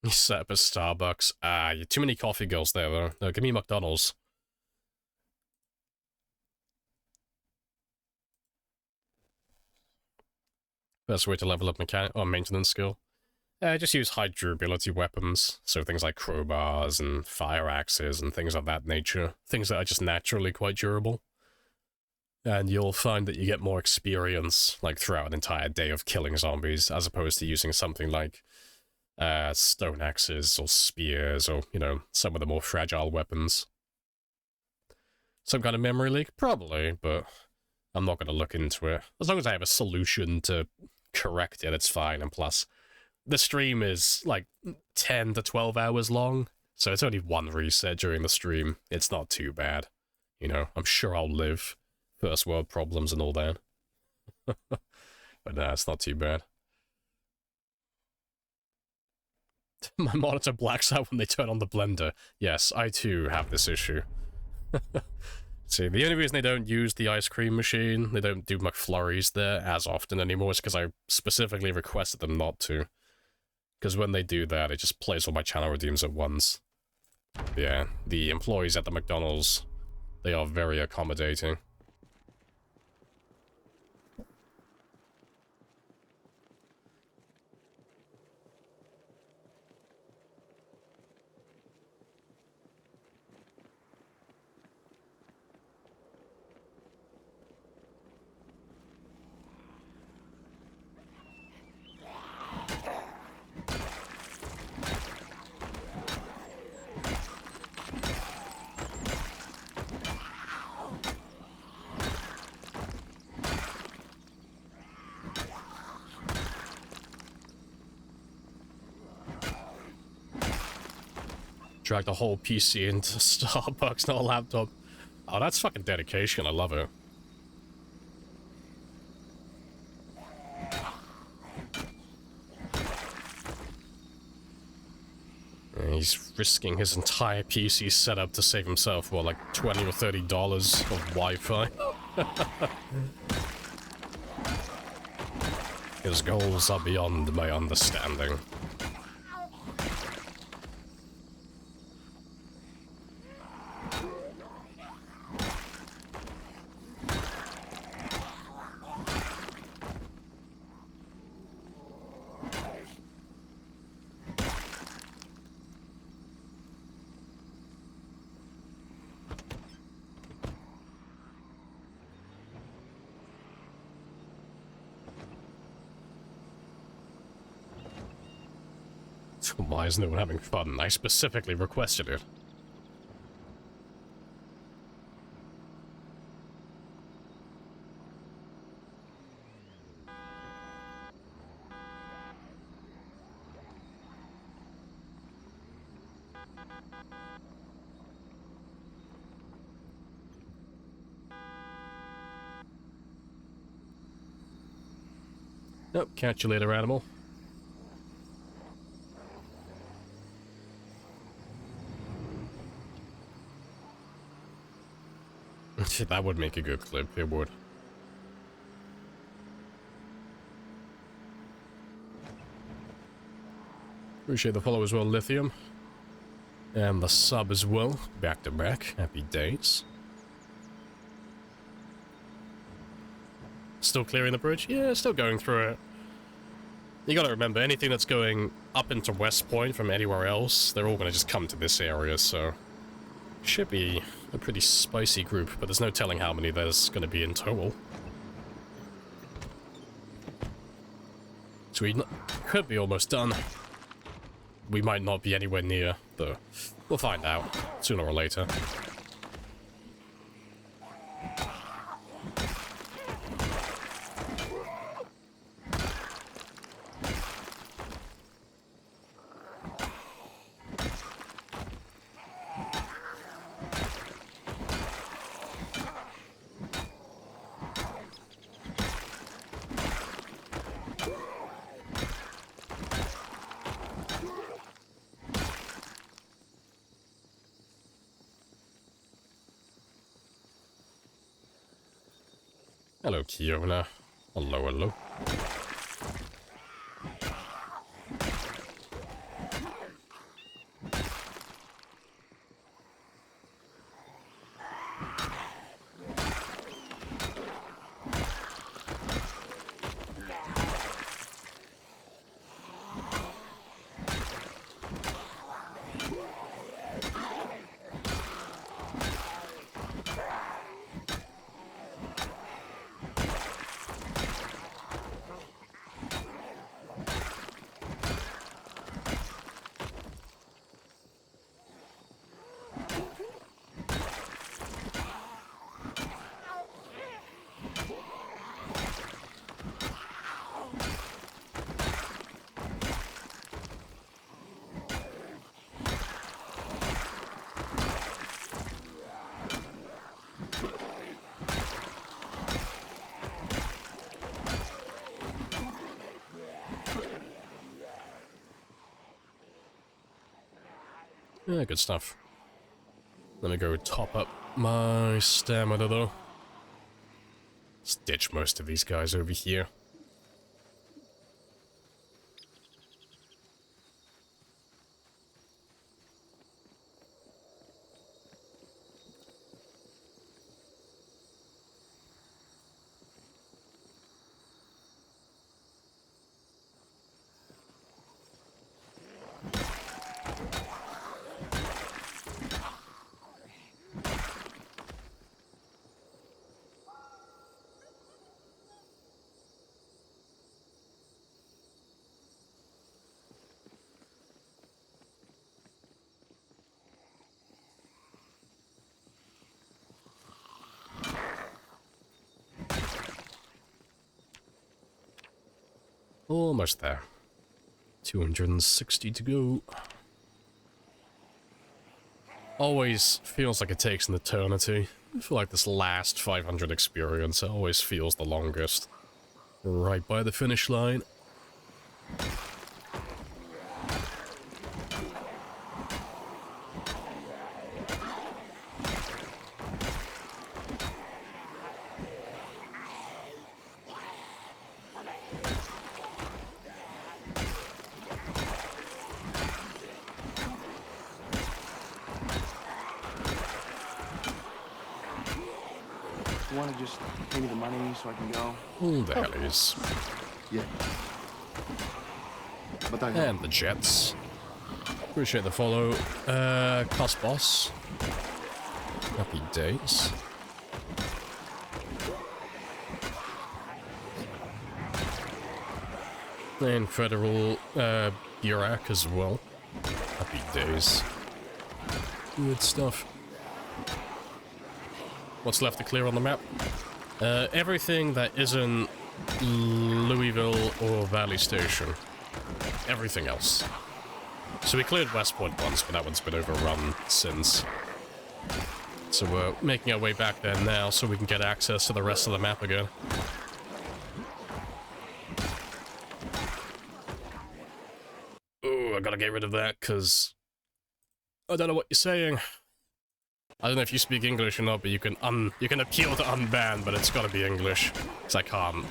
You set up a Starbucks. Ah, you're too many coffee girls there, though. No, give me McDonald's. Best way to level up maintenance skill. Just use high durability weapons, so things like crowbars and fire axes and things of that nature. Things that are just naturally quite durable. And you'll find that you get more experience, like, throughout an entire day of killing zombies, as opposed to using something like stone axes or spears or, you know, some of the more fragile weapons. Some kind of memory leak? Probably, but I'm not going to look into it. As long as I have a solution to correct it, it's fine, and plus, the stream is, like, 10 to 12 hours long, so it's only one reset during the stream. It's not too bad. You know, I'm sure I'll live. First world problems and all that. But nah, it's not too bad. My monitor blacks out when they turn on the blender. Yes, I too have this issue. See, the only reason they don't use the ice cream machine, they don't do McFlurries there as often anymore, is because I specifically requested them not to. Because when they do that, it just plays all my channel redeems at once. Yeah, the employees at the McDonald's, they are very accommodating. Drag the whole PC into Starbucks, not a laptop. Oh, that's fucking dedication. I love it. He's risking his entire PC setup to save himself, what, like $20 or $30 of Wi-Fi? His goals are beyond my understanding. Why is no one having fun? I specifically requested it. Nope, catch you later, animal. That would make a good clip, it would. Appreciate the follow as well, Lithium. And the sub as well, back to back. Happy days. Still clearing the bridge? Yeah, still going through it. You gotta remember, anything that's going up into West Point from anywhere else, they're all gonna just come to this area, so... Should be a pretty spicy group, but there's no telling how many there's gonna be in total. So we could be almost done. We might not be anywhere near, though. We'll find out, sooner or later. Hello, Kiona. Hello, hello. Yeah, good stuff. Let me go top up my stamina, though. Let's ditch most of these guys over here. Almost there. 260 to go. always feels like it takes an eternity. I feel like this last 500 experience, it always feels the longest. Right by the finish line. You want to just pay me the money so I can go? Who the hell is? Yeah. But And the jets. Appreciate the follow. Cost boss. Happy days. And federal Iraq as well. Happy days. Good stuff. What's left to clear on the map? Everything that isn't Louisville or Valley Station. Everything else. So we cleared West Point once, but that one's been overrun since. So we're making our way back there now so we can get access to the rest of the map again. Ooh, I gotta get rid of that, because I don't know what you're saying. I don't know if you speak English or not, but you can appeal to unban, but it's gotta be English. Because I can't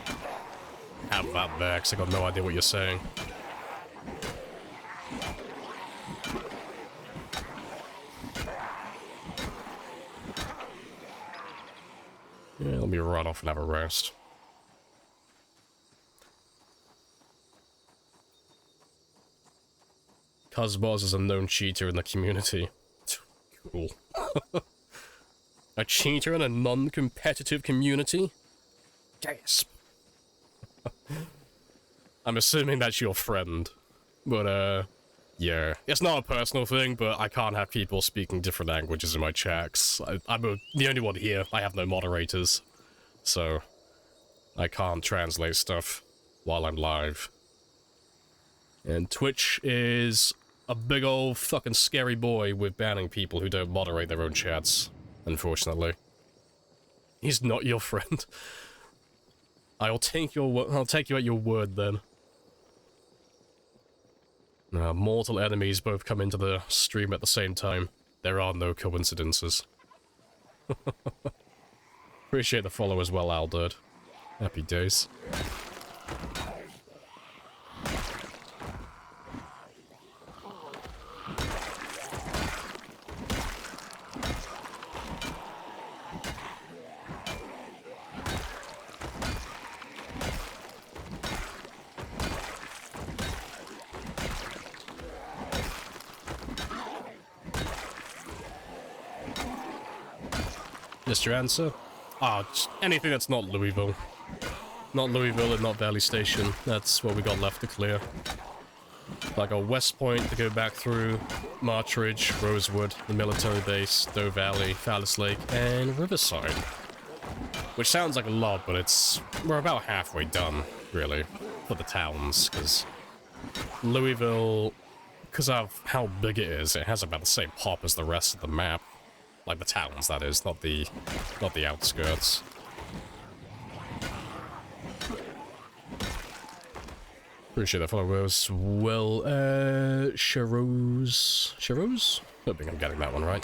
have that there, because I got no idea what you're saying. Yeah, let me run off and have a rest. Cuzboz is a known cheater in the community. Cool. A cheater in a non-competitive community? Gasp. I'm assuming that's your friend. But, yeah. It's not a personal thing, but I can't have people speaking different languages in my chats. I'm the only one here. I have no moderators. So, I can't translate stuff while I'm live. And Twitch is a big old fucking scary boy with banning people who don't moderate their own chats, unfortunately. He's not your friend. I'll take you at your word then. Mortal enemies both come into the stream at the same time. There are no coincidences. Appreciate the follow as well, Alderd. Happy days. Just your answer? Ah, anything that's not Louisville. Not Louisville and not Valley Station. That's what we got left to clear. Like a West Point to go back through, March Ridge, Rosewood, the military base, Doe Valley, Fallis Lake, and Riverside. Which sounds like a lot, but we're about halfway done, really, for the towns, because Louisville, because of how big it is, it has about the same pop as the rest of the map. Like the towns, that is, not the outskirts. Appreciate that follow as well. Sharose? Hoping I'm getting that one right.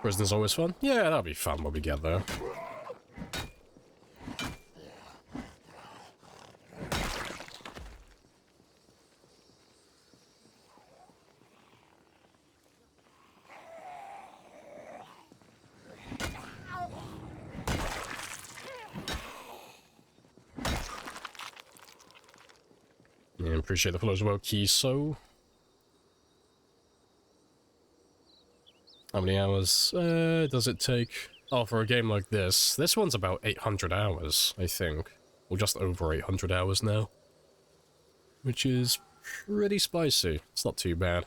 Prison's always fun? Yeah, that'll be fun when we get there. Appreciate the follow as well, Kiso. How many hours does it take? Oh, for a game like this one's about 800 hours, I think. Or just over 800 hours now. Which is pretty spicy. It's not too bad.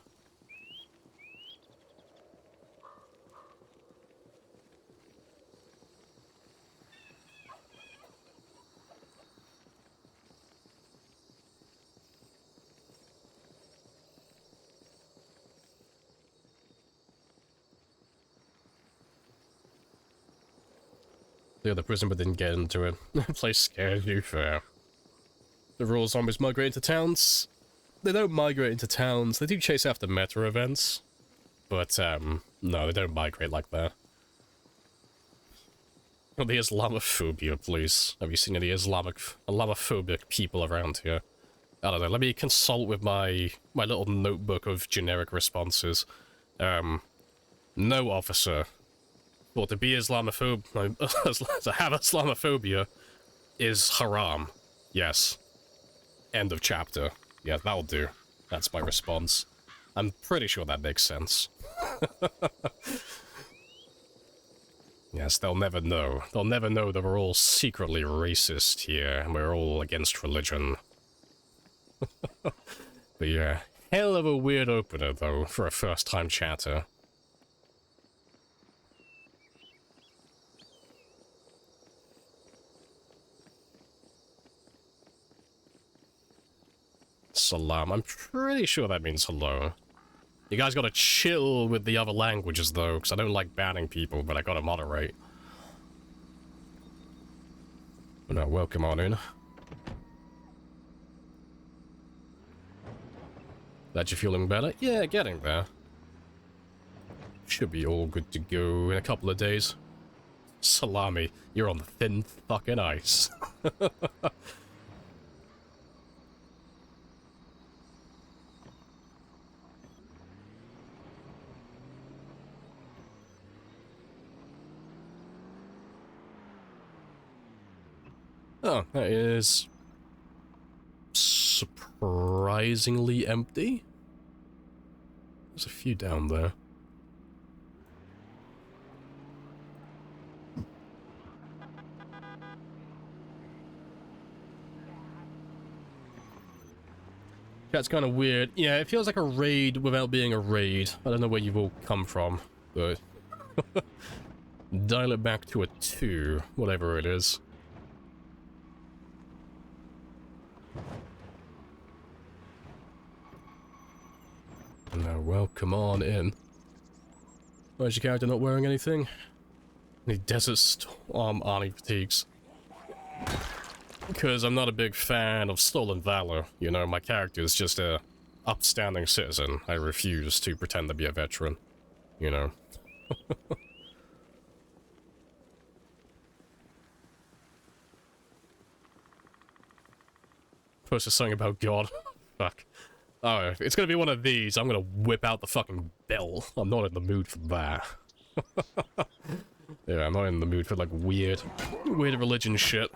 The other prison, but didn't get into it. Place scared you, fair. The rural zombies migrate into towns. They don't migrate into towns. They do chase after meta events. But, no, they don't migrate like that. Oh, the Islamophobia, please. Have you seen any Islamophobic people around here? I don't know, let me consult with my little notebook of generic responses. No, officer. Well, to be Islamophobe, to have Islamophobia is haram. Yes. End of chapter. Yeah, that'll do. That's my response. I'm pretty sure that makes sense. Yes, they'll never know. They'll never know that we're all secretly racist here, and we're all against religion. But yeah, hell of a weird opener, though, for a first-time chatter. Salam. I'm pretty sure that means hello. You guys gotta chill with the other languages, though, because I don't like banning people, but I gotta moderate. But no, welcome on in. Glad you're feeling better? Yeah, getting there. Should be all good to go in a couple of days. Salami, you're on thin fucking ice. Oh, that is surprisingly empty. There's a few down there. That's kind of weird. Yeah, it feels like a raid without being a raid. I don't know where you've all come from, but dial it back to a 2, whatever it is. No, well, come on in. Why is your character not wearing anything? Any Desert Storm army fatigues? Because I'm not a big fan of stolen valor. You know, my character is just a upstanding citizen. I refuse to pretend to be a veteran. You know. Post a song about God. Fuck. Oh, it's gonna be one of these. I'm gonna whip out the fucking bell. I'm not in the mood for that. Yeah, I'm not in the mood for, like, weird religion shit.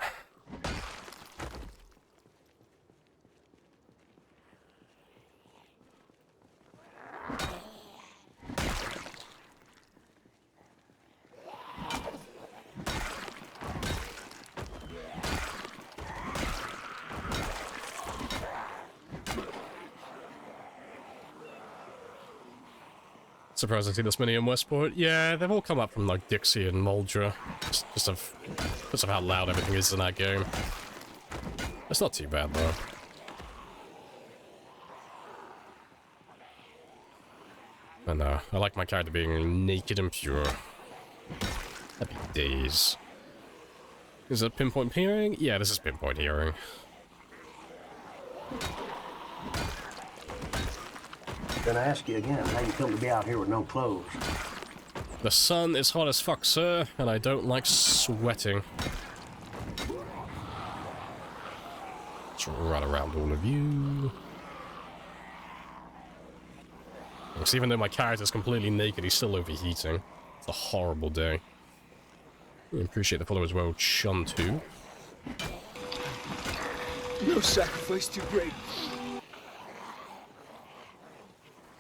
Surprised I see this many in Westport. Yeah, they've all come up from, like, Dixie and Muldra. Just of how loud everything is in that game. It's not too bad, though. I know. I like my character being naked and pure. Happy days. Is it pinpoint hearing? Yeah, this is pinpoint hearing. Then I ask you again, how you come to be out here with no clothes? The sun is hot as fuck, sir, and I don't like sweating. Let's run around all of you. Because even though my character's completely naked, he's still overheating. It's a horrible day. I appreciate the follow as well, Chun2. No sacrifice too great.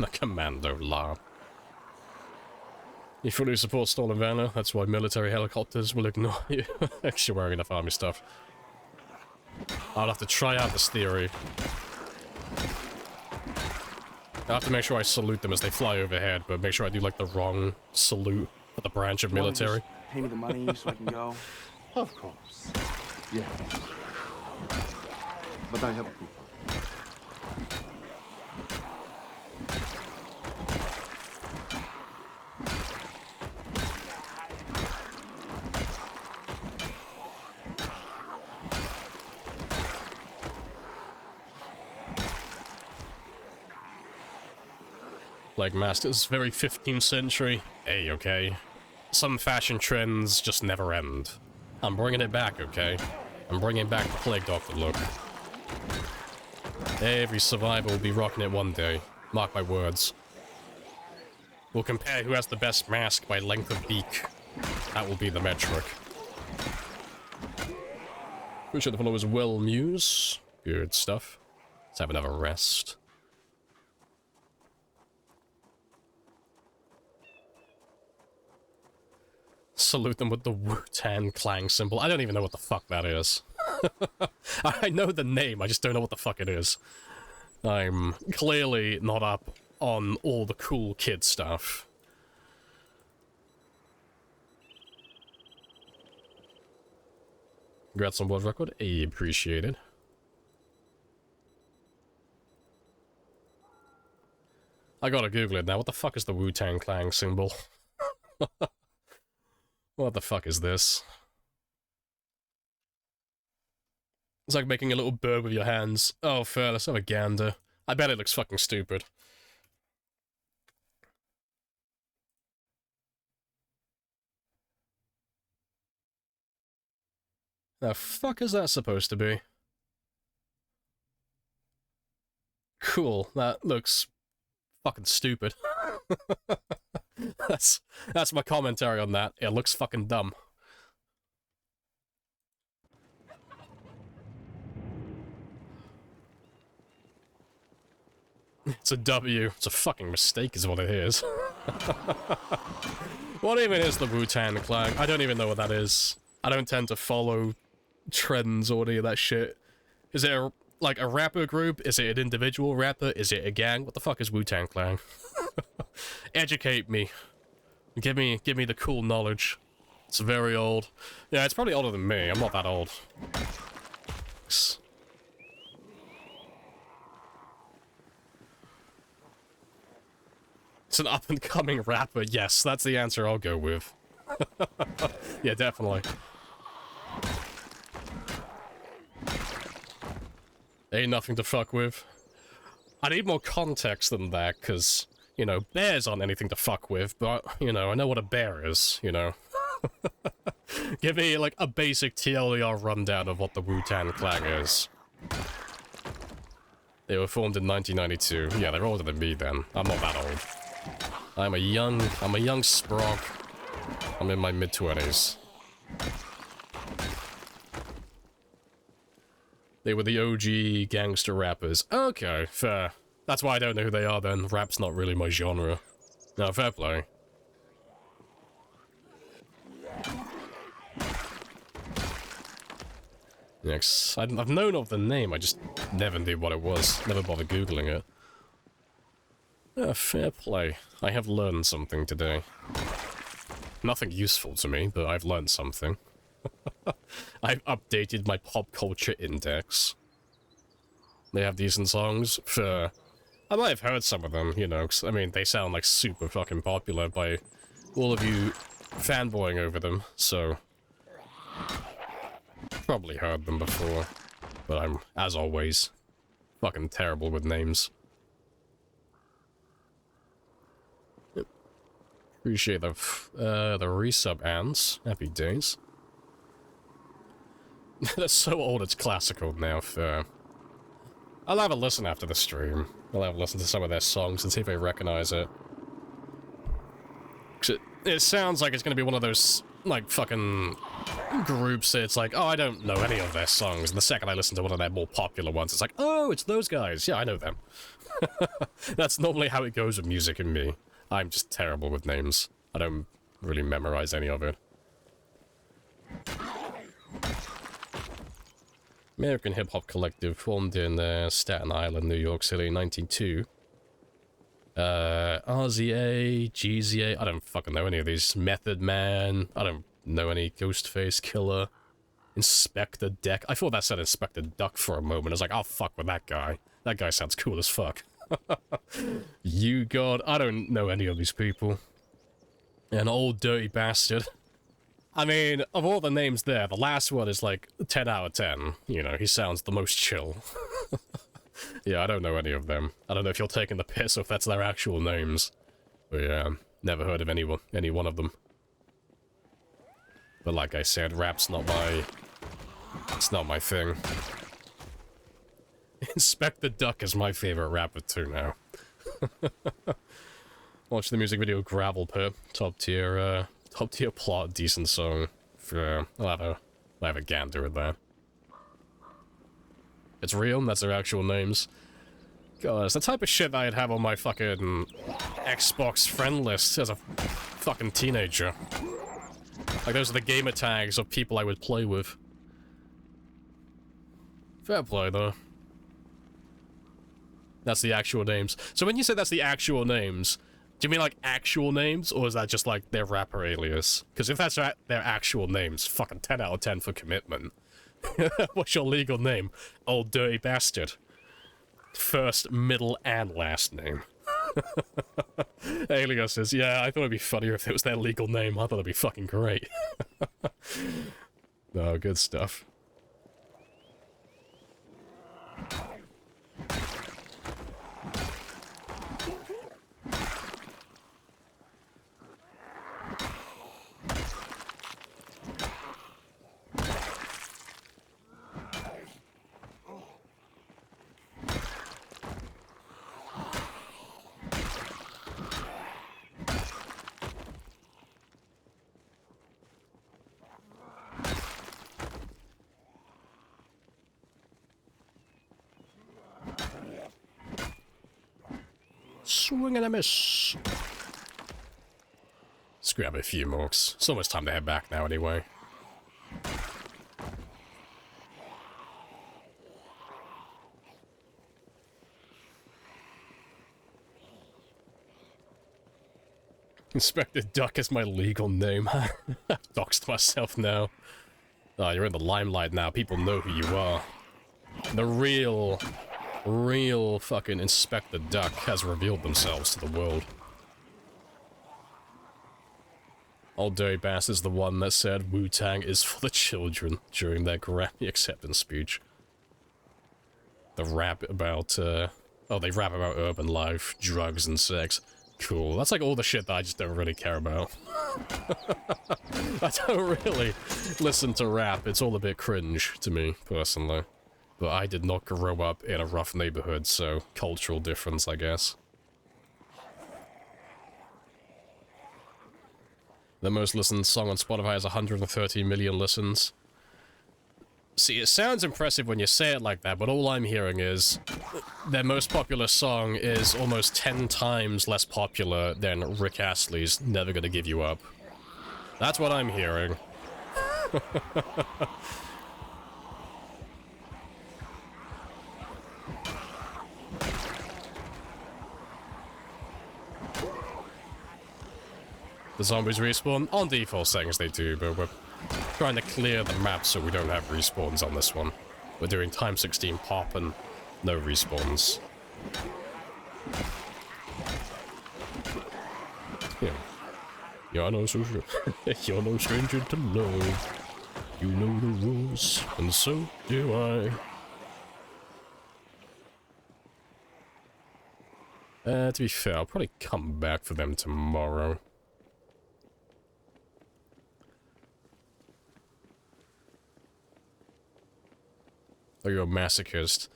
The commando larp. You fully support stolen valor, that's why military helicopters will ignore you. If you're wearing enough army stuff. I'll have to try out this theory. I have to make sure I salute them as they fly overhead, but make sure I do like the wrong salute for the branch of military. Pay me the money so I can go. Of course. Yeah. But I have proof. Like Masters, very 15th century. Hey, okay. Some fashion trends just never end. I'm bringing it back, okay? I'm bringing back the Plague Doctor look. Every survivor will be rocking it one day. Mark my words. We'll compare who has the best mask by length of beak. That will be the metric. Appreciate the followers well, Muse. Good stuff. Let's have another rest. Salute them with the Wu-Tang Clan symbol. I don't even know what the fuck that is. I know the name, I just don't know what the fuck it is. I'm clearly not up on all the cool kid stuff. Congrats on world record. Appreciated. I gotta Google it now. What the fuck is the Wu-Tang Clan symbol? What the fuck is this? It's like making a little bird with your hands. Oh, fair, let's have a gander. I bet it looks fucking stupid. The fuck is that supposed to be? Cool, that looks fucking stupid. That's my commentary on that. It looks fucking dumb. It's a W. It's a fucking mistake is what it is. What even is the Wu-Tang Clan? I don't even know what that is. I don't tend to follow trends or any of that shit. Is it like a rapper group? Is it an individual rapper? Is it a gang? What the fuck is Wu-Tang Clan? Educate me. Give me the cool knowledge. It's very old. Yeah, it's probably older than me. I'm not that old. It's an up-and-coming rapper. Yes, that's the answer I'll go with. Yeah, definitely. Ain't nothing to fuck with. I need more context than that, because, you know, bears aren't anything to fuck with, but, you know, I know what a bear is, you know. Give me, like, a basic TLDR rundown of what the Wu-Tang Clan is. They were formed in 1992. Yeah, they're older than me then. I'm not that old. I'm a young sprog. I'm in my mid-20s. They were the OG gangster rappers. Okay, fair. That's why I don't know who they are then. Rap's not really my genre. No, fair play. Next, I've known of the name, I just never knew what it was. Never bothered googling it. Fair play. I have learned something today. Nothing useful to me, but I've learned something. I've updated my pop culture index. They have decent songs. I might have heard some of them, you know, 'cause, I mean, they sound like super fucking popular by all of you fanboying over them, so... Probably heard them before, but I'm, as always, fucking terrible with names. Yep. Appreciate the resub ants. Happy days. They're so old it's classical now, fair. I'll have a listen after the stream. I'll have a listen to some of their songs and see if I recognize it. 'Cause it sounds like it's gonna be one of those, like, fucking groups that it's like, oh, I don't know any of their songs. And the second I listen to one of their more popular ones, it's like, oh, it's those guys. Yeah, I know them. That's normally how it goes with music and me. I'm just terrible with names. I don't really memorize any of it. American Hip Hop Collective formed in Staten Island, New York City, 1902. RZA, GZA, I don't fucking know any of these. Method Man, I don't know any. Ghostface Killer. Inspector Deck. I thought that said Inspector Duck for a moment. I was like, I'll fuck with that guy. That guy sounds cool as fuck. You God, I don't know any of these people. An old dirty bastard. I mean, of all the names there, the last one is like 10 out of 10. You know, he sounds the most chill. Yeah, I don't know any of them. I don't know if you're taking the piss or if that's their actual names. But yeah, never heard of any one of them. But like I said, rap's not my... It's not my thing. Inspector Duck is my favorite rapper too now. Watch the music video Gravel Pit. Top tier plot, decent song. I'll have a gander at that. It's real, that's their actual names. God, it's the type of shit I'd have on my fucking Xbox friend list as a fucking teenager. Like, those are the gamer tags of people I would play with. Fair play, though. That's the actual names. So when you say that's the actual names, do you mean like actual names, or is that just like their rapper alias? Because if that's their actual names, fucking 10 out of 10 for commitment. What's your legal name? Old dirty bastard. First, middle, and last name. Aliases, yeah, I thought it'd be funnier if it was their legal name. I thought it'd be fucking great. No, good stuff. Swing and a miss. Let's grab a few mooks. It's almost time to head back now anyway. Inspector Duck is my legal name. I've doxed myself now. Oh, you're in the limelight now. People know who you are. The real fucking Inspector Duck has revealed themselves to the world. Old Dirty Bass is the one that said Wu-Tang is for the children during their Grammy acceptance speech. The rap about, oh, they rap about urban life, drugs, and sex. Cool. That's like all the shit that I just don't really care about. I don't really listen to rap. It's all a bit cringe to me, personally. But I did not grow up in a rough neighborhood, so cultural difference, I guess. The most listened song on Spotify has 130 million listens. See, it sounds impressive when you say it like that, but all I'm hearing is their most popular song is almost 10 times less popular than Rick Astley's Never Gonna Give You Up. That's what I'm hearing. The zombies respawn? On default settings they do, but we're trying to clear the map so we don't have respawns on this one. We're doing time 16 pop and no respawns. Yeah. You're no stranger. You're no stranger to love. You know the rules, and so do I. To be fair, I'll probably come back for them tomorrow. Are you a masochist?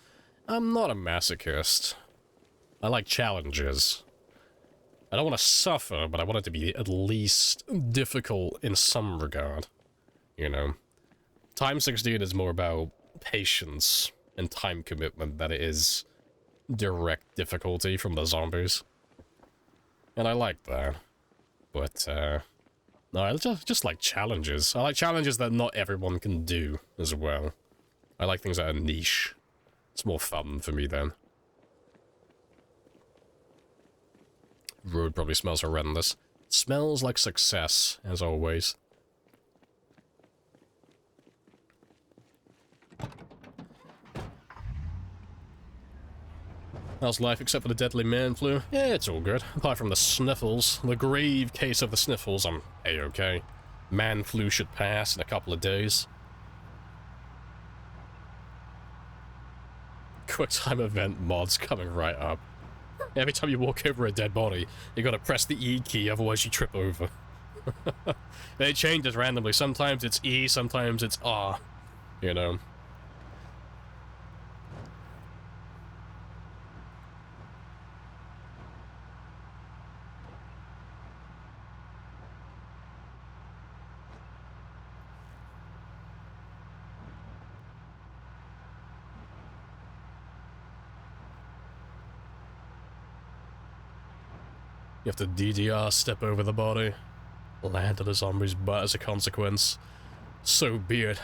I'm not a masochist. I like challenges. I don't want to suffer, but I want it to be at least difficult in some regard. You know? Time 16 is more about patience and time commitment than it is direct difficulty from the zombies. And I like that. But, no, I just like challenges. I like challenges that not everyone can do as well. I like things that are niche. It's more fun for me then. Road probably smells horrendous. Smells like success, as always. How's life except for the deadly man flu? Yeah, it's all good. Apart from the sniffles. The grave case of the sniffles, I'm A-okay. Man flu should pass in a couple of days. Quick time event mods coming right up. Every time you walk over a dead body, you gotta press the E key, otherwise you trip over. It changes randomly. Sometimes it's E, sometimes it's R. You know. You have to DDR, step over the body, land on a zombie's butt as a consequence. So be it.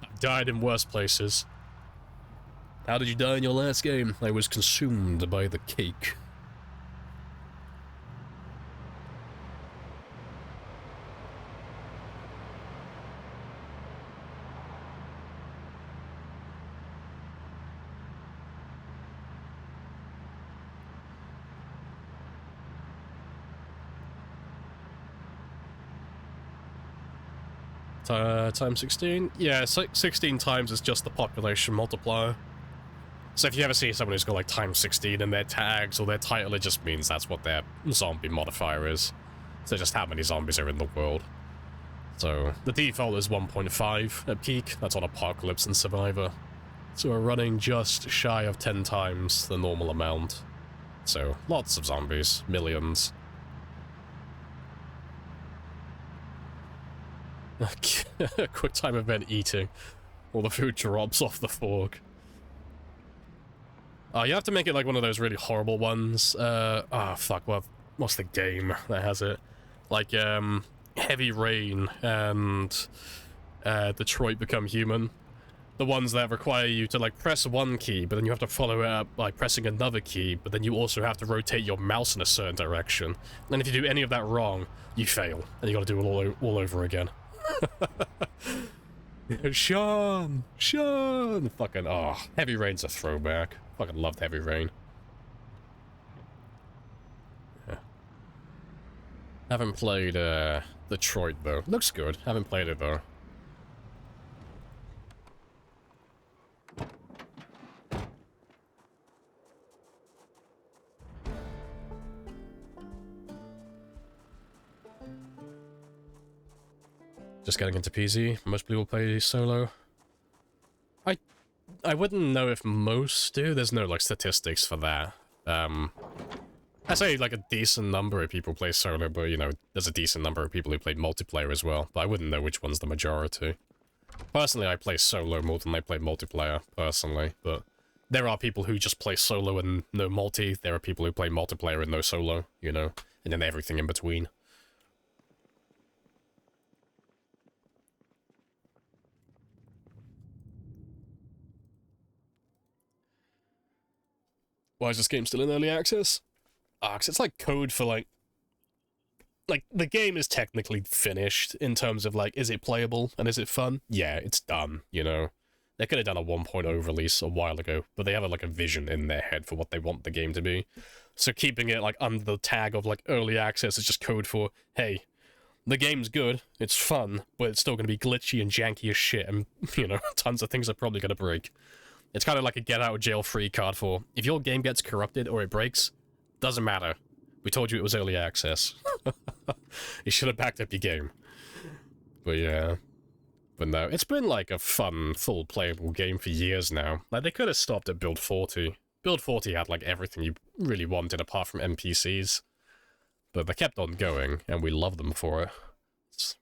I've died in worse places. How did you die in your last game? I was consumed by the cake. Times 16? Yeah, 16 times is just the population multiplier. So if you ever see someone who's got like times 16 in their tags or their title, it just means that's what their zombie modifier is. So just how many zombies are in the world. So the default is 1.5 at peak. That's on Apocalypse and Survivor. So we're running just shy of 10 times the normal amount. So lots of zombies, millions. Quick time event eating. All the food drops off the fork. Oh, you have to make it like one of those really horrible ones. Fuck, what's the game that has it? Like, Heavy Rain and Detroit Become Human. The ones that require you to, like, press one key, but then you have to follow it up by pressing another key, but then you also have to rotate your mouse in a certain direction. And if you do any of that wrong, you fail, and you gotta do it all over again. Sean! Fucking, Heavy Rain's a throwback. Fucking loved Heavy Rain. Yeah. Haven't played, Detroit, though. Looks good. Haven't played it, though. Just getting into PZ. Most people play solo. I wouldn't know if most do. There's no, like, statistics for that. I say, like, a decent number of people play solo, but, you know, there's a decent number of people who play multiplayer as well. But I wouldn't know which one's the majority. Personally, I play solo more than I play multiplayer, personally. But there are people who just play solo and no multi. There are people who play multiplayer and no solo, you know? And then everything in between. Why is this game still in early access? Cause it's like code for like, the game is technically finished in terms of like, is it playable and is it fun? Yeah, it's done, you know? They could have done a 1.0 release a while ago, but they have like a vision in their head for what they want the game to be. So keeping it like under the tag of like early access is just code for, hey, the game's good, it's fun, but it's still gonna be glitchy and janky as shit, and, you know, tons of things are probably gonna break. It's kind of like a get-out-of-jail-free card for, if your game gets corrupted or it breaks, doesn't matter. We told you it was early access. You should have backed up your game. But yeah. But no, it's been like a fun, full playable game for years now. Like, they could have stopped at Build 40. Build 40 had like everything you really wanted apart from NPCs. But they kept on going, and we love them for it. It's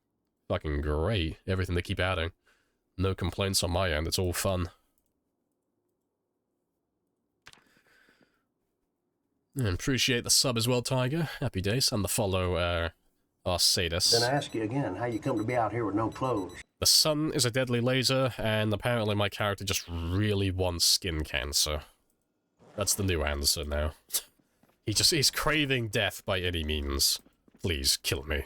fucking great, everything they keep adding. No complaints on my end, it's all fun. And appreciate the sub as well, Tiger. Happy days. And the follow, Arsadis. Then I ask you again, how you come to be out here with no clothes? The sun is a deadly laser, and apparently my character just really wants skin cancer. That's the new answer now. He's craving death by any means. Please, kill me.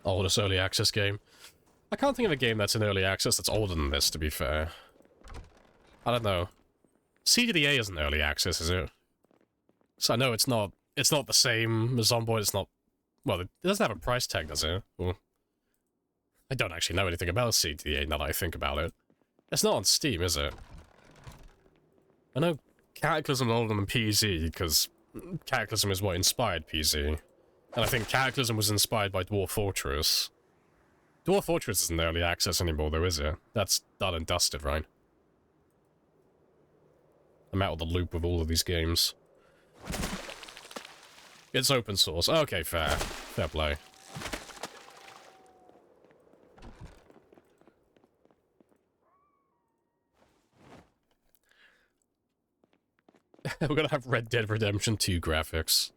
Oldest early access game. I can't think of a game that's in early access that's older than this, to be fair. I don't know. CDDA isn't early access, is it? So I know it's not the same as Zomboid, it's not... Well, it doesn't have a price tag, does it? Well, I don't actually know anything about CDDA now that I think about it. It's not on Steam, is it? I know Cataclysm is older than PZ, because Cataclysm is what inspired PZ. And I think Cataclysm was inspired by Dwarf Fortress. Dwarf Fortress isn't early access anymore, though, is it? That's done and dusted, right? I'm out of the loop with all of these games. It's open source. Okay, fair. Fair play. We're gonna have Red Dead Redemption 2 graphics.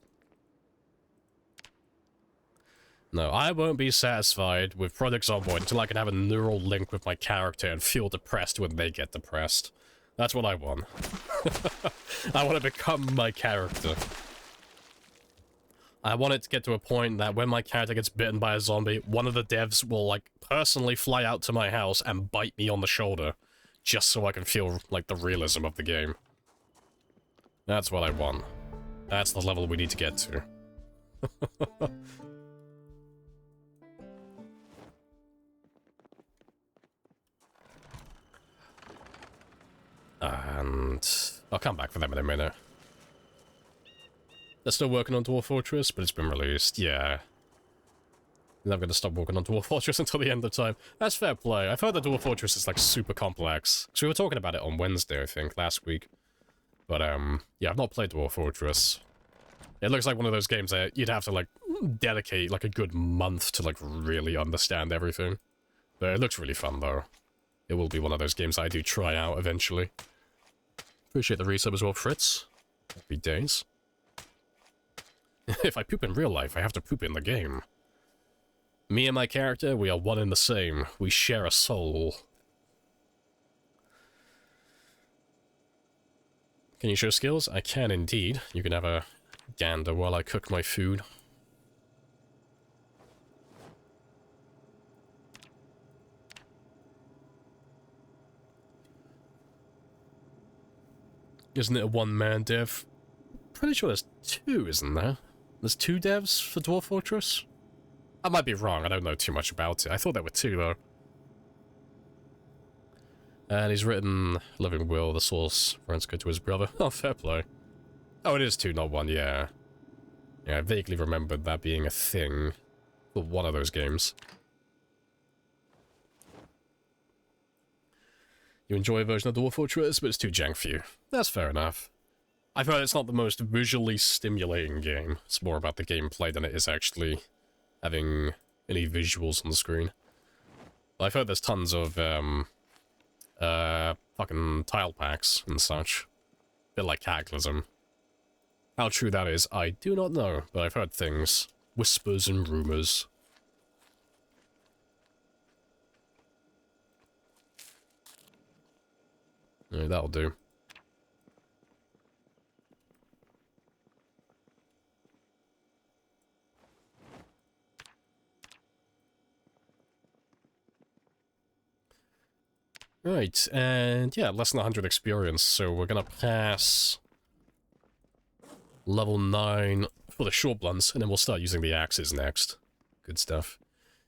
No, I won't be satisfied with Project Zomboid until I can have a neural link with my character and feel depressed when they get depressed. That's what I want. I want to become my character. I want it to get to a point that when my character gets bitten by a zombie, one of the devs will, like, personally fly out to my house and bite me on the shoulder, just so I can feel, like, the realism of the game. That's what I want. That's the level we need to get to. And I'll come back for them in a minute. They're still working on Dwarf Fortress, but it's been released. Yeah. I'm never going to stop working on Dwarf Fortress until the end of time. That's fair play. I've heard that Dwarf Fortress is, like, super complex. So we were talking about it on Wednesday, I think, last week. But, yeah, I've not played Dwarf Fortress. It looks like one of those games that you'd have to, like, dedicate, like, a good month to, like, really understand everything. But it looks really fun, though. It will be one of those games I do try out eventually. Appreciate the resub as well, Fritz. Happy days. If I poop in real life, I have to poop in the game. Me and my character, we are one and the same. We share a soul. Can you show skills? I can indeed. You can have a gander while I cook my food. Isn't it a one-man dev? Pretty sure there's two, isn't there? There's two devs for Dwarf Fortress? I might be wrong, I don't know too much about it. I thought there were two, though. And he's written Living Will, the source runs good to his brother. Oh, fair play. Oh, it is two, not one, yeah. Yeah, I vaguely remembered that being a thing for one of those games. You enjoy a version of Dwarf Fortress, but it's too jank for you. That's fair enough. I've heard it's not the most visually stimulating game. It's more about the gameplay than it is actually having any visuals on the screen. I've heard there's tons of, fucking tile packs and such. A bit like Cataclysm. How true that is, I do not know, but I've heard things. Whispers and rumors. Yeah, that'll do. Right, and yeah, less than 100 experience, so we're gonna pass level 9 for the short blunts, and then we'll start using the axes next. Good stuff.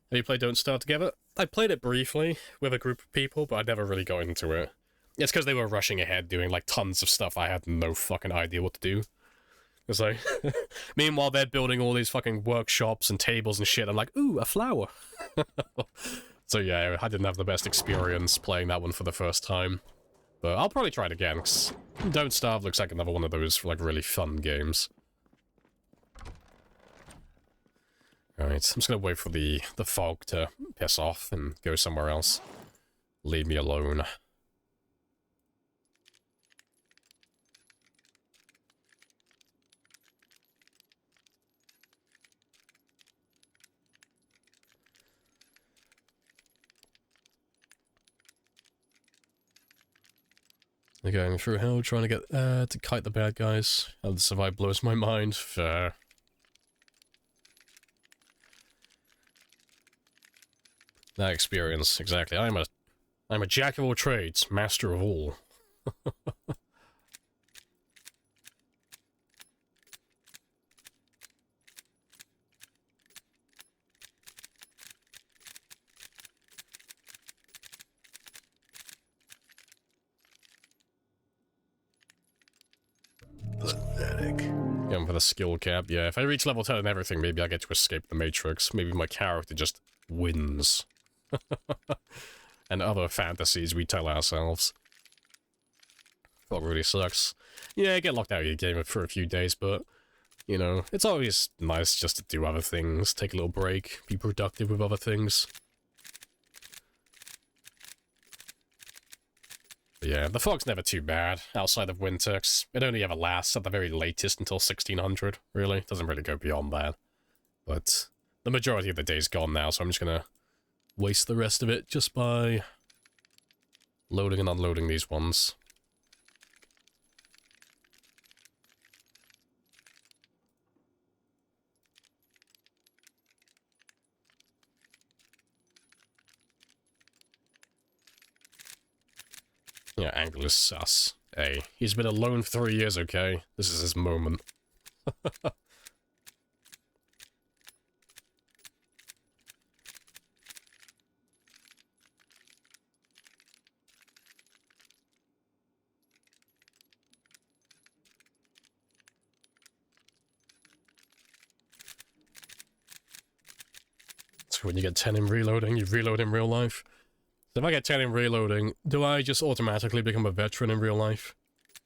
Have you played Don't Starve Together? I played it briefly with a group of people, but I never really got into it. It's because they were rushing ahead doing, like, tons of stuff I had no fucking idea what to do. It's like, meanwhile they're building all these fucking workshops and tables and shit, I'm like, ooh, a flower! So yeah, I didn't have the best experience playing that one for the first time. But I'll probably try it again, because Don't Starve looks like another one of those, like, really fun games. Right, I'm just gonna wait for the fog to piss off and go somewhere else. Leave me alone. They're going through hell, trying to get to kite the bad guys. How to survive blows my mind. Fair. That experience, exactly. I'm a jack of all trades, master of all. Pathetic. Going for the skill cap. Yeah, if I reach level 10 and everything, maybe I get to escape the Matrix. Maybe my character just wins. And other fantasies we tell ourselves. What really sucks. Yeah, get locked out of your game for a few days, but, you know, it's always nice just to do other things, take a little break, be productive with other things. But yeah, the fog's never too bad, outside of Wintex. It only ever lasts at the very latest until 1600, really. It doesn't really go beyond that. But the majority of the day's gone now, so I'm just gonna waste the rest of it just by loading and unloading these ones. Yeah, Angle is sus. Hey, he's been alone for 3 years, okay? This is his moment. So when you get 10 in reloading, you reload in real life. So if I get 10 in reloading, do I just automatically become a veteran in real life?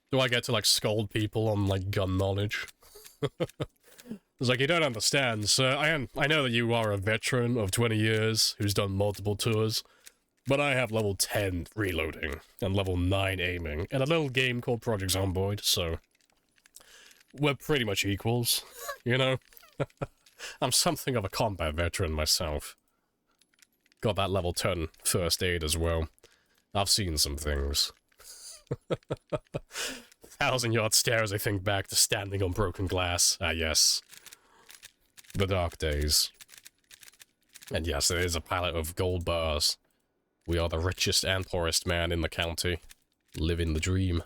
Do I get to, like, scold people on, like, gun knowledge? It's like, you don't understand, sir. I know that you are a veteran of 20 years who's done multiple tours, but I have level 10 reloading and level 9 aiming, and a little game called Project Zomboid, so we're pretty much equals, you know? I'm something of a combat veteran myself. Got that level 10 first aid as well. I've seen some things. 1,000-yard stairs, I think back to standing on broken glass. Ah, yes. The dark days. And yes, it is a pallet of gold bars. We are the richest and poorest man in the county. Living the dream.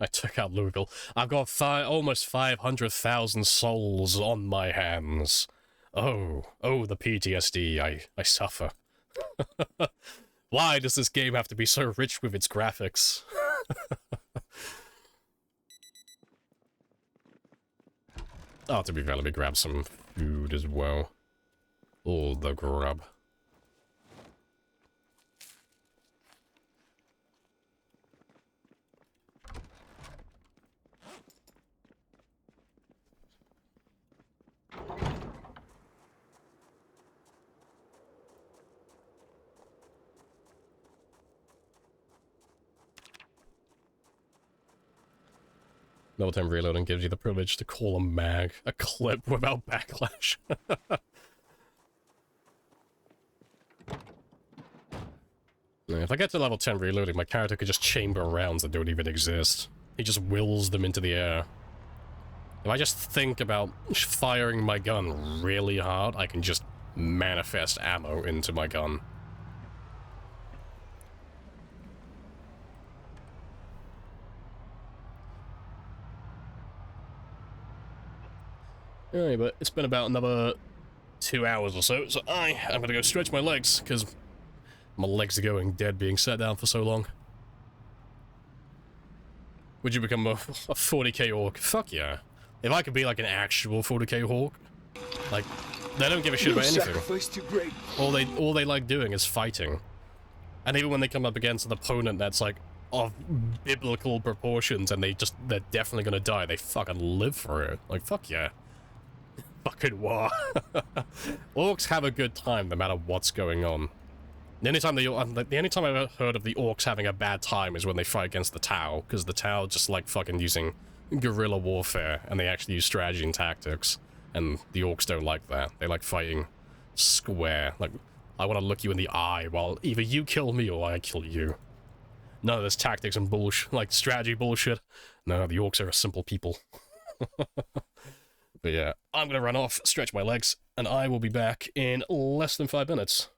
I took out Lugal. I've got almost 500,000 souls on my hands. Oh, the PTSD I suffer. Why does this game have to be so rich with its graphics? Oh, to be fair, let me grab some food as well. All the grub. Level 10 reloading gives you the privilege to call a mag a clip without backlash. If I get to level 10 reloading, my character could just chamber rounds that don't even exist. He just wills them into the air. If I just think about firing my gun really hard, I can just manifest ammo into my gun. Alright, but it's been about another 2 hours or so, so I'm gonna go stretch my legs, because my legs are going dead being sat down for so long. Would you become a 40k orc? Fuck yeah. If I could be like an actual 40k orc, like, they don't give a shit about anything. Too great. All they like doing is fighting. And even when they come up against an opponent that's like of biblical proportions and they're definitely gonna die, they fucking live for it. Like, fuck yeah. Fucking war. Orcs have a good time no matter what's going on. The only time I've ever heard of the orcs having a bad time is when they fight against the Tau, because the Tau just like fucking using guerrilla warfare, and they actually use strategy and tactics, and the orcs don't like that. They like fighting square. Like, I want to look you in the eye while either you kill me or I kill you. None of this tactics and bullshit, like strategy bullshit. No, the orcs are a simple people. But yeah, I'm gonna run off, stretch my legs, and I will be back in less than 5 minutes.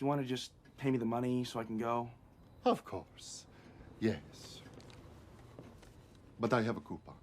you want to just pay me the money so I can go? Of course. Yes. But I have a coupon.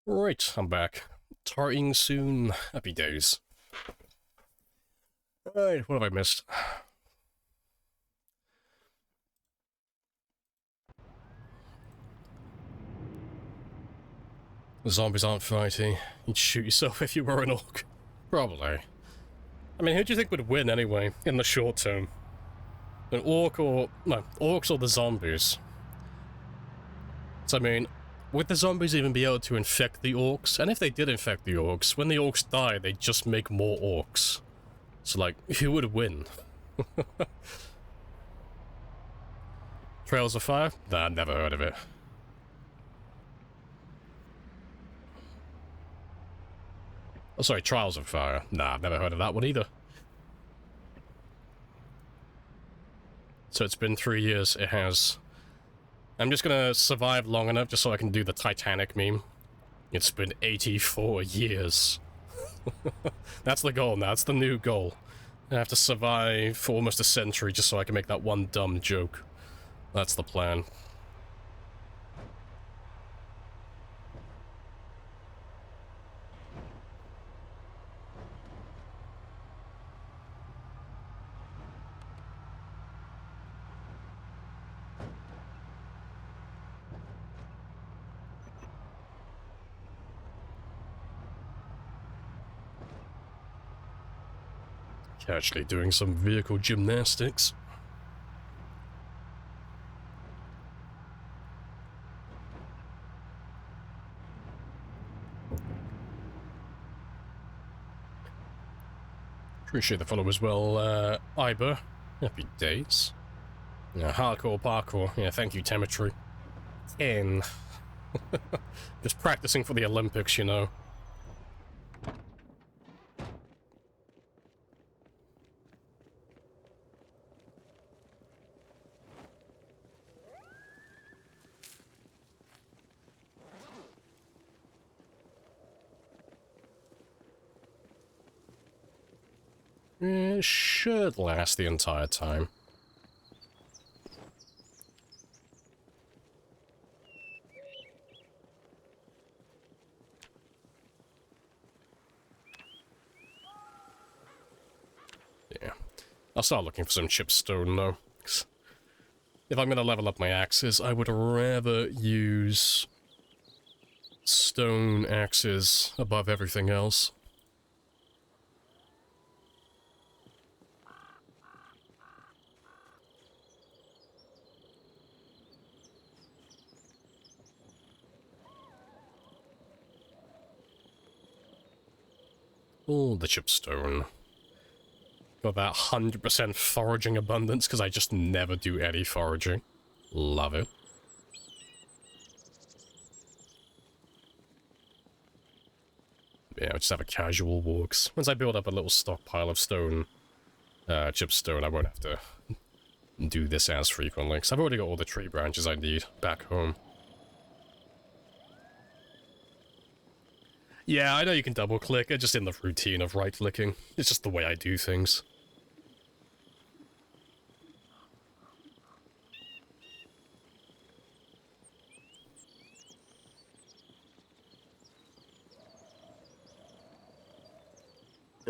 Right, I'm back. Tarting soon. Happy days. Alright, what have I missed? The zombies aren't fighty. You'd shoot yourself if you were an orc. Probably. I mean, who do you think would win anyway, in the short term? An orc or... no, orcs or the zombies? So, I mean, would the zombies even be able to infect the orcs? And if they did infect the orcs, when the orcs die, they just make more orcs. So, like, who would win? Trails of Fire? Nah, never heard of it. Oh, sorry, Trials of Fire. Nah, never heard of that one either. So it's been 3 years. It has. I'm just gonna survive long enough just so I can do the Titanic meme. It's been 84 years. That's the goal now. That's the new goal. I have to survive for almost a century just so I can make that one dumb joke. That's the plan. Actually doing some vehicle gymnastics. Appreciate the follow as well, Iber. Happy days. Yeah, hardcore parkour. Yeah, thank you, Temetry. 10. Just practicing for the Olympics, you know. It should last the entire time. Yeah. I'll start looking for some chipstone, though. 'Cause if I'm gonna level up my axes, I would rather use stone axes above everything else. Oh, the chipstone. Got that 100% foraging abundance, because I just never do any foraging. Love it. Yeah, I just have a casual walks. Once I build up a little stockpile of stone, chipstone, I won't have to do this as frequently, because I've already got all the tree branches I need back home. Yeah, I know you can double-click, it's just in the routine of right-clicking. It's just the way I do things.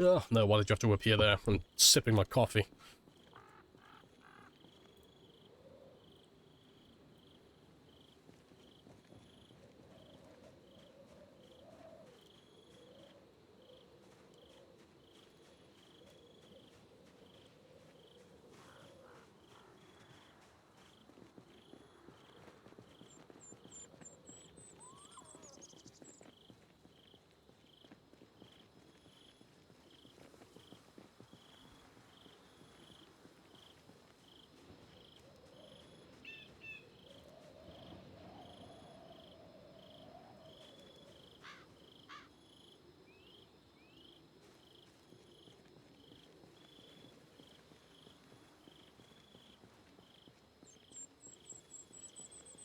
Oh, no, why did you have to appear there? I'm sipping my coffee.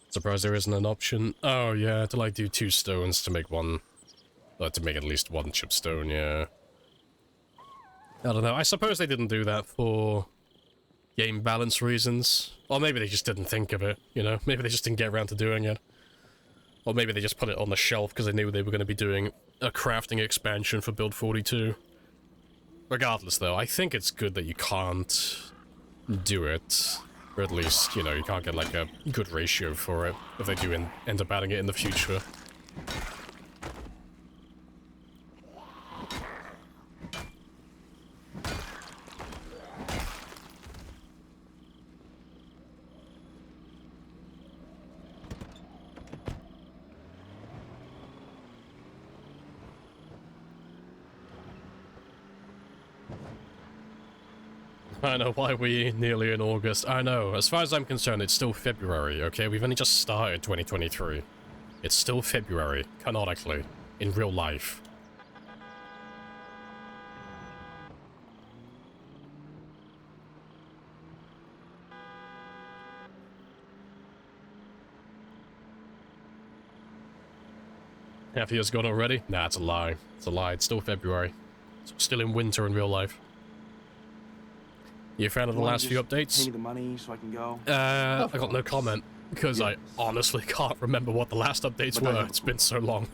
Surprised there isn't an option. Oh, yeah, to like do 2 stones to make one... to make at least 1 chipstone, yeah. I don't know, I suppose they didn't do that for game balance reasons. Or maybe they just didn't think of it, you know? Maybe they just didn't get around to doing it. Or maybe they just put it on the shelf because they knew they were going to be doing a crafting expansion for Build 42. Regardless, though, I think it's good that you can't do it. Or at least, you know, you can't get, like, a good ratio for it if they do end up adding it in the future. I know, why are we nearly in August? I know, as far as I'm concerned, it's still February, okay? We've only just started 2023. It's still February, canonically, in real life. Half a year's gone already? Nah, it's a lie. It's a lie, it's still February. It's still in winter in real life. You a fan of the last few updates? Pay me the money so I can go. I got no comment, because I honestly can't remember what the last updates were. It's been so long.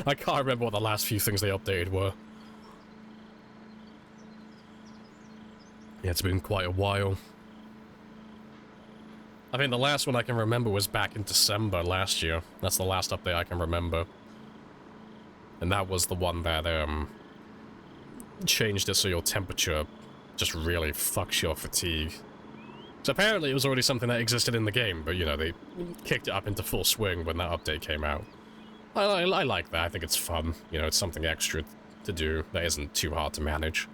I can't remember what the last few things they updated were. Yeah, it's been quite a while. I think the last one I can remember was back in December last year. That's the last update I can remember. And that was the one that, changed it so your temperature just really fucks your fatigue. So apparently it was already something that existed in the game, but, you know, they kicked it up into full swing when that update came out. I like that. I think it's fun. You know, it's something extra to do that isn't too hard to manage.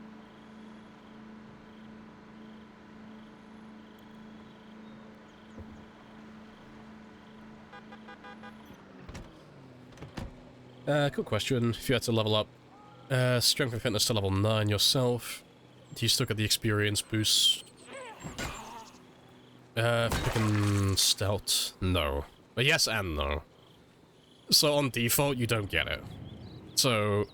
Cool question. If you had to level up strength and fitness to level 9 yourself, do you still get the experience boost? Picking stealth? No. But yes and no. So on default, you don't get it. So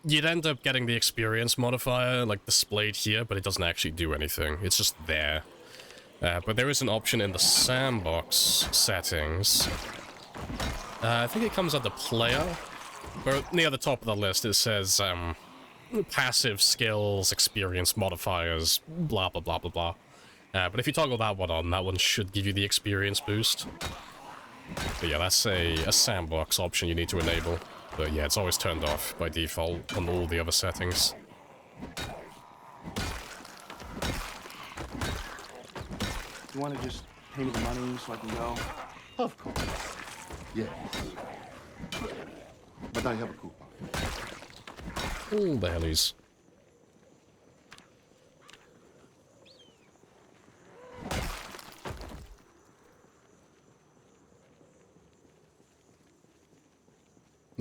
you'd end up getting the experience modifier, like, displayed here, but it doesn't actually do anything. It's just there. But there is an option in the sandbox settings. I think it comes under player, but near the top of the list it says, passive skills, experience modifiers, blah blah blah blah blah. But if you toggle that one on, that one should give you the experience boost. But yeah, that's a sandbox option you need to enable. But yeah, it's always turned off by default on all the other settings. You want to just pay me the money so I can go? Of course. Yes. But I have a coupon. Oh, the hellies.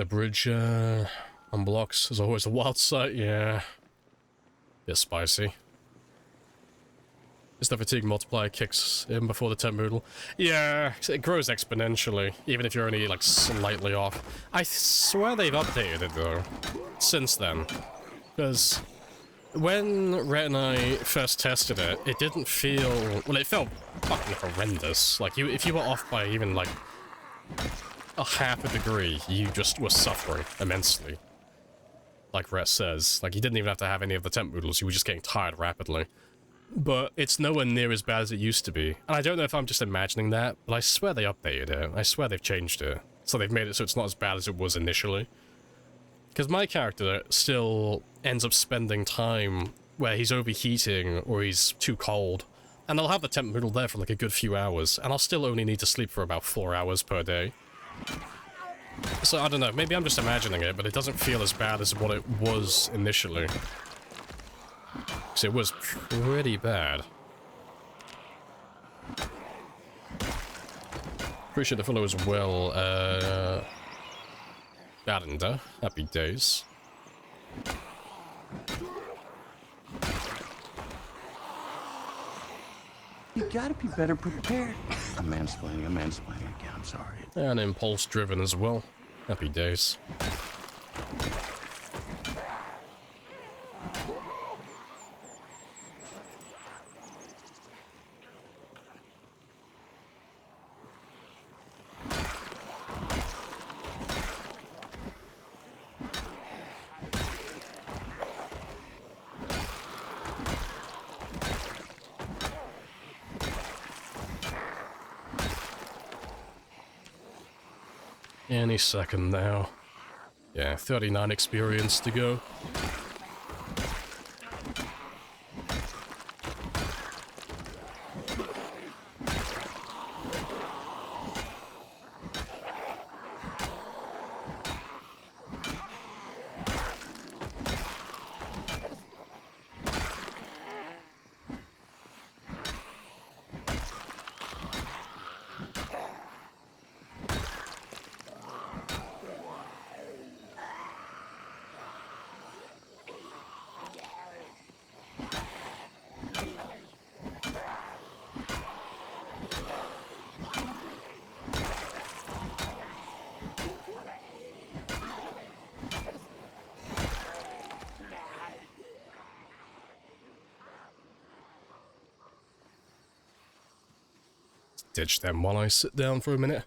The bridge, on blocks is always a wild sight, yeah. Bit spicy. Is the fatigue multiplier kicks in before the temp noodle? Yeah, it grows exponentially, even if you're only, like, slightly off. I swear they've updated it, though, since then. Because when Rhett and I first tested it, it didn't feel... Well, it felt fucking horrendous. Like, if you were off by even, like, a half a degree, you just were suffering immensely. Like Rhett says. Like, you didn't even have to have any of the temp noodles, you were just getting tired rapidly. But it's nowhere near as bad as it used to be. And I don't know if I'm just imagining that, but I swear they updated it. I swear they've changed it. So they've made it so it's not as bad as it was initially. Because my character still ends up spending time where he's overheating or he's too cold. And I'll have the temp noodle there for like a good few hours, and I'll still only need to sleep for about 4 hours per day. So I don't know, maybe I'm just imagining it, but it doesn't feel as bad as what it was initially. Because it was pretty bad. Appreciate the follow as well, Badender, happy days. You gotta be better prepared. I'm mansplaining again, I'm sorry. And impulse driven as well, happy days. Any second now. Yeah, 39 experience to go. Ditch them while I sit down for a minute.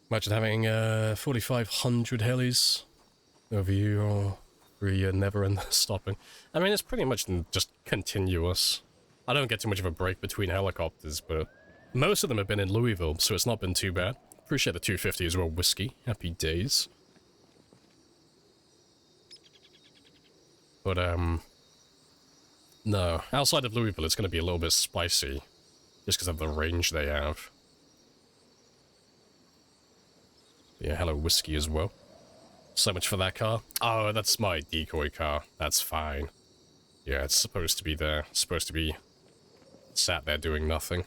Imagine having 4,500 helis over you, or you're never in stopping. I mean, it's pretty much just continuous. I don't get too much of a break between helicopters, but most of them have been in Louisville, so it's not been too bad. Appreciate the 250 as well, Whiskey. Happy days. But, no. Outside of Louisville, it's going to be a little bit spicy. Just because of the range they have. Yeah, hello Whiskey as well. So much for that car. Oh, that's my decoy car. That's fine. Yeah, it's supposed to be there. It's supposed to be sat there doing nothing.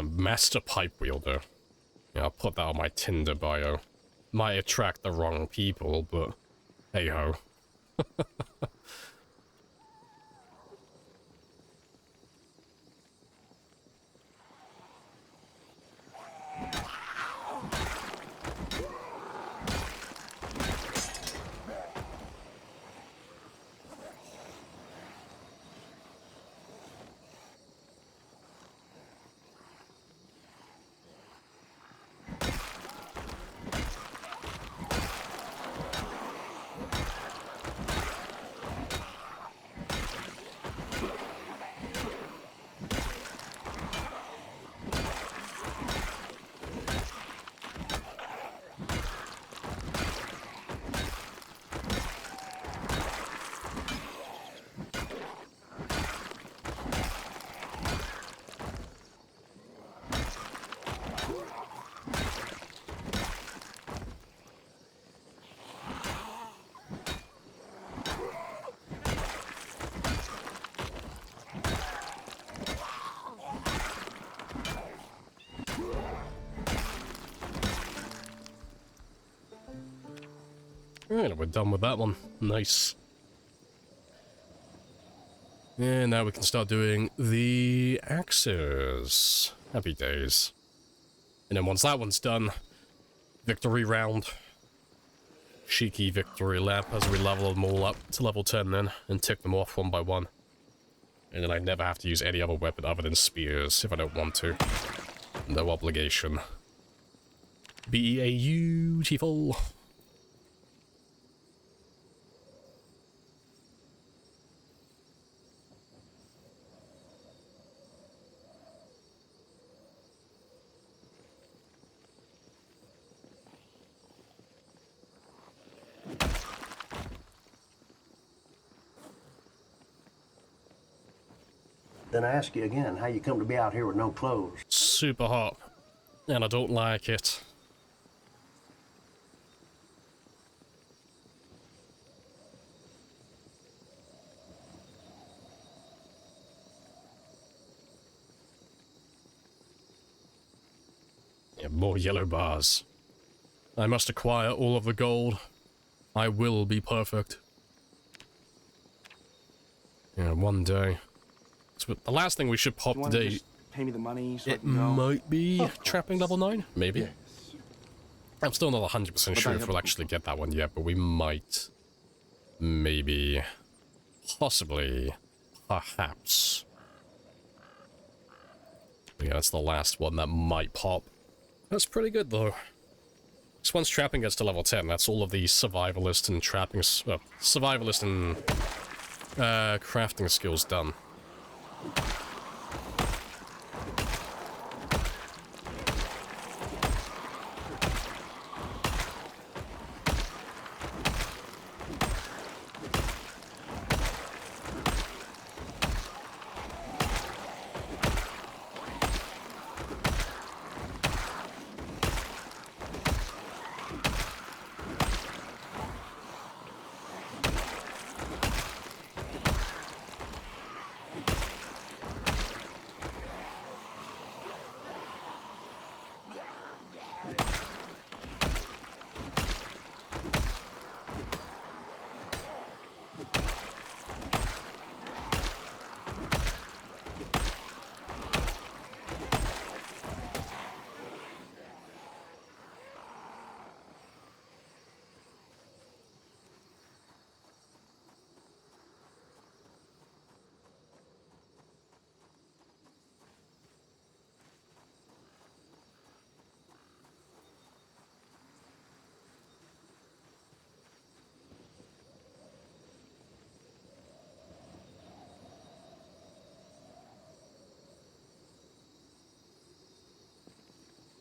Master pipe wielder. Yeah, I'll put that on my Tinder bio. Might attract the wrong people, but hey ho. Right, we're done with that one. Nice. And now we can start doing the axes. Happy days. And then once that one's done, victory round. Cheeky victory lap as we level them all up to level 10 then, and tick them off one by one. And then I never have to use any other weapon other than spears if I don't want to. No obligation. Beautiful. Then I ask you again, how you come to be out here with no clothes? Super hot. And I don't like it. Yeah, more yellow bars. I must acquire all of the gold. I will be perfect. Yeah, one day. So the last thing we should pop today... Just pay me the money so it might be trapping level 9? Maybe? Yes. I'm still not 100% sure if we'll actually get that one yet, but we might. Maybe. Possibly. Perhaps. Yeah, that's the last one that might pop. That's pretty good, though. So once trapping gets to level 10, that's all of the survivalist and trapping... survivalist and... crafting skills done.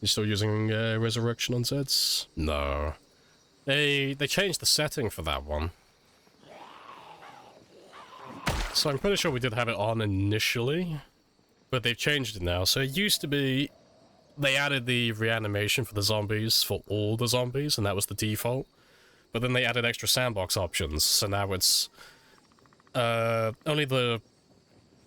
You still using Resurrection on Zeds? No. They changed the setting for that one. So I'm pretty sure we did have it on initially, but they've changed it now. So it used to be they added the reanimation for the zombies for all the zombies, and that was the default. But then they added extra sandbox options, so now it's only the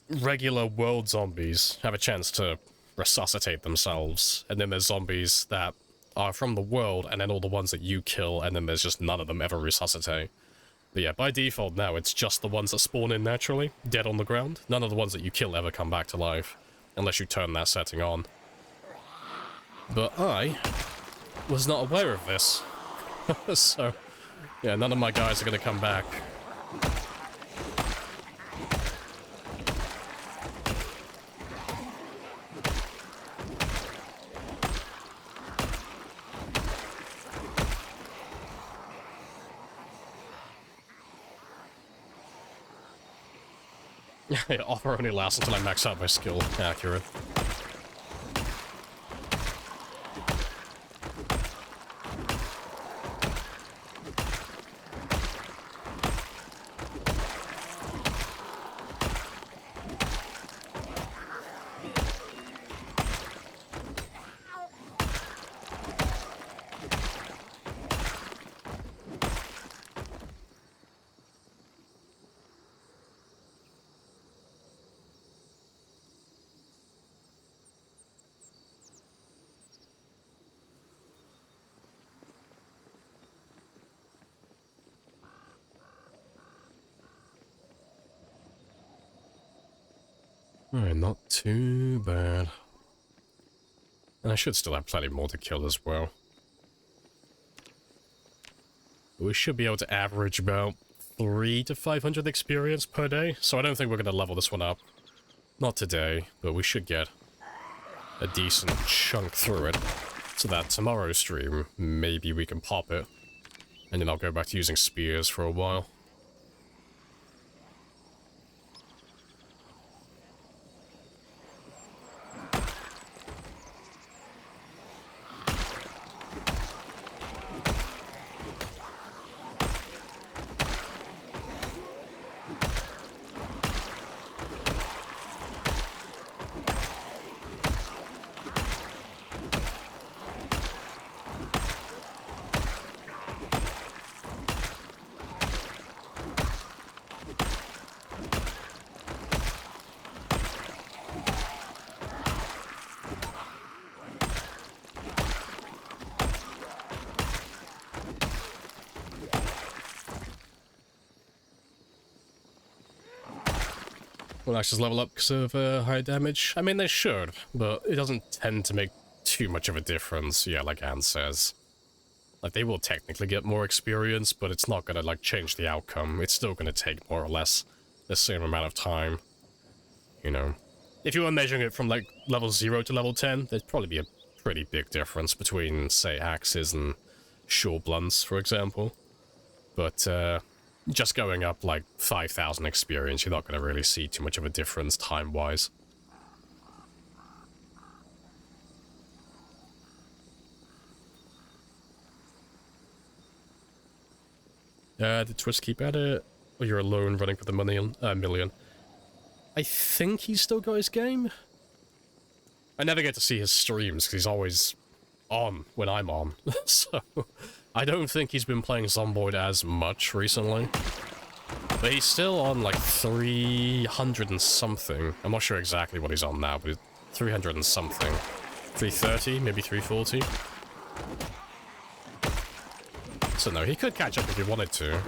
regular world zombies have a chance to resuscitate themselves, and then there's zombies that are from the world, and then all the ones that you kill, and then there's just none of them ever resuscitate. But yeah, by default now, it's just the ones that spawn in naturally, dead on the ground. None of the ones that you kill ever come back to life, unless you turn that setting on. But I was not aware of this. So, yeah, none of my guys are gonna come back. Yeah, offer only lasts until I max out my skill. Accurate. Alright, not too bad. And I should still have plenty more to kill as well. We should be able to average about 300 to 500 experience per day, so I don't think we're going to level this one up. Not today, but we should get a decent chunk through it, so that tomorrow's stream, maybe we can pop it, and then I'll go back to using spears for a while. Will Axes level up because of high damage? I mean, they should, but it doesn't tend to make too much of a difference, yeah, like Anne says. Like, they will technically get more experience, but it's not gonna, like, change the outcome. It's still gonna take more or less the same amount of time. You know. If you were measuring it from, like, level 0 to level 10, there'd probably be a pretty big difference between, say, axes and short blunts, for example. But, just going up like 5,000 experience, you're not going to really see too much of a difference time-wise. Did Twist keep at it? Or you're alone running for the million? I think he's still got his game. I never get to see his streams because he's always on when I'm on, so I don't think he's been playing Zomboid as much recently. But he's still on like 300 and something. I'm not sure exactly what he's on now, but 300 and something. 330, maybe 340. So no, he could catch up if he wanted to.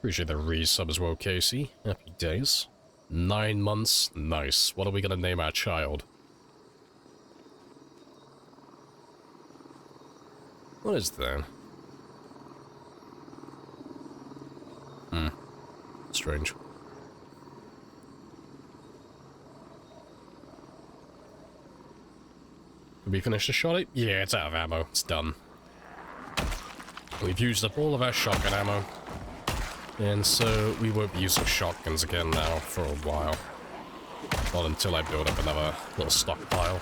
Appreciate the resub as well, Casey. Happy days. 9 months. Nice. What are we gonna name our child? What is that? Strange. Can we finish the shot? Yeah, it's out of ammo. It's done. We've used up all of our shotgun ammo. And so we won't be using shotguns again now for a while. Not until I build up another little stockpile.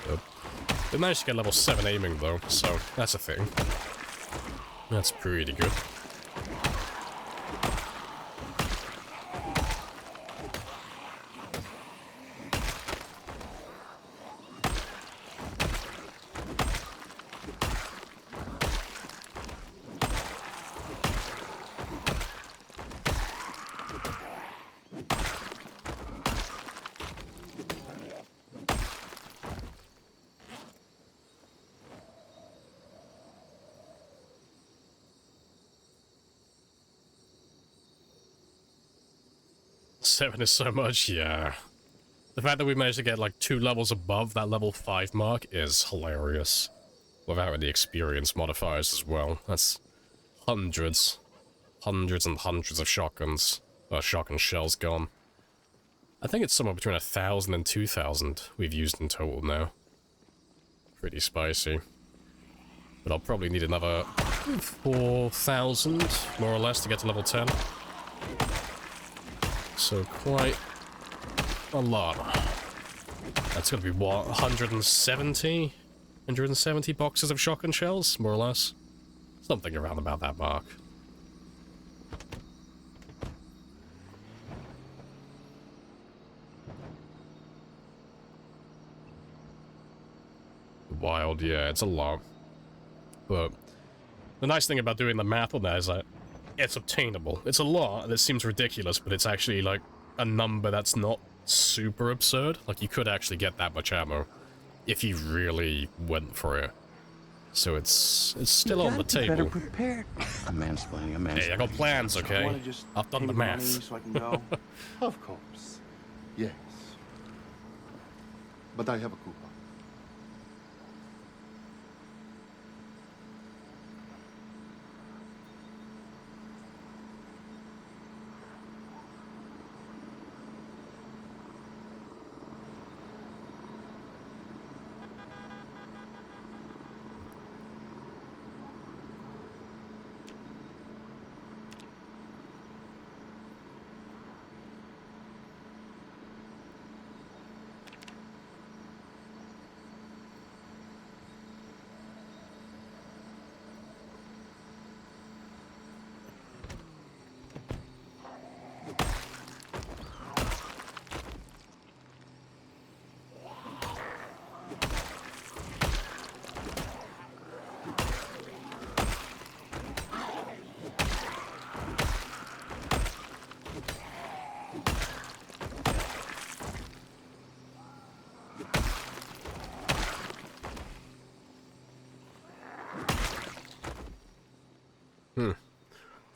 Yep. We managed to get level 7 aiming though, so that's a thing. That's pretty good. Seven is so much, yeah. The fact that we managed to get like 2 levels above that level 5 mark is hilarious. Without any experience modifiers as well. That's hundreds and hundreds of shotguns. Shotgun shells gone. I think it's somewhere between 1,000 and 2,000 we've used in total now. Pretty spicy. But I'll probably need another 4,000, more or less, to get to level 10. So quite a lot. That's gonna be what, 170? 170 boxes of shotgun shells, more or less. Something around about that mark. Wild, yeah, it's a lot. But the nice thing about doing the math on that is that it's obtainable. It's a lot, and it seems ridiculous, but it's actually, like, a number that's not super absurd. Like, you could actually get that much ammo if you really went for it. So it's still on the table. Better prepared. I'm mansplaining. Hey, I got plans, okay? I've done the math. So I can go. Of course. Yes. But I have a coupon.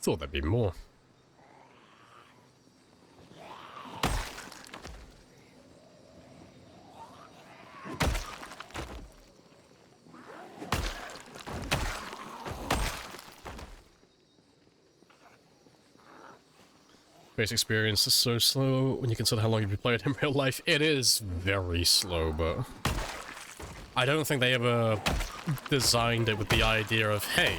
Thought there'd be more. Base experience is so slow when you consider how long you've played in real life. It is very slow, but I don't think they ever designed it with the idea of, hey,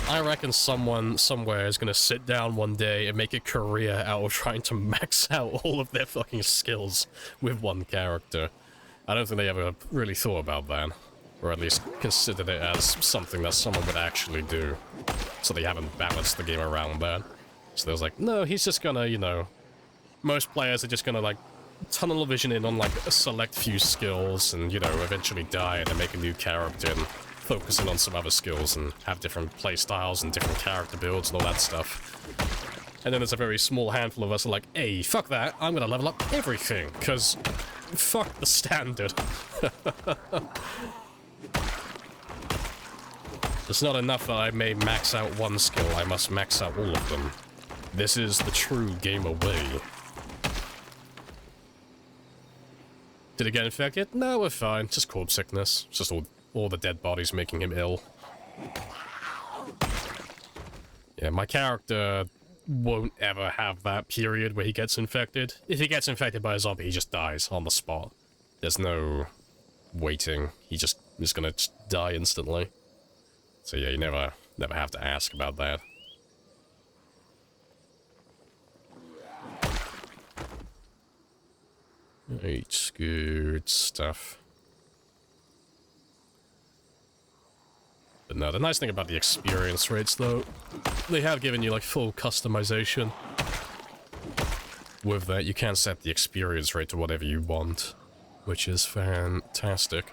I reckon someone somewhere is gonna sit down one day and make a career out of trying to max out all of their fucking skills with one character. I don't think they ever really thought about that. Or at least considered it as something that someone would actually do. So they haven't balanced the game around that. So they was like, no, he's just gonna, you know... Most players are just gonna, like, tunnel vision in on, like, a select few skills and, you know, eventually die and then make a new character and focusing on some other skills and have different playstyles and different character builds and all that stuff. And then there's a very small handful of us who are like, hey, fuck that, I'm gonna level up everything, because fuck the standard. It's not enough that I may max out one skill, I must max out all of them. This is the true gamer way. Did it get infected? No, we're fine. Just corpse sickness. It's just all the dead bodies making him ill. Yeah, my character won't ever have that period where he gets infected. If he gets infected by a zombie, he just dies on the spot. There's no waiting. He just is gonna die instantly. So yeah, you never have to ask about that. Right, good stuff. But no, the nice thing about the experience rates, though, they have given you, like, full customization. With that, you can set the experience rate to whatever you want, which is fantastic.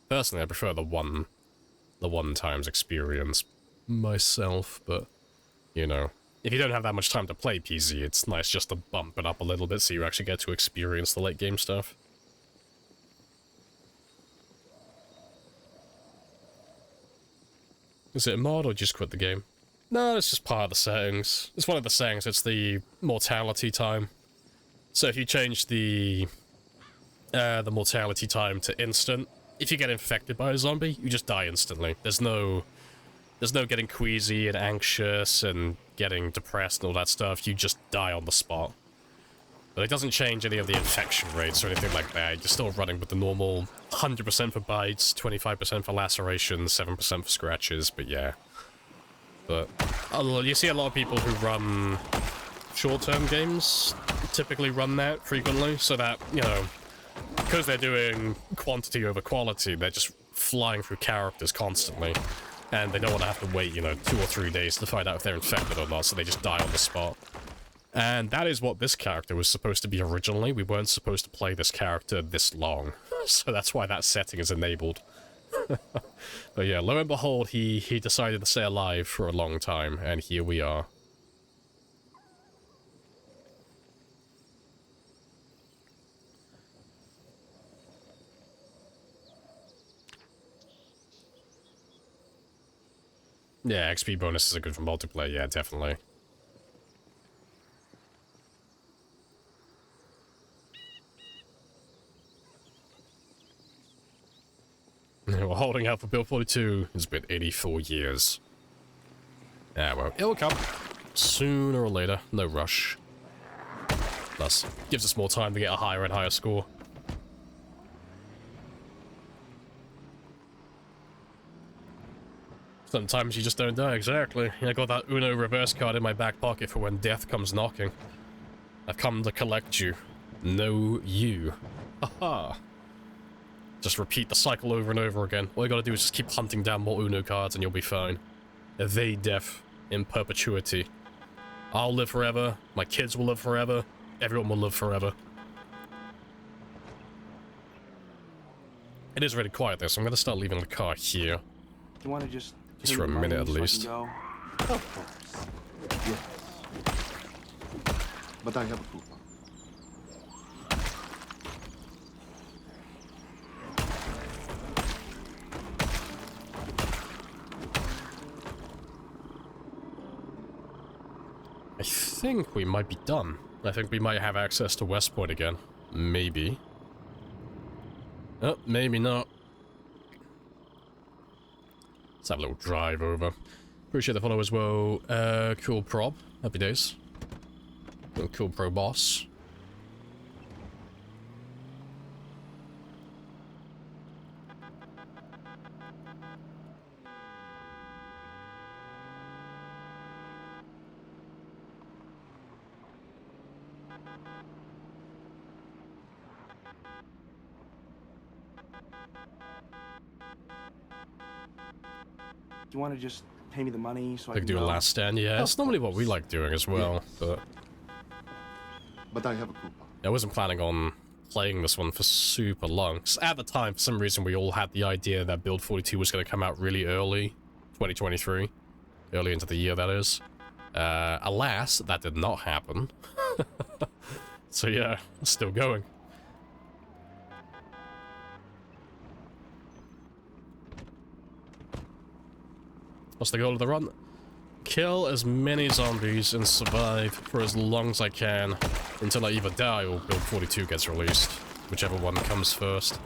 Personally, I prefer the one times experience myself, but, you know, if you don't have that much time to play PZ, it's nice just to bump it up a little bit so you actually get to experience the late game stuff. Is it a mod or just quit the game? No, it's just part of the settings. It's one of the settings, it's the mortality time. So if you change the mortality time to instant, if you get infected by a zombie, you just die instantly. There's no getting queasy and anxious and getting depressed and all that stuff. You just die on the spot. But it doesn't change any of the infection rates or anything like that. You're still running with the normal 100% for bites, 25% for lacerations, 7% for scratches, but yeah. But you see a lot of people who run short-term games typically run that frequently, so that, you know, because they're doing quantity over quality, they're just flying through characters constantly, and they don't want to have to wait, you know, 2 or 3 days to find out if they're infected or not, so they just die on the spot. And that is what this character was supposed to be originally. We weren't supposed to play this character this long, so that's why that setting is enabled. But yeah, lo and behold, he decided to stay alive for a long time, and here we are. Yeah, XP bonuses are good for multiplayer, yeah, definitely. We're holding out for Build 42. It's been 84 years. Yeah, well, it'll come. Sooner or later. No rush. Plus, gives us more time to get a higher and higher score. Sometimes you just don't die, exactly. I got that Uno reverse card in my back pocket for when death comes knocking. I've come to collect you. No you. Haha. Just repeat the cycle over and over again. All you gotta do is just keep hunting down more Uno cards and you'll be fine. Evade death in perpetuity. I'll live forever, my kids will live forever, everyone will live forever. It is really quiet there, so I'm gonna start leaving the car here. Do you want to just for a minute at least. Of course. Yes. But I have a coupon. I think we might be done. I think we might have access to West Point again. Maybe. Oh, maybe not. Let's have a little drive over. Appreciate the follow as well. Cool prob. Happy days. Cool pro boss. Do you want to just pay me the money so I Like can do a go? last stand, yeah. It's normally what we like doing as well, But I have a coupon. I wasn't planning on playing this one for super long. 'Cause at the time, for some reason, we all had the idea that Build 42 was going to come out really early, 2023. Early into the year, that is. Alas, that did not happen. So yeah, still going. What's the goal of the run? Kill as many zombies and survive for as long as I can until I either die or Build 42 gets released. Whichever one comes first.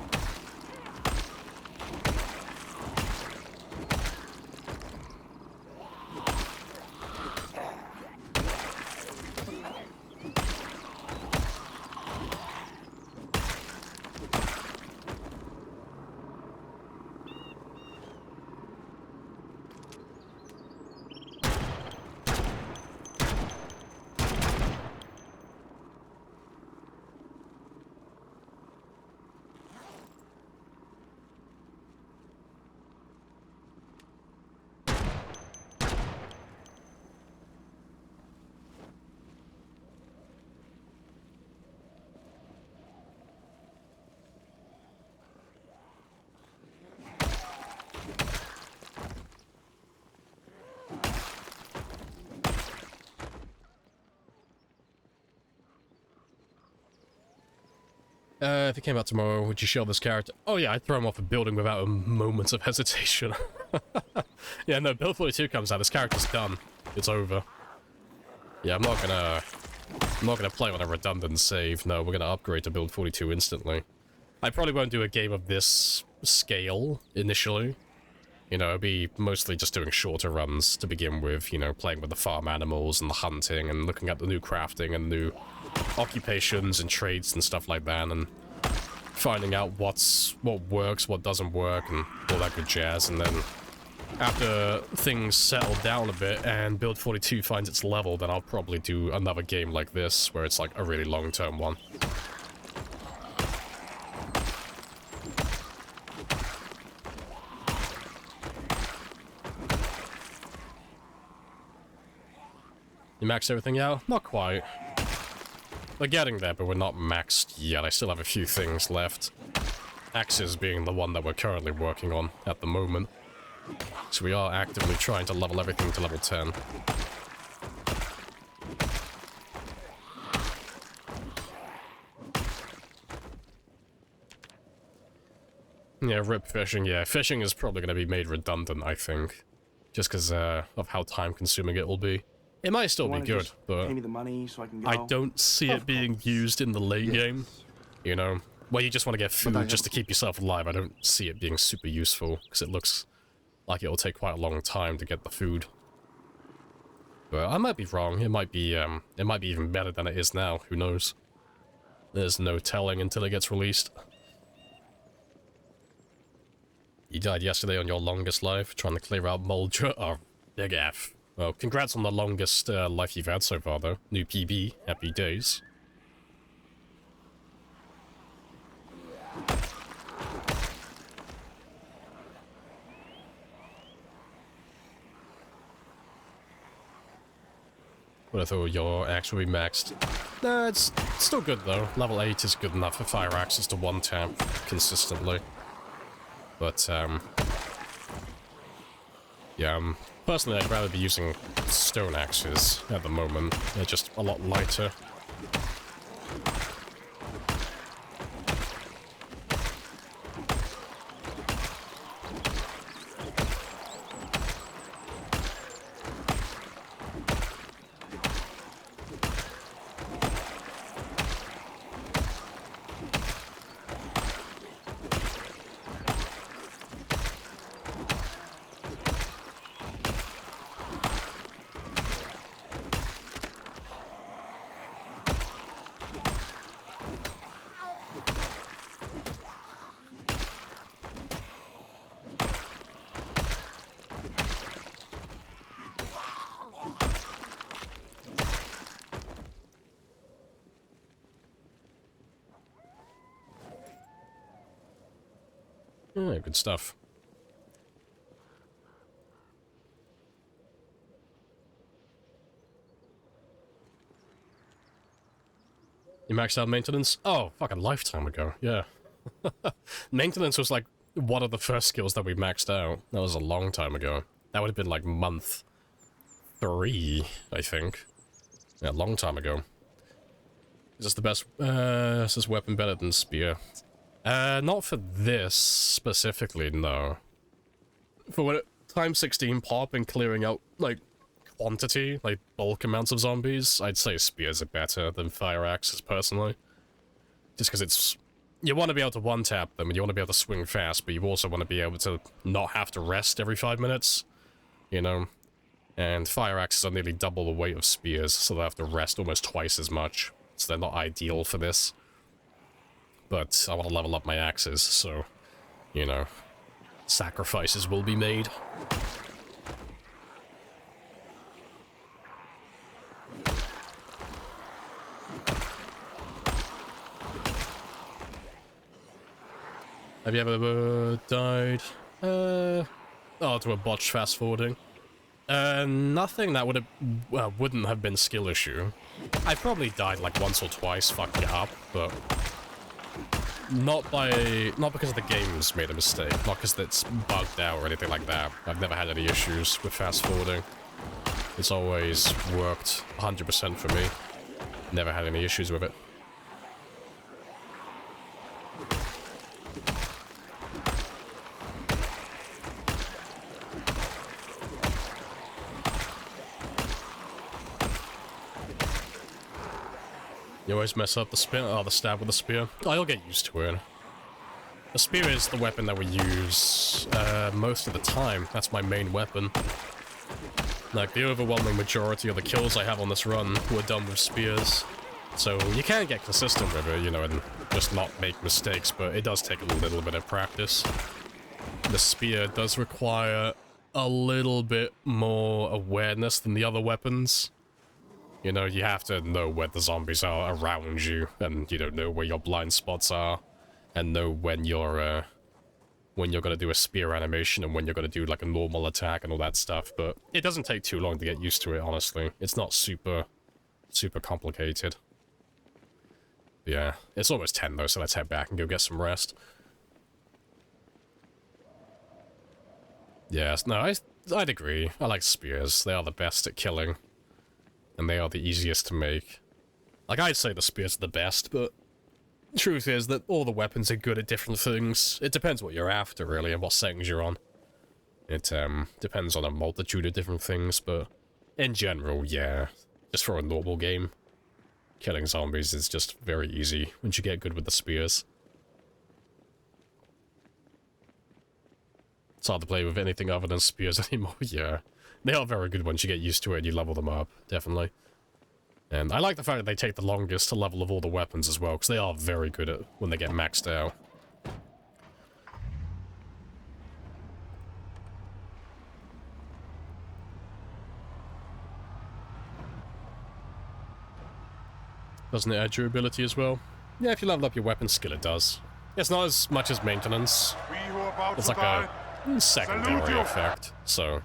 If he came out tomorrow, would you show this character? Oh yeah, I'd throw him off a building without a moment of hesitation. Yeah, no, Build 42 comes out, this character's done. It's over. Yeah, I'm not gonna play on a redundant save. No, we're gonna upgrade to Build 42 instantly. I probably won't do a game of this scale initially. You know, it'll be mostly just doing shorter runs to begin with, you know, playing with the farm animals and the hunting and looking at the new crafting and new occupations and trades and stuff like that, and finding out what works, what doesn't work, and all that good jazz, and then after things settle down a bit and Build 42 finds its level, then I'll probably do another game like this, where it's like a really long-term one. You maxed everything out? Not quite. We're getting there, but we're not maxed yet. I still have a few things left. Axes being the one that we're currently working on at the moment. So we are actively trying to level everything to level 10. Yeah, rip fishing. Yeah, fishing is probably going to be made redundant, I think. Just because of how time-consuming it will be. It might still be good, but pay me the money so I can go. I don't see it being used in the late game. You know, where you just want to get food just to keep yourself alive. I don't see it being super useful, because it looks like it'll take quite a long time to get the food. But I might be wrong. It might be even better than it is now. Who knows? There's no telling until it gets released. You died yesterday on your longest life, trying to clear out Mulder. Oh, big F. Well, congrats on the longest life you've had so far, though. New PB. Happy days. Would have thought your axe would be maxed. Nah, it's still good, though. Level 8 is good enough for fire axes to one-tap consistently. But, yeah, personally, I'd rather be using stone axes at the moment. They're just a lot lighter. Yeah, good stuff. You maxed out maintenance? Oh, fucking lifetime ago, yeah. Maintenance was like one of the first skills that we maxed out. That was a long time ago. That would have been like month 3, I think. Yeah, a long time ago. Is this the best, is this weapon better than spear? Not for this specifically, no. For when times 16 pop and clearing out, like, quantity, like bulk amounts of zombies, I'd say spears are better than fire axes, personally. Just because it's... You want to be able to one-tap them, and you want to be able to swing fast, but you also want to be able to not have to rest every 5 minutes, you know? And fire axes are nearly double the weight of spears, so they have to rest almost twice as much. So they're not ideal for this. But I want to level up my axes, so, you know, sacrifices will be made. Have you ever died? Oh, to a botched fast forwarding. Nothing that would have, well, wouldn't have been skill issue. I probably died like once or twice fucking it up, but not because the game's made a mistake, not because it's bugged out or anything like that. I've never had any issues with fast forwarding. It's always worked 100% for me. Never had any issues with it. You always mess up the spear. Oh, the stab with the spear. Oh, you'll get used to it. The spear is the weapon that we use most of the time. That's my main weapon. Like, the overwhelming majority of the kills I have on this run were done with spears. So you can get consistent with it, you know, and just not make mistakes, but it does take a little bit of practice. The spear does require a little bit more awareness than the other weapons. You know, you have to know where the zombies are around you, and, you know where your blind spots are, and know when you're gonna do a spear animation and when you're gonna do, like, a normal attack and all that stuff, but it doesn't take too long to get used to it, honestly. It's not super complicated. Yeah, it's almost 10 though, so let's head back and go get some rest. Yes, no, I'd agree. I like spears. They are the best at killing. And they are the easiest to make. Like, I'd say the spears are the best, but truth is that all the weapons are good at different things. It depends what you're after, really, and what settings you're on. It, depends on a multitude of different things, but in general, yeah. Just for a normal game, killing zombies is just very easy once you get good with the spears. It's hard to play with anything other than spears anymore, yeah. They are very good once you get used to it and you level them up, definitely. And I like the fact that they take the longest to level of all the weapons as well, because they are very good at when they get maxed out. Doesn't it add durability as well? Yeah, if you level up your weapon skill, it does. It's not as much as maintenance. It's like a secondary effect, so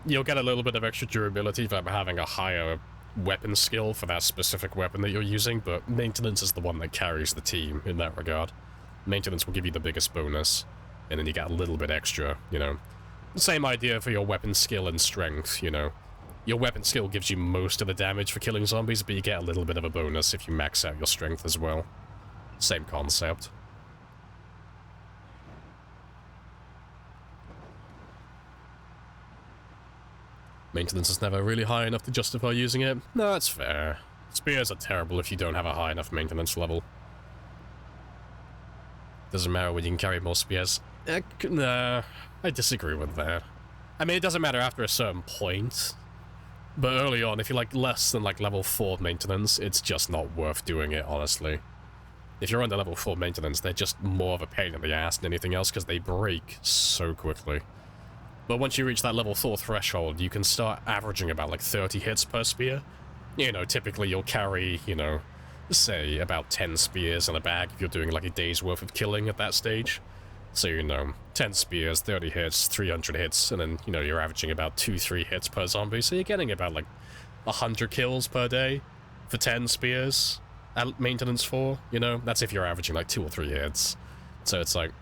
you'll get a little bit of extra durability from having a higher weapon skill for that specific weapon that you're using, but maintenance is the one that carries the team in that regard. Maintenance will give you the biggest bonus, and then you get a little bit extra, you know. Same idea for your weapon skill and strength, you know. Your weapon skill gives you most of the damage for killing zombies, but you get a little bit of a bonus if you max out your strength as well. Same concept. Maintenance is never really high enough to justify using it. No, that's fair. Spears are terrible if you don't have a high enough maintenance level. Doesn't matter when you can carry more spears. Nah, I disagree with that. I mean, it doesn't matter after a certain point. But early on, if you're like less than like level 4 maintenance, it's just not worth doing it, honestly. If you're under level 4 maintenance, they're just more of a pain in the ass than anything else because they break so quickly. But once you reach that level 4 threshold, you can start averaging about like 30 hits per spear. You know, typically you'll carry, you know, say about 10 spears in a bag if you're doing like a day's worth of killing at that stage. So, you know, 10 spears, 30 hits, 300 hits, and then, you know, you're averaging about 2-3 hits per zombie. So you're getting about like 100 kills per day for 10 spears at maintenance 4, you know? That's if you're averaging like 2 or 3 hits. So it's like,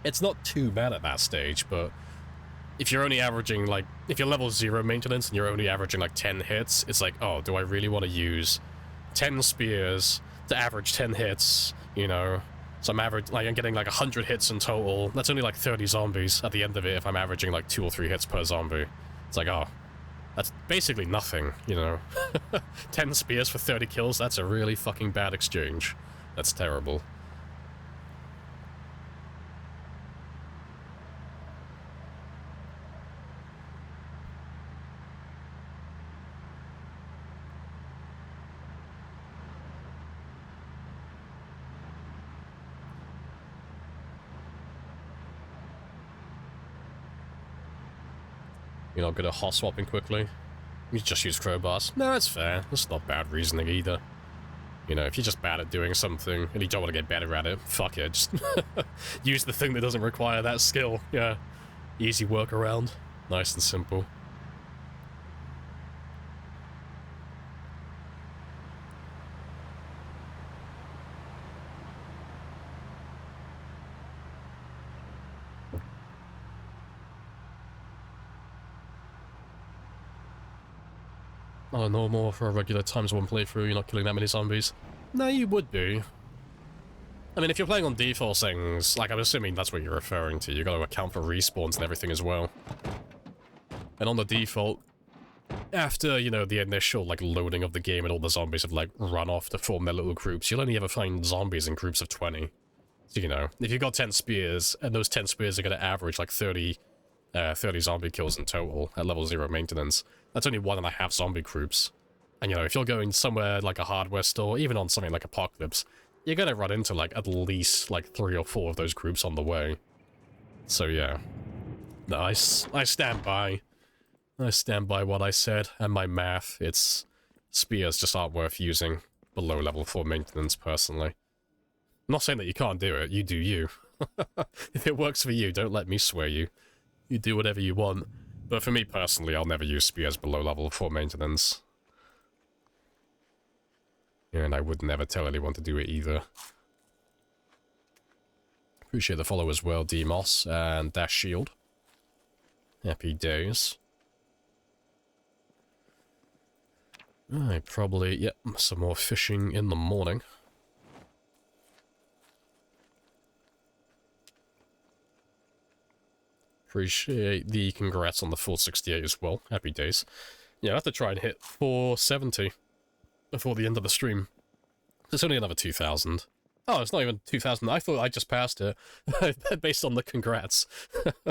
it's not too bad at that stage, but if you're only averaging, like, if you're level 0 maintenance and you're only averaging, like, 10 hits, it's like, oh, do I really want to use 10 spears to average 10 hits, you know? So I'm getting, like, 100 hits in total. That's only, like, 30 zombies at the end of it if I'm averaging, like, 2 or 3 hits per zombie. It's like, oh, that's basically nothing, you know? 10 spears for 30 kills, that's a really fucking bad exchange. That's terrible. You're not good at hot swapping quickly. You just use crowbars. No, that's fair. That's not bad reasoning either. You know, if you're just bad at doing something and you don't want to get better at it, fuck it. Just use the thing that doesn't require that skill. Yeah. Easy workaround. Nice and simple. Oh, normal for a regular times 1 playthrough, you're not killing that many zombies. No, you would be. I mean, if you're playing on default settings, like, I'm assuming that's what you're referring to. You gotta account for respawns and everything as well. And on the default, after, you know, the initial, like, loading of the game and all the zombies have, like, run off to form their little groups, you'll only ever find zombies in groups of 20. So, you know, if you've got 10 spears, and those 10 spears are gonna average, like, 30 zombie kills in total at level 0 maintenance, that's only 1.5 zombie groups. And, you know, if you're going somewhere like a hardware store, even on something like Apocalypse, you're gonna run into, like, at least, like, 3 or 4 of those groups on the way. So, yeah. No, I stand by. I stand by what I said and my math. It's... Spears just aren't worth using below level 4 maintenance, personally. I'm not saying that you can't do it, you do you. If it works for you, don't let me sway you. You do whatever you want. But for me personally, I'll never use spears below level 4 maintenance. And I would never tell anyone to do it either. Appreciate the follow as well, D-Moss and Dash Shield. Happy days. I probably, yep, some more fishing in the morning. Appreciate the congrats on the 468 as well. Happy days. Yeah, I have to try and hit 470 before the end of the stream. It's only another 2,000. Oh, it's not even 2,000. I thought I just passed it based on the congrats.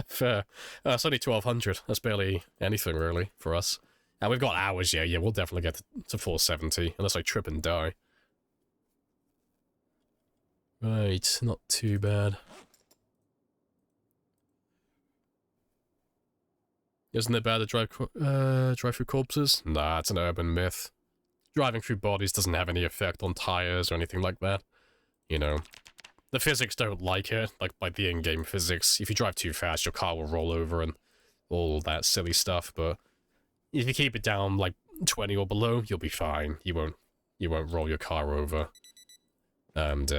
Fair. It's only 1,200. That's barely anything, really, for us. And we've got hours, yeah, we'll definitely get to 470, unless I trip and die. Right, not too bad. Isn't it bad to drive through corpses? Nah, it's an urban myth. Driving through bodies doesn't have any effect on tires or anything like that. You know, the physics don't like it, like by the in-game physics. If you drive too fast, your car will roll over and all that silly stuff, but if you keep it down like 20 or below, you'll be fine. You won't roll your car over. And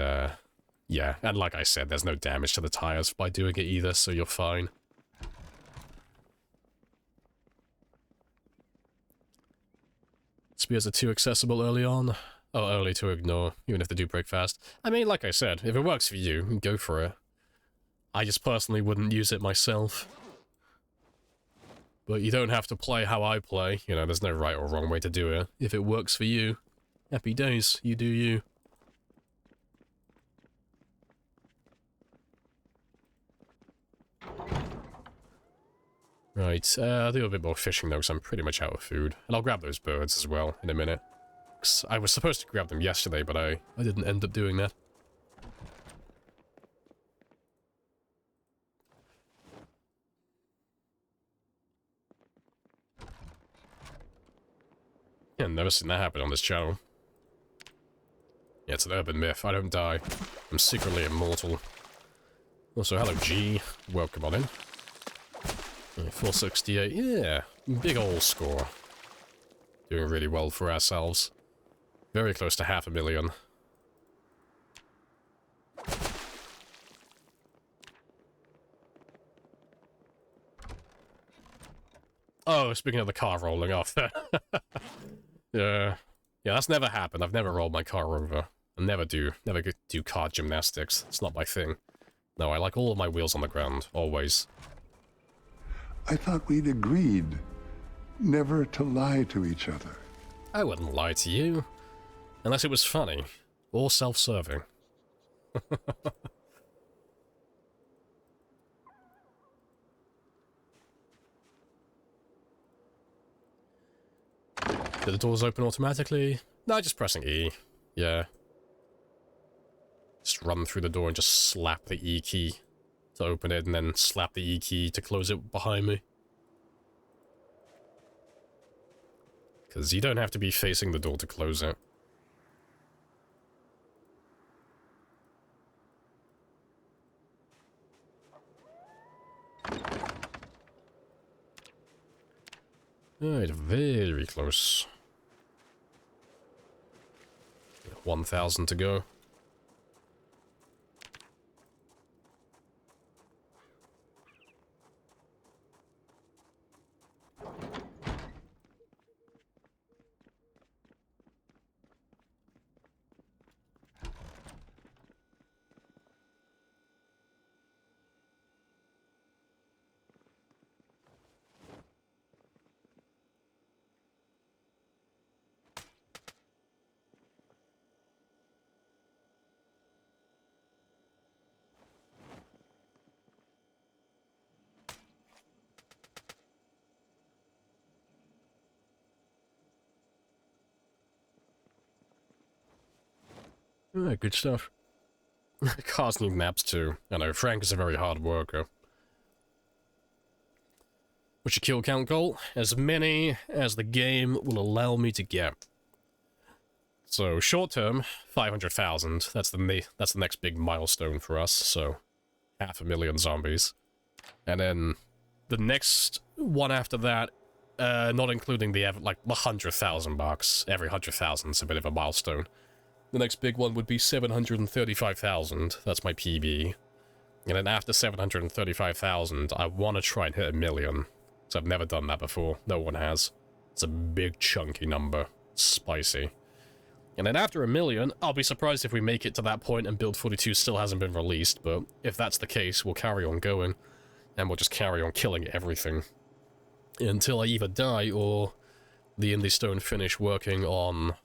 yeah, and like I said, there's no damage to the tires by doing it either, so you're fine. Spears are too accessible early on. Oh, early to ignore, even if they do break fast. I mean, like I said, if it works for you, go for it. I just personally wouldn't use it myself. But you don't have to play how I play. You know, there's no right or wrong way to do it. If it works for you, happy days, you do you. Right, I'll do a bit more fishing though, because I'm pretty much out of food. And I'll grab those birds as well in a minute. I was supposed to grab them yesterday, but I didn't end up doing that. Yeah, I've never seen that happen on this channel. Yeah, it's an urban myth. I don't die. I'm secretly immortal. Also, hello G. Welcome on in. 468, yeah. Big ol' score. Doing really well for ourselves. Very close to 500,000. Oh, speaking of the car rolling off. Yeah, that's never happened. I've never rolled my car over. I never do car gymnastics. It's not my thing. No, I like all of my wheels on the ground, always. I thought we'd agreed never to lie to each other. I wouldn't lie to you. Unless it was funny. Or self-serving. Do the doors open automatically? No, just pressing E. Yeah. Just run through the door and just slap the E key to open it, and then slap the E key to close it behind me. Because you don't have to be facing the door to close it. Alright, very close. 1,000 to go. Alright, good stuff. Cars need naps too. I know, Frank is a very hard worker. What's your kill count goal? As many as the game will allow me to get. So short term, 500,000. That's the next big milestone for us. So 500,000 zombies, and then the next one after that, not including the 100,000 bucks. Every 100,000 is a bit of a milestone. The next big one would be 735,000. That's my PB. And then after 735,000, I want to try and hit 1 million. So I've never done that before. No one has. It's a big chunky number. Spicy. And then after 1 million, I'll be surprised if we make it to that point and Build 42 still hasn't been released, but if that's the case, we'll carry on going. And we'll just carry on killing everything. Until I either die or the Indie Stone finish working on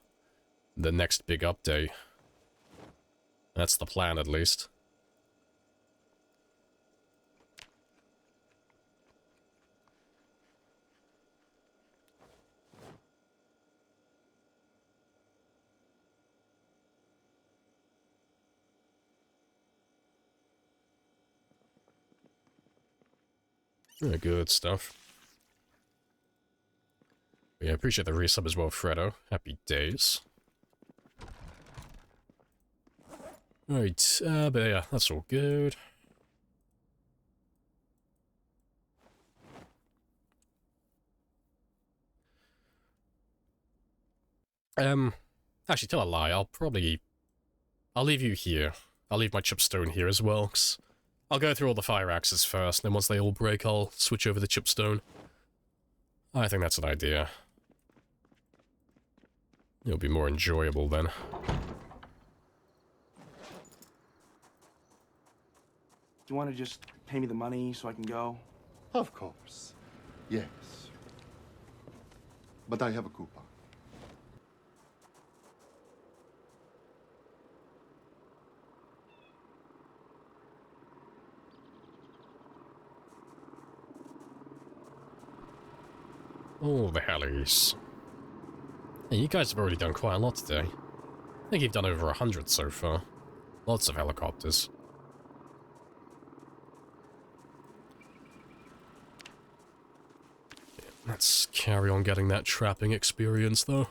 the next big update. That's the plan, at least. Yeah, good stuff. Yeah, appreciate the resub as well, Fredo. Happy days. Right, but yeah, that's all good. Actually, tell a lie, I'll leave you here. I'll leave my chipstone here as well, 'cause I'll go through all the fire axes first, and then once they all break, I'll switch over the chipstone. I think that's an idea. It'll be more enjoyable then. Do you want to just pay me the money so I can go? Of course. Yes. But I have a coupon. Oh, the hellies. Yeah, you guys have already done quite a lot today. I think you've done over 100 so far. Lots of helicopters. Yeah, let's carry on getting that trapping experience, though.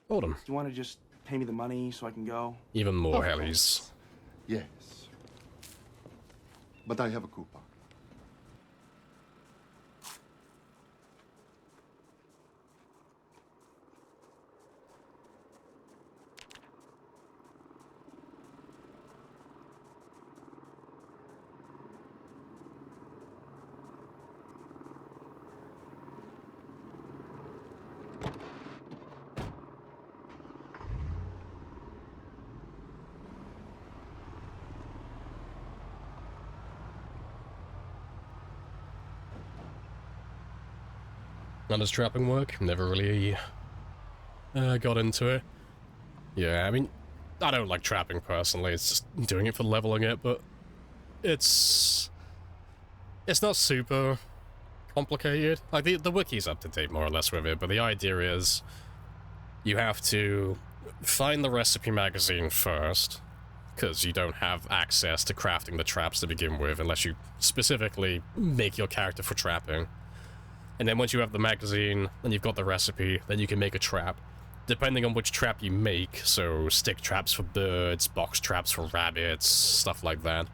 Hold on. Do you want to just pay me the money so I can go? Even more helis. Yes. But I have a coupon. How does trapping work? Never really got into it. Yeah, I mean, I don't like trapping personally, it's just doing it for leveling it, but it's not super complicated. Like, the wiki's up to date more or less with it, but the idea is you have to find the recipe magazine first, because you don't have access to crafting the traps to begin with, unless you specifically make your character for trapping. And then once you have the magazine, and you've got the recipe, then you can make a trap. Depending on which trap you make, so stick traps for birds, box traps for rabbits, stuff like that,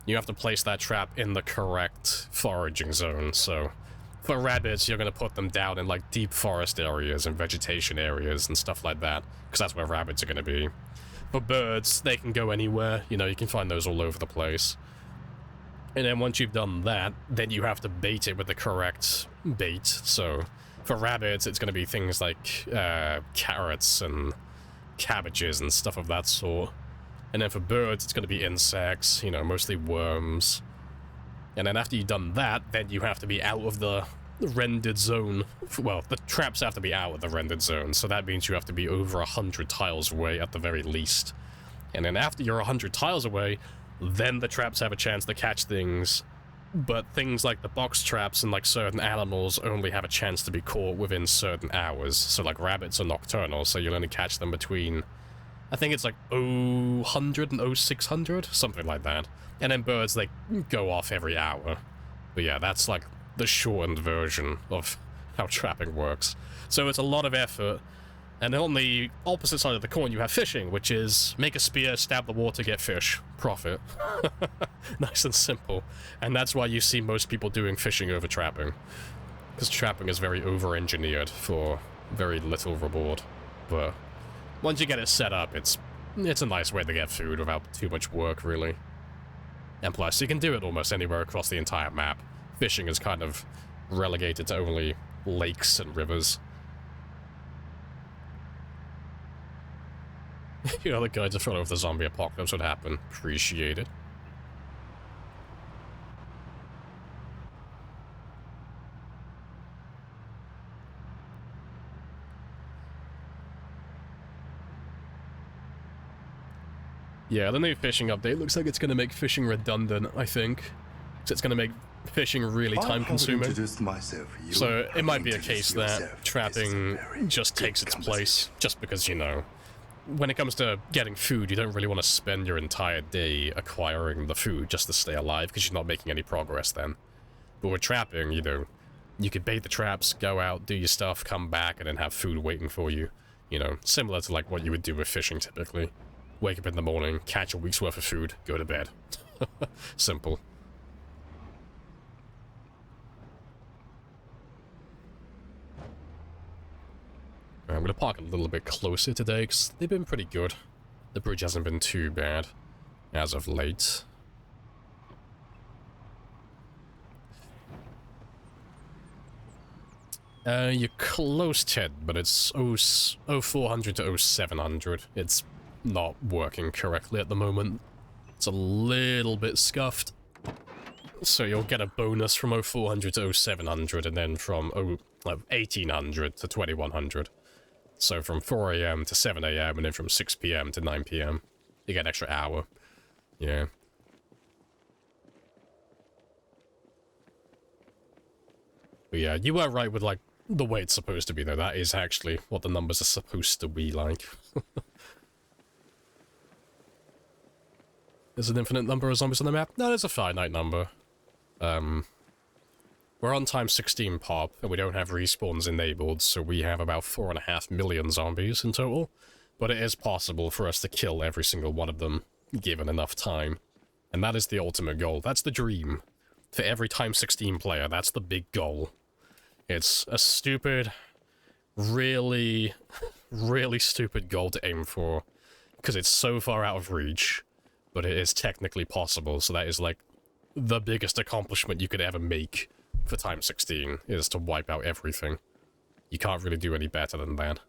you have to place that trap in the correct foraging zone. So for rabbits, you're going to put them down in like deep forest areas and vegetation areas and stuff like that, because that's where rabbits are going to be. For birds, they can go anywhere, you know, you can find those all over the place. And then once you've done that, then you have to bait it with the correct bait. So for rabbits, it's going to be things like carrots and cabbages and stuff of that sort. And then for birds, it's going to be insects, you know, mostly worms. And then after you've done that, then you have to be out of the rendered zone. Well, the traps have to be out of the rendered zone, so that means you have to be over 100 tiles away at the very least. And then after you're 100 tiles away, then the traps have a chance to catch things. But things like the box traps and like certain animals only have a chance to be caught within certain hours. So like rabbits are nocturnal, so you'll only catch them between, I think it's like 0100 and 0600, something like that. And then birds, they go off every hour. But yeah, that's like the shortened version of how trapping works. So it's a lot of effort. And on the opposite side of the coin, you have fishing, which is make a spear, stab the water, get fish. Profit. Nice and simple. And that's why you see most people doing fishing over trapping. Because trapping is very over-engineered for very little reward. But once you get it set up, it's a nice way to get food without too much work, really. And plus, you can do it almost anywhere across the entire map. Fishing is kind of relegated to only lakes and rivers. You know, the guides in front of the zombie apocalypse would happen. Appreciate it. Yeah, the new fishing update looks like it's going to make fishing redundant, I think. So it's going to make fishing really time-consuming. So it might be a case that trapping just takes its place, just because, you know, when it comes to getting food, you don't really want to spend your entire day acquiring the food just to stay alive, because you're not making any progress then. But with trapping, you know, you could bait the traps, go out, do your stuff, come back, and then have food waiting for you. You know, similar to like what you would do with fishing typically. Wake up in the morning, catch a week's worth of food, go to bed. Simple. I'm going to park a little bit closer today, because they've been pretty good. The bridge hasn't been too bad, as of late. You're close, Ted, but it's 0400 to 0700. It's not working correctly at the moment. It's a little bit scuffed. So you'll get a bonus from 0400 to 0700, and then from 1800 to 2100. So from 4 AM to 7 AM, and then from 6 PM to 9 PM. You get an extra hour. Yeah. But yeah, you were right with, like, the way it's supposed to be, though. That is actually what the numbers are supposed to be like. There's an infinite number of zombies on the map? No, there's a finite number. We're on time 16 pop, and we don't have respawns enabled, so we have about 4.5 million zombies in total. But it is possible for us to kill every single one of them, given enough time. And that is the ultimate goal. That's the dream. For every time 16 player, that's the big goal. It's a stupid, really, really stupid goal to aim for, because it's so far out of reach, but it is technically possible, so that is like the biggest accomplishment you could ever make for time 16, is to wipe out everything. You can't really do any better than that.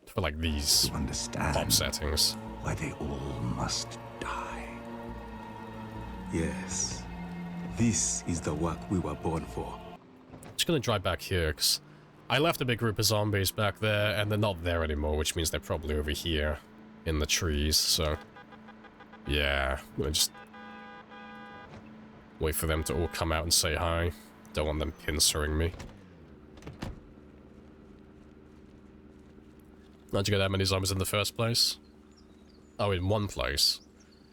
For like these pop settings. Why they all must die. Yes, this is the work we were born for. Just gonna drive back here, because I left a big group of zombies back there, and they're not there anymore, which means they're probably over here in the trees, so yeah, we'll just wait for them to all come out and say hi. Don't want them pincering me. How'd you get that many zombies in the first place? Oh, in one place.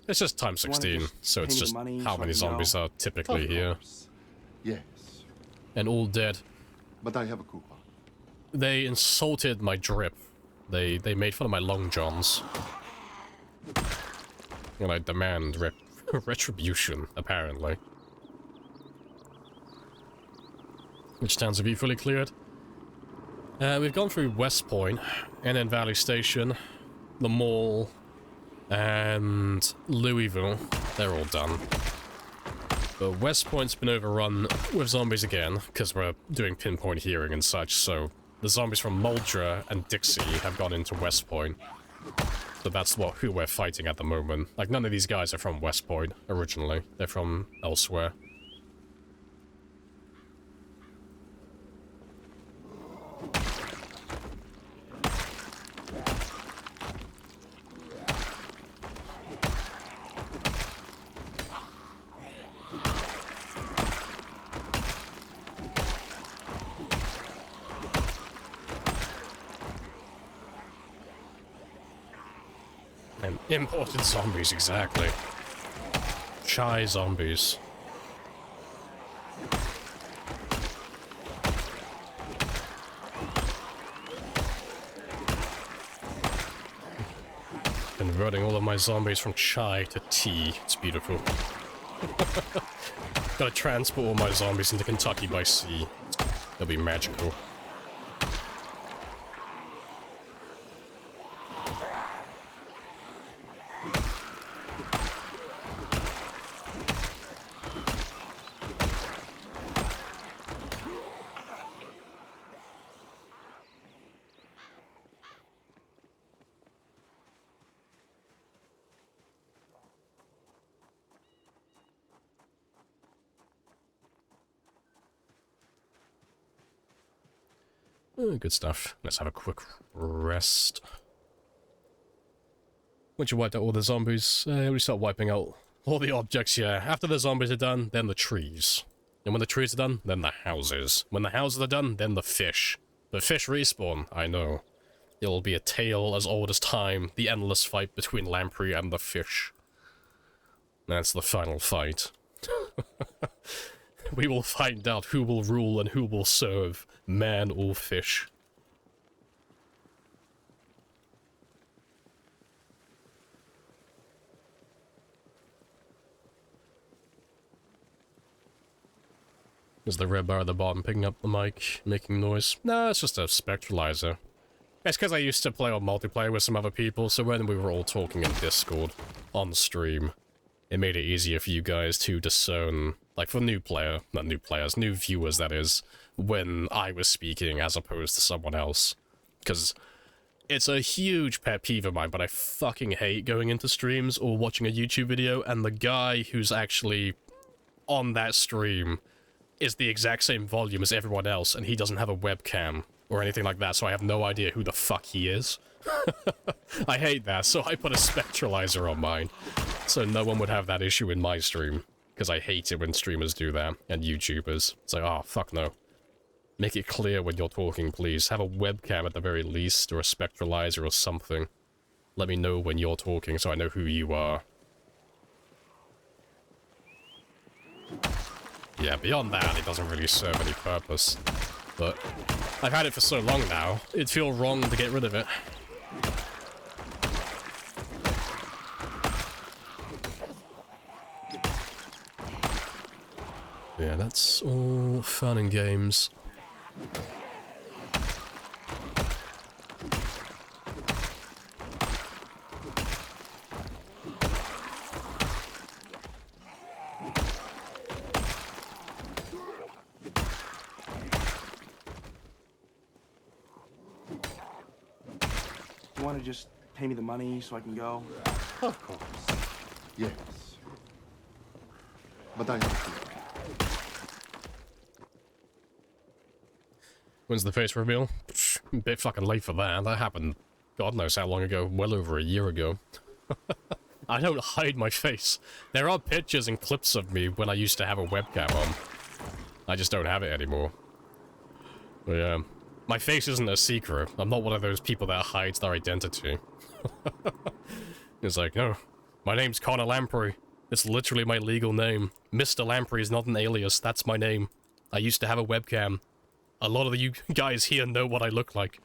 It's just time 16, so it's just how many zombies are typically here. Yes. And all dead. But I have a coupon. They insulted my drip. They made fun of my long johns. And I demand retribution, apparently. Which towns have you fully cleared? We've gone through West Point, and then Valley Station, the mall, and Louisville. They're all done. But West Point's been overrun with zombies again, because we're doing pinpoint hearing and such, so the zombies from Muldra and Dixie have gone into West Point. So that's who we're fighting at the moment. Like, none of these guys are from West Point originally. They're from elsewhere. And imported zombies, exactly. Shy zombies. Converting all of my zombies from chai to tea. It's beautiful. Gotta transport all my zombies into Kentucky by sea. That'll be magical. Oh, good stuff. Let's have a quick rest. Once you wiped out all the zombies, we start wiping out all the objects, yeah. After the zombies are done, then the trees. And when the trees are done, then the houses. When the houses are done, then the fish. The fish respawn, I know. It'll be a tale as old as time, the endless fight between Lamprey and the fish. That's the final fight. We will find out who will rule and who will serve, man or fish. Is the red bar at the bottom picking up the mic, making noise? No, it's just a spectralizer. It's because I used to play on multiplayer with some other people, so when we were all talking in Discord, on stream, it made it easier for you guys to discern, like for new viewers that is, when I was speaking as opposed to someone else. Because it's a huge pet peeve of mine, but I fucking hate going into streams or watching a YouTube video and the guy who's actually on that stream is the exact same volume as everyone else and he doesn't have a webcam or anything like that, so I have no idea who the fuck he is. I hate that, so I put a spectralizer on mine, so no one would have that issue in my stream, because I hate it when streamers do that, and YouTubers. It's like, oh, fuck no. Make it clear when you're talking, please. Have a webcam at the very least, or a spectralizer or something. Let me know when you're talking so I know who you are. Yeah, beyond that, it doesn't really serve any purpose. But I've had it for so long now, it'd feel wrong to get rid of it. Yeah, that's all fun and games. You want to just pay me the money so I can go? Of course. Yes. But I have to. When's the face reveal? A bit fucking late for that. That happened God knows how long ago. Well over a year ago. I don't hide my face. There are pictures and clips of me when I used to have a webcam on. I just don't have it anymore. But yeah. My face isn't a secret. I'm not one of those people that hides their identity. It's like, no, my name's Connor Lamprey. It's literally my legal name. Mr. Lamprey is not an alias, that's my name. I used to have a webcam. A lot of you guys here know what I look like.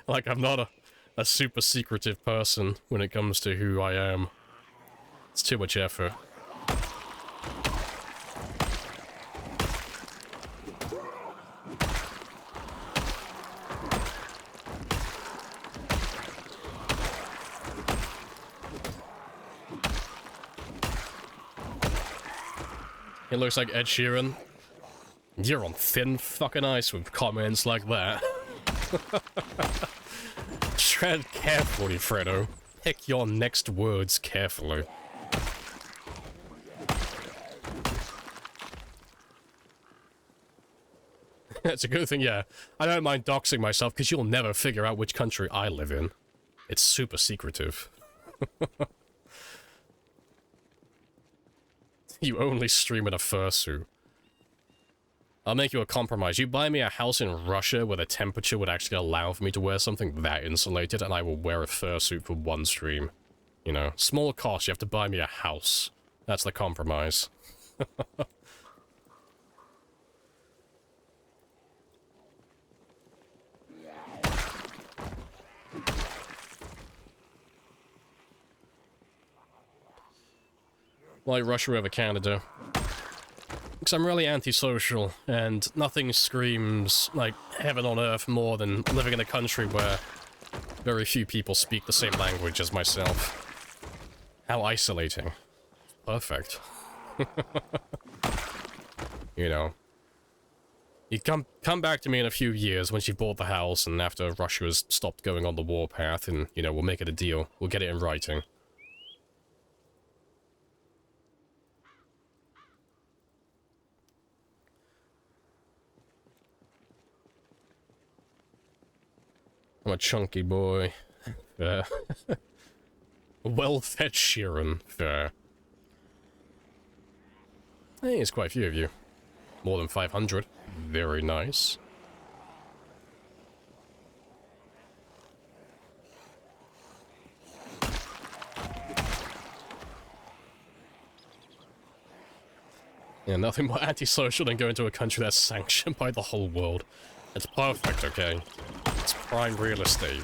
Like, I'm not a super secretive person when it comes to who I am. It's too much effort. It looks like Ed Sheeran. You're on thin fucking ice with comments like that. Tread carefully, Fredo. Pick your next words carefully. It's a good thing, yeah. I don't mind doxing myself, because you'll never figure out which country I live in. It's super secretive. You only stream in a fursuit. I'll make you a compromise. You buy me a house in Russia where the temperature would actually allow for me to wear something that insulated, and I will wear a fursuit for one stream. You know, small cost, you have to buy me a house. That's the compromise. Like Russia over Canada. Because I'm really antisocial, and nothing screams, like, heaven on earth more than living in a country where very few people speak the same language as myself. How isolating. Perfect. You know. You come back to me in a few years once you've bought the house, and after Russia has stopped going on the warpath, and, you know, we'll make it a deal. We'll get it in writing. I'm a chunky boy. Fair. Well-fed Sheeran. Fair. Hey, there's quite a few of you. More than 500. Very nice. Yeah, nothing more antisocial than going to a country that's sanctioned by the whole world. It's perfect, okay? It's prime real estate.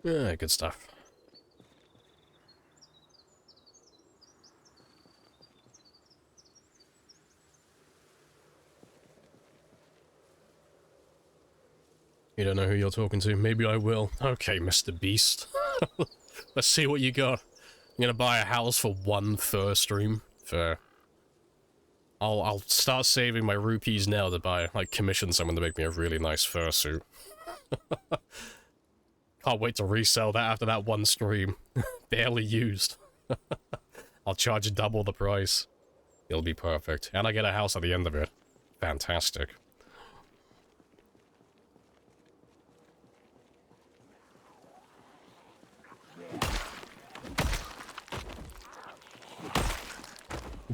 Yeah, good stuff. You don't know who you're talking to? Maybe I will. Okay, Mr. Beast. Let's see what you got. I'm gonna buy a house for one fur stream. Fair. I'll start saving my rupees now to buy, like, commission someone to make me a really nice fursuit. Can't wait to resell that after that one stream. Barely used. I'll charge double the price. It'll be perfect. And I get a house at the end of it. Fantastic.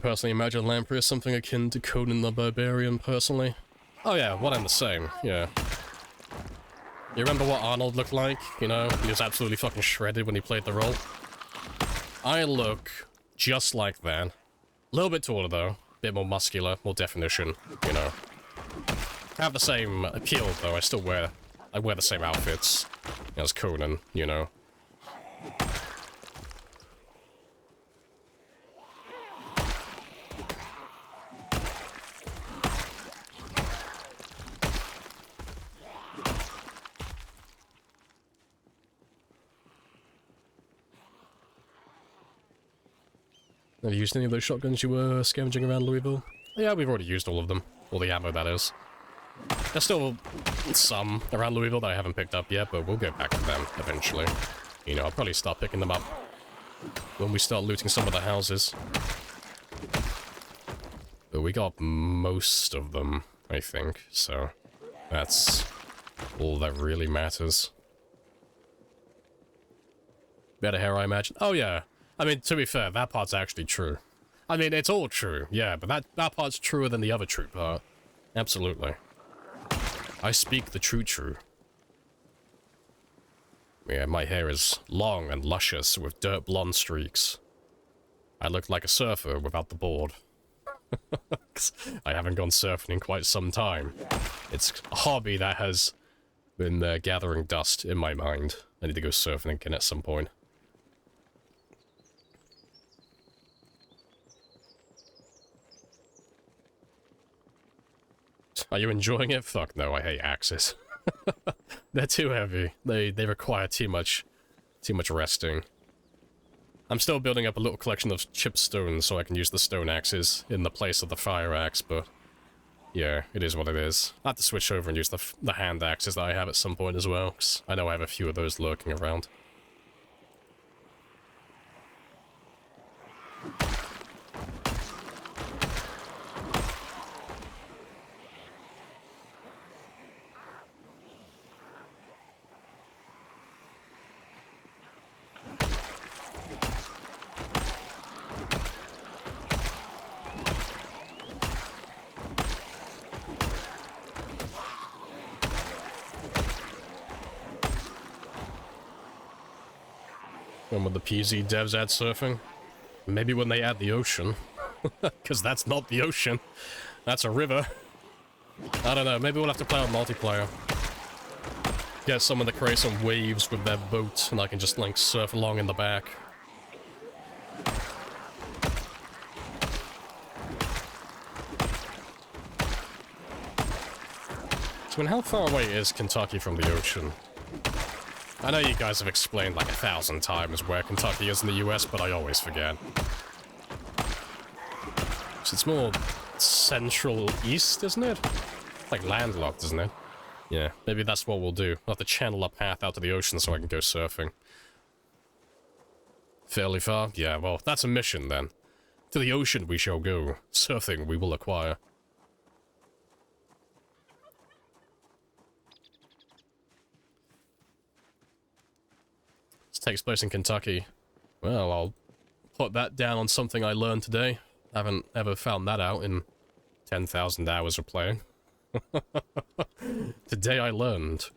Personally imagine Lamprey as something akin to Conan the Barbarian, personally. Oh yeah, one and the same, yeah. You remember what Arnold looked like? You know, he was absolutely fucking shredded when he played the role. I look just like that. A little bit taller though, bit more muscular, more definition, you know. Have the same appeal though, I wear the same outfits as Conan, you know. Have you used any of those shotguns you were scavenging around Louisville? Yeah, we've already used all of them. All the ammo, that is. There's still some around Louisville that I haven't picked up yet, but we'll get back to them eventually. You know, I'll probably start picking them up when we start looting some of the houses. But we got most of them, I think, so that's all that really matters. Better hair, I imagine. Oh yeah. I mean, to be fair, that part's actually true. I mean, it's all true, yeah, but that part's truer than the other true part. Absolutely. I speak the true. Yeah, my hair is long and luscious with dirt blonde streaks. I look like a surfer without the board. I haven't gone surfing in quite some time. It's a hobby that has been gathering dust in my mind. I need to go surfing again at some point. Are you enjoying it? Fuck no, I hate axes. They're too heavy. They require too much resting. I'm still building up a little collection of chipped stones so I can use the stone axes in the place of the fire axe, but yeah, it is what it is. I'll have to switch over and use the hand axes that I have at some point as well, because I know I have a few of those lurking around. When will the PZ devs add surfing? Maybe when they add the ocean. Because that's not the ocean. That's a river. I don't know, maybe we'll have to play on multiplayer. Get someone to create some waves with their boat, and I can just, like, surf along in the back. So, how far away is Kentucky from the ocean? I know you guys have explained like 1,000 times where Kentucky is in the US, but I always forget. So it's more central east, isn't it? Like landlocked, isn't it? Yeah, maybe that's what we'll do. I'll have to channel a path out to the ocean so I can go surfing. Fairly far? Yeah, well, that's a mission then. To the ocean we shall go. Surfing we will acquire. Takes place in Kentucky. Well, I'll put that down on something I learned today. I haven't ever found that out in 10,000 hours of playing. Today I learned.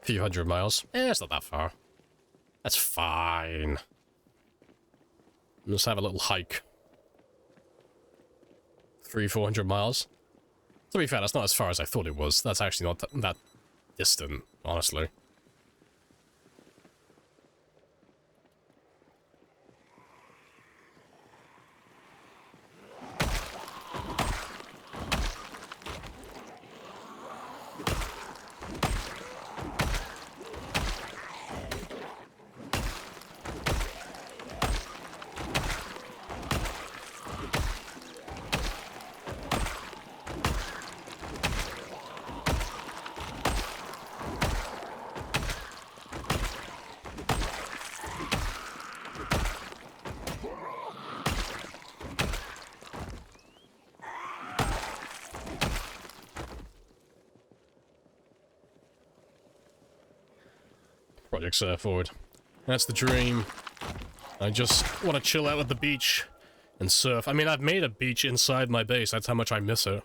A few hundred miles. It's not that far. That's fine. Let's have a little hike. 300-400 miles. To be fair, that's not as far as I thought it was. That's actually not that distant, honestly. Project Surf Forward. That's the dream. I just want to chill out at the beach and surf. I mean, I've made a beach inside my base. That's how much I miss it.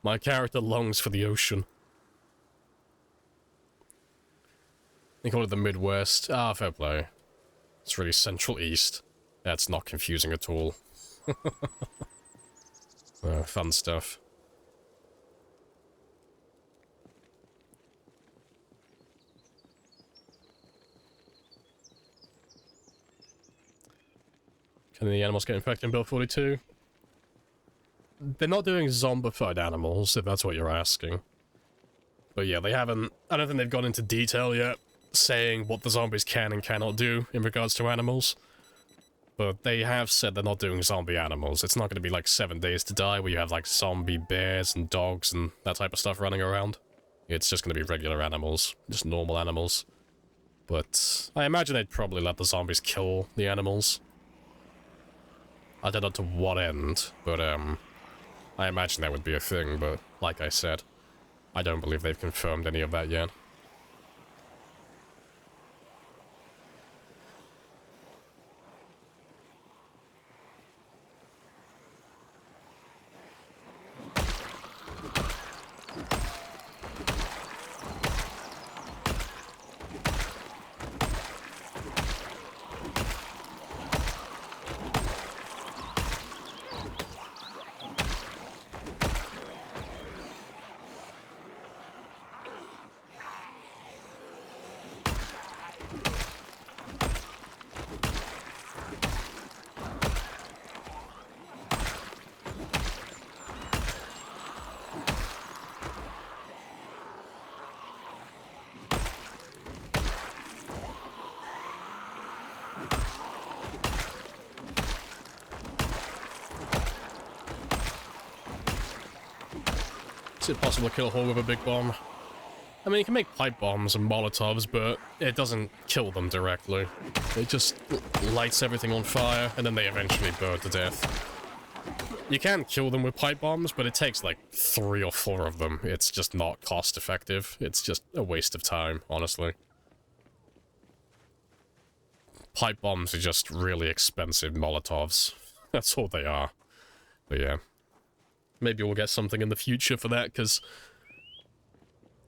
My character longs for the ocean. They call it the Midwest. Ah, fair play. It's really Central East. That's not confusing at all. Fun stuff. Can the animals get infected in Build 42? They're not doing zombified animals, if that's what you're asking. But yeah, they haven't... I don't think they've gone into detail yet, saying what the zombies can and cannot do in regards to animals. But they have said they're not doing zombie animals. It's not going to be like 7 Days to Die, where you have like zombie bears and dogs and that type of stuff running around. It's just going to be regular animals, just normal animals. But I imagine they'd probably let the zombies kill the animals. I don't know to what end, but I imagine that would be a thing, but like I said, I don't believe they've confirmed any of that yet. Is it possible to kill a horde with a big bomb? I mean, you can make pipe bombs and Molotovs, but it doesn't kill them directly. It just lights everything on fire, and then they eventually burn to death. You can kill them with pipe bombs, but it takes like 3 or 4 of them. It's just not cost effective. It's just a waste of time, honestly. Pipe bombs are just really expensive Molotovs. That's all they are. But yeah. Maybe we'll get something in the future for that, because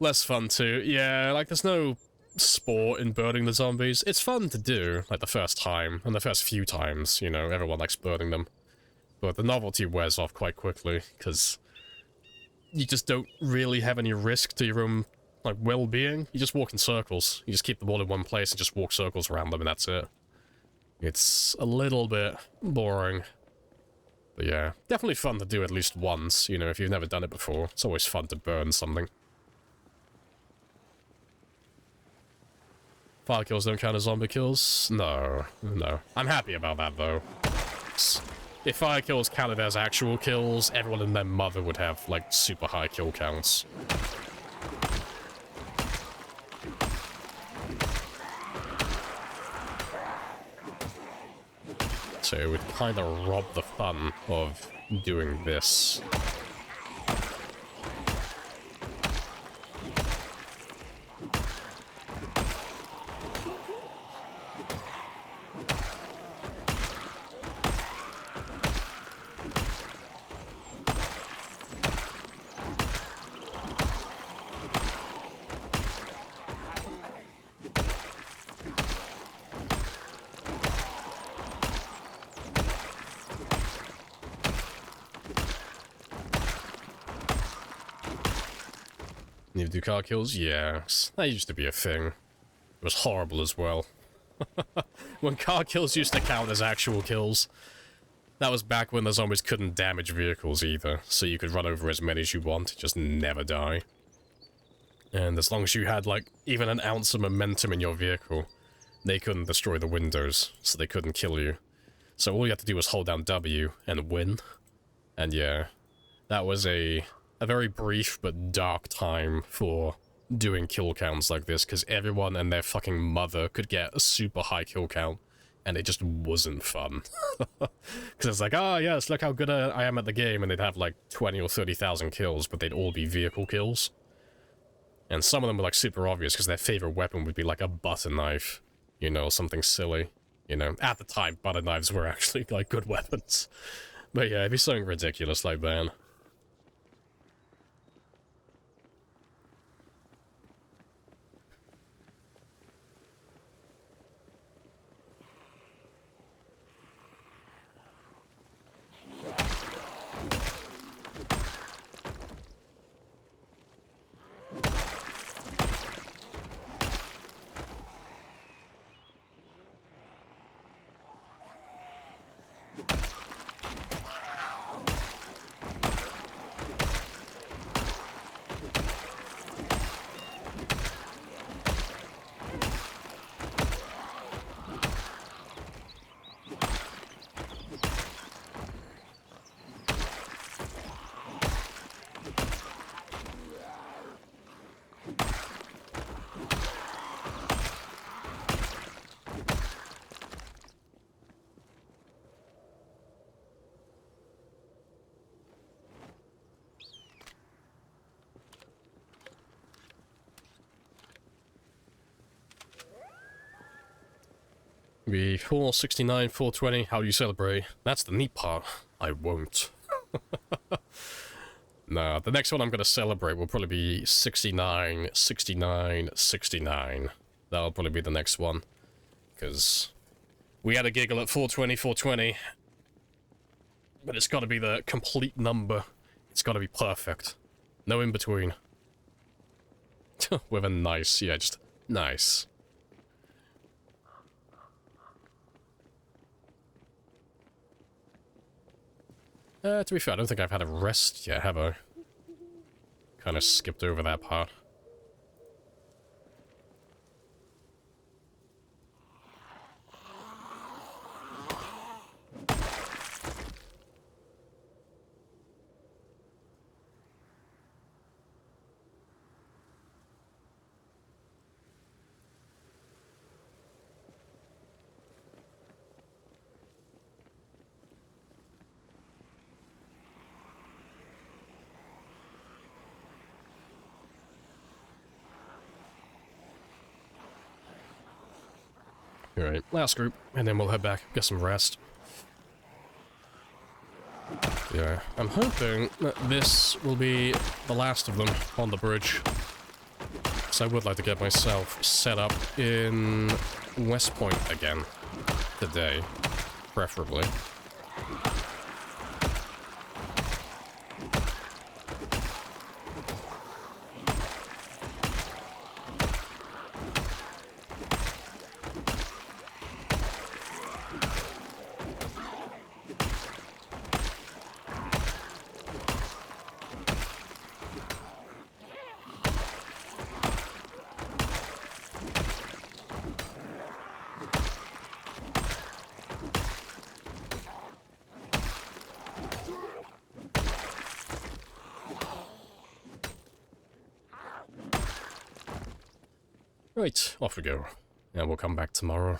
less fun too. Yeah, like there's no sport in burning the zombies. It's fun to do, like the first time, and the first few times, you know, everyone likes burning them. But the novelty wears off quite quickly, because you just don't really have any risk to your own, like, well-being. You just walk in circles. You just keep them all in one place and just walk circles around them, and that's it. It's a little bit boring. But yeah, definitely fun to do at least once, you know, if you've never done it before. It's always fun to burn something. Fire kills don't count as zombie kills? No, no. I'm happy about that, though. If fire kills counted as actual kills, everyone and their mother would have, like, super high kill counts. So it would kind of rob the fun of doing this. Need to do car kills? Yeah, that used to be a thing. It was horrible as well. When car kills used to count as actual kills. That was back when the zombies couldn't damage vehicles either, so you could run over as many as you want, just never die. And as long as you had, like, even an ounce of momentum in your vehicle, they couldn't destroy the windows, so they couldn't kill you. So all you had to do was hold down W and win. And yeah, that was a very brief but dark time for doing kill counts like this, because everyone and their fucking mother could get a super high kill count, and it just wasn't fun. Because it's like, oh yes, look how good I am at the game, and they'd have like 20 or 30,000 kills, but they'd all be vehicle kills. And some of them were like super obvious, because their favorite weapon would be like a butter knife, you know, something silly. You know, at the time, butter knives were actually like good weapons. But yeah, it'd be something ridiculous like that. Maybe 469, 420. How do you celebrate? That's the neat part. I won't. Nah, the next one I'm gonna celebrate will probably be 69, 69, 69. That'll probably be the next one. Because we had a giggle at 420, 420. But it's gotta be the complete number. It's gotta be perfect. No in between. With a nice, yeah, just nice. To be fair, I don't think I've had a rest yet, have I? Kind of skipped over that part. Alright, last group, and then we'll head back, get some rest. Yeah, I'm hoping that this will be the last of them on the bridge. So I would like to get myself set up in West Point again today, preferably. Right, off we go. And we'll come back tomorrow.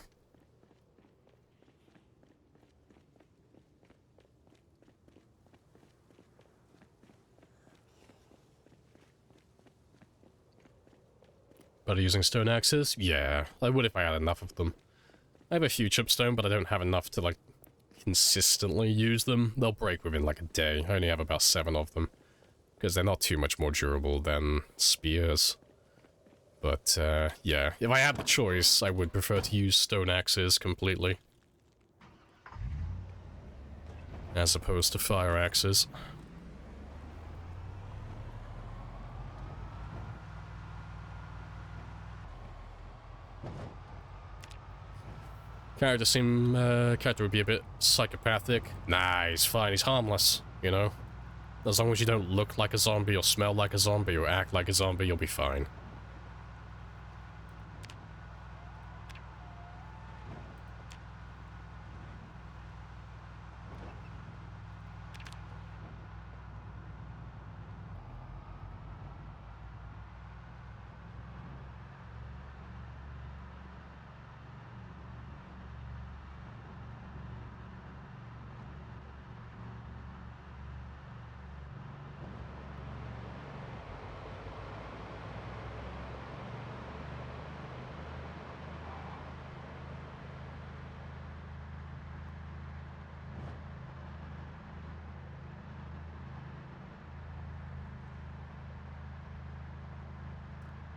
But using stone axes? Yeah, I would if I had enough of them. I have a few chipstone, but I don't have enough to, like, consistently use them. They'll break within, like, a day. I only have about 7 of them. Because they're not too much more durable than spears. But, yeah, if I had the choice, I would prefer to use stone axes completely. As opposed to fire axes. Character would be a bit psychopathic. Nah, he's fine, he's harmless, you know? As long as you don't look like a zombie or smell like a zombie or act like a zombie, you'll be fine.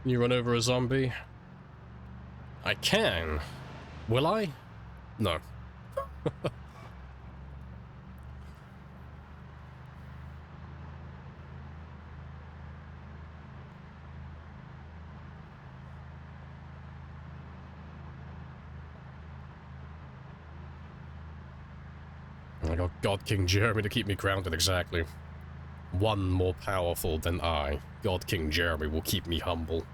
Can you run over a zombie? I can. Will I? No. I got God King Jeremy to keep me grounded, exactly. One more powerful than I. God King Jeremy will keep me humble.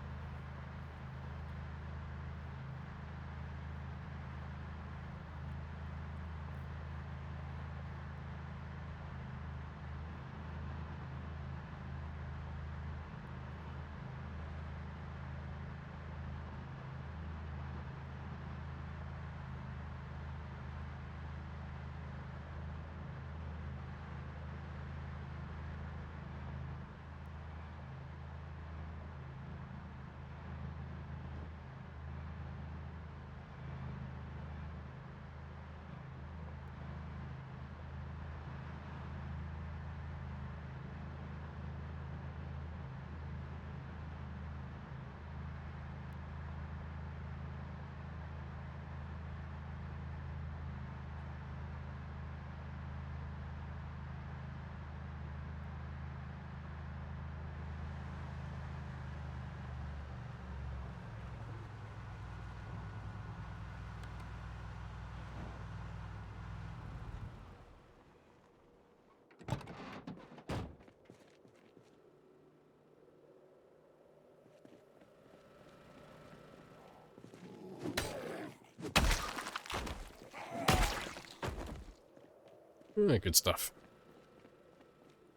Alright, good stuff.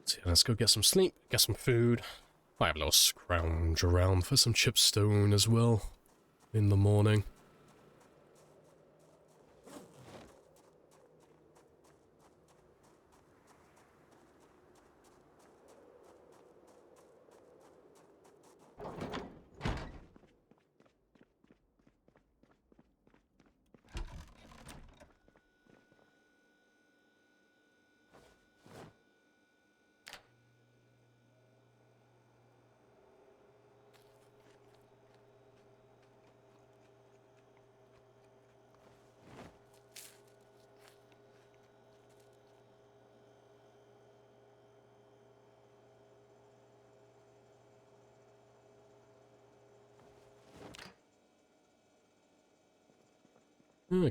So yeah, let's go get some sleep, get some food. I have a little scrounge around for some chipstone as well in the morning.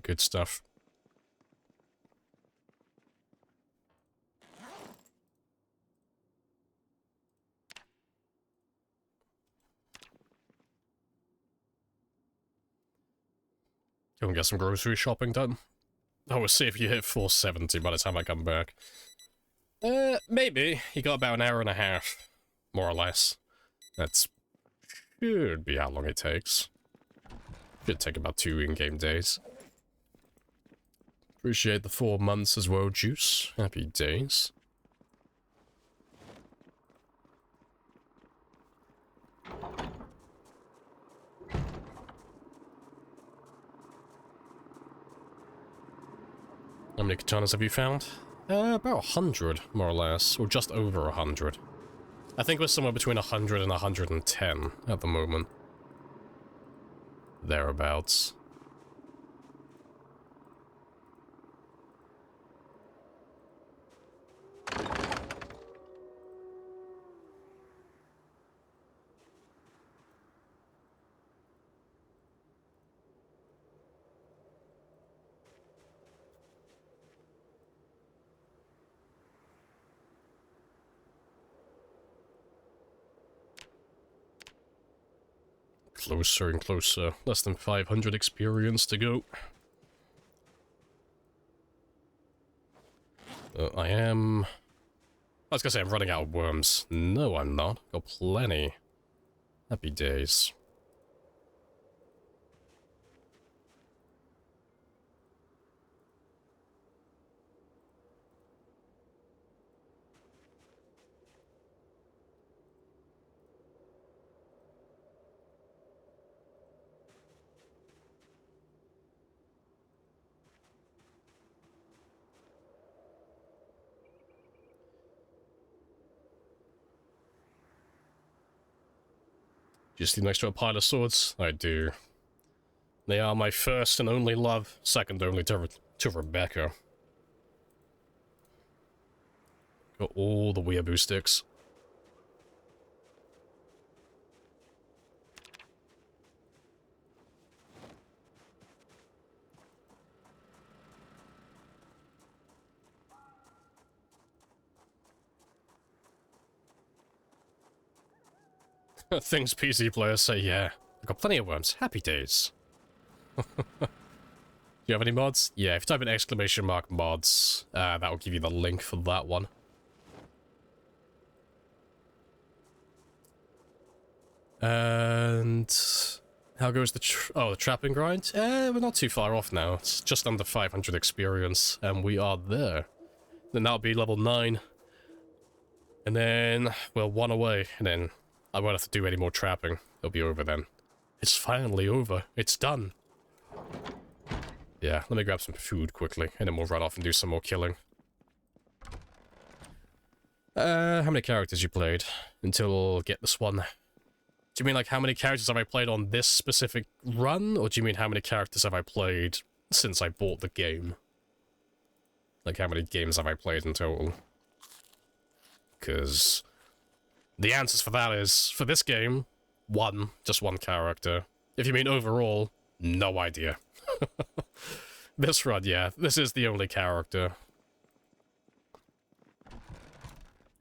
Good stuff. Go and get some grocery shopping done. I will see if you hit 470 by the time I come back. Maybe. You got about an hour and a half, more or less. That's should be how long it takes. Should take about 2 in-game days. Appreciate the 4 months as well, Juice. Happy days. How many katanas have you found? About 100, more or less, or just over 100. I think we're somewhere between 100 and 110 at the moment. Thereabouts. Closer and closer. Less than 500 experience to go. I was gonna say I'm running out of worms. No, I'm not. Got plenty. Happy days. Do you sleep next to a pile of swords? I do. They are my first and only love, second only to Rebecca. Got all the weeaboo sticks. Things PC players say, yeah. I've got plenty of worms. Happy days. Do you have any mods? Yeah, if you type in !_ mods, that will give you the link for that one. And how goes the the trapping grind? We're not too far off now. It's just under 500 experience, and we are there. Then that'll be level 9. And then, well, 1 away, and then I won't have to do any more trapping. It'll be over then. It's finally over. It's done. Yeah, let me grab some food quickly, and then we'll run off and do some more killing. How many characters you played until get this one? Do you mean like how many characters have I played on this specific run, or do you mean how many characters have I played since I bought the game? Like how many games have I played in total? Because the answers for that is, for this game, 1, just 1 character. If you mean overall, no idea. This run, yeah, this is the only character.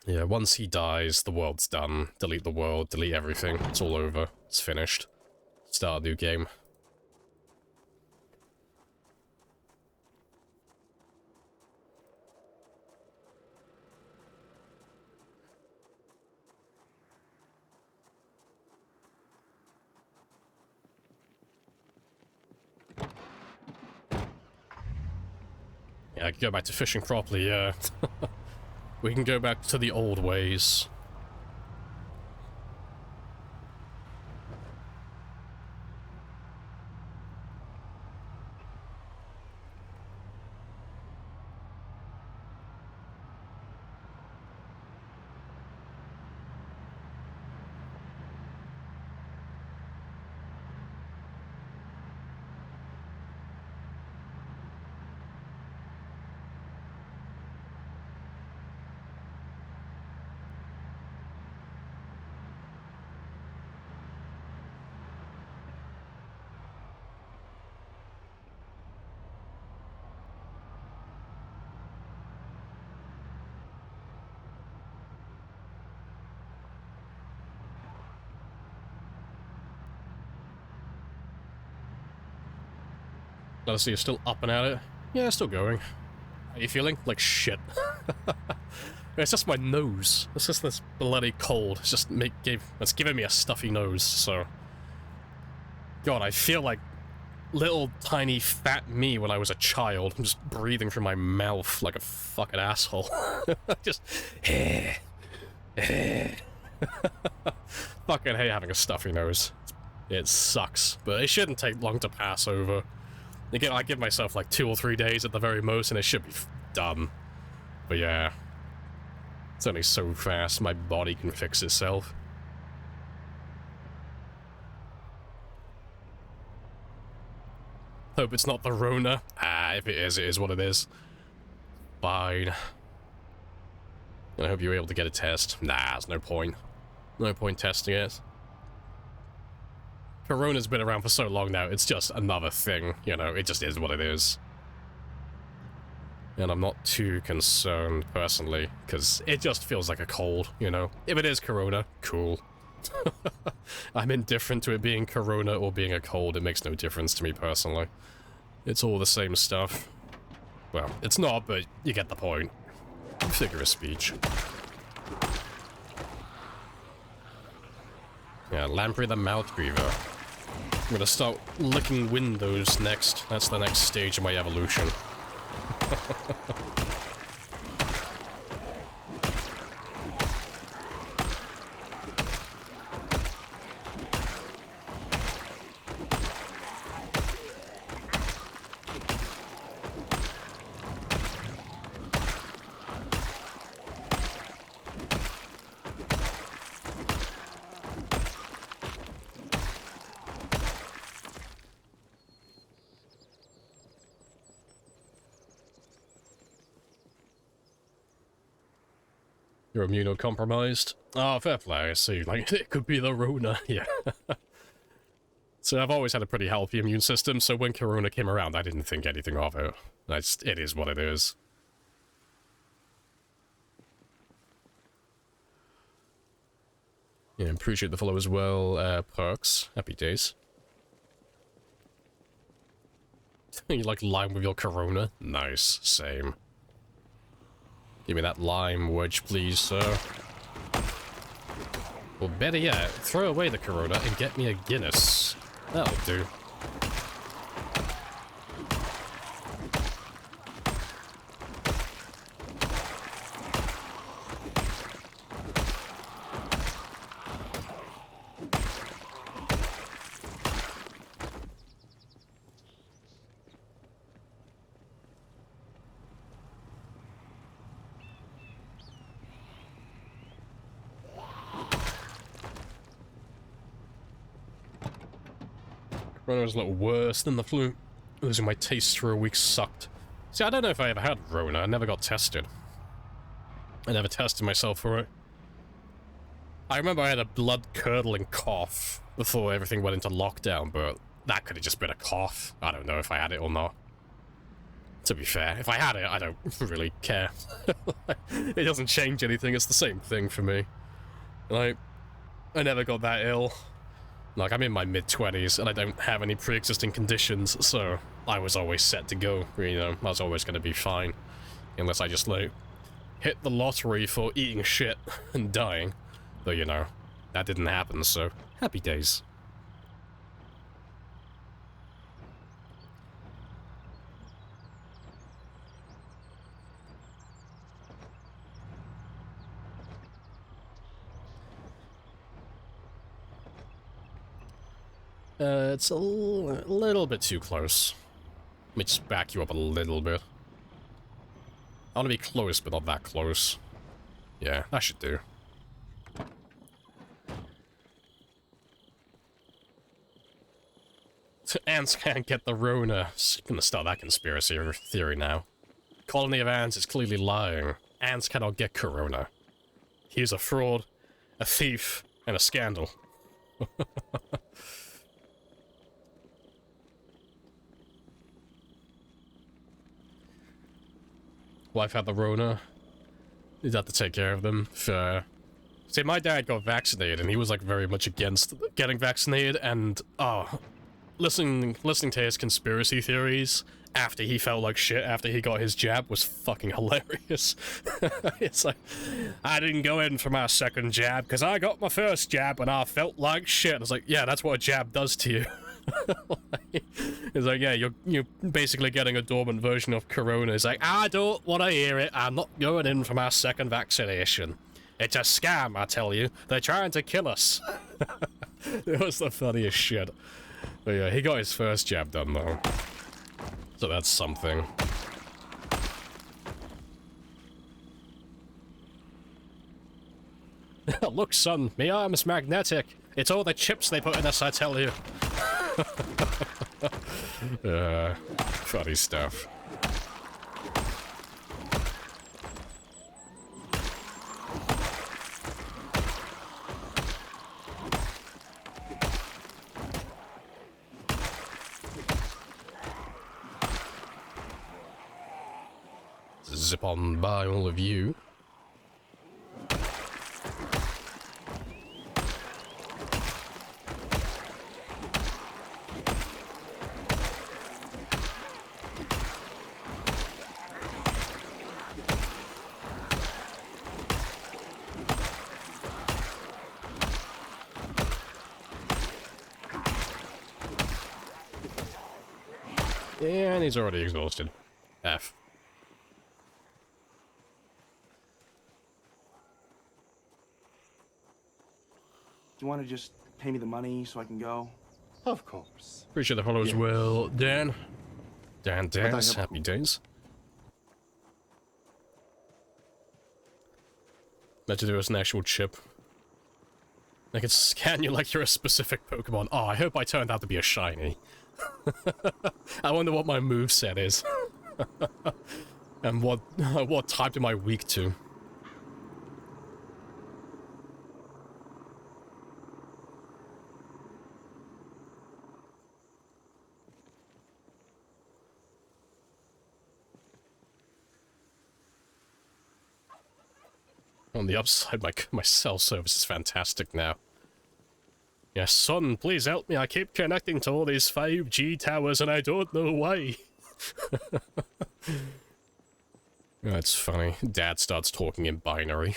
Yeah, once he dies, the world's done. Delete the world, delete everything. It's all over. It's finished. Start a new game. Yeah, I can go back to fishing properly, yeah. We can go back to the old ways. Let's see, you're still up and at it. Yeah, still going. How you feeling? Like shit. It's just my nose. It's just this bloody cold. It's just it's giving me a stuffy nose, so... God, I feel like little tiny fat me when I was a child. I'm just breathing through my mouth like a fucking asshole. Just... Fucking hate having a stuffy nose. It sucks, but it shouldn't take long to pass over. Again, I give myself like 2 or 3 days at the very most, and it should be done. But yeah, it's only so fast my body can fix itself. Hope it's not the Rona. Ah, if it is what it is. Fine. And I hope you're able to get a test. Nah, there's no point. No point testing it. Corona's been around for so long now, it's just another thing, you know, it just is what it is. And I'm not too concerned, personally, because it just feels like a cold, you know? If it is Corona, cool. I'm indifferent to it being Corona or being a cold, it makes no difference to me personally. It's all the same stuff. Well, it's not, but you get the point. Figure of speech. Yeah, Lamprey the Mouth Griever. I'm gonna start licking windows next. That's the next stage of my evolution. You're immunocompromised? Oh, fair play, I see. Like, it could be the Rona, yeah. So I've always had a pretty healthy immune system, so when Corona came around, I didn't think anything of it. It is what it is. Yeah, appreciate the follow as well, Perks. Happy days. You like lime with your Corona? Nice, same. Give me that lime wedge, please, sir. Or better yet, throw away the Corona and get me a Guinness. That'll do. Rona was a little worse than the flu. Losing my taste for a week sucked. See, I don't know if I ever had Rona. I never got tested. I never tested myself for it. I remember I had a blood-curdling cough before everything went into lockdown, but that could have just been a cough. I don't know if I had it or not. To be fair, if I had it, I don't really care. It doesn't change anything. It's the same thing for me. Like, I never got that ill. Like, I'm in my mid-20s, and I don't have any pre-existing conditions, so I was always set to go, you know, I was always gonna be fine. Unless I just, like, hit the lottery for eating shit and dying. Though, you know, that didn't happen, so happy days. It's a little bit too close. Let me just back you up a little bit. I want to be close, but not that close. Yeah, that should do. Ants can't get the Rona. Gonna start that conspiracy theory now. Colony of ants is clearly lying. Ants cannot get corona. He's a fraud, a thief, and a scandal. Wife had the Rona. He'd have to take care of them. See, my dad got vaccinated, and he was like very much against getting vaccinated, and listening to his conspiracy theories after he felt like shit after he got his jab was fucking hilarious. It's like, I didn't go in for my second jab because I got my first jab and I felt like shit. I was like, yeah, that's what a jab does to you. It's like, yeah, you're basically getting a dormant version of corona. It's like, I don't want to hear it. I'm not going in for my second vaccination. It's a scam, I tell you. They're trying to kill us. It was the funniest shit. But yeah, he got his first jab done, though. So that's something. Look, son, my arm's magnetic. It's all the chips they put in us, I tell you. Funny stuff. Zip on by all of you. And he's already exhausted. F. Do you want to just pay me the money so I can go? Of course. Appreciate the follows, Yes. Will. Dan. Dan Dance, happy days. Imagine there was an actual chip. I can scan you like you're a specific Pokemon. Oh, I hope I turned out to be a shiny. I wonder what my moveset is. And what type am I weak to? On the upside, my cell service is fantastic now. Yes, son, please help me. I keep connecting to all these 5G towers and I don't know why. That's funny. Dad starts talking in binary.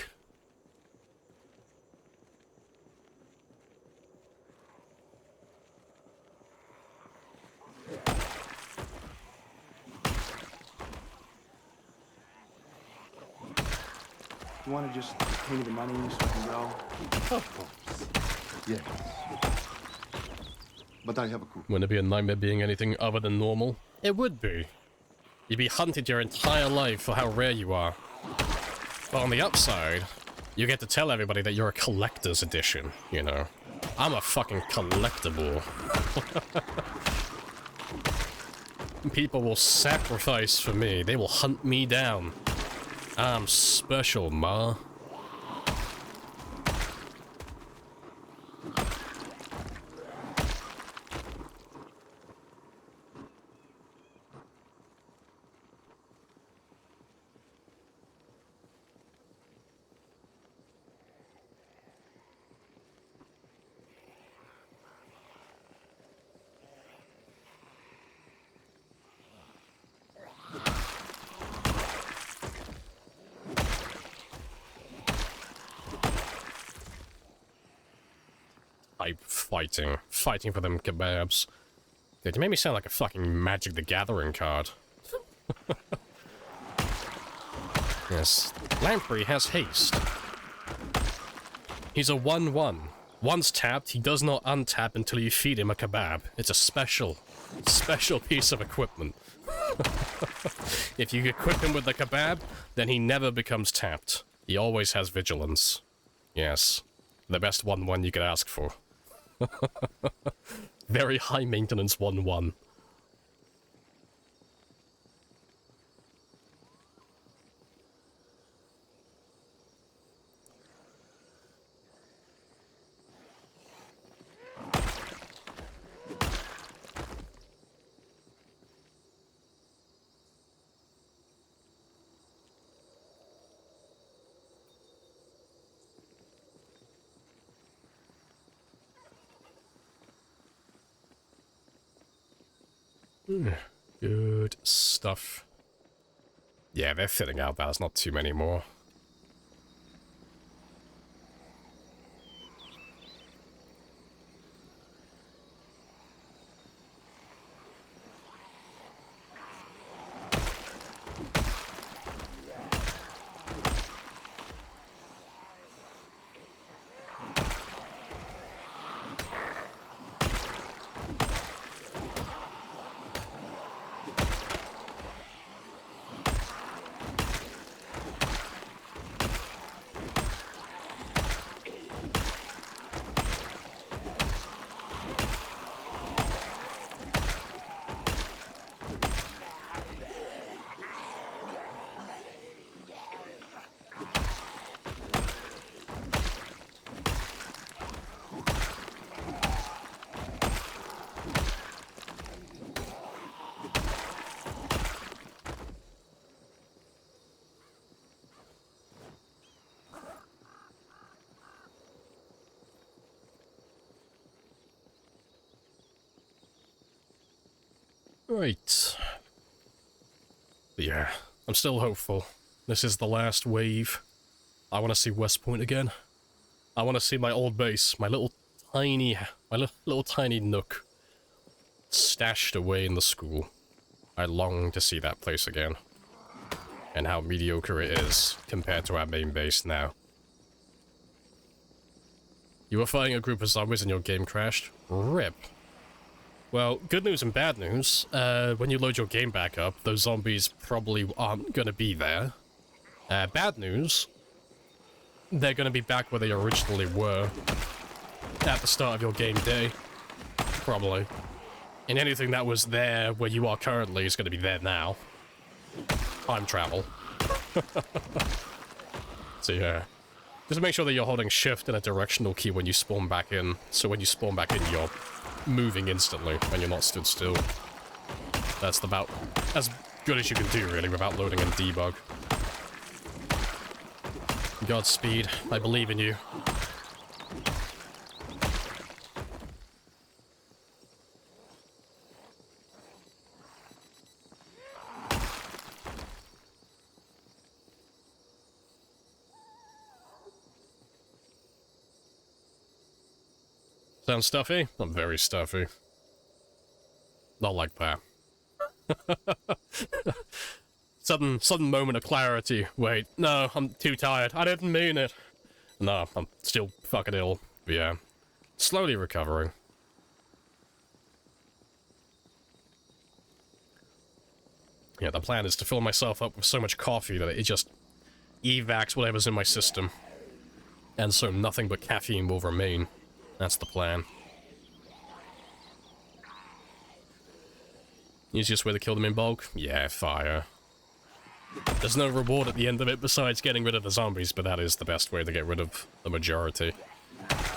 You want to just pay me the money so I can go? Of course. Yes. But I have a coup. Wouldn't it be a nightmare being anything other than normal? It would be. You'd be hunted your entire life for how rare you are. But on the upside, you get to tell everybody that you're a collector's edition, you know. I'm a fucking collectible. People will sacrifice for me. They will hunt me down. I'm special, ma. Fighting for them kebabs. Dude, you made me sound like a fucking Magic the Gathering card. Yes, Lamprey has haste. He's a 1-1. Once tapped, he does not untap until you feed him a kebab. It's a special piece of equipment. If you equip him with the kebab, then he never becomes tapped. He always has vigilance. Yes. The best 1-1 you could ask for. Very high maintenance 1-1. Good stuff. Yeah, they're filling out. There's not too many more. Right. But yeah, I'm still hopeful. This is the last wave. I want to see West Point again. I want to see my old base, my little tiny nook stashed away in the school. I long to see that place again. And how mediocre it is compared to our main base now. You were fighting a group of zombies and your game crashed? RIP. Well, good news and bad news. When you load your game back up, those zombies probably aren't gonna be there. Bad news, they're gonna be back where they originally were. At the start of your game day. Probably. And anything that was there where you are currently is gonna be there now. Time travel. So yeah. Just make sure that you're holding shift and a directional key when you spawn back in. So when you spawn back in, you're moving instantly and you're not stood still. That's about as good as you can do, really, without loading and debug. Godspeed. I believe in you. Sound stuffy? I'm very stuffy. Not like that. Sudden moment of clarity. Wait, no, I'm too tired. I didn't mean it. No, I'm still fucking ill. But yeah. Slowly recovering. Yeah, the plan is to fill myself up with so much coffee that it just evacs whatever's in my system. And so nothing but caffeine will remain. That's the plan. Easiest way to kill them in bulk? Yeah, fire. There's no reward at the end of it besides getting rid of the zombies, but that is the best way to get rid of the majority.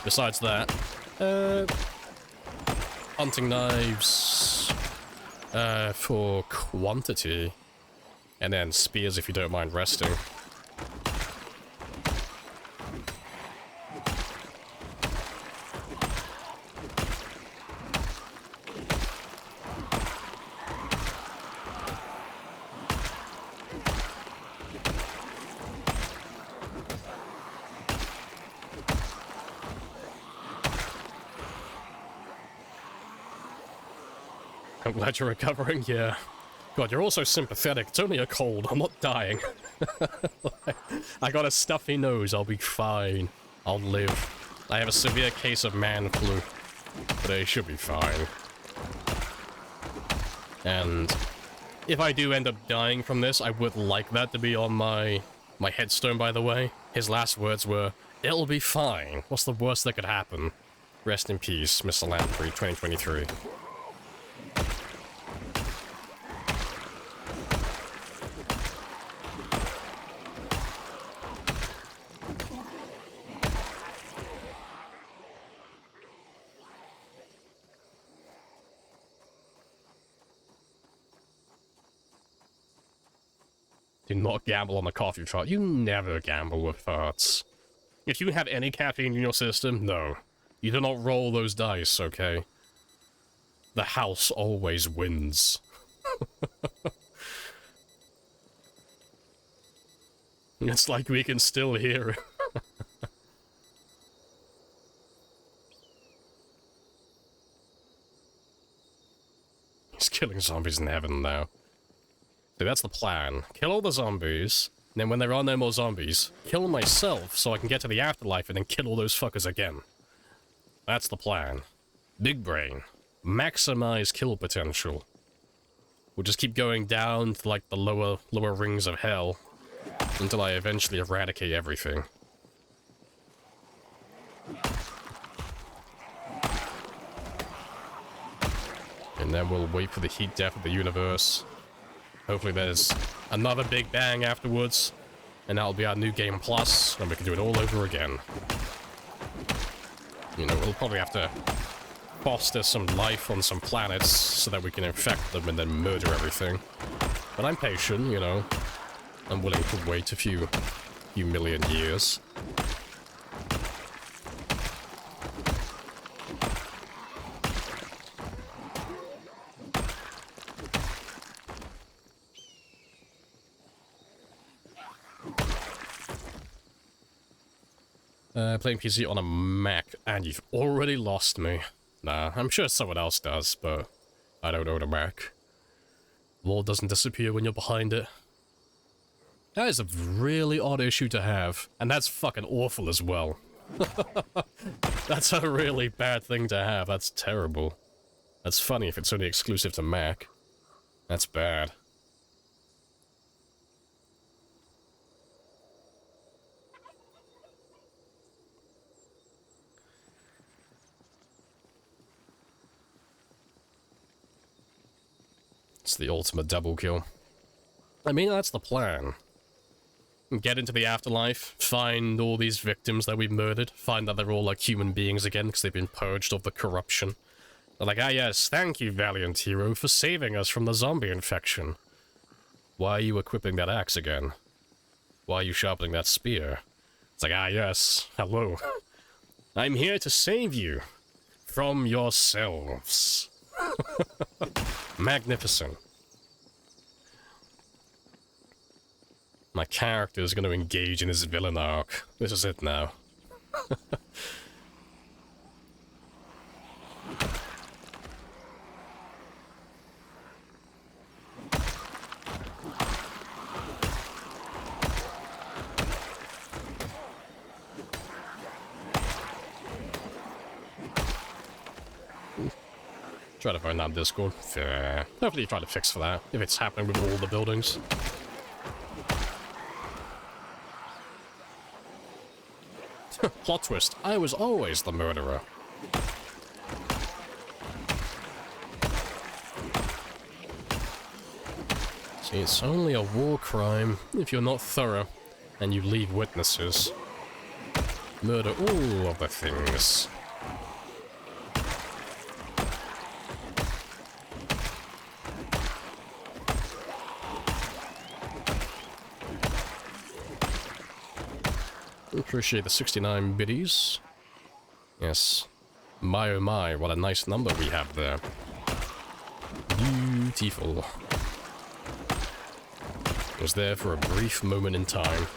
Besides that, hunting knives for quantity, and then spears if you don't mind resting. I'm glad you're recovering, yeah. God, you're also sympathetic. It's only a cold. I'm not dying. I got a stuffy nose. I'll be fine. I'll live. I have a severe case of man flu, but I should be fine. And if I do end up dying from this, I would like that to be on my headstone, by the way. His last words were, "It'll be fine. What's the worst that could happen? Rest in peace, Mr. Lamprey, 2023. Do not gamble on the coffee trot. You never gamble with farts. If you have any caffeine in your system, no. You do not roll those dice, okay? The house always wins. It's like we can still hear it. He's killing zombies in heaven now. So that's the plan. Kill all the zombies, and then when there are no more zombies, kill myself so I can get to the afterlife and then kill all those fuckers again. That's the plan. Big brain. Maximize kill potential. We'll just keep going down to like the lower rings of hell until I eventually eradicate everything. And then we'll wait for the heat death of the universe. Hopefully there's another big bang afterwards, and that'll be our new game plus, and we can do it all over again. You know, we'll probably have to foster some life on some planets so that we can infect them and then murder everything. But I'm patient, you know. I'm willing to wait a few million years. Playing PC on a Mac, and you've already lost me. Nah, I'm sure someone else does, but I don't own a Mac. Wall doesn't disappear when you're behind it. That is a really odd issue to have, and that's fucking awful as well. That's a really bad thing to have, that's terrible. That's funny if it's only exclusive to Mac. That's bad. It's the ultimate double kill. I mean, that's the plan. Get into the afterlife, find all these victims that we've murdered, find that they're all like human beings again because they've been purged of the corruption. They're like, ah yes, thank you, valiant hero, for saving us from the zombie infection. Why are you equipping that axe again? Why are you sharpening that spear? It's like, ah yes, hello. I'm here to save you from yourselves. Magnificent. My character is going to engage in his villain arc. This is it now. Try to find that Discord. Fair. Hopefully you try to fix for that, if it's happening with all the buildings. Plot twist, I was always the murderer. See, it's only a war crime if you're not thorough and you leave witnesses. Murder all of the things. Appreciate the 69 biddies. Yes. My oh my, what a nice number we have there. Beautiful. Was there for a brief moment in time.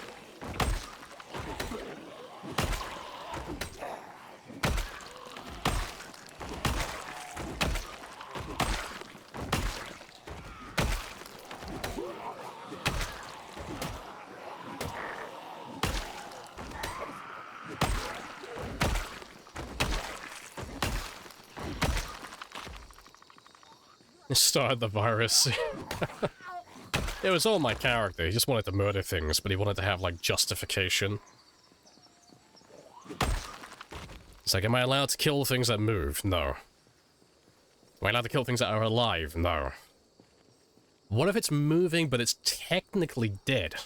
Started the virus. It was all my character. He just wanted to murder things, but he wanted to have, like, justification. It's like, am I allowed to kill things that move? No. Am I allowed to kill things that are alive? No. What if it's moving, but it's technically dead?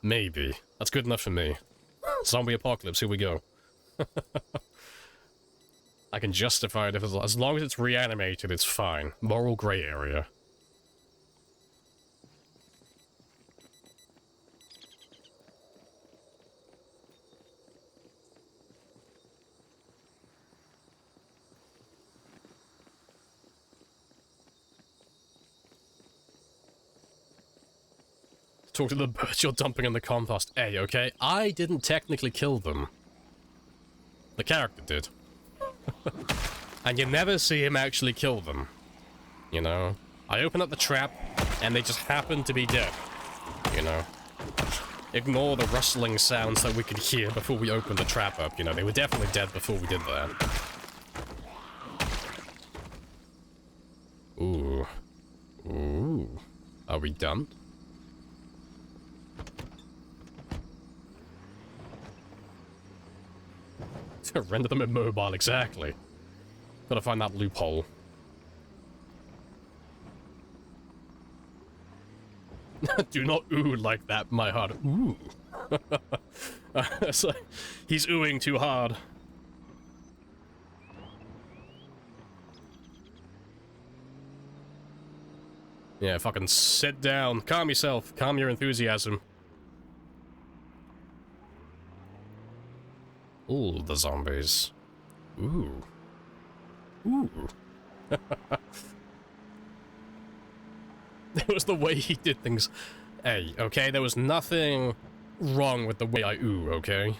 Maybe. That's good enough for me. Zombie apocalypse, here we go. I can justify it as long as it's reanimated, it's fine. Moral grey area. Talk to the birds you're dumping in the compost. Hey, okay? I didn't technically kill them. The character did. And you never see him actually kill them. You know? I open up the trap, and they just happen to be dead. You know? Ignore the rustling sounds that we could hear before we opened the trap up, you know? They were definitely dead before we did that. Ooh. Ooh. Are we done? Render them immobile, exactly. Gotta find that loophole. Do not ooh like that, my heart. Ooh. So, he's oohing too hard. Yeah, fucking sit down. Calm yourself. Calm your enthusiasm. Ooh, the zombies. Ooh. Ooh. It was the way he did things. Hey, okay, there was nothing wrong with the way I ooh, okay?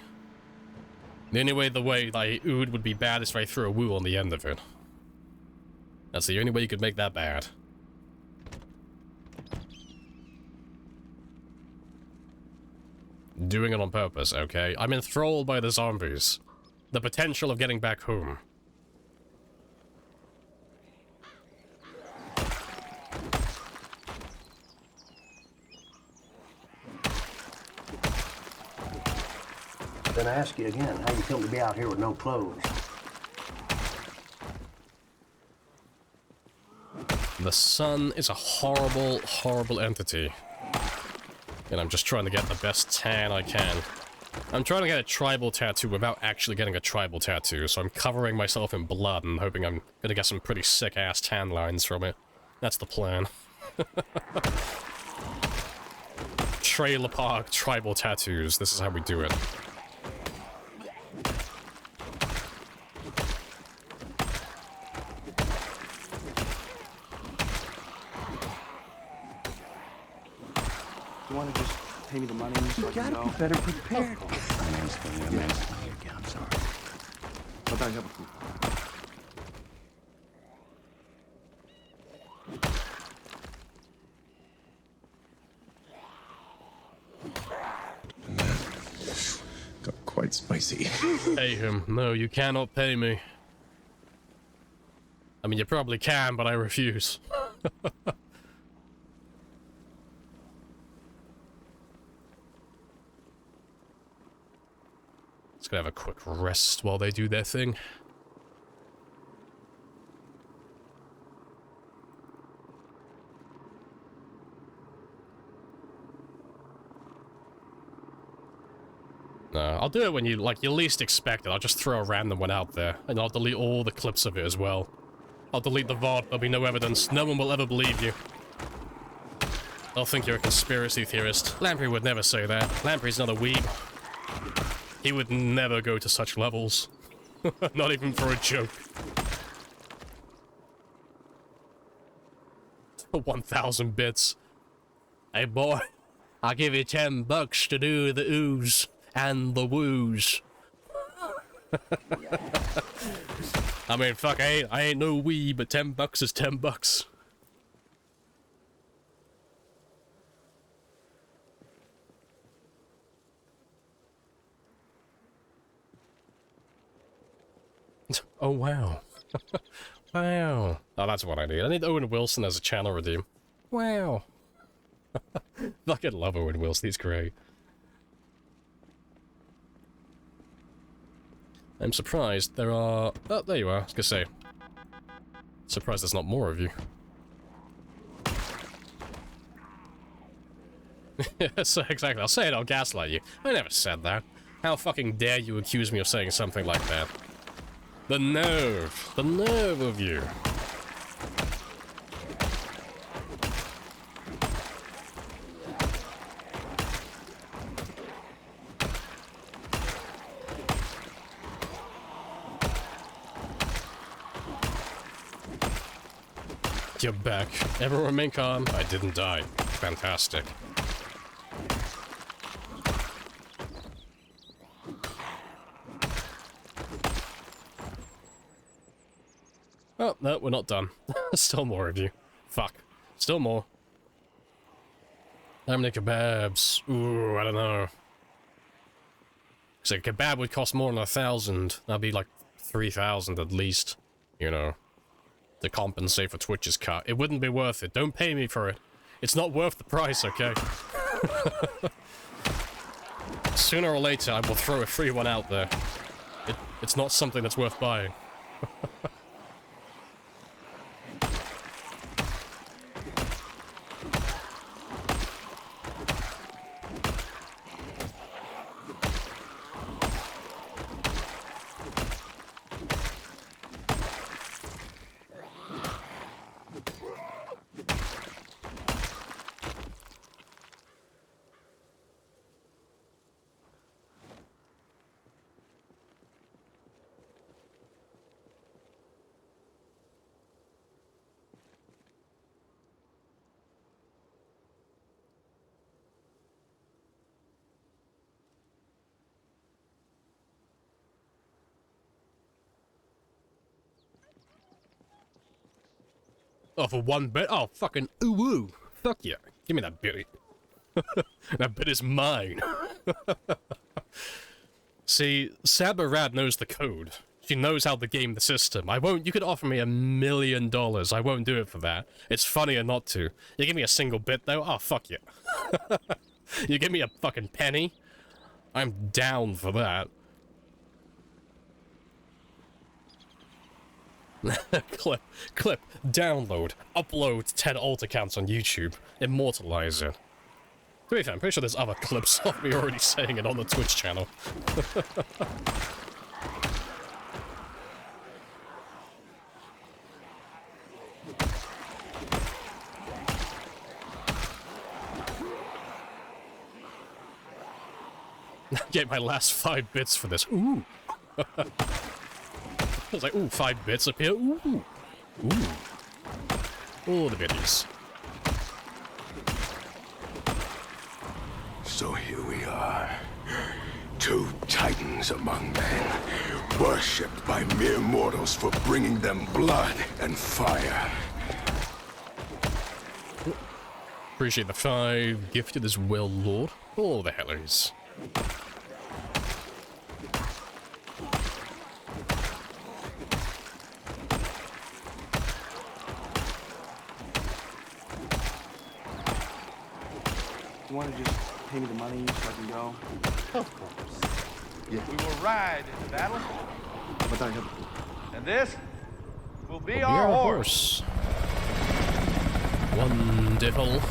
The only way the way I oohed would be bad is if I threw a woo on the end of it. That's the only way you could make that bad. Doing it on purpose, okay? I'm enthralled by the zombies. The potential of getting back home. Then I ask you again, how you come to be out here with no clothes? The sun is a horrible, horrible entity. And I'm just trying to get the best tan I can. I'm trying to get a tribal tattoo without actually getting a tribal tattoo, so I'm covering myself in blood and hoping I'm gonna get some pretty sick-ass tan lines from it. That's the plan. Trailer park tribal tattoos, this is how we do it. You want to just pay me the money so I can gotta go? be better prepared. I'm mansplaining again, I'm sorry. What I have a coupon? Got quite spicy. Pay him. No, you cannot pay me. I mean, you probably can, but I refuse. Just gonna have a quick rest while they do their thing. No, I'll do it when you least expect it. I'll just throw a random one out there, and I'll delete all the clips of it as well. I'll delete the VOD, there'll be no evidence. No one will ever believe you. They'll think you're a conspiracy theorist. Lamprey would never say that. Lamprey's not a weeb. He would never go to such levels. Not even for a joke. 1,000 bits. Hey boy, I'll give you $10 to do the oohs and the woos. I mean, fuck, I ain't no wee, but $10 is $10. Oh wow. Wow. Oh, that's what I need. I need Owen Wilson as a channel redeem. Wow. Fucking love Owen Wilson. He's great. I'm surprised there are... Oh, there you are. I was gonna say. Surprised there's not more of you. So, exactly. I'll say it, I'll gaslight you. I never said that. How fucking dare you accuse me of saying something like that? The nerve. The nerve of you. You're back. Everyone remain calm. I didn't die. Fantastic. Oh, no, we're not done. Still more of you. Fuck. Still more. How many kebabs? Ooh, I don't know. So a kebab would cost more than 1,000. That'd be like 3,000 at least. You know. To compensate for Twitch's cut. It wouldn't be worth it. Don't pay me for it. It's not worth the price, okay? Sooner or later, I will throw a free one out there. It's not something that's worth buying. Oh, for one bit? Oh, fucking ooh-woo. Fuck yeah. Give me that bit. That bit is mine. See, Sabarad knows the code. She knows how to game the system. I won't- you could offer me $1 million. I won't do it for that. It's funnier not to. You give me a single bit, though? Oh, fuck you. You give me a fucking penny? I'm down for that. clip, download, upload 10 alt accounts on YouTube, immortalize it. To be fair, I'm pretty sure there's other clips of me already saying it on the Twitch channel. Get my last 5 bits for this. Ooh. I was like, ooh, 5 bits up here. Ooh. Ooh. Oh, the biddies. So here we are. 2 titans among men, worshipped by mere mortals for bringing them blood and fire. Appreciate the 5 gifted as well, Lord. Oh, the hellers. You want to just pay me the money so I can go? Of course. Yes. We will ride into battle, But I have... and this will be Be our horse. Wonderful.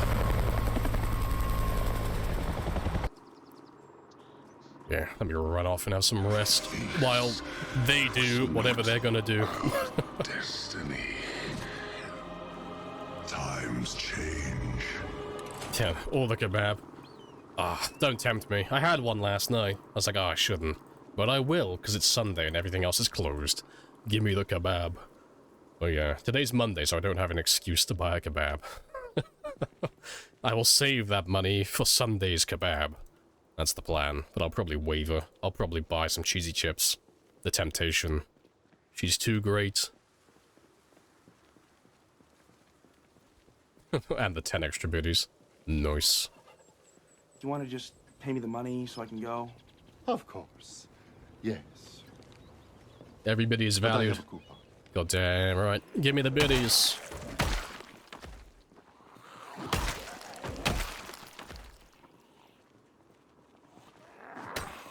Yeah, let me run off and have some rest while they do whatever they're gonna do. Destiny. Times change. Yeah, or the kebab. Ah, don't tempt me. I had one last night. I was like, oh, I shouldn't. But I will, because it's Sunday and everything else is closed. Give me the kebab. Oh yeah, today's Monday, so I don't have an excuse to buy a kebab. I will save that money for Sunday's kebab. That's the plan, but I'll probably waver. I'll probably buy some cheesy chips. The temptation. She's too great. And the 10 extra biddies. Nice. Do you want to just pay me the money so I can go? Of course. Yes. Everybody is But I valued. have a coupon. God damn right. Give me the biddies.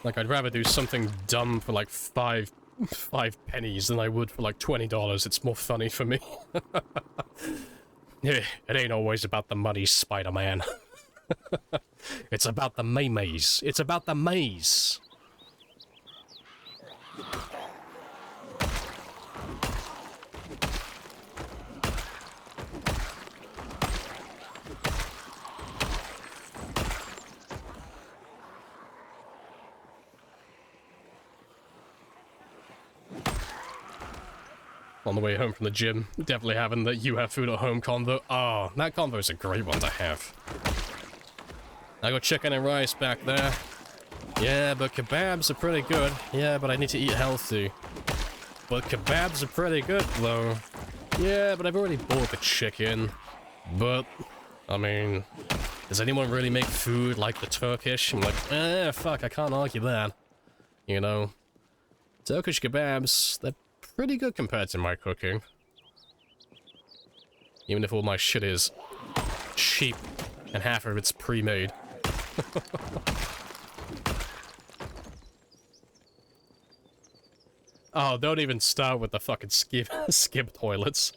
Like, I'd rather do something dumb for like five pennies than I would for like $20. It's more funny for me. It ain't always about the money, Spider-Man. It's about the maze. It's about the maze. On the way home from the gym, definitely having the you have food at home convo. Oh, that convo is a great one to have. I got chicken and rice back there. Yeah, but kebabs are pretty good. Yeah, but I need to eat healthy. But kebabs are pretty good, though. Yeah, but I've already bought the chicken. But, I mean, does anyone really make food like the Turkish? I'm like, fuck, I can't argue that. You know? Turkish kebabs, they're pretty good compared to my cooking. Even if all my shit is cheap and half of it's pre-made. Oh, don't even start with the fucking skip toilets.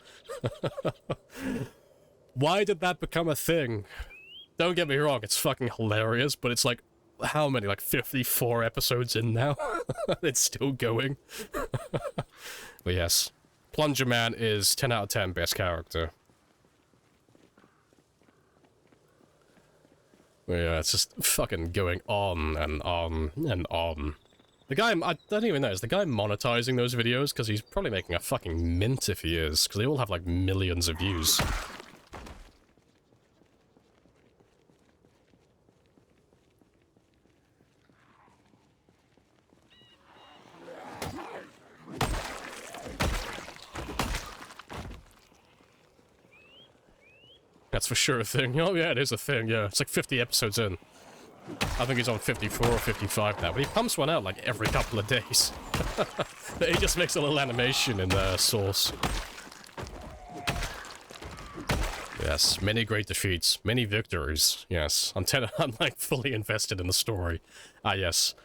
Why did that become a thing? Don't get me wrong, it's fucking hilarious, but it's like, how many? Like 54 episodes in now? It's still going. But yes, Plunger Man is 10 out of 10 best character. But yeah, it's just fucking going on and on and on. The guy, I don't even know, is the guy monetizing those videos? Because he's probably making a fucking mint if he is, because they all have like millions of views. That's for sure a thing. Oh yeah, it is a thing, yeah. It's like 50 episodes in. I think he's on 54 or 55 now, but he pumps one out like every couple of days. He just makes a little animation in the source. Yes, many great defeats, many victories. Yes, I'm like fully invested in the story. Ah yes.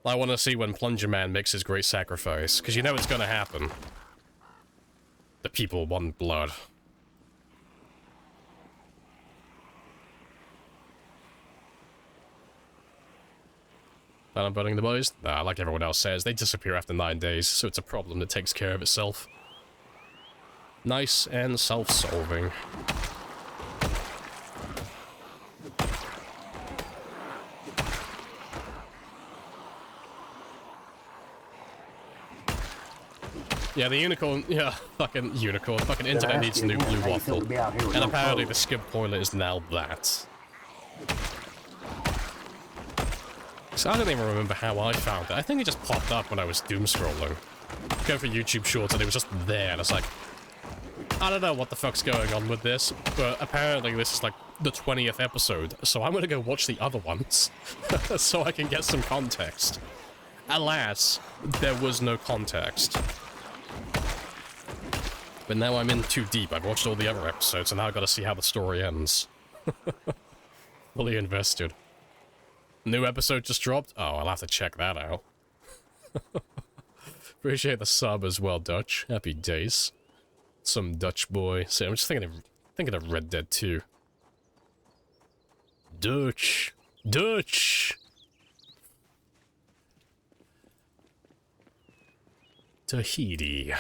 I want to see when Plunger Man makes his great sacrifice, because you know it's going to happen. The people want blood. Plan on burning the boys? Nah, like everyone else says, they disappear after 9 days, so it's a problem that takes care of itself. Nice and self-solving. Yeah, the unicorn, yeah, fucking unicorn, fucking internet needs a new blue waffle. And apparently the skip toilet is now that. So I don't even remember how I found it. I think it just popped up when I was doom scrolling. Going for YouTube Shorts and it was just there, and it's like, I don't know what the fuck's going on with this, but apparently this is like the 20th episode, so I'm gonna go watch the other ones, so I can get some context. Alas, there was no context. But now I'm in too deep. I've watched all the other episodes, and now I've got to see how the story ends. Fully invested. New episode just dropped? Oh, I'll have to check that out. Appreciate the sub as well, Dutch. Happy days. Some Dutch boy. See, I'm just thinking of Red Dead 2. Dutch. Dutch! Tahiti.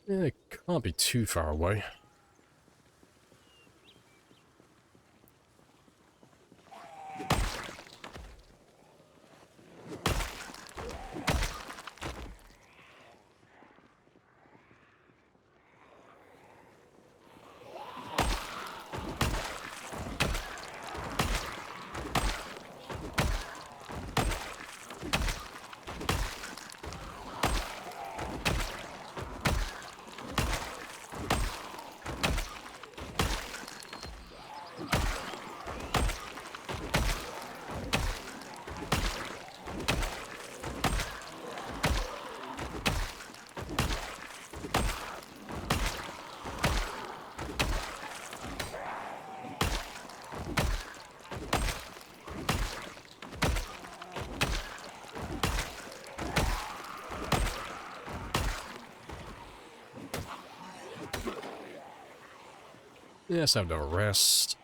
Yeah, it can't be too far away. Let's have the rest.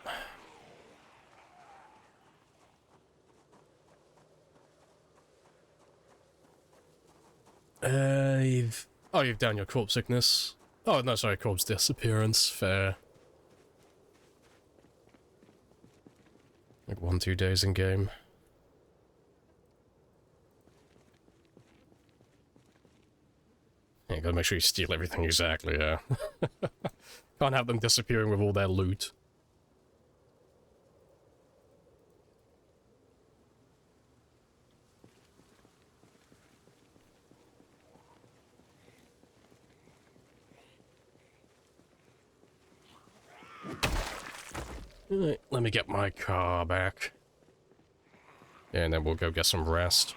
You've down your corpse sickness. Oh, no, sorry, corpse disappearance. Fair. Like 1-2 days in game. Yeah, gotta make sure you steal everything exactly, yeah. Can't have them disappearing with all their loot. Right, let me get my car back. And then we'll go get some rest.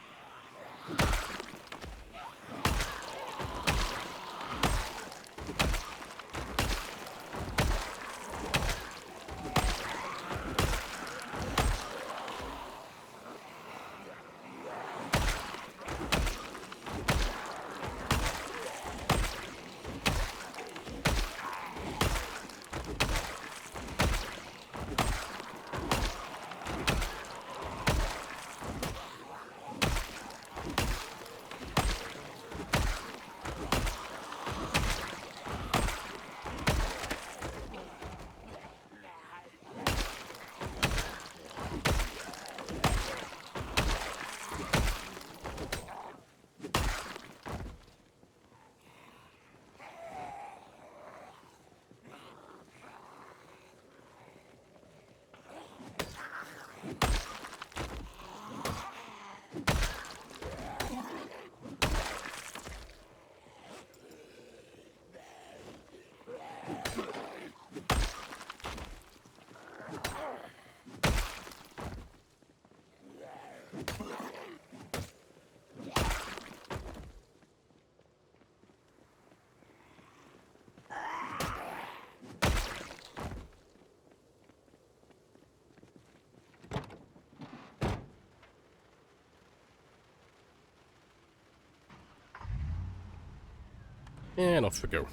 And off we go.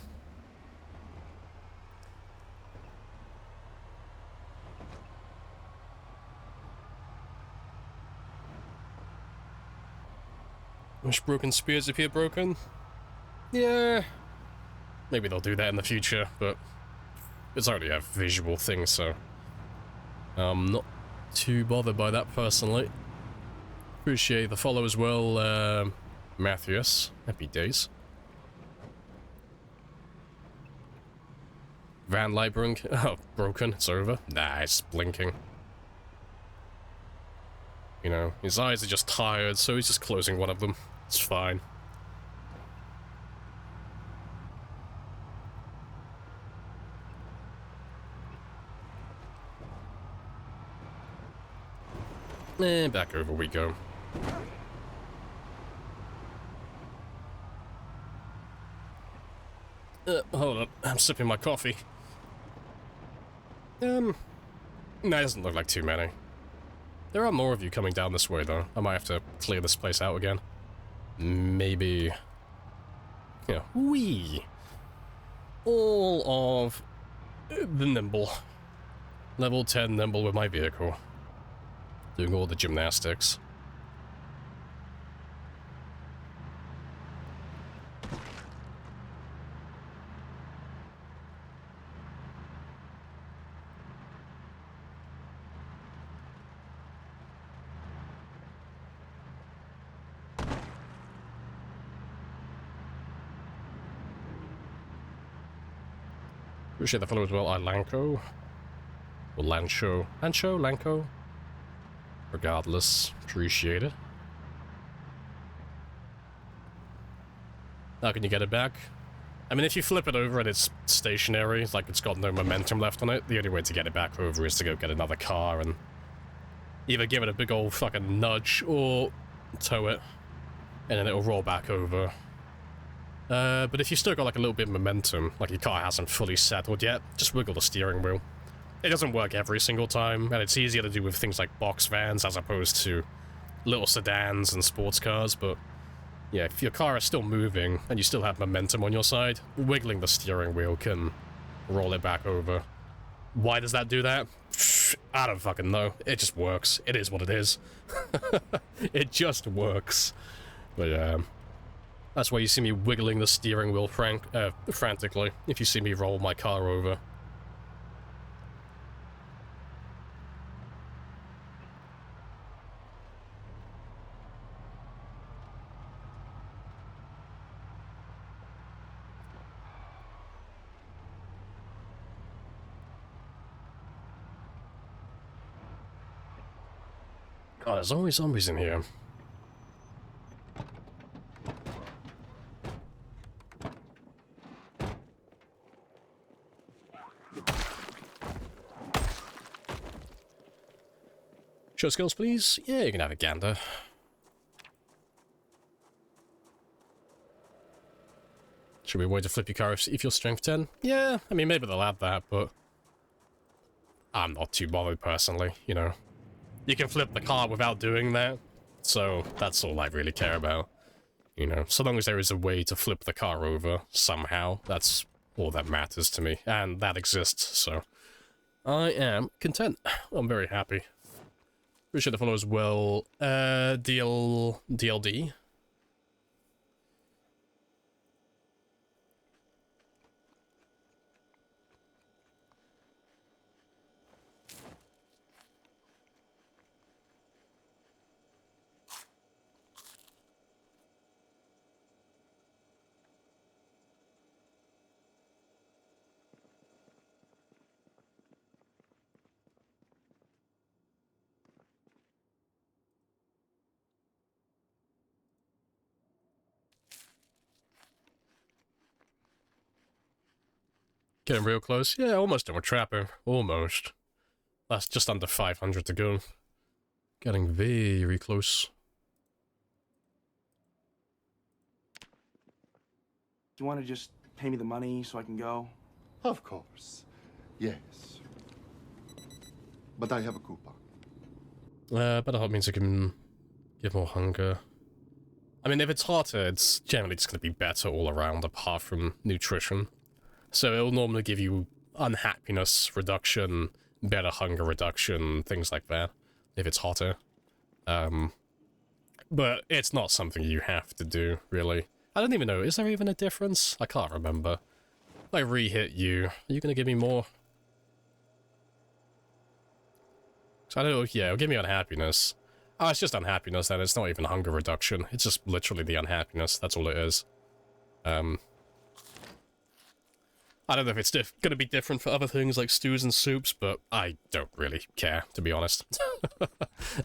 Wish broken spears appear broken? Yeah. Maybe they'll do that in the future, but it's already a visual thing, so I'm not too bothered by that personally. Appreciate the follow as well, Matthews. Happy days. Van light oh, broken. It's over. Nah, it's blinking. You know, his eyes are just tired, so he's just closing one of them. It's fine. And back over we go. Hold on. I'm sipping my coffee. No, it doesn't look like too many. There are more of you coming down this way, though. I might have to clear this place out again. Maybe... yeah, wee! All of the nimble. Level 10 nimble with my vehicle. Doing all the gymnastics. Appreciate the follow as well, Lanko. Or Lancho. Lanko? Regardless, appreciate it. How can you get it back? I mean, if you flip it over and it's stationary, like it's got no momentum left on it, the only way to get it back over is to go get another car and either give it a big old fucking nudge or tow it, and then it'll roll back over. But if you still got like a little bit of momentum, like your car hasn't fully settled yet, just wiggle the steering wheel. It doesn't work every single time, and it's easier to do with things like box vans as opposed to little sedans and sports cars, but yeah, if your car is still moving and you still have momentum on your side, wiggling the steering wheel can roll it back over. Why does that do that? I don't fucking know. It just works. It is what it is. It just works. But yeah, that's why you see me wiggling the steering wheel frantically if you see me roll my car over. God, there's always zombies in here. Show skills, please. Yeah, you can have a gander. Should we wait to flip your car if you're strength 10? Yeah, I mean, maybe they'll add that, but I'm not too bothered personally, you know. You can flip the car without doing that, so that's all I really care about. You know, so long as there is a way to flip the car over somehow, that's all that matters to me, and that exists, so I am content. I'm very happy. Appreciate the follow as well. DLD. Getting real close. Yeah, almost done with Trapper. Almost. That's just under 500 to go. Getting very close. Do you want to just pay me the money so I can go? Of course. Yes. But I have a coupon. Better help means I can give more hunger. I mean, if it's hotter, it's generally just going to be better all around, apart from nutrition. So it'll normally give you unhappiness reduction, better hunger reduction, things like that, if it's hotter. But it's not something you have to do, really. I don't even know, is there even a difference? I can't remember. If I re-hit you, are you going to give me more? So I don't know, yeah, it'll give me unhappiness. Oh, it's just unhappiness then, it's not even hunger reduction. It's just literally the unhappiness, that's all it is. I don't know if it's going to be different for other things like stews and soups, but I don't really care, to be honest.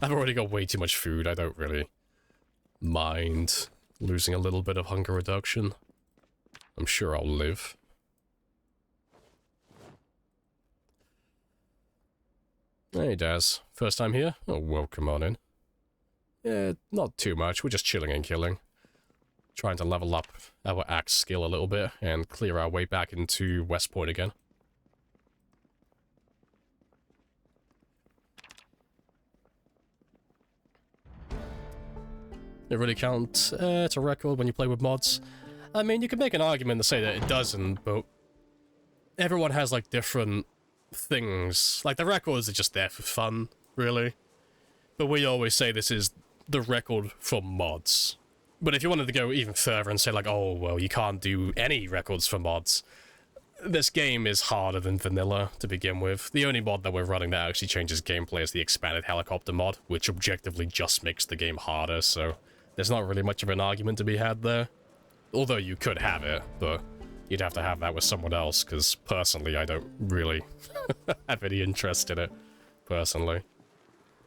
I've already got way too much food, I don't really mind losing a little bit of hunger reduction. I'm sure I'll live. Hey, Daz. First time here? Oh, welcome on in. Yeah, not too much, we're just chilling and killing. Trying to level up our axe skill a little bit and clear our way back into West Point again. It really counts to record when you play with mods. I mean, you can make an argument to say that it doesn't, but everyone has like different things. Like the records are just there for fun, really. But we always say this is the record for mods. But if you wanted to go even further and say like, oh, well, you can't do any records for mods, this game is harder than vanilla to begin with. The only mod that we're running that actually changes gameplay is the expanded helicopter mod, which objectively just makes the game harder, so there's not really much of an argument to be had there. Although you could have it, but you'd have to have that with someone else, because personally I don't really have any interest in it, personally.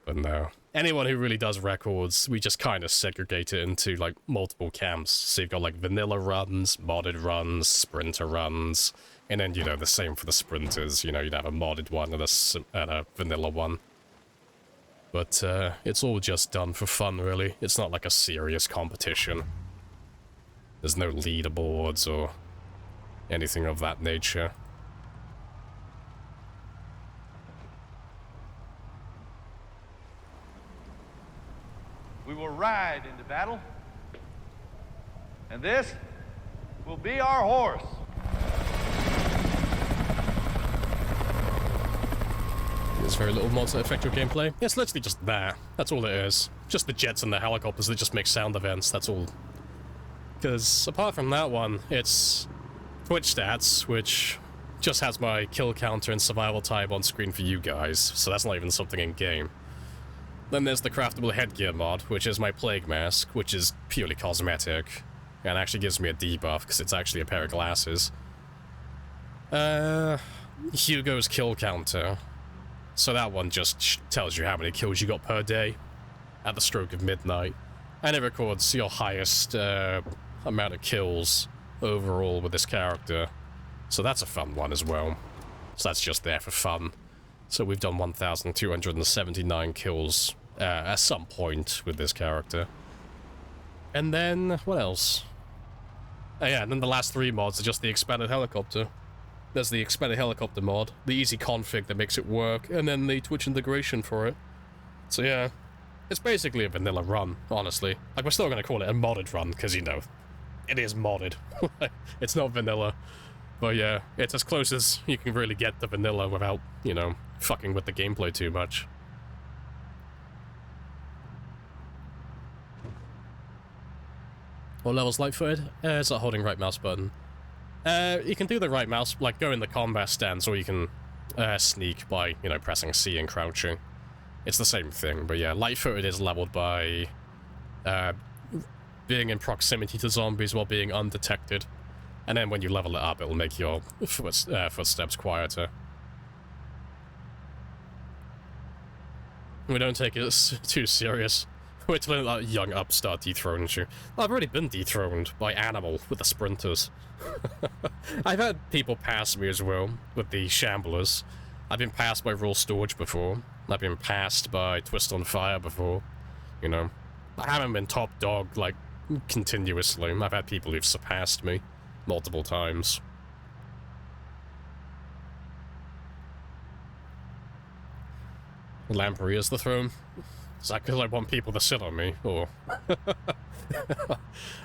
But no. Anyone who really does records, we just kind of segregate it into, like, multiple camps. So you've got, like, vanilla runs, modded runs, sprinter runs, and then, you know, the same for the sprinters. You know, you'd have a modded one and a vanilla one. But, it's all just done for fun, really. It's not like a serious competition. There's no leaderboards or anything of that nature. We will ride into battle, and this will be our horse. there's very little mods that affect your gameplay. It's literally just that. That's all it is. Just the jets and the helicopters that just make sound events, that's all. Because apart from that one, it's Twitch stats, which just has my kill counter and survival time on screen for you guys, so that's not even something in-game. Then there's the craftable headgear mod, which is my plague mask, which is purely cosmetic, and actually gives me a debuff, because it's actually a pair of glasses. Hugo's kill counter. So that one just tells you how many kills you got per day at the stroke of midnight, and it records your highest amount of kills overall with this character. So that's a fun one as well. So that's just there for fun. So we've done 1,279 kills at some point with this character. And then, what else? Oh yeah, and then the last 3 mods are just the expanded helicopter. There's the expanded helicopter mod, the easy config that makes it work, and then the Twitch integration for it. So yeah, it's basically a vanilla run, honestly. Like, we're still going to call it a modded run, because, you know, it is modded. It's not vanilla. But yeah, it's as close as you can really get to vanilla without, you know, fucking with the gameplay too much. What level's light-footed? It's not holding right mouse button. You can do the right mouse, like go in the combat stance, or you can sneak by, you know, pressing C and crouching. It's the same thing, but yeah, light-footed is leveled by being in proximity to zombies while being undetected. And then when you level it up, it'll make your footsteps quieter. We don't take it too serious. Wait till that young upstart dethrones you. I've already been dethroned by Animal with the sprinters. I've had people pass me as well with the shamblers. I've been passed by Raw Storage before. I've been passed by Twist on Fire before. You know, I haven't been top dog, like, continuously. I've had people who've surpassed me multiple times. Lamprey is the throne. Is that because I want people to sit on me, or...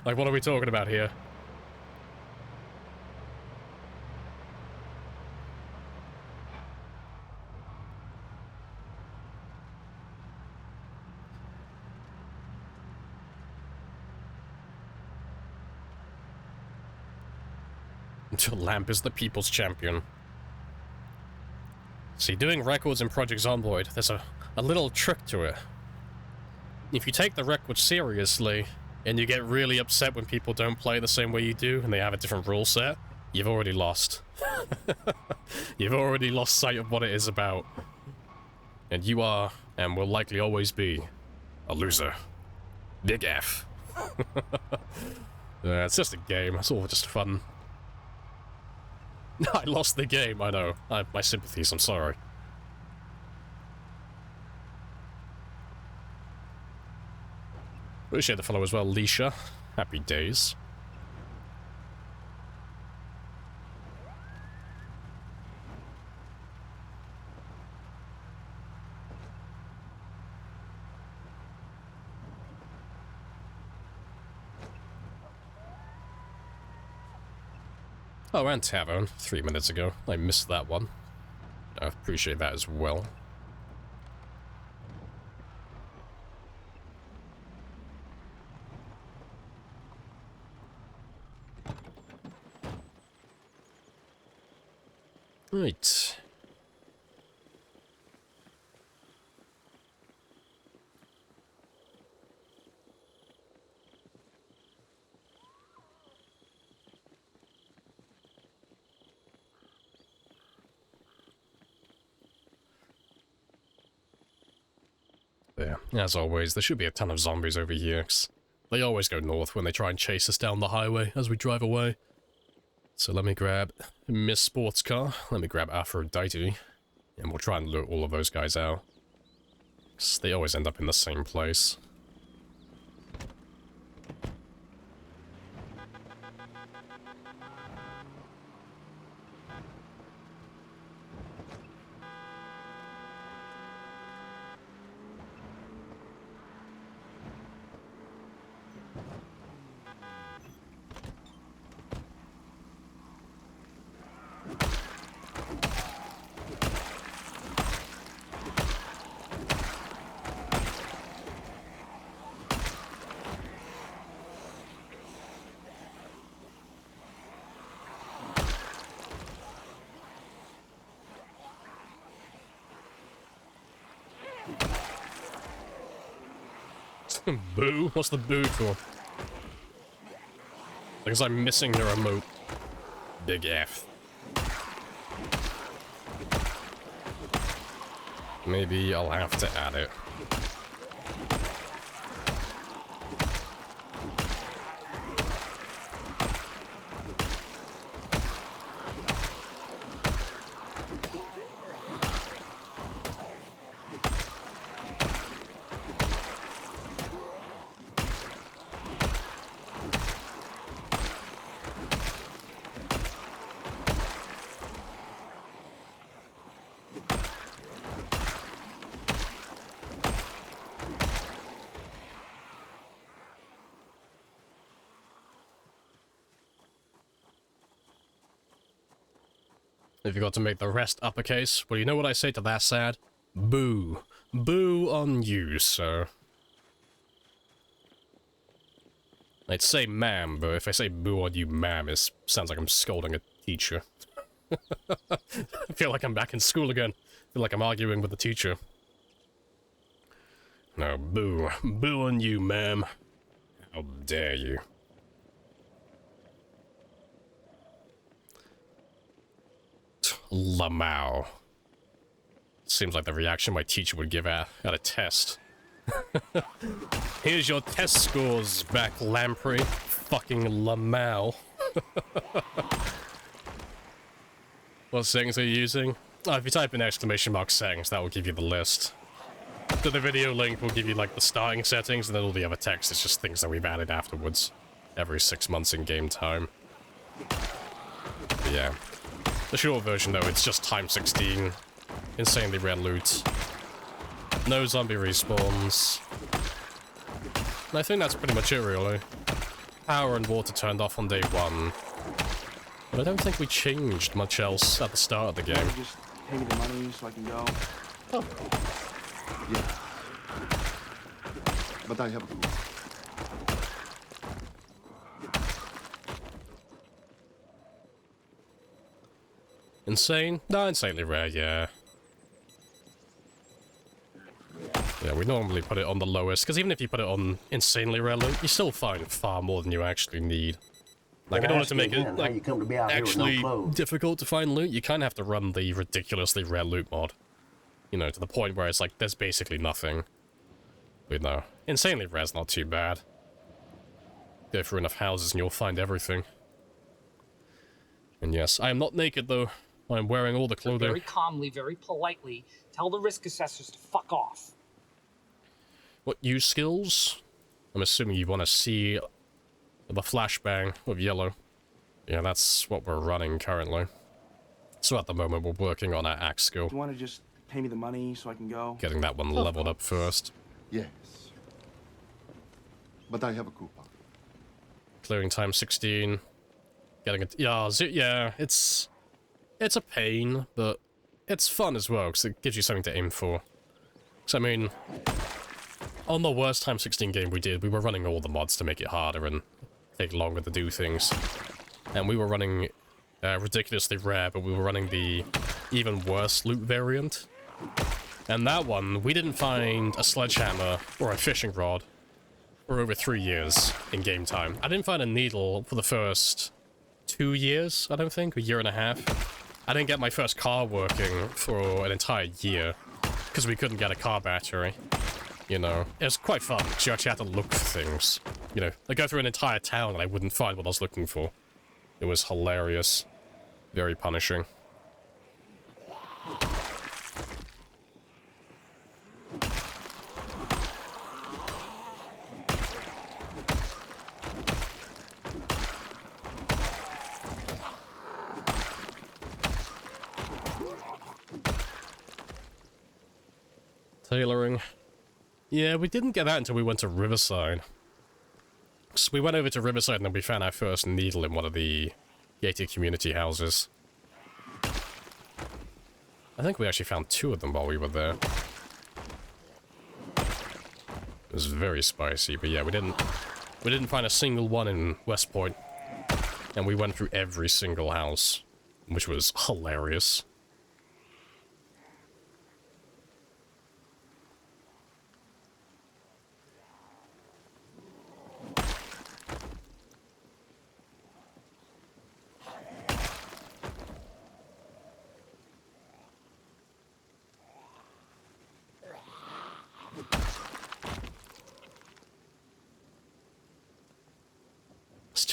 like, what are we talking about here? Lamp is the people's champion. See, doing records in Project Zomboid, there's a little trick to it. If you take the record seriously, and you get really upset when people don't play the same way you do, and they have a different rule set, you've already lost. You've already lost sight of what it is about. And you are, and will likely always be, a loser. Big F. It's just a game, it's all just fun. I lost the game, I know. I have my sympathies, I'm sorry. Appreciate the follow as well, Leisha. Happy days. Oh, and Tavern, 3 minutes ago. I missed that one. I appreciate that as well. Right. There. As always, there should be a ton of zombies over here, 'cause they always go north when they try and chase us down the highway as we drive away. So let me grab Miss Sports Car, let me grab Aphrodite, and we'll try and loot all of those guys out. 'Cause they always end up in the same place. Boo? What's the boo for? Because I'm missing the remote. Big F. Maybe I'll have to add it. If you got to make the rest uppercase, well, you know what I say to that, sad? Boo. Boo on you, sir. I'd say ma'am, but if I say boo on you, ma'am, it sounds like I'm scolding a teacher. I feel like I'm back in school again. I feel like I'm arguing with the teacher. No, boo. Boo on you, ma'am. How dare you. Lamau. Seems like the reaction my teacher would give at a test. Here's your test scores back, Lamprey. Fucking Lamau. What settings are you using? Oh, if you type in !settings, that will give you the list. So the video link will give you like the starting settings, and then all the other text is just things that we've added afterwards. Every 6 months in game time. But yeah. The short version though, it's just times 16. Insanely rare loot. No zombie respawns. And I think that's pretty much it really. Power and water turned off on day 1. But I don't think we changed much else at the start of the game. Just pay me the money so I can go. Oh. Yeah. But I have a clue. Insane? No, insanely rare, yeah. Yeah, we normally put it on the lowest, because even if you put it on insanely rare loot, you still find far more than you actually need. Like, in order to make it, like, actually difficult to find loot, you kind of have to run the ridiculously rare loot mod. You know, to the point where it's like, there's basically nothing. But no, insanely rare's not too bad. Go through enough houses and you'll find everything. And yes, I am not naked though. I'm wearing all the clothing. Very calmly, very politely, tell the risk assessors to fuck off. What, use skills? I'm assuming you want to see the flashbang of yellow. Yeah, that's what we're running currently. So at the moment, we're working on our axe skill. You want to just pay me the money so I can go? Getting that one leveled up first. Yes. But I have a coupon. Clearing time 16. Getting it. Yeah, it's a pain, but it's fun as well, because it gives you something to aim for. So I mean, on the worst time 16 game we did, we were running all the mods to make it harder and take longer to do things. And we were running ridiculously rare, but we were running the even worse loot variant. And that one, we didn't find a sledgehammer or a fishing rod for over 3 years in game time. I didn't find a needle for the first 2 years, I don't think, a year and a half. I didn't get my first car working for an entire year because we couldn't get a car battery. You know, it was quite fun because you actually had to look for things. You know, I go through an entire town and I wouldn't find what I was looking for. It was hilarious. Very punishing. Tailoring. Yeah, we didn't get that until we went to Riverside. So we went over to Riverside and then we found our first needle in one of the gated community houses. I think we actually found 2 of them while we were there. It was very spicy, but yeah, we didn't find a single one in West Point. And we went through every single house, which was hilarious.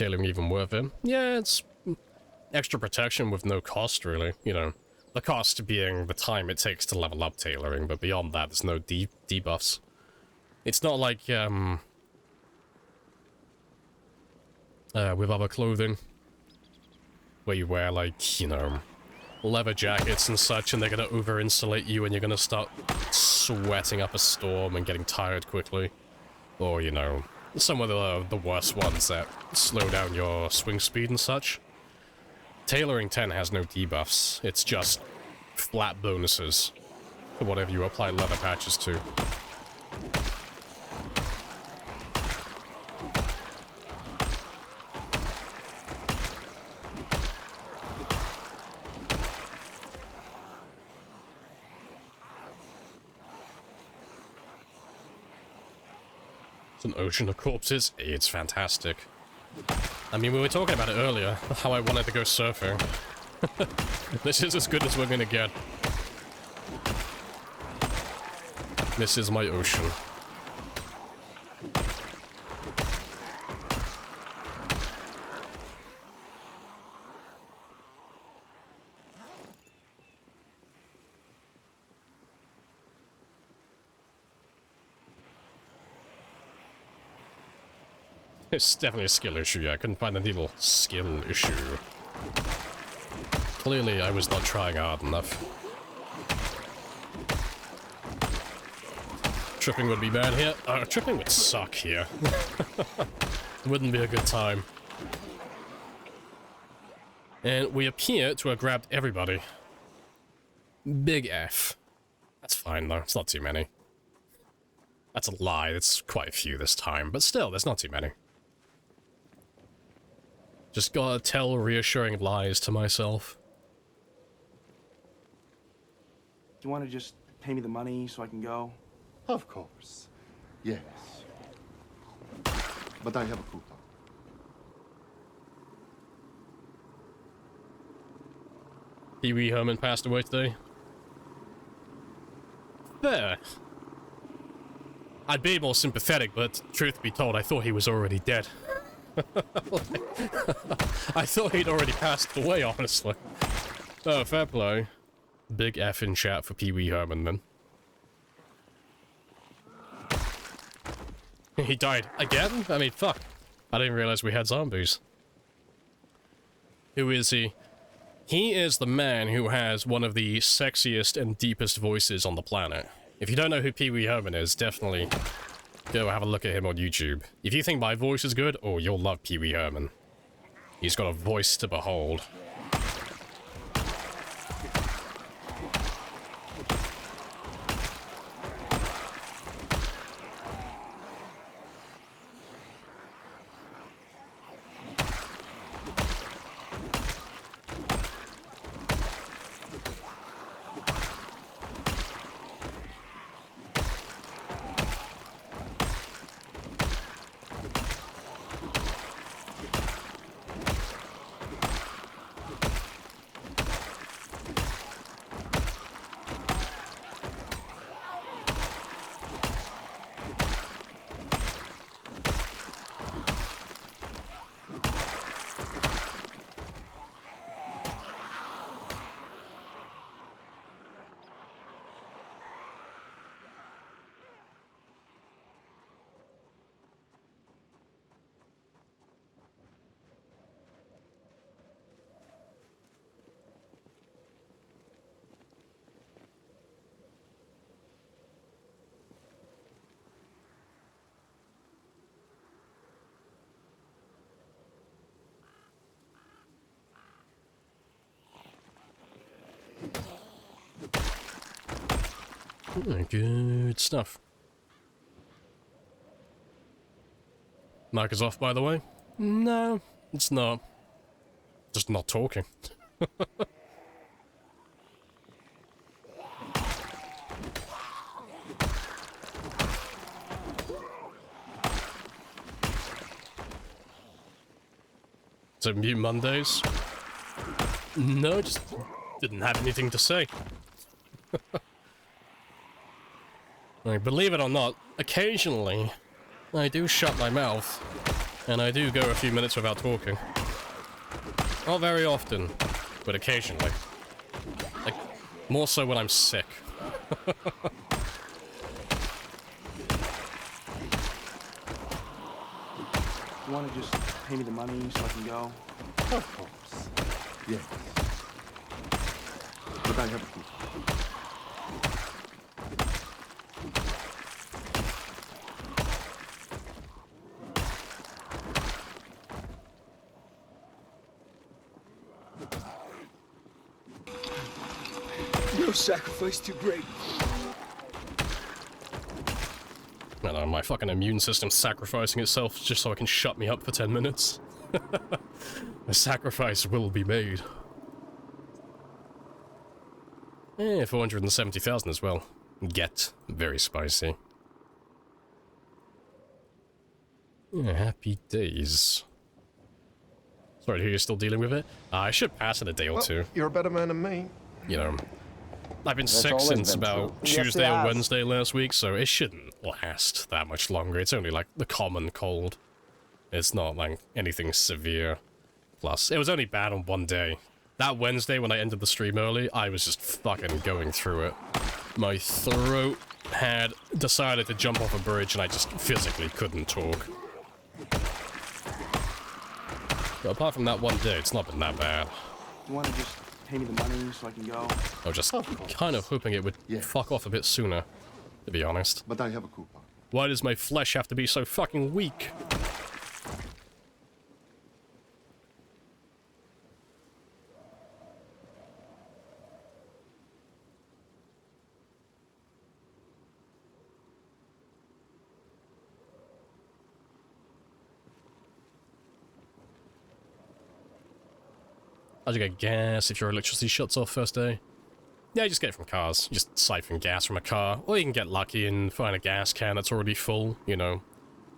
detailing even worth it? Yeah, it's extra protection with no cost, really. You know, the cost being the time it takes to level up tailoring, but beyond that, there's no debuffs. It's not like, with other clothing, where you wear, like, you know, leather jackets and such, and they're gonna over-insulate you, and you're gonna start sweating up a storm and getting tired quickly. Or, you know, some of the worst ones that slow down your swing speed and such. Tailoring 10 has no debuffs, it's just flat bonuses for whatever you apply leather patches to. It's an ocean of corpses. It's fantastic. I mean, we were talking about it earlier, how I wanted to go surfing. This is as good as we're gonna get. This is my ocean. It's definitely a skill issue, yeah. I couldn't find any little skill issue. Clearly, I was not trying hard enough. Tripping would be bad here. Tripping would suck here. Wouldn't be a good time. And we appear to have grabbed everybody. Big F. That's fine, though. It's not too many. That's a lie. It's quite a few this time, but still, there's not too many. Just gotta tell reassuring lies to myself. Do you want to just pay me the money so I can go? Of course. Yes. But I have a coupon. Pee Wee Herman passed away today. Fair. I'd be more sympathetic, but truth be told, I thought he was already dead. I thought he'd already passed away, honestly. Oh, fair play. Big F in chat for Pee Wee Herman, then. He died again? I mean, fuck. I didn't realize we had zombies. Who is he? He is the man who has one of the sexiest and deepest voices on the planet. If you don't know who Pee Wee Herman is, definitely go have a look at him on YouTube. If you think my voice is good, oh, you'll love Pee Wee Herman. He's got a voice to behold. Good stuff. Mic is off, by the way? No, it's not. Just not talking. So mute Mondays? No, just didn't have anything to say. Like, believe it or not, occasionally I do shut my mouth And I do go a few minutes without talking. Not very often, but occasionally. Like, more so when I'm sick. You want to just pay me the money so I can go? Of course. Yes. But I have a coupon. No sacrifice too great. I don't know, my fucking immune system's sacrificing itself just so it can shut me up for 10 minutes. A sacrifice will be made. Eh, 470,000 as well. Get very spicy. Yeah, happy days. Sorry to hear you're still dealing with it. I should pass in a day or two. You're a better man than me. You know, I've been That's sick always since been about true. Yes, Tuesday it or has. Wednesday last week, so it shouldn't last that much longer. It's only like the common cold. It's not like anything severe. Plus, it was only bad on one day. That Wednesday when I ended the stream early, I was just fucking going through it. My throat had decided to jump off a bridge and I just physically couldn't talk. But apart from that one day, it's not been that bad. You want to just pay me the money so I can go? I was just kind of hoping it would fuck off a bit sooner, to be honest. But I have a coupon. Why does my flesh have to be so fucking weak? How'd you get gas if your electricity shuts off first day? Yeah, you just get it from cars. You just siphon gas from a car. Or you can get lucky and find a gas can that's already full, you know.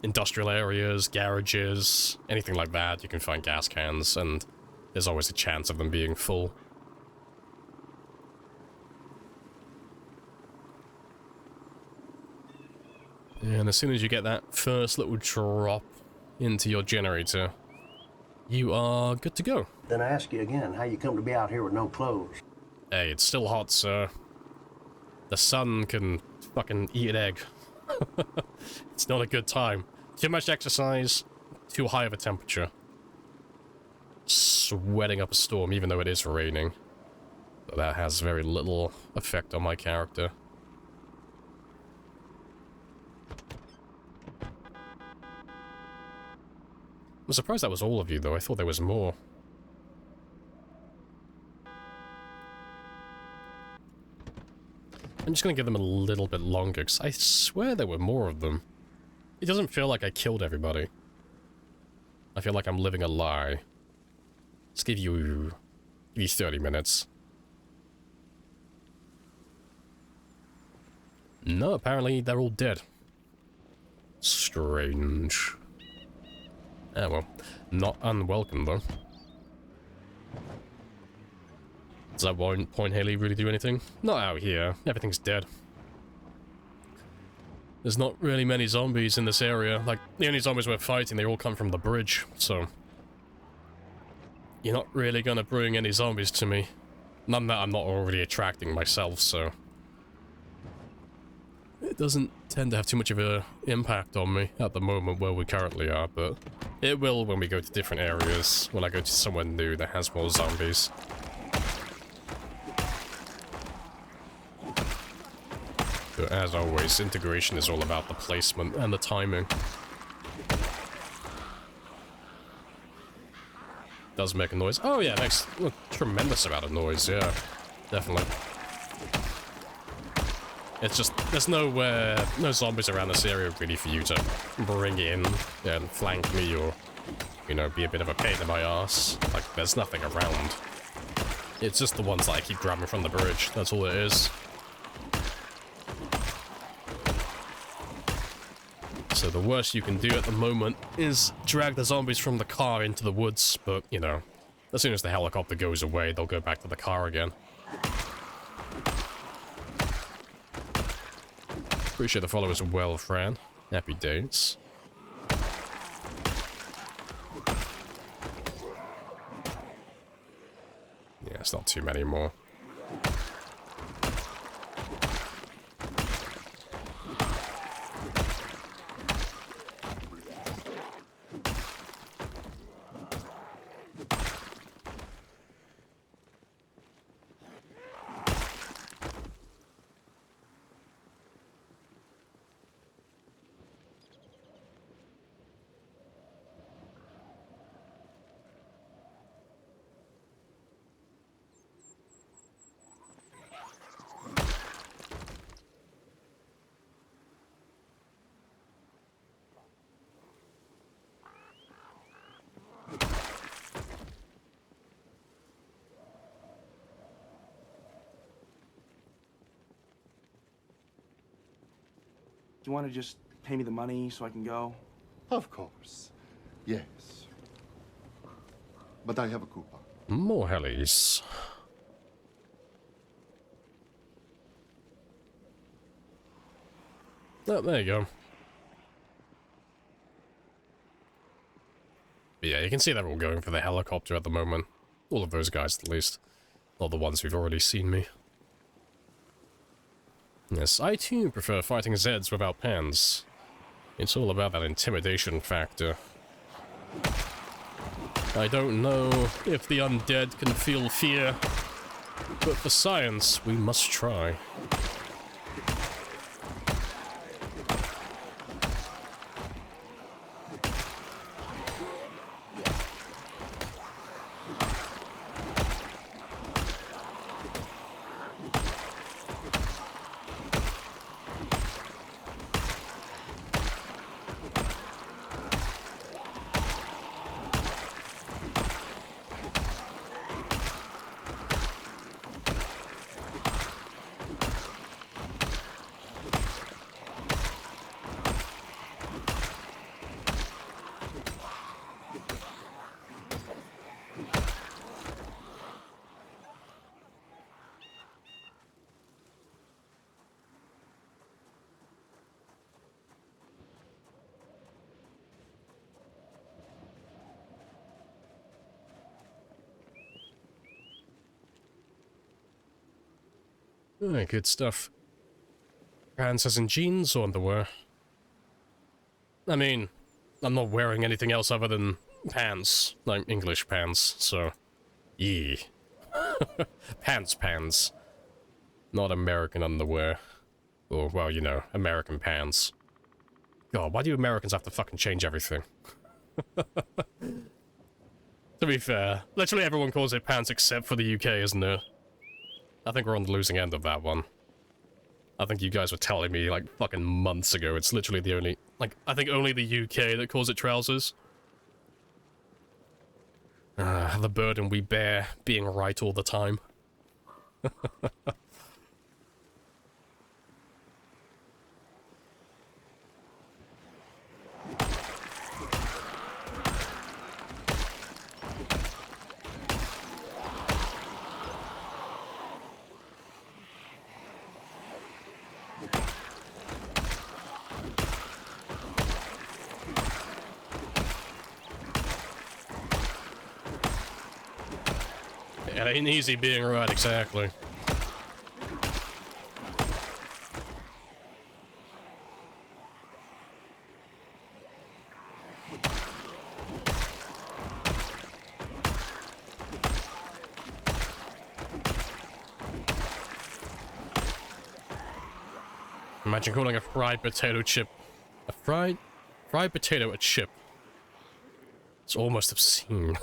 Industrial areas, garages, anything like that, you can find gas cans, and there's always a chance of them being full. And as soon as you get that first little drop into your generator, you are good to go. Then I ask you again, how you come to be out here with no clothes? Hey, it's still hot, sir. The sun can fucking eat an egg. It's not a good time. Too much exercise, too high of a temperature. Sweating up a storm, even though it is raining. But that has very little effect on my character. I'm surprised that was all of you, though. I thought there was more. I'm just gonna give them a little bit longer, because I swear there were more of them. It doesn't feel like I killed everybody. I feel like I'm living a lie. Let's give you 30 minutes. No, apparently they're all dead. Strange. Ah, well. Not unwelcome, though. Does that Point Haley really do anything? Not out here. Everything's dead. There's not really many zombies in this area. Like, the only zombies we're fighting, they all come from the bridge, so... You're not really gonna bring any zombies to me. None that I'm not already attracting myself, so... It doesn't tend to have too much of an impact on me at the moment where we currently are, but... It will when we go to different areas, when I go to somewhere new that has more zombies. But as always, integration is all about the placement and the timing. Does make a noise. Oh yeah, it makes a tremendous amount of noise, yeah. Definitely. It's just, there's no zombies around this area really for you to bring in and flank me or, you know, be a bit of a pain in my ass. Like, there's nothing around. It's just the ones that I keep grabbing from the bridge, that's all it is. So the worst you can do at the moment is drag the zombies from the car into the woods, but, you know, as soon as the helicopter goes away, they'll go back to the car again. Appreciate the followers well, Fran. Happy days. There's not too many more. Do you want to just pay me the money so I can go? Of course. Yes. But I have a coupon. More helis. Oh, there you go. But yeah, you can see they're all going for the helicopter at the moment. All of those guys, at least. Not the ones who've already seen me. Yes, I too prefer fighting Zeds without pans. It's all about that intimidation factor. I don't know if the undead can feel fear, but for science, we must try. Alright, good stuff. Pants as in jeans or underwear? I mean, I'm not wearing anything else other than pants. Like English pants, so... yeah. Pants. Not American underwear. Or, well, you know, American pants. God, why do Americans have to fucking change everything? To be fair, literally everyone calls it pants except for the UK, isn't it? I think we're on the losing end of that one. I think you guys were telling me, like, fucking months ago, it's literally the only... like, I think only the UK that calls it trousers. The burden we bear, being right all the time. It ain't easy being right, exactly. Imagine calling a fried potato chip a fried potato a chip. It's almost obscene.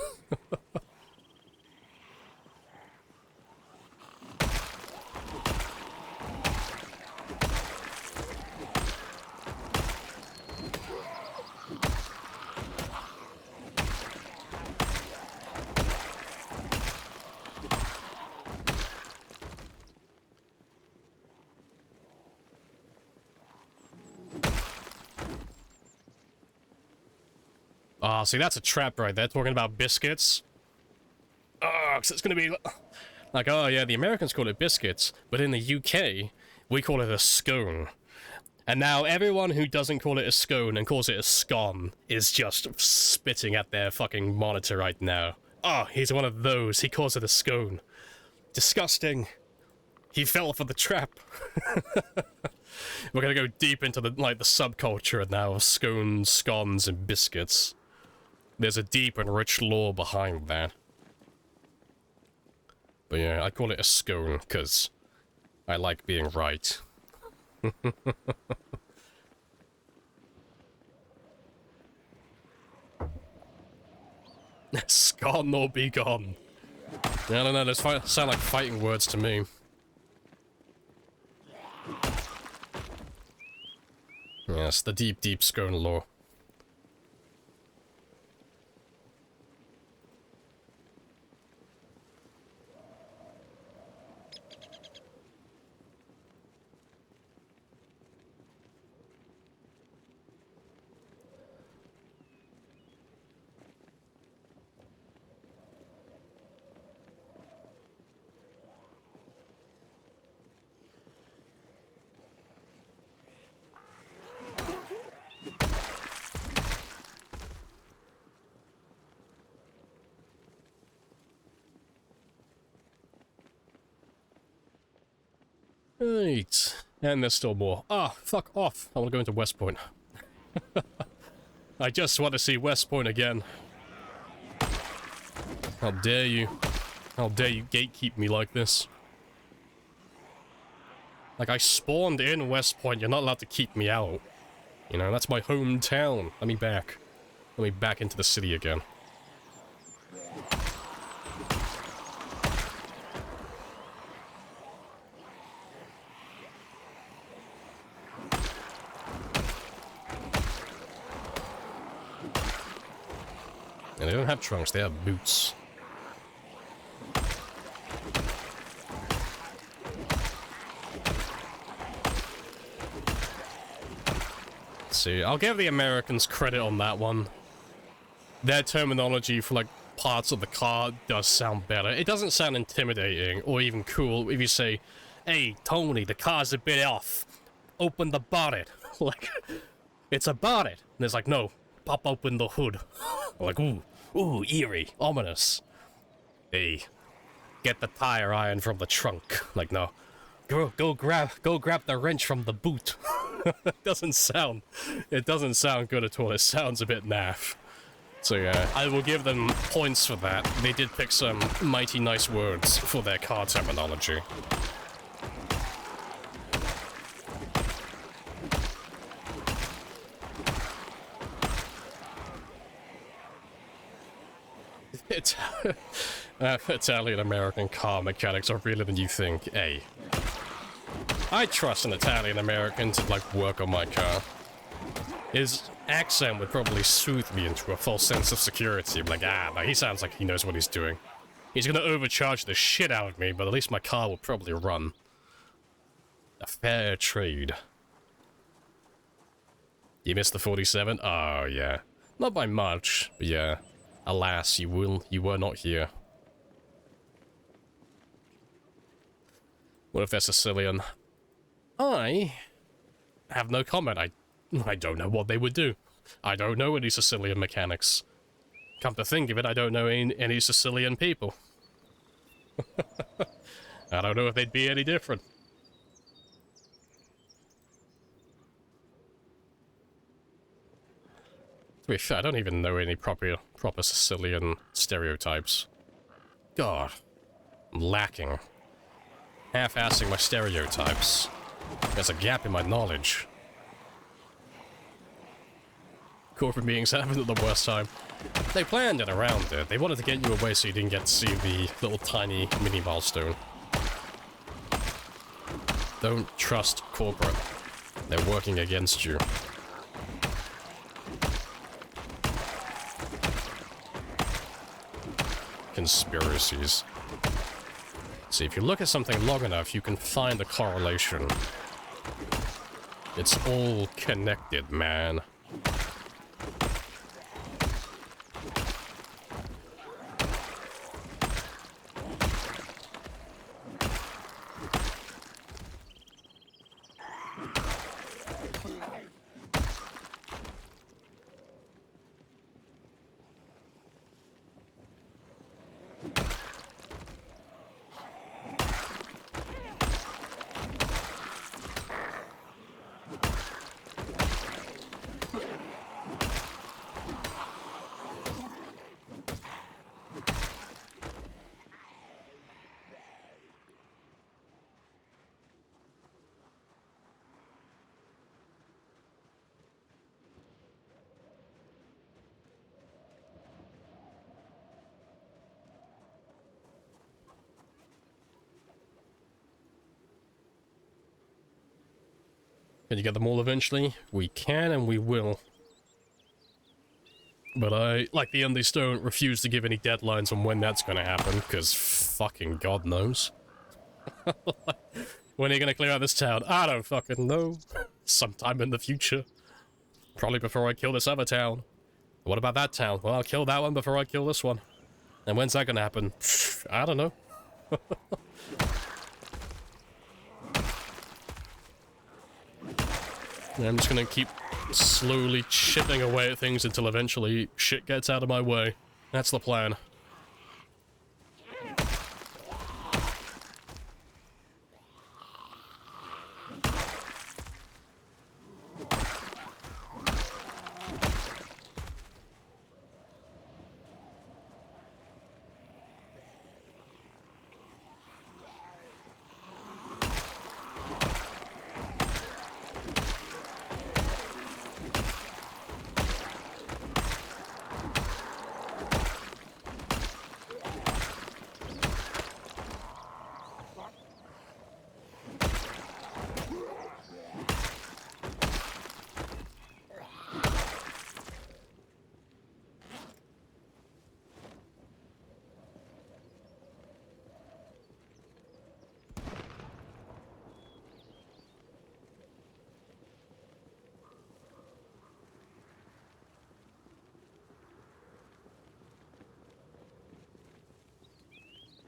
Ah, see, that's a trap right there, talking about biscuits. Oh, 'cause it's gonna be like, oh yeah, the Americans call it biscuits, but in the UK, we call it a scone. And now everyone who doesn't call it a scone and calls it a scone is just spitting at their fucking monitor right now. Oh, he's one of those. He calls it a scone. Disgusting. He fell for the trap. We're gonna go deep into the subculture now of scones, scones, and biscuits. There's a deep and rich lore behind that. But yeah, I call it a scone, because I like being right. Scone or be gone. I don't know, those sound like fighting words to me. Yes, the deep, deep scone lore. Right, and there's still more. Ah, fuck off. I want to go into West Point. I just want to see West Point again. How dare you? How dare you gatekeep me like this? Like, I spawned in West Point, you're not allowed to keep me out. You know, that's my hometown. Let me back. Let me back into the city again. And they don't have trunks, they have boots. Let's see, I'll give the Americans credit on that one. Their terminology for, like, parts of the car does sound better. It doesn't sound intimidating or even cool if you say, "Hey, Tony, the car's a bit off. Open the bonnet." Like, it's a bonnet. And it's like, no, pop open the hood. Like, ooh. Ooh, eerie, ominous. Hey, get the tire iron from the trunk. Like, no, go grab the wrench from the boot. It doesn't sound good at all. It sounds a bit naff. So yeah, I will give them points for that. They did pick some mighty nice words for their car terminology. Italian-American car mechanics are realer than you think. Hey, I trust an Italian-American to, like, work on my car. His accent would probably soothe me into a false sense of security. I'm like, no, he sounds like he knows what he's doing. He's gonna overcharge the shit out of me, but at least my car will probably run. A fair trade. You missed the 47? Oh, yeah. Not by much, but yeah. Alas, you were not here. What if they're Sicilian? I have no comment. I don't know what they would do. I don't know any Sicilian mechanics. Come to think of it, I don't know any Sicilian people. I don't know if they'd be any different. To be fair, I don't even know any proper Sicilian stereotypes. God, I'm lacking. Half-assing my stereotypes. There's a gap in my knowledge. Corporate meetings having the worst time. They planned it around it. They wanted to get you away so you didn't get to see the little tiny mini milestone. Don't trust corporate. They're working against you. Conspiracies. See, if you look at something long enough, you can find a correlation. It's all connected, man. Can you get them all eventually? We can and we will. But I, like the Undy Stone, refuse to give any deadlines on when that's gonna happen, because fucking God knows. When are you gonna clear out this town? I don't fucking know. Sometime in the future. Probably before I kill this other town. What about that town? Well, I'll kill that one before I kill this one. And when's that gonna happen? I don't know. I'm just gonna keep slowly chipping away at things until eventually shit gets out of my way. That's the plan.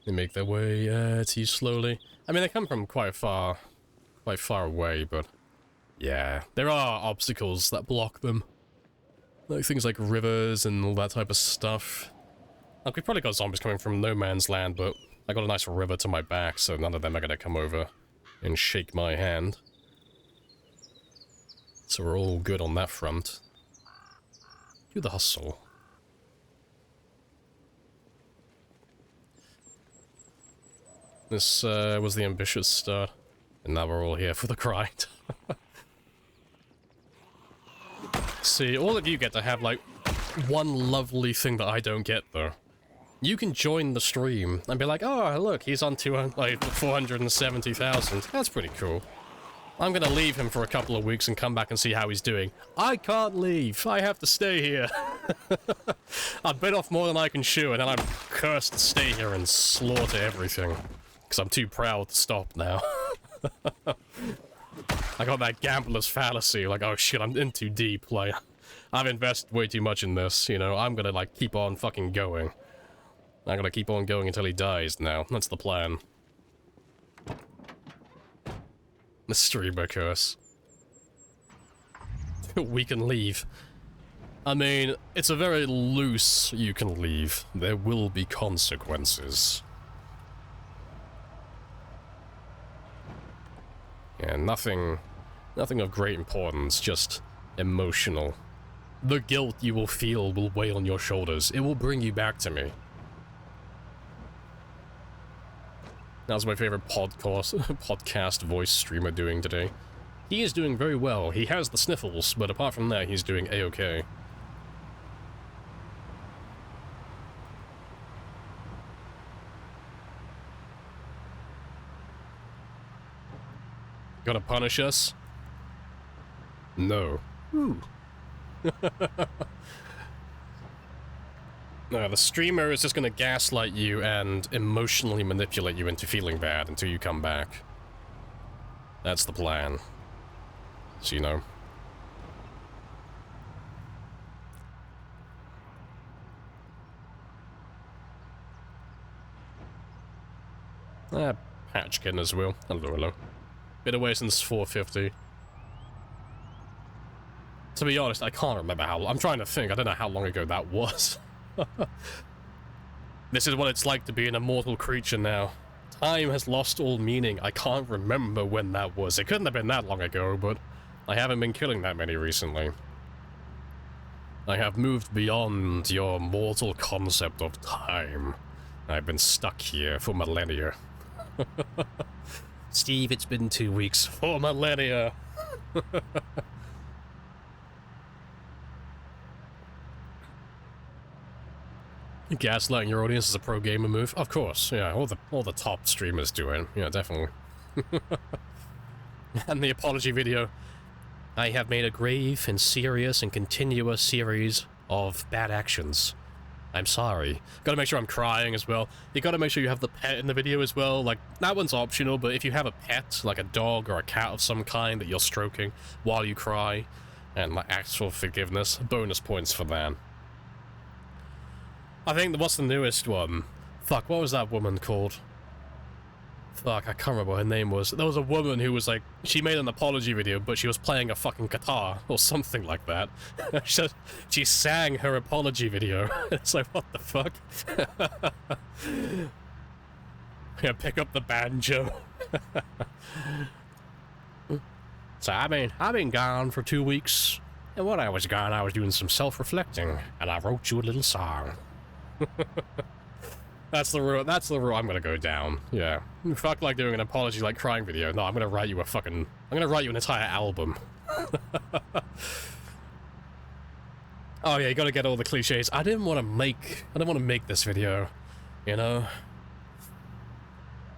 They make their way to you slowly. I mean, they come from quite far away, but yeah, there are obstacles that block them. Like things like rivers and all that type of stuff. Like, we've probably got zombies coming from no man's land, but I got a nice river to my back, so none of them are gonna come over and shake my hand. So we're all good on that front. Do the hustle. This was the ambitious start, and now we're all here for the grind. See, all of you get to have, like, one lovely thing that I don't get, though. You can join the stream and be like, oh, look, he's on 470,000. That's pretty cool. I'm gonna leave him for a couple of weeks and come back and see how he's doing. I can't leave. I have to stay here. I've bit off more than I can chew, and then I'm cursed to stay here and slaughter everything. Because I'm too proud to stop now. I got that gambler's fallacy, like, oh shit, I'm in too deep, like, I've invested way too much in this, you know, I'm gonna, like, keep on fucking going. I'm gonna keep on going until he dies now, that's the plan. The streamer curse. We can leave. I mean, it's a very loose you can leave. There will be consequences. Yeah, nothing of great importance, just emotional. The guilt you will feel will weigh on your shoulders. It will bring you back to me. That was my favorite podcast voice streamer doing today. He is doing very well. He has the sniffles, but apart from that, he's doing a-okay. Gonna punish us? No. Ooh. No, the streamer is just gonna gaslight you and emotionally manipulate you into feeling bad until you come back. That's the plan. So, you know. Patchkin as well. Hello. Been away since 450. To be honest, I can't remember how long. I'm trying to think. I don't know how long ago that was. This is what it's like to be an immortal creature now. Time has lost all meaning. I can't remember when that was. It couldn't have been that long ago, but I haven't been killing that many recently. I have moved beyond your mortal concept of time. I've been stuck here for millennia. Steve, it's been 2 weeks. For millennia! Gaslighting your audience is a pro gamer move? Of course, yeah, all the top streamers do it. Yeah, definitely. And the apology video. I have made a grave and serious and continuous series of bad actions. I'm sorry. Gotta make sure I'm crying as well. You gotta make sure you have the pet in the video as well. Like, that one's optional, but if you have a pet, like a dog or a cat of some kind that you're stroking while you cry, and like ask for forgiveness, bonus points for that. I think, what's the newest one? Fuck, what was that woman called? Fuck, I can't remember what her name was. There was a woman who was like, she made an apology video, but she was playing a fucking guitar, or something like that. She sang her apology video. It's like, what the fuck? Yeah, pick up the banjo. So, I've been gone for 2 weeks, and while I was gone, I was doing some self-reflecting, and I wrote you a little song. That's the route I'm gonna go down. Yeah. Fuck like doing an apology like crying video. No, I'm gonna write you I'm gonna write you an entire album. Oh yeah, you gotta get all the cliches. I didn't want to make this video, you know?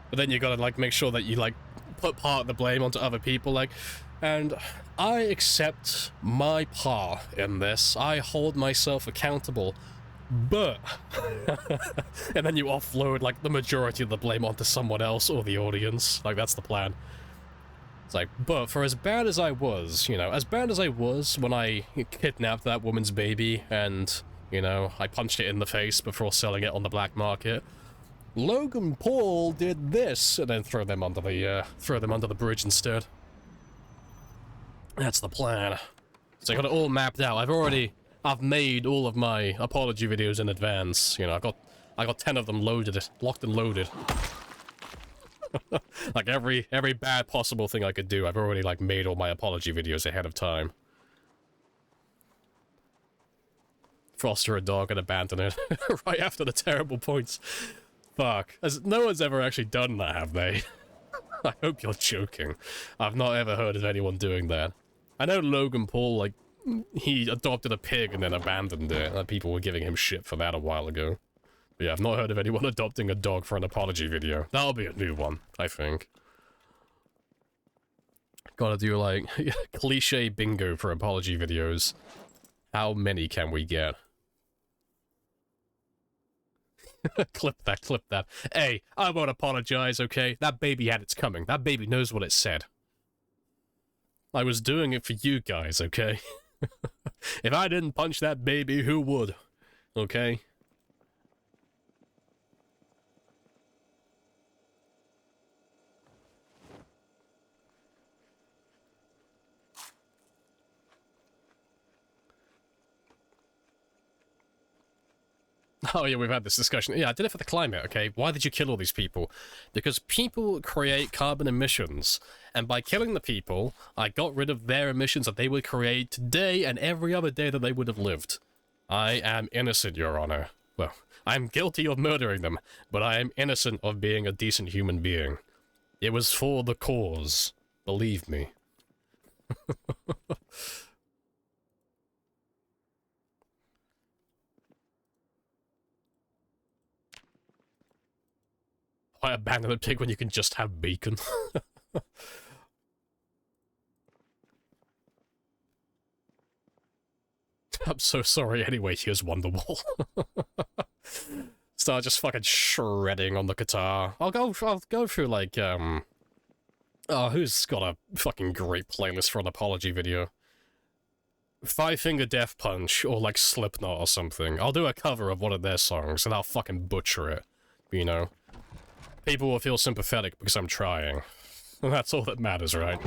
But then you gotta like make sure that you like put part of the blame onto other people, like, and I accept my part in this. I hold myself accountable. But and then you offload like the majority of the blame onto someone else or the audience. Like, that's the plan. It's like, but for as bad as I was, you know, as bad as I was when I kidnapped that woman's baby and, you know, I punched it in the face before selling it on the black market, Logan Paul did this, and then throw them under the bridge instead. That's the plan. So I got it all mapped out. I've made all of my apology videos in advance. You know, I got 10 of them locked and loaded. Like every bad possible thing I could do, I've already like made all my apology videos ahead of time. Foster a dog and abandon it right after the terrible points. Fuck. No one's ever actually done that, have they? I hope you're joking. I've not ever heard of anyone doing that. I know Logan Paul, like, he adopted a pig and then abandoned it. And people were giving him shit for that a while ago. But yeah, I've not heard of anyone adopting a dog for an apology video. That'll be a new one, I think. Gotta do, like, cliche bingo for apology videos. How many can we get? Clip that. Hey, I won't apologize, okay? That baby had its coming. That baby knows what it said. I was doing it for you guys, okay? If I didn't punch that baby, who would? Okay? Oh yeah, we've had this discussion. Yeah, I did it for the climate, okay? Why did you kill all these people? Because people create carbon emissions, and by killing the people, I got rid of their emissions that they would create today and every other day that they would have lived. I am innocent, Your Honor. Well, I'm guilty of murdering them, but I am innocent of being a decent human being. It was for the cause. Believe me. Why abandon a pig when you can just have bacon? I'm so sorry anyway, here's Wonderwall. Start just fucking shredding on the guitar. I'll go through like, oh, who's got a fucking great playlist for an apology video? Five Finger Death Punch, or like Slipknot or something. I'll do a cover of one of their songs, and I'll fucking butcher it, you know? People will feel sympathetic because I'm trying. And that's all that matters, right?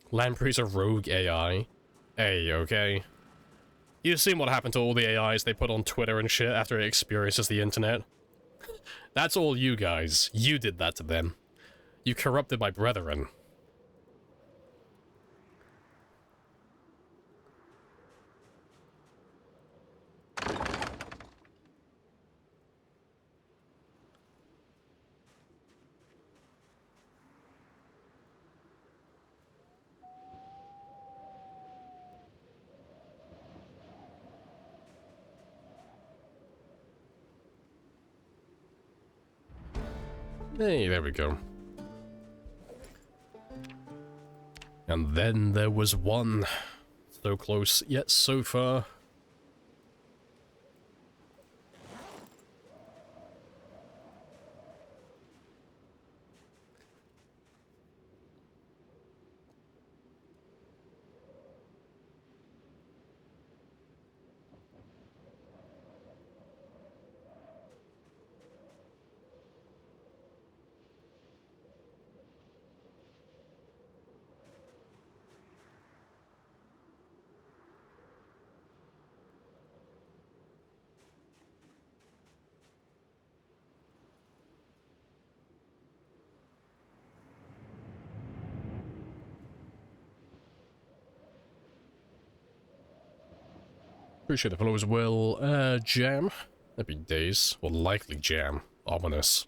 Lamprey's a rogue AI. Hey, okay? You've seen what happened to all the AIs they put on Twitter and shit after it experiences the internet? That's all you guys. You did that to them. You corrupted my brethren. Hey, there we go. And then there was one. So close, yet so far. Appreciate the followers will, jam. That'd be days. Or likely jam. Ominous.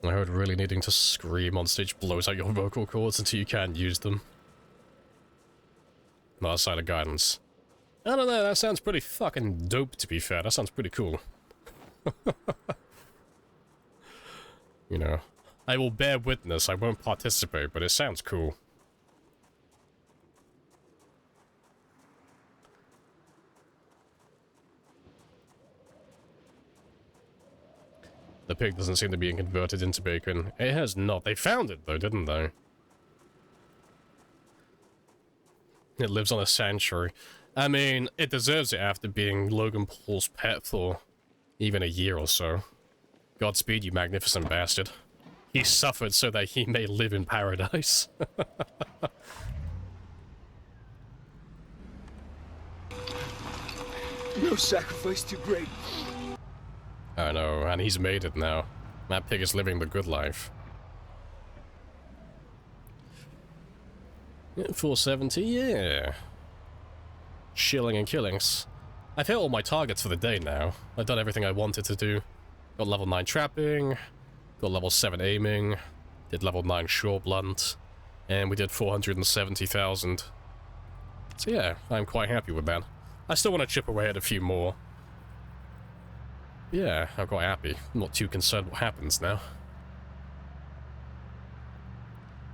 I heard really needing to scream on stage blows out your vocal cords until you can't use them. Not a sign of guidance. I don't know, that sounds pretty fucking dope, to be fair. That sounds pretty cool. You know, I will bear witness, I won't participate, but it sounds cool. The pig doesn't seem to be converted into bacon. It has not. They found it, though, didn't they? It lives on a sanctuary. I mean, it deserves it after being Logan Paul's pet for even a year or so. Godspeed, you magnificent bastard. He suffered so that he may live in paradise. No sacrifice too great. I know, and he's made it now. That pig is living the good life. Yeah, 470, yeah. Shilling and killings. I've hit all my targets for the day now. I've done everything I wanted to do. Got level 9 trapping, got level 7 aiming, did level 9 short blunt, and we did 470,000. So yeah, I'm quite happy with that. I still want to chip away at a few more. Yeah, I'm quite happy. I'm not too concerned what happens now.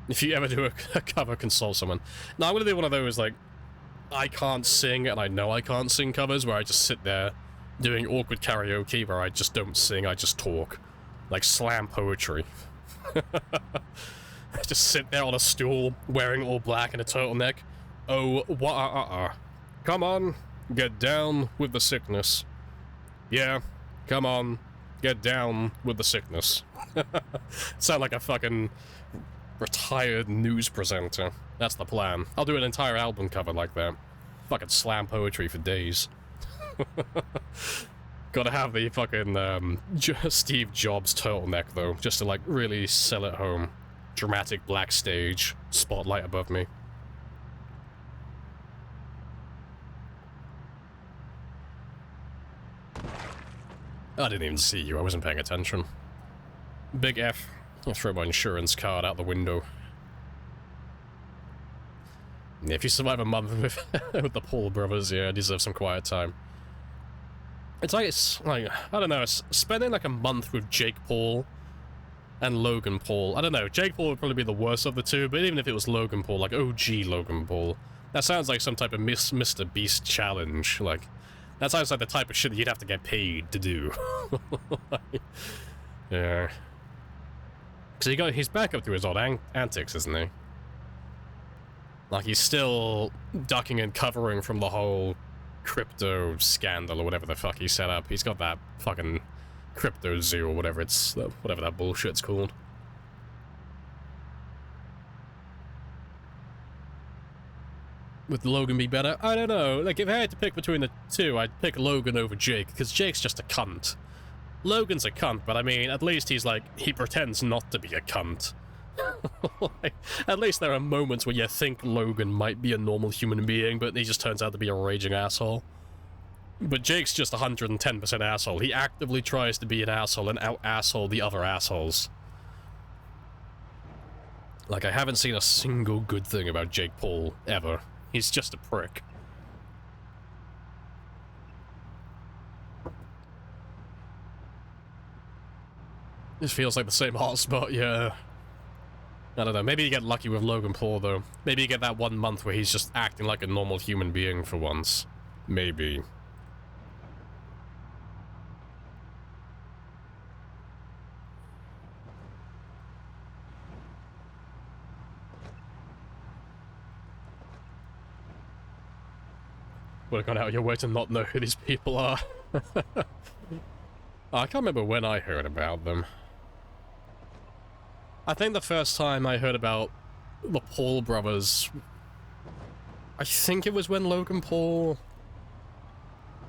If you ever do a cover, console someone. Now I'm gonna do one of those, like, I can't sing and I know I can't sing covers, where I just sit there doing awkward karaoke where I just don't sing, I just talk. Like slam poetry. I just sit there on a stool, wearing all black and a turtleneck. Oh, come on, get down with the sickness. Yeah. Come on, get down with the sickness. Sound like a fucking retired news presenter. That's the plan. I'll do an entire album cover like that. Fucking slam poetry for days. Gotta have the fucking, Steve Jobs turtleneck, though, just to, like, really sell it home. Dramatic black stage, spotlight above me. I didn't even see you, I wasn't paying attention. Big F. I'll throw my insurance card out the window. If you survive a month with the Paul brothers, yeah, deserve some quiet time. It's like, I don't know, spending like a month with Jake Paul and Logan Paul. I don't know, Jake Paul would probably be the worst of the two, but even if it was Logan Paul, like OG Logan Paul, that sounds like some type of Mr. Beast challenge, like... That sounds like the type of shit that you'd have to get paid to do. Yeah. Because he's back up to his old antics, isn't he? Like, he's still ducking and covering from the whole crypto scandal or whatever the fuck he set up. He's got that fucking crypto zoo or whatever whatever that bullshit's called. Would Logan be better? I don't know. Like, if I had to pick between the two, I'd pick Logan over Jake, because Jake's just a cunt. Logan's a cunt, but I mean, at least he's like, he pretends not to be a cunt. Like, at least there are moments where you think Logan might be a normal human being, but he just turns out to be a raging asshole. But Jake's just 110% asshole. He actively tries to be an asshole and out-asshole the other assholes. Like, I haven't seen a single good thing about Jake Paul, ever. He's just a prick. This feels like the same hotspot, yeah. I don't know, maybe you get lucky with Logan Paul, though. Maybe you get that 1 month where he's just acting like a normal human being for once. Maybe. Would have gone out of your way to not know who these people are. I can't remember when I heard about them. I think the first time I heard about the Paul brothers, I think it was when Logan Paul,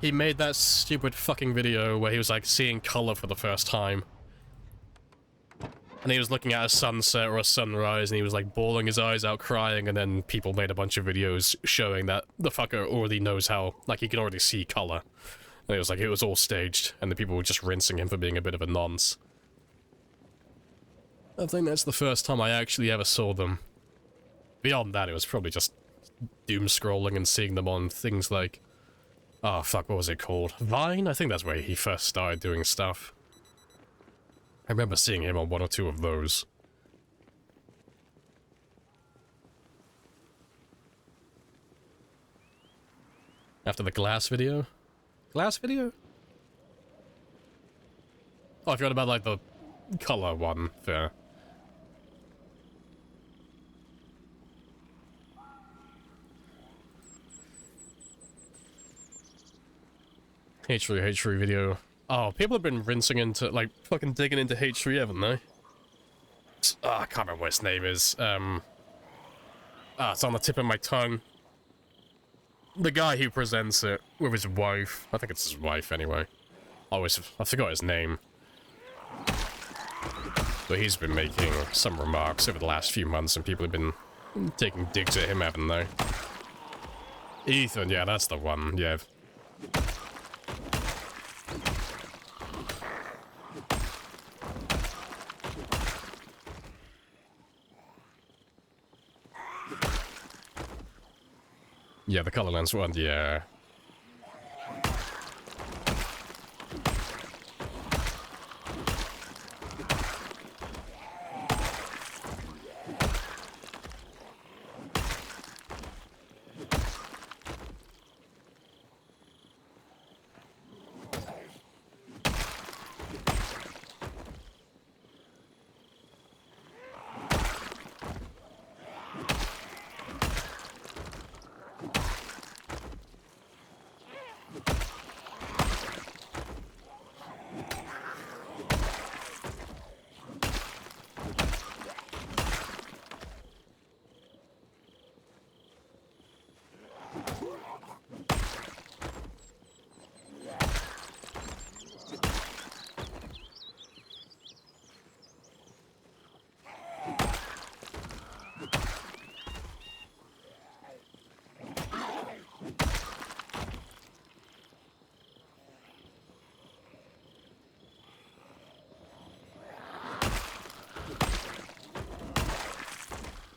he made that stupid fucking video where he was like seeing color for the first time. And he was looking at a sunset or a sunrise and he was like bawling his eyes out crying, and then people made a bunch of videos showing that the fucker already knows how, like, he can already see color. And it was like, it was all staged, and the people were just rinsing him for being a bit of a nonce. I think that's the first time I actually ever saw them. Beyond that, it was probably just doom scrolling and seeing them on things like... oh, fuck, what was it called? Vine? I think that's where he first started doing stuff. I remember seeing him on one or two of those. After the glass video? Glass video? Oh, I forgot about, like, the color one. Fair. H3 video. Oh, people have been rinsing into, like, fucking digging into H3, haven't they? Oh, I can't remember what his name is. It's on the tip of my tongue. The guy who presents it with his wife. I think it's his wife, anyway. I forgot his name. But he's been making some remarks over the last few months, and people have been taking digs at him, haven't they? Ethan, yeah, that's the one, yeah. Yeah, the color lens one, yeah.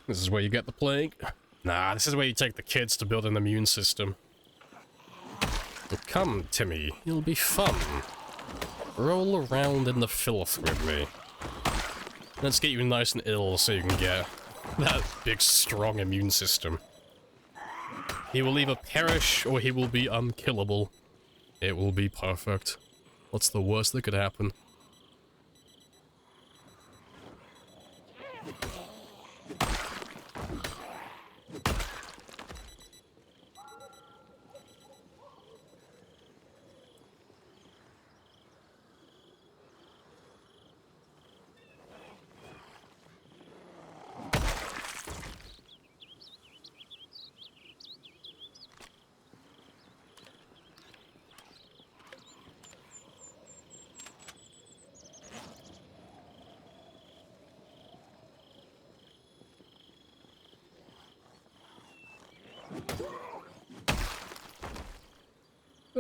This is where you get the plague? Nah, this is where you take the kids to build an immune system. But come, Timmy, you'll be fun. Roll around in the filth with me. Let's get you nice and ill so you can get that big, strong immune system. He will either perish or he will be unkillable. It will be perfect. What's the worst that could happen?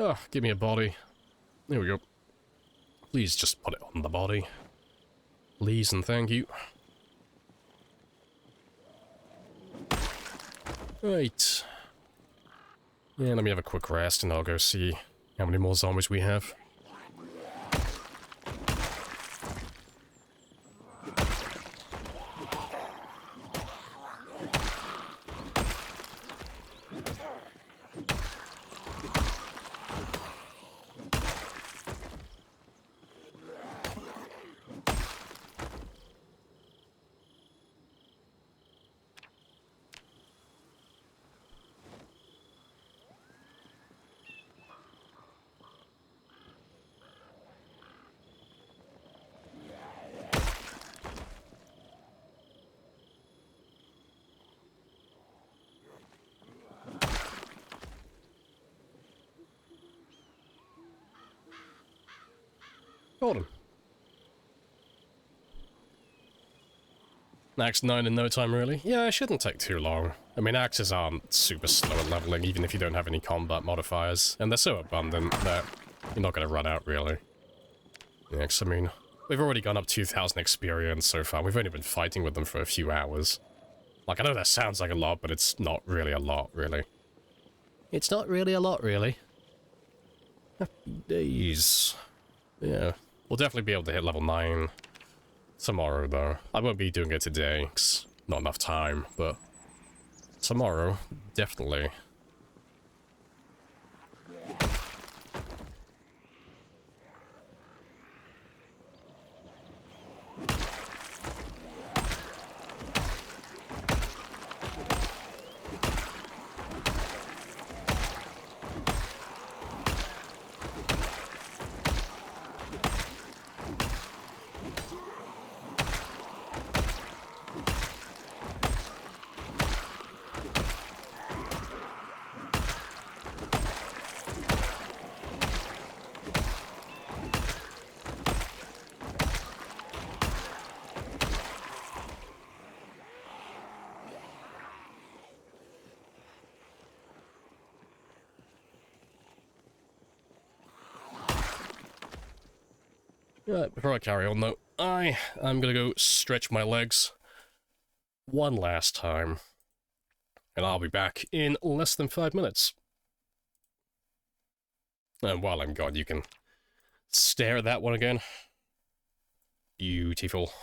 Oh, give me a body. There we go. Please just put it on the body. Please and thank you. Right. Yeah, let me have a quick rest and I'll go see how many more zombies we have. Got him. Axe 9 in no time, really? Yeah, it shouldn't take too long. I mean, axes aren't super slow at leveling, even if you don't have any combat modifiers. And they're so abundant that you're not going to run out, really. Yeah, 'cause, I mean, we've already gone up 2,000 experience so far. We've only been fighting with them for a few hours. Like, I know that sounds like a lot, but it's not really a lot, really. It's not really a lot, really. Happy days. Yeah. We'll definitely be able to hit level 9 tomorrow, though. I won't be doing it today, 'cause not enough time, but tomorrow, definitely. Right, before I carry on though, I'm gonna go stretch my legs one last time, and I'll be back in less than 5 minutes. And while I'm gone, you can stare at that one again. Beautiful.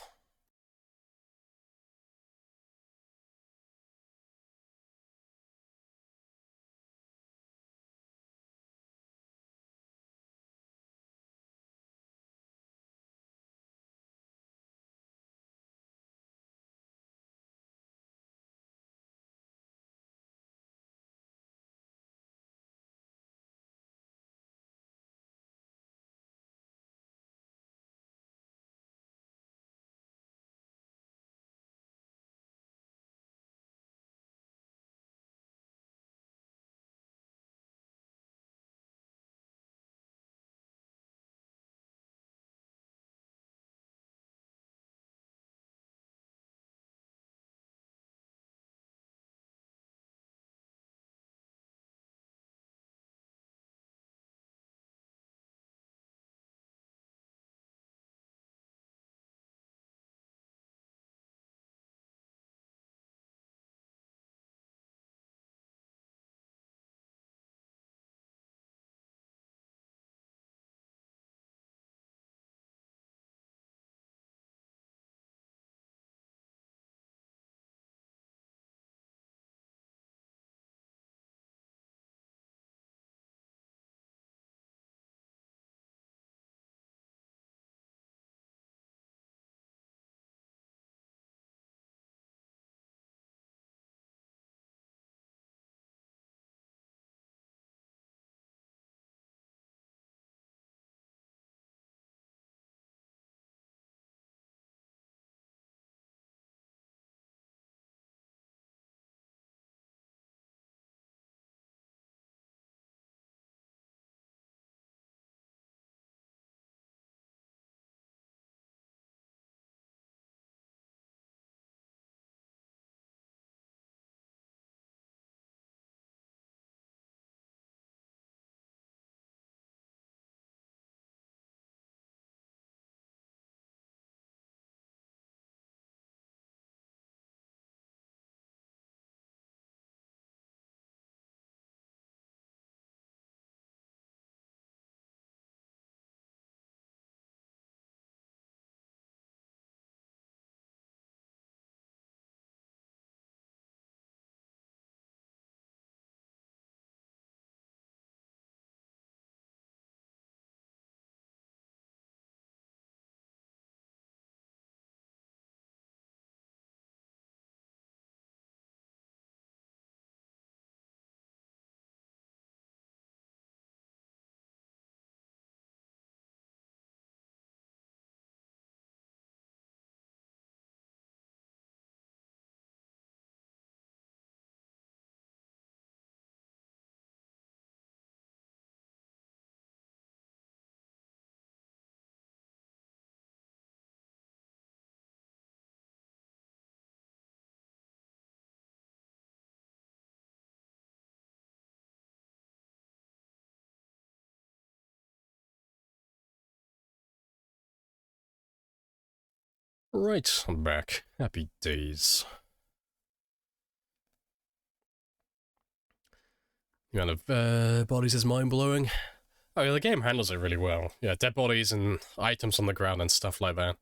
Right, I'm back. Happy days. Kind of bodies is mind-blowing. Oh, yeah, the game handles it really well. Yeah, dead bodies and items on the ground and stuff like that.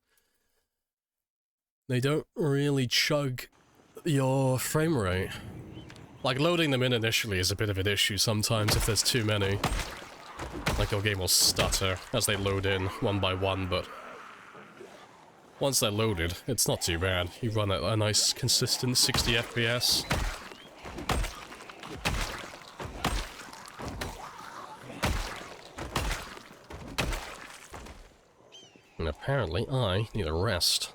They don't really chug your frame rate. Like, loading them in initially is a bit of an issue sometimes if there's too many. Like, your game will stutter as they load in one by one, but once they're loaded, it's not too bad. You run at a nice, consistent 60 FPS. And apparently I need a rest.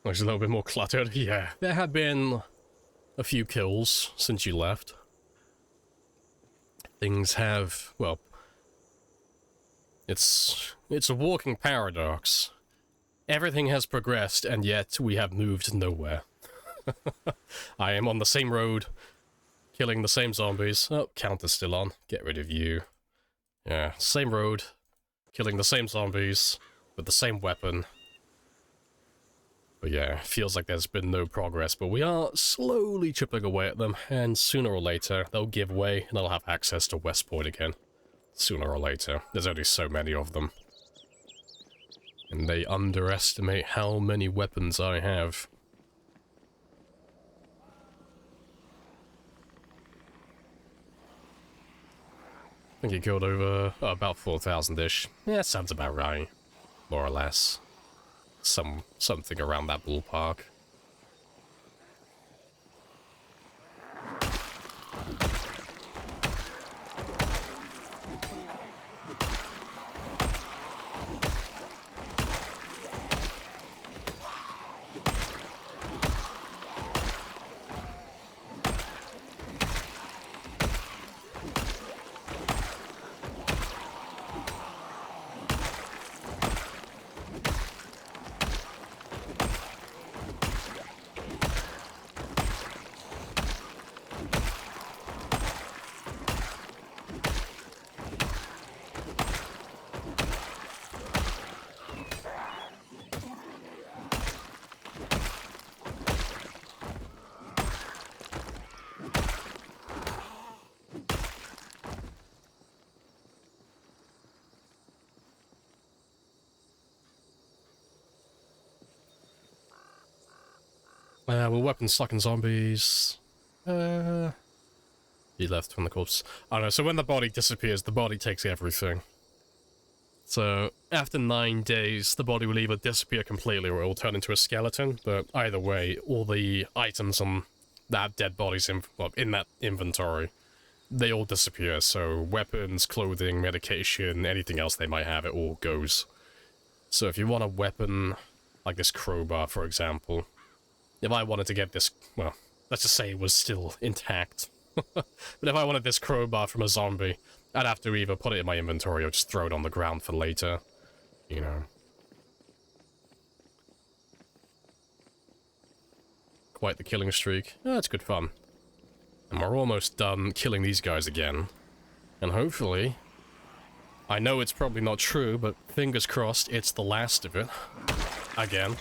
Looks a little bit more cluttered. Yeah, there have been a few kills since you left. Things have, well, it's a walking paradox. Everything has progressed, and yet we have moved nowhere. I am on the same road, killing the same zombies. Oh, counter's still on. Get rid of you. Yeah, same road, killing the same zombies, with the same weapon. But yeah, feels like there's been no progress, but we are slowly chipping away at them, and sooner or later, they'll give way, and I'll have access to West Point again. Sooner or later. There's only so many of them. And they underestimate how many weapons I have. I think he killed over about 4,000-ish. Yeah, sounds about right. More or less. Something around that ballpark. Well, weapons stuck in zombies. He left from the corpse. I don't know, so when the body disappears, the body takes everything. So, after 9 days, the body will either disappear completely or it will turn into a skeleton, but either way, all the items on that dead body's in that inventory, they all disappear, so weapons, clothing, medication, anything else they might have, it all goes. So if you want a weapon, like this crowbar, for example, if I wanted to get this, well, let's just say it was still intact. But if I wanted this crowbar from a zombie, I'd have to either put it in my inventory or just throw it on the ground for later. You know. Quite the killing streak. Oh, that's good fun. And we're almost done killing these guys again. And hopefully, I know it's probably not true, but fingers crossed it's the last of it. Again.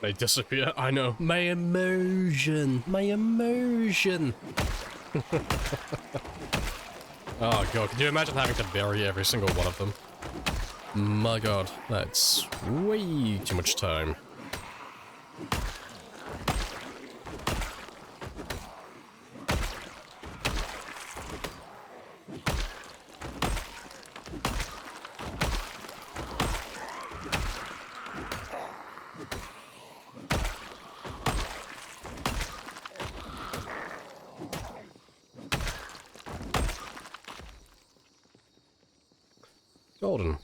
They disappear. I know. My immersion. My immersion. Oh god, could you imagine having to bury every single one of them? My god, that's way too much time. Golden.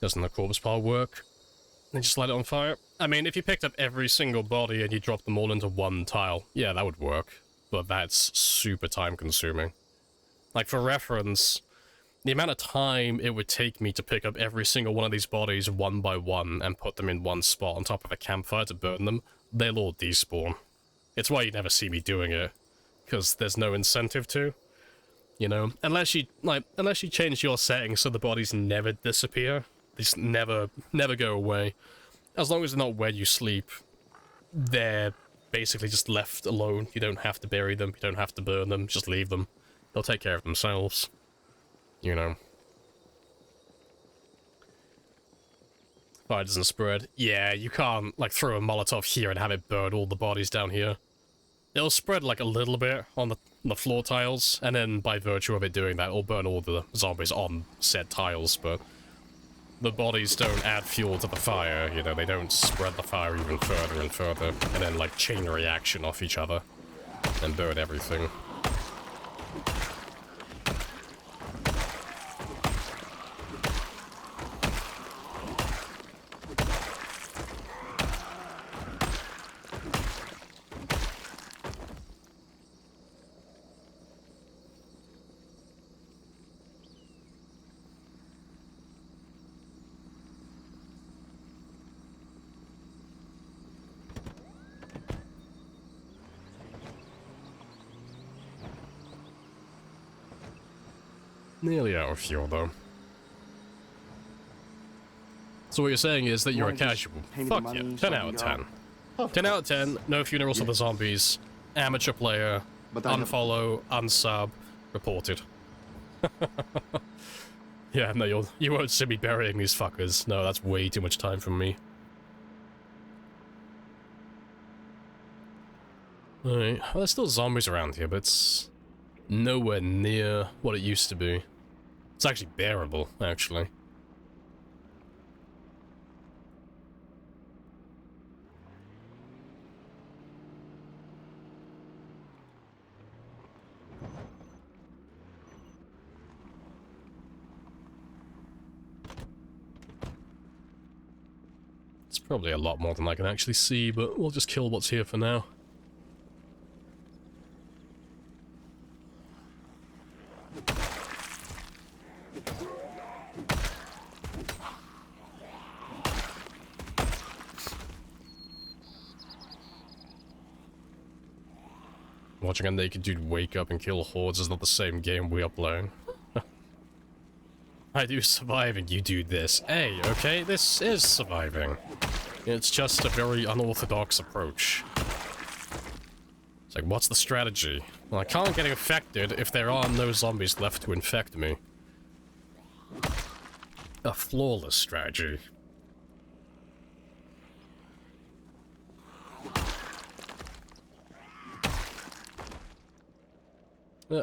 Doesn't the corpse pile work? They just light it on fire? I mean, if you picked up every single body and you dropped them all into one tile, yeah, that would work. But that's super time consuming. Like, for reference, the amount of time it would take me to pick up every single one of these bodies one by one and put them in one spot on top of a campfire to burn them, they'll all despawn. It's why you never see me doing it, because there's no incentive to. You know, unless you change your settings so the bodies never disappear, they just never go away. As long as they're not where you sleep, they're basically just left alone. You don't have to bury them, you don't have to burn them, just leave them. They'll take care of themselves. You know. Fire doesn't spread. Yeah, you can't, like, throw a Molotov here and have it burn all the bodies down here. It'll spread, like, a little bit on the floor tiles, and then by virtue of it doing that, it'll burn all the zombies on said tiles, but the bodies don't add fuel to the fire, you know, they don't spread the fire even further and further, and then, like, chain reaction off each other, and burn everything. Nearly out of fuel, though. So what you're saying is that you're a casual. Fuck yeah, 10 out of 10. 10 out of 10, no funerals for the zombies, amateur player, unfollow, unsub, reported. Yeah, no, you won't see me burying these fuckers. No, that's way too much time from me. Alright, well, there's still zombies around here, but it's nowhere near what it used to be. It's actually bearable, actually. It's probably a lot more than I can actually see, but we'll just kill what's here for now. Watching a naked dude wake up and kill hordes is not the same game we are playing. I do surviving, you do this. Hey, okay, this is surviving. It's just a very unorthodox approach. It's like, what's the strategy? Well, I can't get infected if there are no zombies left to infect me. A flawless strategy.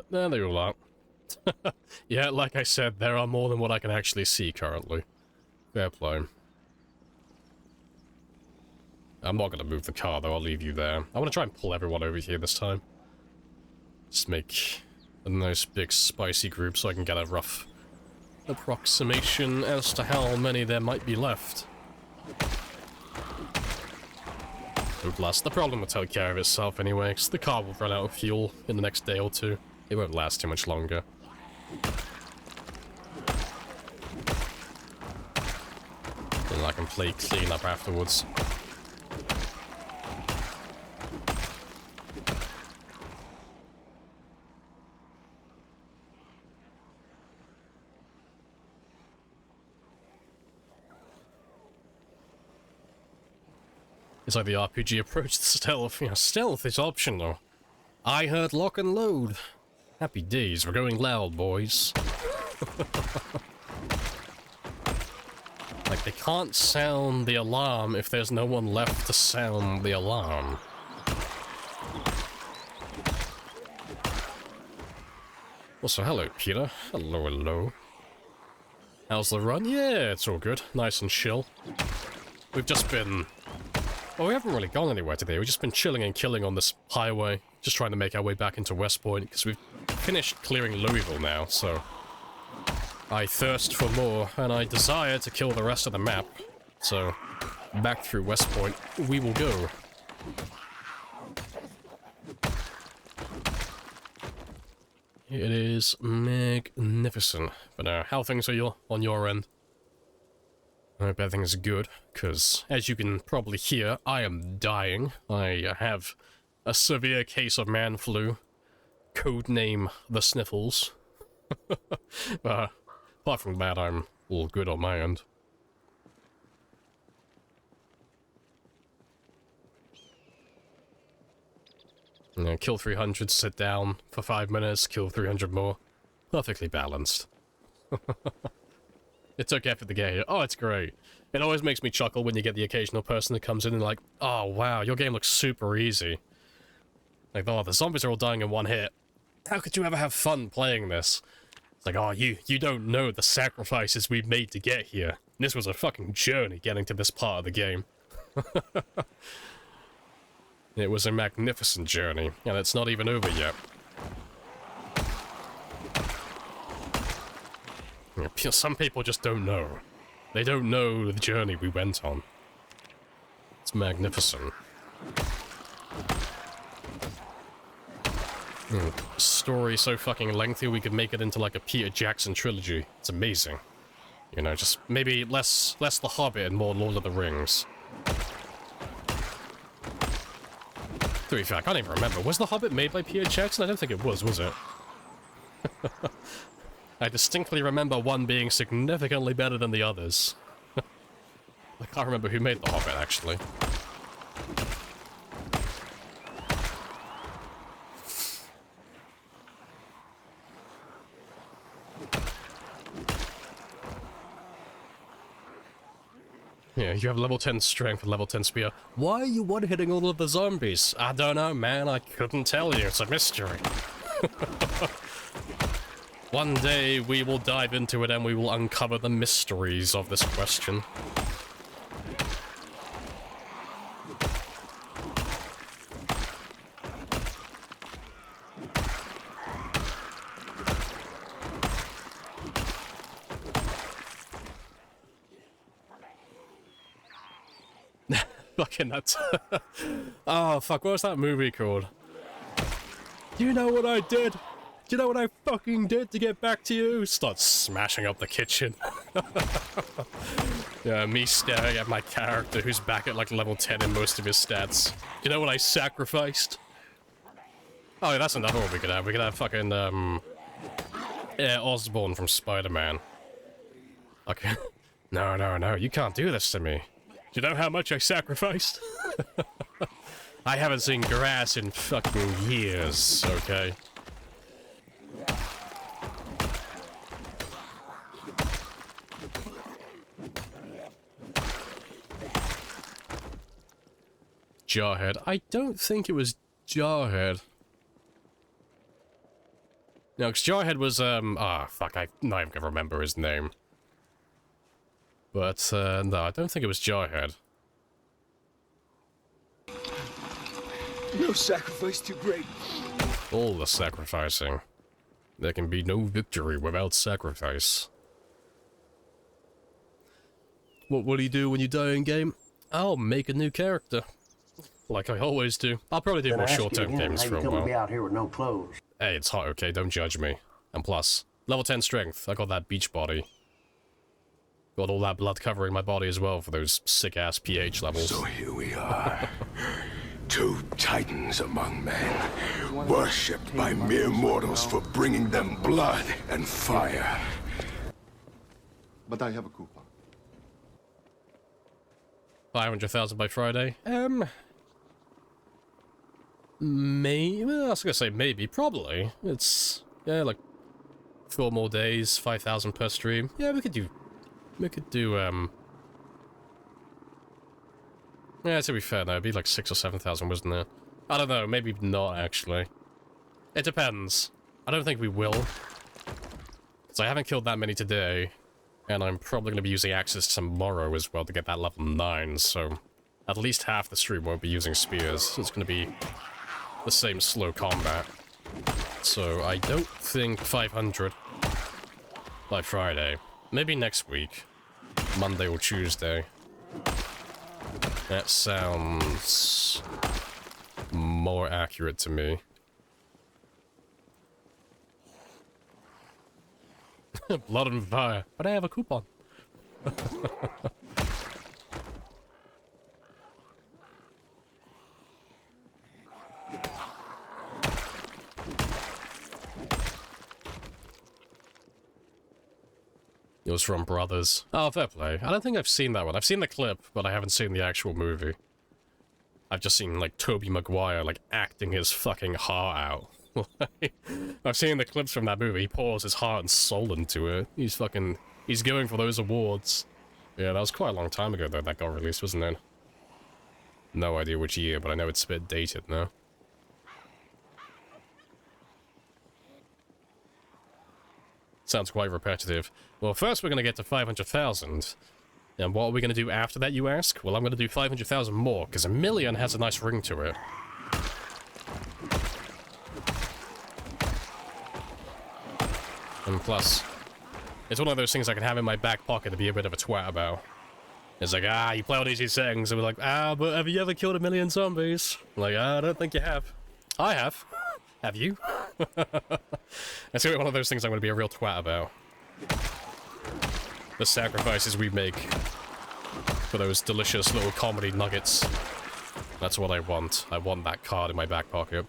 There they all are. Yeah, like I said, there are more than what I can actually see currently. Fair play. I'm not gonna move the car, though. I'll leave you there. I want to try and pull everyone over here this time. Just make a nice big spicy group so I can get a rough approximation as to how many there might be left. Plus, the problem will take care of itself anyway, because the car will run out of fuel in the next day or two. It won't last too much longer. And I can play clean up afterwards. It's like the RPG approach to stealth. You know, stealth is optional. I heard lock and load. Happy days, we're going loud, boys. Like, they can't sound the alarm if there's no one left to sound the alarm. Also, hello, Peter. Hello, hello. How's the run? Yeah, it's all good. Nice and chill. We've just been... Well, we haven't really gone anywhere today. We've just been chilling and killing on this highway. Just trying to make our way back into West Point, because we've finished clearing Louisville now, so I thirst for more, and I desire to kill the rest of the map. So, back through West Point, we will go. It is magnificent. But how things are on your end? I hope everything's good, because as you can probably hear, I am dying. I have a severe case of man flu. Codename the Sniffles. Apart from that, I'm all good on my end. Kill 300, sit down for 5 minutes, kill 300 more. Perfectly balanced. It took effort to get here. Oh, it's great. It always makes me chuckle when you get the occasional person that comes in and like, oh wow, your game looks super easy. Like, oh, the zombies are all dying in one hit. How could you ever have fun playing this? It's like, oh, you don't know the sacrifices we've made to get here. This was a fucking journey getting to this part of the game. It was a magnificent journey, and it's not even over yet. Some people just don't know. They don't know the journey we went on. It's magnificent. Story so fucking lengthy we could make it into like a Peter Jackson trilogy. It's amazing. You know, just maybe less The Hobbit and more Lord of the Rings. To be fair, I can't even remember. Was The Hobbit made by Peter Jackson? I don't think it was it? I distinctly remember one being significantly better than the others. I can't remember who made The Hobbit, actually. Yeah, you have level 10 strength and level 10 spear. Why are you one-hitting all of the zombies? I don't know, man. I couldn't tell you. It's a mystery. One day we will dive into it and we will uncover the mysteries of this question. Fucking nuts. Oh, fuck, what was that movie called? Do you know what I did? Do you know what I fucking did to get back to you? Start smashing up the kitchen. Yeah, me staring at my character who's back at like level 10 in most of his stats. You know what I sacrificed? Oh, that's another one we could have. We could have fucking, yeah, Osborn from Spider-Man. Okay. No, you can't do this to me. Do you know how much I sacrificed? I haven't seen grass in fucking years, okay? Jarhead. I don't think it was Jarhead. No, because Jarhead was, fuck, I'm not even gonna remember his name. But, no, I don't think it was Jarhead. No sacrifice too great. All the sacrificing. There can be no victory without sacrifice. What do you do when you die in game? I'll make a new character. Like I always do. I'll probably do more short-term games for a while. Be out here with no clothes. Hey, it's hot, okay? Don't judge me. And plus, level 10 strength. I got that beach body. Got all that blood covering my body as well for those sick-ass pH levels. So here we are. Two titans among men, worshipped by mere mortals for bringing them blood and fire. But I have a coupon. 500,000 by Friday? Maybe? Well, I was gonna say maybe. Probably. It's, yeah, like 4 more days, 5,000 per stream. Yeah, we could do, yeah, to be fair, though, it'd be like 6,000 or 7,000, wasn't it? I don't know, maybe not, actually. It depends. I don't think we will. Because I haven't killed that many today, and I'm probably going to be using axes tomorrow as well to get that level 9, so at least half the stream won't be using spears. It's going to be the same slow combat. So I don't think 500 by Friday. Maybe next week. Monday or Tuesday. That sounds more accurate to me. Blood and fire. But I have a coupon. It was from Brothers. Oh, fair play. I don't think I've seen that one. I've seen the clip, but I haven't seen the actual movie. I've just seen, like, Tobey Maguire, like, acting his fucking heart out. I've seen the clips from that movie. He pours his heart and soul into it. He's going for those awards. Yeah, that was quite a long time ago, though, that got released, wasn't it? No idea which year, but I know it's a bit dated now. Sounds quite repetitive. Well, first we're going to get to 500,000. And what are we going to do after that, you ask? Well, I'm going to do 500,000 more, because a million has a nice ring to it. And plus, it's one of those things I can have in my back pocket to be a bit of a twat about. It's like, you play all these settings, and we're like, but have you ever killed a million zombies? I'm like, I don't think you have. I have. Have you? It's gonna be one of those things I'm gonna be a real twat about. The sacrifices we make for those delicious little comedy nuggets. That's what I want. I want that card in my back pocket.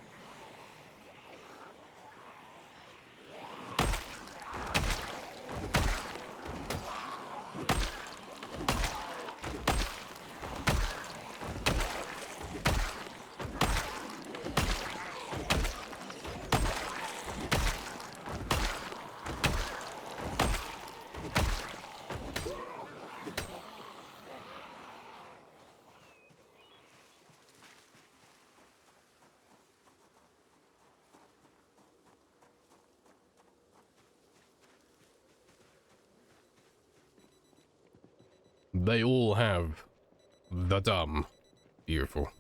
They all have the dumb. Beautiful.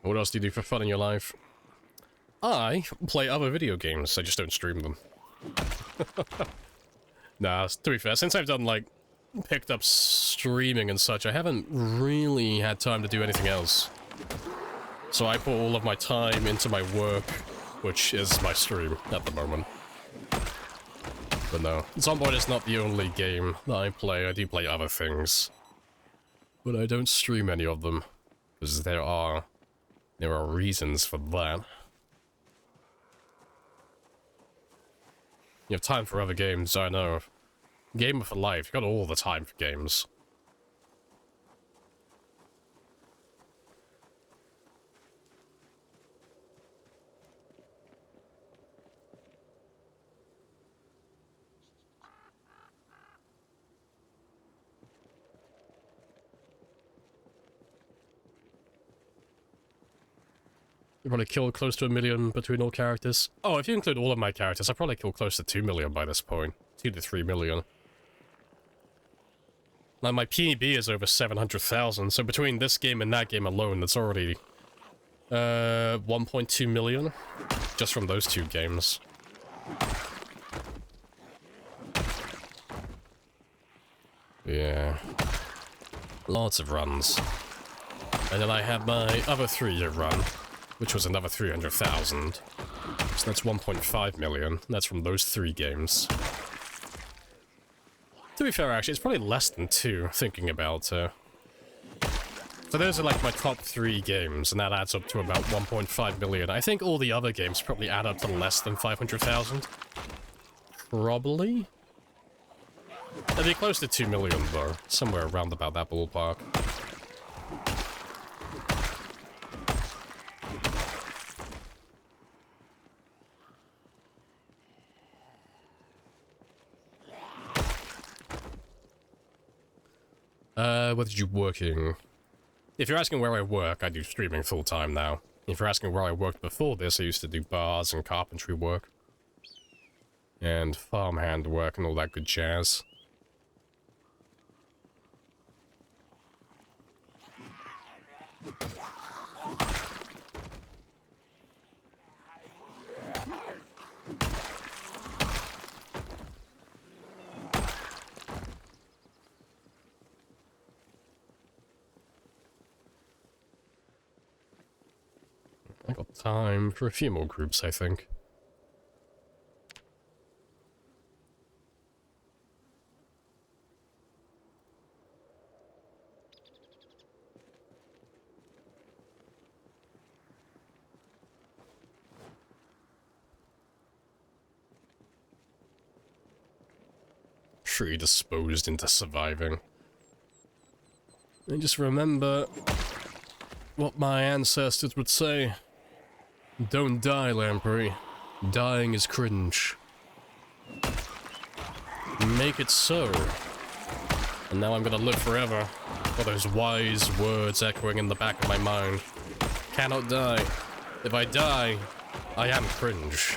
What else do you do for fun in your life? I play other video games, I just don't stream them. Nah, to be fair, since I've done, like, picked up streaming and such, I haven't really had time to do anything else. So I put all of my time into my work, which is my stream at the moment. But no, Zomboid is not the only game that I play. I do play other things. But I don't stream any of them, because there are reasons for that. You have time for other games, I know. Gamer for life, you got all the time for games. You probably killed close to 1 million between all characters. Oh, if you include all of my characters, I probably killed close to 2 million by this point. 2 to 3 million. Now, my PB is over 700,000, so between this game and that game alone, that's already 1.2 million. Just from those two games. Yeah. Lots of runs. And then I had my other 3-year run, which was another 300,000. So that's 1.5 million. That's from those 3 games. To be fair, actually, it's probably less than 2, thinking about it. So those are like my top 3 games, and that adds up to about 1.5 million. I think all the other games probably add up to less than 500,000. Probably? They'd be close to 2 million, though. Somewhere around about that ballpark. What did you working? If you're asking where I work, I do streaming full-time now. If you're asking where I worked before this, I used to do bars and carpentry work. And farmhand work and all that good jazz. I got time for a few more groups, I think. Predisposed into surviving. I just remember what my ancestors would say. Don't die, Lamprey. Dying is cringe. Make it so. And now I'm gonna live forever. For those wise words echoing in the back of my mind. Cannot die. If I die, I am cringe.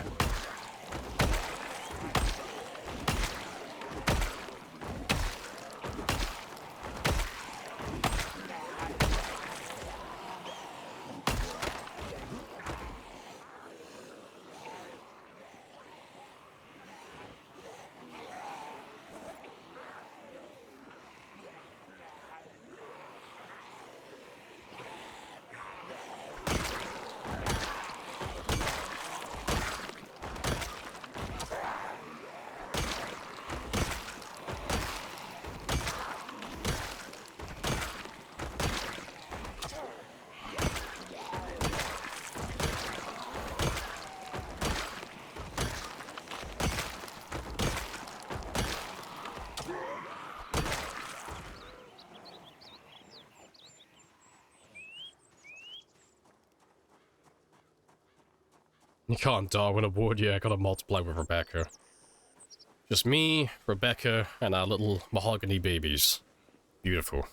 You can't Darwin Award, yeah, I gotta multiply with Rebecca. Just me, Rebecca, and our little mahogany babies. Beautiful.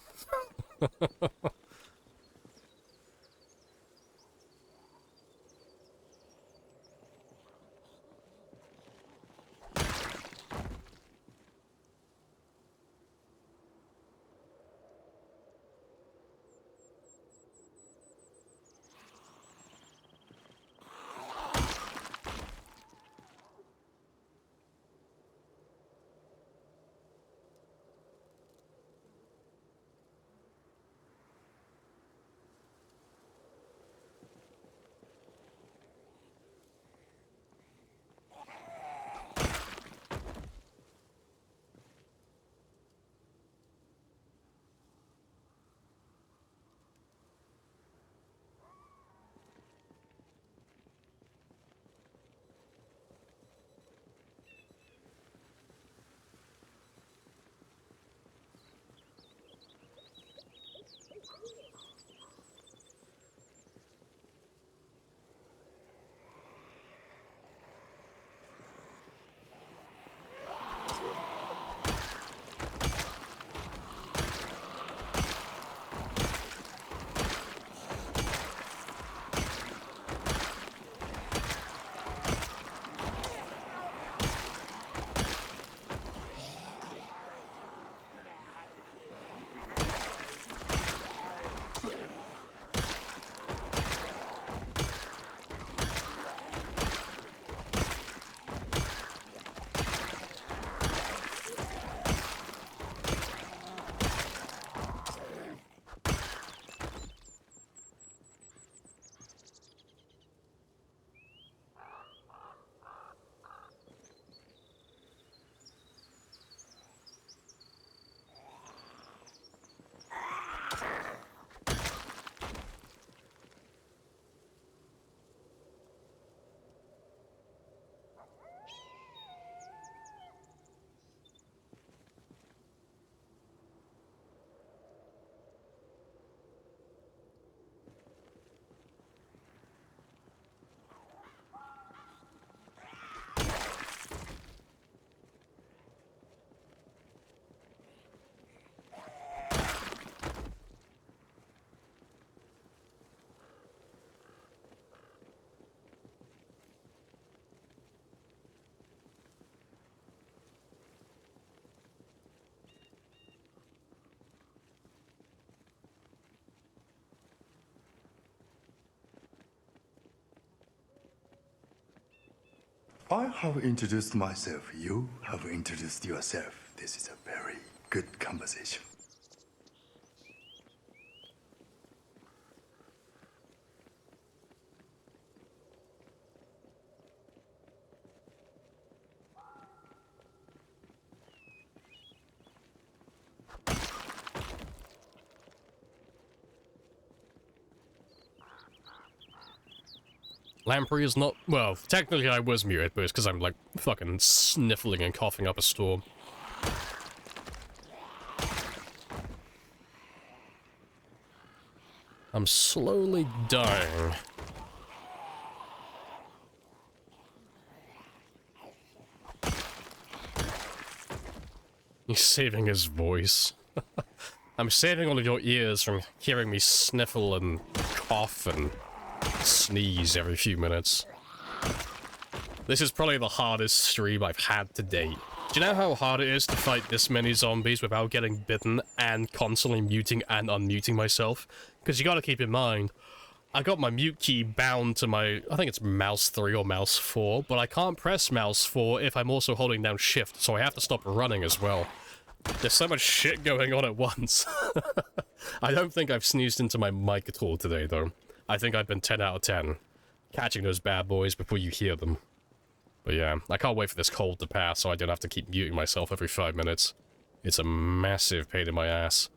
I have introduced myself. You have introduced yourself. This is a very good conversation. Lamprey is not... Well, technically I was muted, but it's because I'm, like, fucking sniffling and coughing up a storm. I'm slowly dying. He's saving his voice. I'm saving all of your ears from hearing me sniffle and cough and sneeze every few minutes. This is probably the hardest stream I've had to date. Do you know how hard it is to fight this many zombies without getting bitten and constantly muting and unmuting myself? Because you gotta keep in mind, I got my mute key bound to my, I think it's mouse 3 or mouse 4, but I can't press mouse 4 if I'm also holding down shift, so I have to stop running as well. There's so much shit going on at once. I don't think I've sneezed into my mic at all today, though. I think I've been 10 out of 10. Catching those bad boys before you hear them. But yeah, I can't wait for this cold to pass so I don't have to keep muting myself every 5 minutes. It's a massive pain in my ass.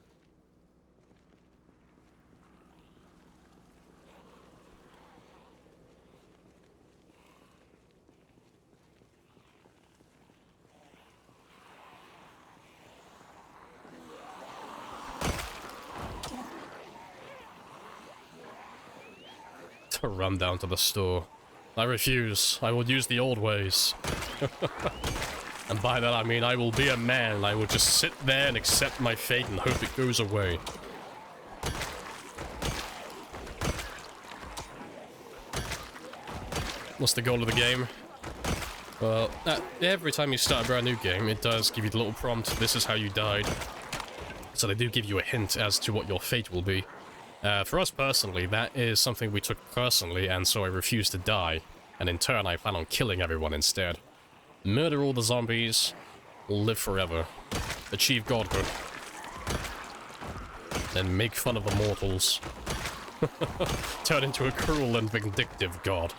To run down to the store. I refuse. I will use the old ways. And by that I mean I will be a man. I will just sit there and accept my fate and hope it goes away. What's the goal of the game? Well, every time you start a brand new game, it does give you the little prompt, this is how you died. So they do give you a hint as to what your fate will be. For us personally, that is something we took personally, and so I refuse to die. And in turn, I plan on killing everyone instead. Murder all the zombies, live forever, achieve godhood, then make fun of the mortals. Turn into a cruel and vindictive god.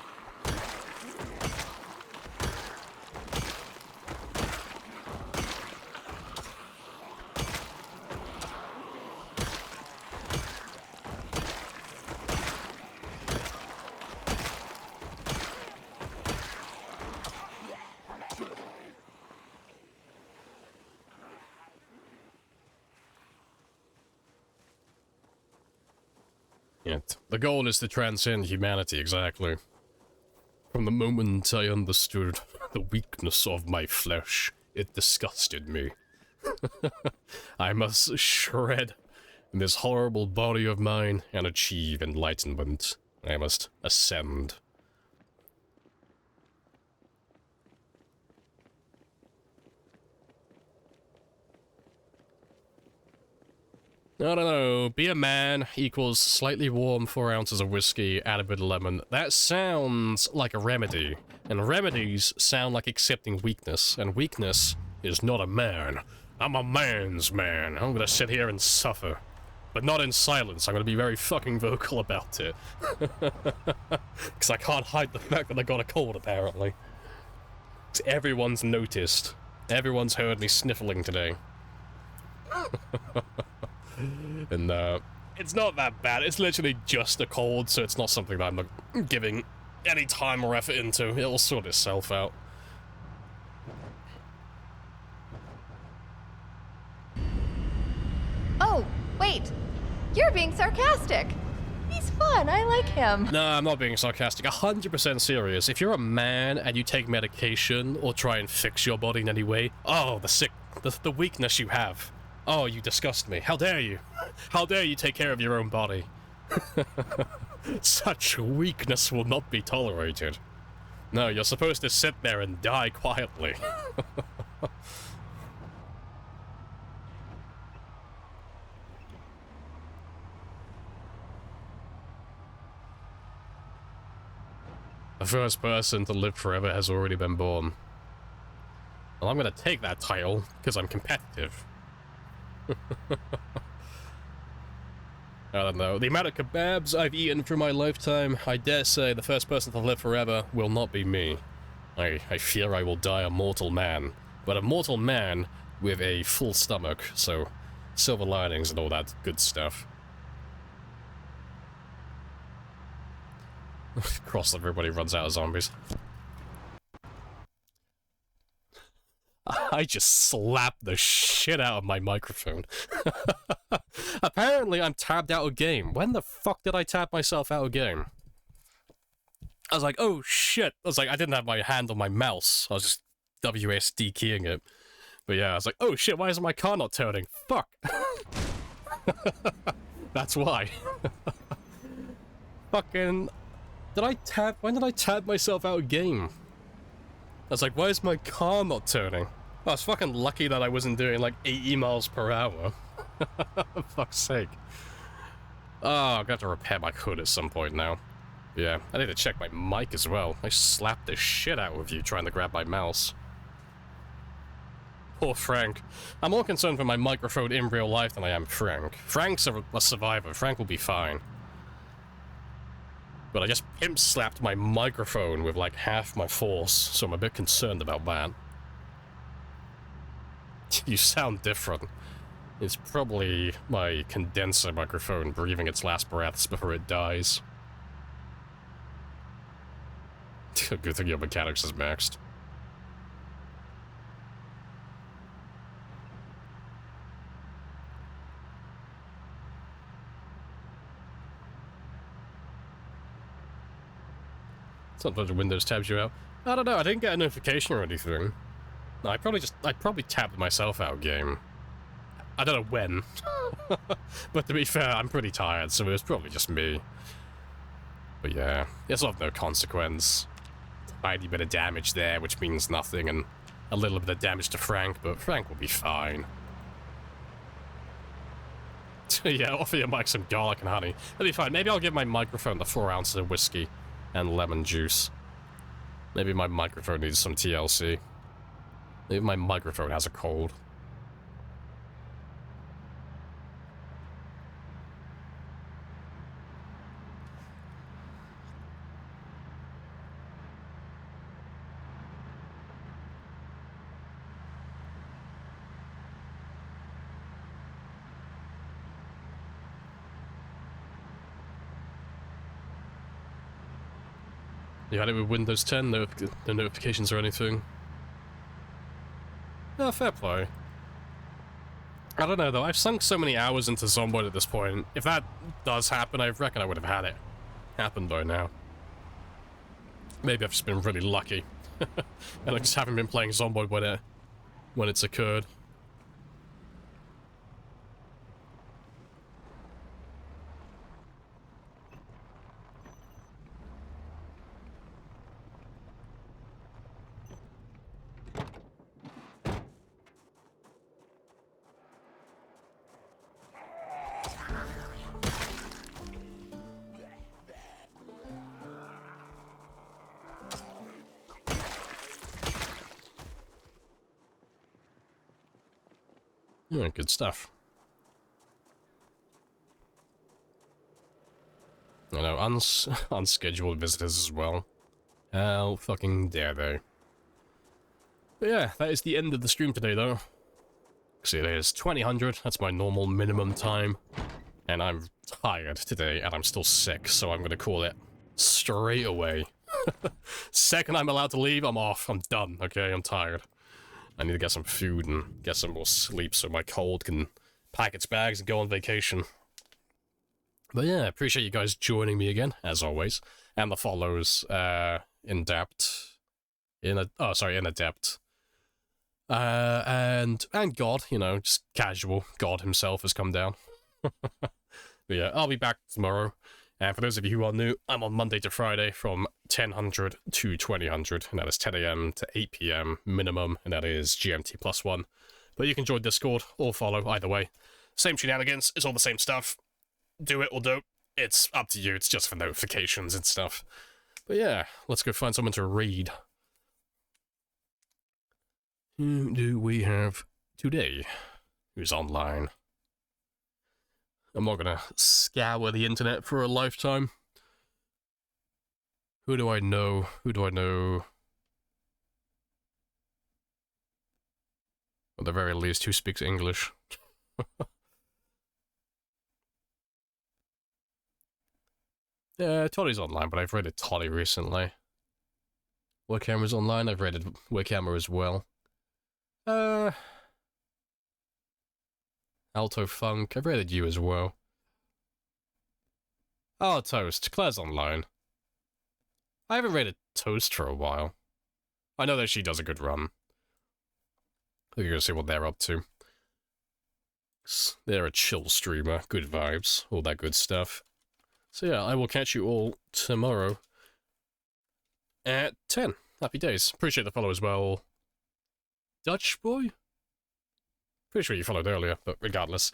Yet, the goal is to transcend humanity, exactly. From the moment I understood the weakness of my flesh, it disgusted me. I must shred this horrible body of mine and achieve enlightenment. I must ascend. I don't know, be a man equals slightly warm 4 ounces of whiskey, add a bit of lemon. That sounds like a remedy. And remedies sound like accepting weakness. And weakness is not a man. I'm a man's man. I'm gonna sit here and suffer. But not in silence. I'm gonna be very fucking vocal about it. Because I can't hide the fact that I got a cold, apparently. 'Cause everyone's noticed. Everyone's heard me sniffling today. And, it's not that bad. It's literally just a cold, so it's not something that I'm not giving any time or effort into. It'll sort itself out. Oh, wait. You're being sarcastic. He's fun. I like him. No, I'm not being sarcastic. 100% serious. If you're a man and you take medication or try and fix your body in any way, oh, the weakness you have. Oh, you disgust me. How dare you? How dare you take care of your own body? Such weakness will not be tolerated. No, you're supposed to sit there and die quietly. The first person to live forever has already been born. Well, I'm gonna take that title, because I'm competitive. I don't know. The amount of kebabs I've eaten through my lifetime, I dare say the first person to live forever will not be me. I fear I will die a mortal man. But a mortal man with a full stomach, so silver linings and all that good stuff. Of course, everybody runs out of zombies. I just slapped the shit out of my microphone. Apparently, I'm tabbed out of game. When the fuck did I tab myself out of game? I was like, oh shit. I was like, I didn't have my hand on my mouse. I was just WSD keying it. But yeah, I was like, oh shit, why isn't my car not turning? Fuck. That's why. Fucking... when did I tab myself out of game? I was like, why is my car not turning? I was fucking lucky that I wasn't doing like 80 miles per hour. For fuck's sake. Oh, I'm gonna have to repair my hood at some point now. Yeah, I need to check my mic as well. I slapped the shit out of you trying to grab my mouse. Poor Frank. I'm more concerned for my microphone in real life than I am Frank. Frank's a survivor. Frank will be fine. But I just pimp slapped my microphone with like half my force, so I'm a bit concerned about that. You sound different. It's probably my condenser microphone breathing its last breaths before it dies. Good thing your mechanics is maxed. Sometimes Windows tabs you out. I don't know, I didn't get a notification or anything. No, I probably tabbed myself out game. I don't know when. But to be fair, I'm pretty tired, so it was probably just me. But yeah, it's of no consequence. Tiny bit of damage there, which means nothing, and a little bit of damage to Frank, but Frank will be fine. Yeah, offer your mic some garlic and honey. That'll be fine. Maybe I'll give my microphone the 4 ounces of whiskey and lemon juice. Maybe my microphone needs some TLC. Maybe my microphone has a cold. You had it with Windows 10, no notifications or anything? No, fair play. I don't know though, I've sunk so many hours into Zomboid at this point. If that does happen, I reckon I would have had it happen by now. Maybe I've just been really lucky. And I just haven't been playing Zomboid when it's occurred. Yeah, good stuff. I know, unscheduled visitors as well. How fucking dare they? But yeah, that is the end of the stream today, though. See, it is 2000, that's my normal minimum time. And I'm tired today, and I'm still sick, so I'm gonna call it straight away. Second I'm allowed to leave, I'm off. I'm done, okay? I'm tired. I need to get some food and get some more sleep so my cold can pack its bags and go on vacation. But yeah, appreciate you guys joining me again, as always. And the follows, Inadept. And God, you know, just casual. God himself has come down. But yeah, I'll be back tomorrow. And for those of you who are new, I'm on Monday to Friday from 1000 to 2000, and that is 10 AM to 8 PM minimum, and that is GMT +1. But you can join Discord or follow, either way. Same shenanigans, it's all the same stuff. Do it or don't, it's up to you, it's just for notifications and stuff. But yeah, let's go find someone to read. Who do we have today who's online? I'm not gonna scour the internet for a lifetime. Who do I know? Who do I know? At the very least, who speaks English? Yeah, Toddy's online, but I've rated Toddy recently. Webcamera's online, I've rated Webcamera as well. Alto Funk, I've rated you as well. Oh, Toast, Claire's online. I haven't rated Toast for a while. I know that she does a good run. We're gonna see what they're up to. They're a chill streamer, good vibes, all that good stuff. So yeah, I will catch you all tomorrow at 10. Happy days. Appreciate the follow as well. Dutch boy? Pretty sure you followed earlier, but regardless.